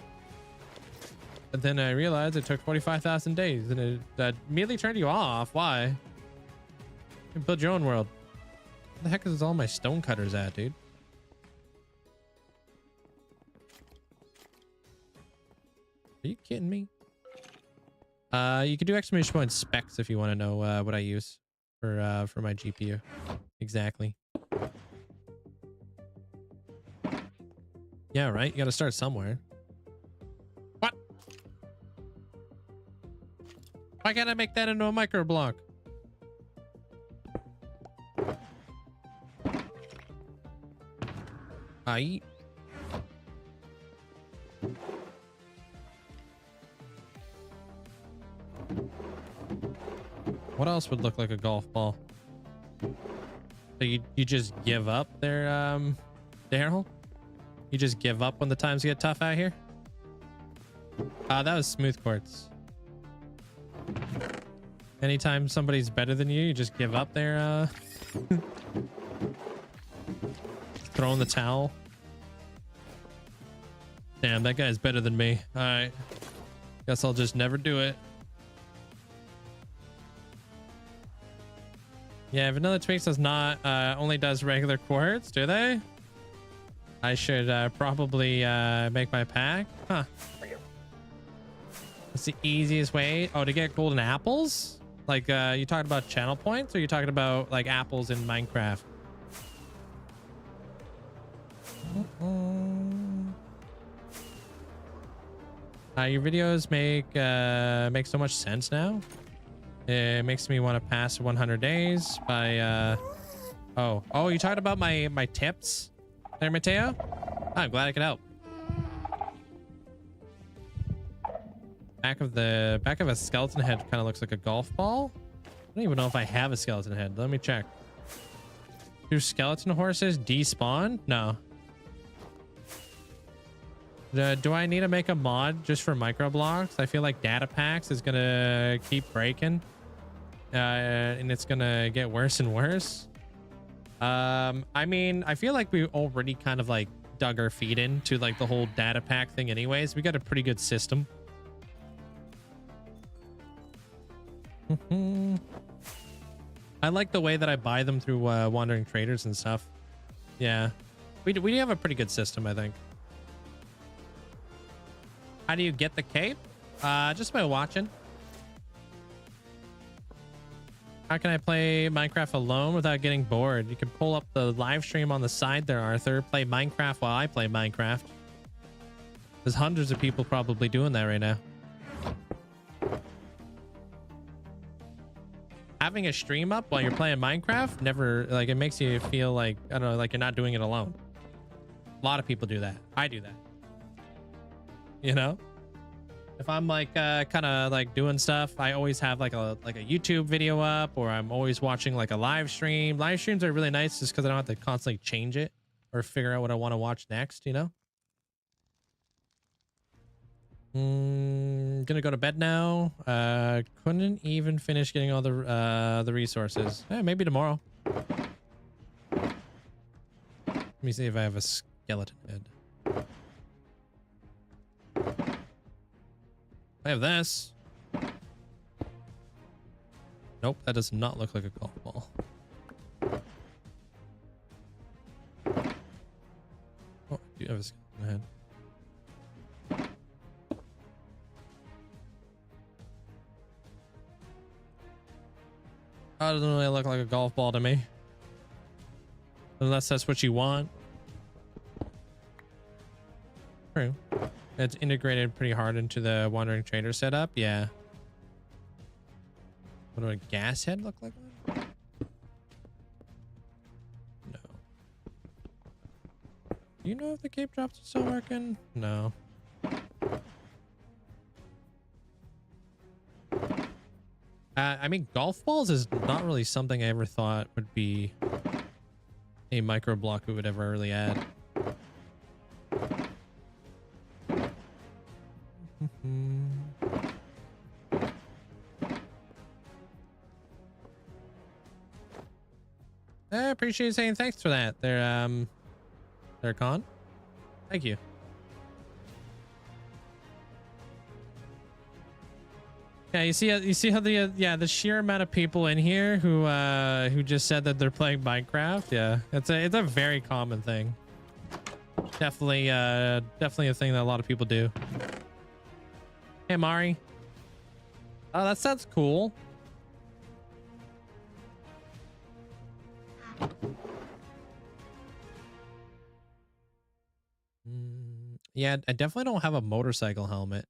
But then I realized it took 45,000 days and it immediately turned you off. Why? You can build your own world. Where the heck is all my stone cutters at, dude? Are you kidding me? You can do exclamation point specs if you want to know what I use for my GPU. Exactly. Yeah, right. You got to start somewhere. What? Why can't I make that into a micro block? Aye. What else would look like a golf ball? So you just give up there, Daryl? You just give up when the times get tough out here? That was smooth quartz. Anytime somebody's better than you, you just give up there, throw in the towel. Damn, that guy's better than me. All right. Guess I'll just never do it. Yeah, Vanilla Tweaks does not only does regular quartz, do they? I should probably make my pack. Huh. What's the easiest way? Oh, to get golden apples? Like you talking about channel points, or you talking about like apples in Minecraft? Your videos make so much sense now. It makes me want to pass 100 days by oh, you talking about my tips there, Mateo? I'm glad I could help. Back of a skeleton head kind of looks like a golf ball. I don't even know if I have a skeleton head. Let me check. Do skeleton horses despawn? No. Do I need to make a mod just for microblocks? I feel like data packs is gonna keep breaking, and it's gonna get worse and worse. I mean, I feel like we already kind of like dug our feet into like the whole data pack thing anyways. We got a pretty good system. I like the way that I buy them through wandering traders and stuff. Yeah, we have a pretty good system, I think. How do you get the cape? Just by watching. How can I play Minecraft alone without getting bored? You can pull up the live stream on the side there, Arthur. Play Minecraft while I play Minecraft. There's hundreds of people probably doing that right now. Having a stream up while you're playing Minecraft never, like, it makes you feel like, I don't know, like you're not doing it alone. A lot of people do that. I do that. You know, if I'm like kind of like doing stuff, I always have like a YouTube video up, or I'm always watching like a live stream. Live streams are really nice just because I don't have to constantly change it or figure out what I want to watch next, you know. Gonna go to bed now. Couldn't even finish getting all the resources. Maybe tomorrow. Let me see if I have a skeleton head. I have this. Nope, that does not look like a golf ball. Oh, I do have a skeleton head. Oh, it doesn't really look like a golf ball to me. Unless that's what you want. True. It's integrated pretty hard into the wandering trader setup. Yeah. What do a gas head look like? No. Do you know if the cape drops are still working? No. I mean, golf balls is not really something I ever thought would be a micro block we would ever really add. I appreciate you saying thanks for that. They're con. Thank you. Yeah, you see how the sheer amount of people in here who just said that they're playing Minecraft. Yeah, it's a very common thing. Definitely a thing that a lot of people do. Hey, Mari. Oh, that sounds cool. Yeah, I definitely don't have a motorcycle helmet.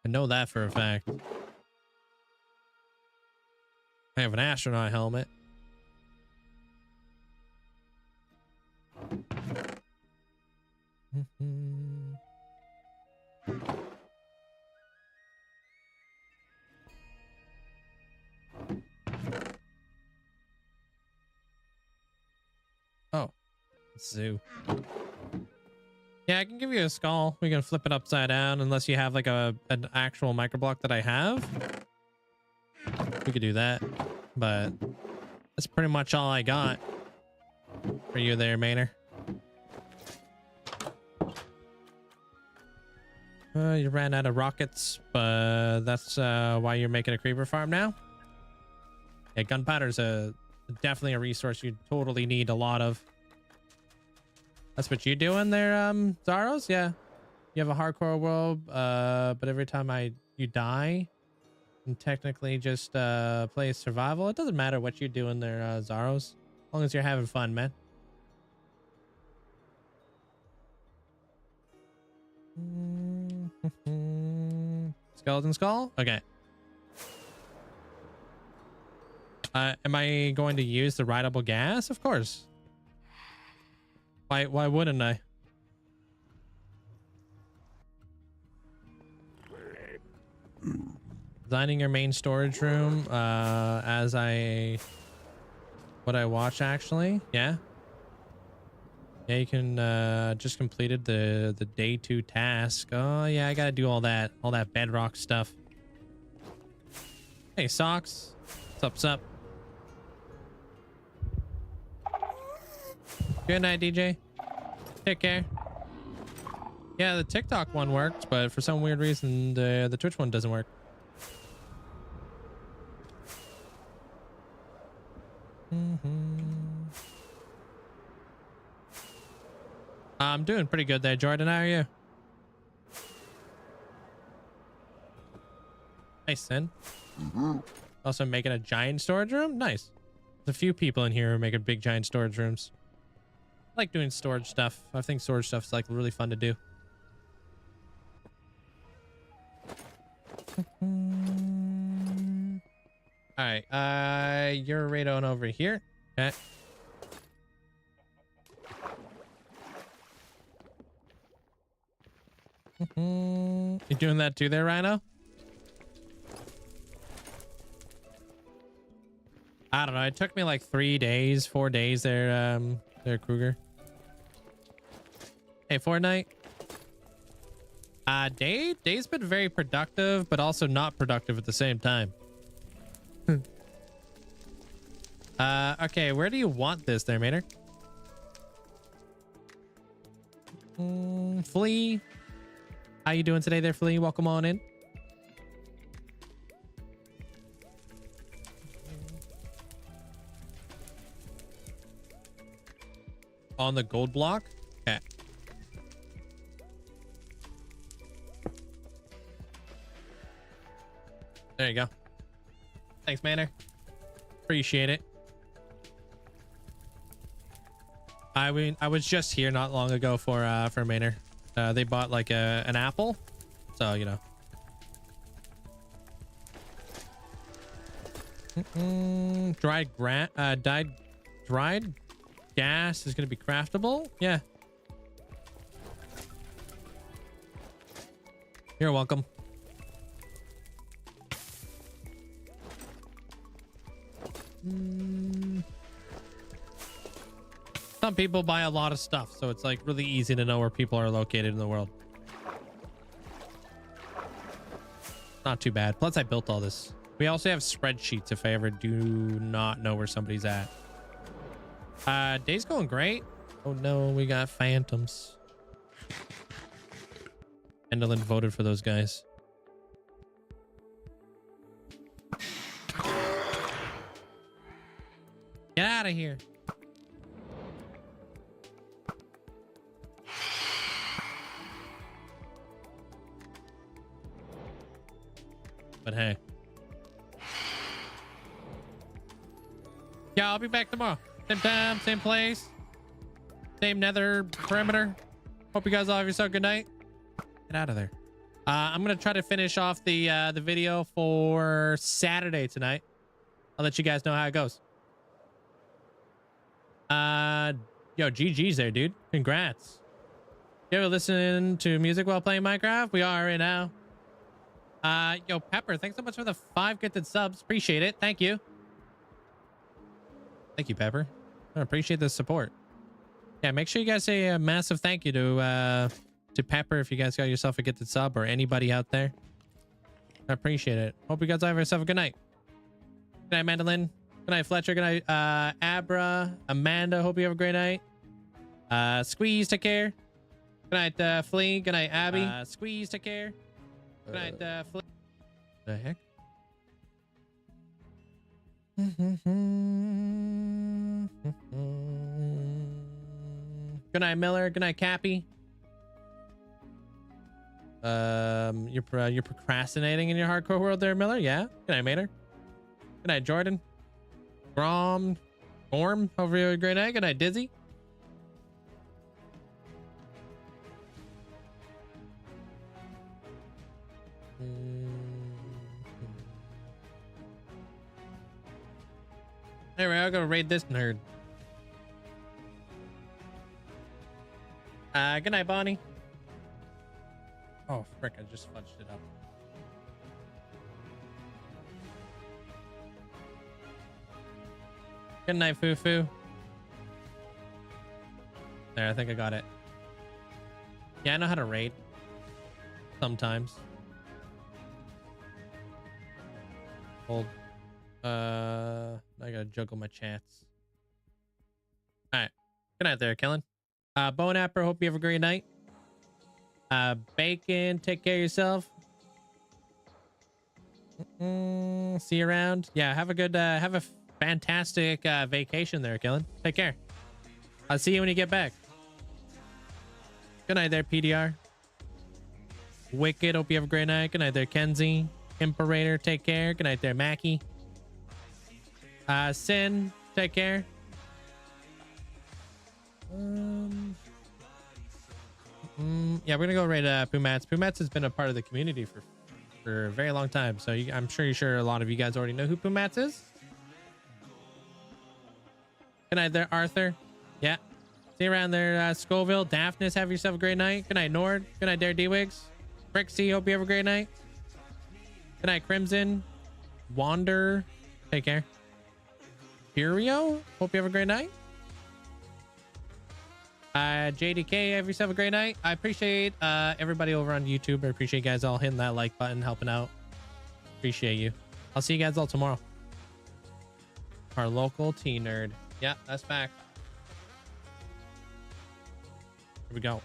I know that for a fact. I have an astronaut helmet. Oh, zoo. Yeah, I can give you a skull. We can flip it upside down unless you have like an actual microblock that I have. We could do that, but that's pretty much all I got for you there, Maynard. You ran out of rockets, but that's why you're making a creeper farm now. Yeah, gunpowder's definitely a resource you totally need a lot of. That's what you doing there, Zaros? Yeah. You have a hardcore world, but every time you die, and technically just play survival. It doesn't matter what you're doing there, Zaros, as long as you're having fun, man. Skeleton skull? Okay. Am I going to use the rideable gas? Of course. Why wouldn't I? Designing your main storage room as what I watch actually. Yeah. Yeah, you can just completed the day 2 task. Oh yeah, I gotta do all that bedrock stuff. Hey Socks. What's up? Good night, DJ. Take care. Yeah, the TikTok one worked, but for some weird reason the Twitch one doesn't work. I'm doing pretty good there, Jordan. How are you? Nice, then. Also making a giant storage room? Nice. There's a few people in here who are making big giant storage rooms. I like doing storage stuff. I think storage stuff's like really fun to do. All right, you're right on over here. Okay. You doing that too there, Rhino? I don't know. It took me like 4 days there, Kruger. Hey, Fortnite. Day's been very productive, but also not productive at the same time. Okay, where do you want this there, Maynard? Flea. How you doing today there, Flea? Welcome on in. On the gold block? Okay. There you go. Thanks, Manor. Appreciate it. I was just here not long ago for Manor. They bought like an apple, so you know. Dried gas is gonna be craftable. Yeah. You're welcome. Some people buy a lot of stuff, so it's like really easy to know where people are located in the world. Not too bad. Plus, I built all this. We also have spreadsheets if I ever do not know where somebody's at. Day's going great. Oh no, we got phantoms. Endolin voted for those guys. Get out of here. But hey. Yeah, I'll be back tomorrow. Same time, same place. Same nether perimeter. Hope you guys all have yourself a good night. Get out of there. I'm gonna try to finish off the video for Saturday tonight. I'll let you guys know how it goes. Yo, GG's there, dude. Congrats. You ever listen to music while playing Minecraft? We are right now. Yo, Pepper, thanks so much for the 5 gifted subs. Appreciate it. Thank you. Thank you, Pepper. I appreciate the support. Yeah, make sure you guys say a massive thank you to Pepper if you guys got yourself a gifted sub, or anybody out there. I appreciate it. Hope you guys have yourself a good night. Good night, Mandolin. Good night, Fletcher. Good night, Abra. Amanda, hope you have a great night. Squeeze, take care. Good Good night, Flea. Good night, Abby. Squeeze, take care. Good night, Flea. The heck? Good night, Miller. Good night, Cappy. You're procrastinating in your hardcore world there, Miller. Yeah. Good night, Mater. Good night, Jordan. Grom, Gorm over here. Great night. Good night, Dizzy. Anyway, I'll go raid this nerd. Good night, Bonnie. Oh, frick, I just fudged it up. Good night, Fufu. There, I think I got it. Yeah, I know how to raid. Sometimes. Hold. I gotta juggle my chats. Alright. Good night there, Kellen. Bonapper, hope you have a great night. Bacon, take care of yourself. See you around. Yeah, have a good have a fantastic vacation there, Kellen. Take care. I'll see you when you get back. Good night there, PDR. Wicked, hope you have a great night. Good night there, Kenzie. Imperator, take care. Good night there, Mackie. Sin, take care. Yeah, we're gonna go raid Pumats. Pumats has been a part of the community for a very long time, so I'm sure a lot of you guys already know who Pumats is. Good night there, Arthur. Yeah, see you around there, Scoville. Daphnis, have yourself a great night. Good night, Nord. Good night, Dare D-Wigs. Brixie, hope you have a great night. Good night, Crimson. Wander, take care. Furio, hope you have a great night. JDK, have yourself a great night. I appreciate everybody over on YouTube. I appreciate you guys all hitting that like button, helping out. Appreciate you. I'll see you guys all tomorrow. Our local tea nerd. Yeah, that's fact. Here we go.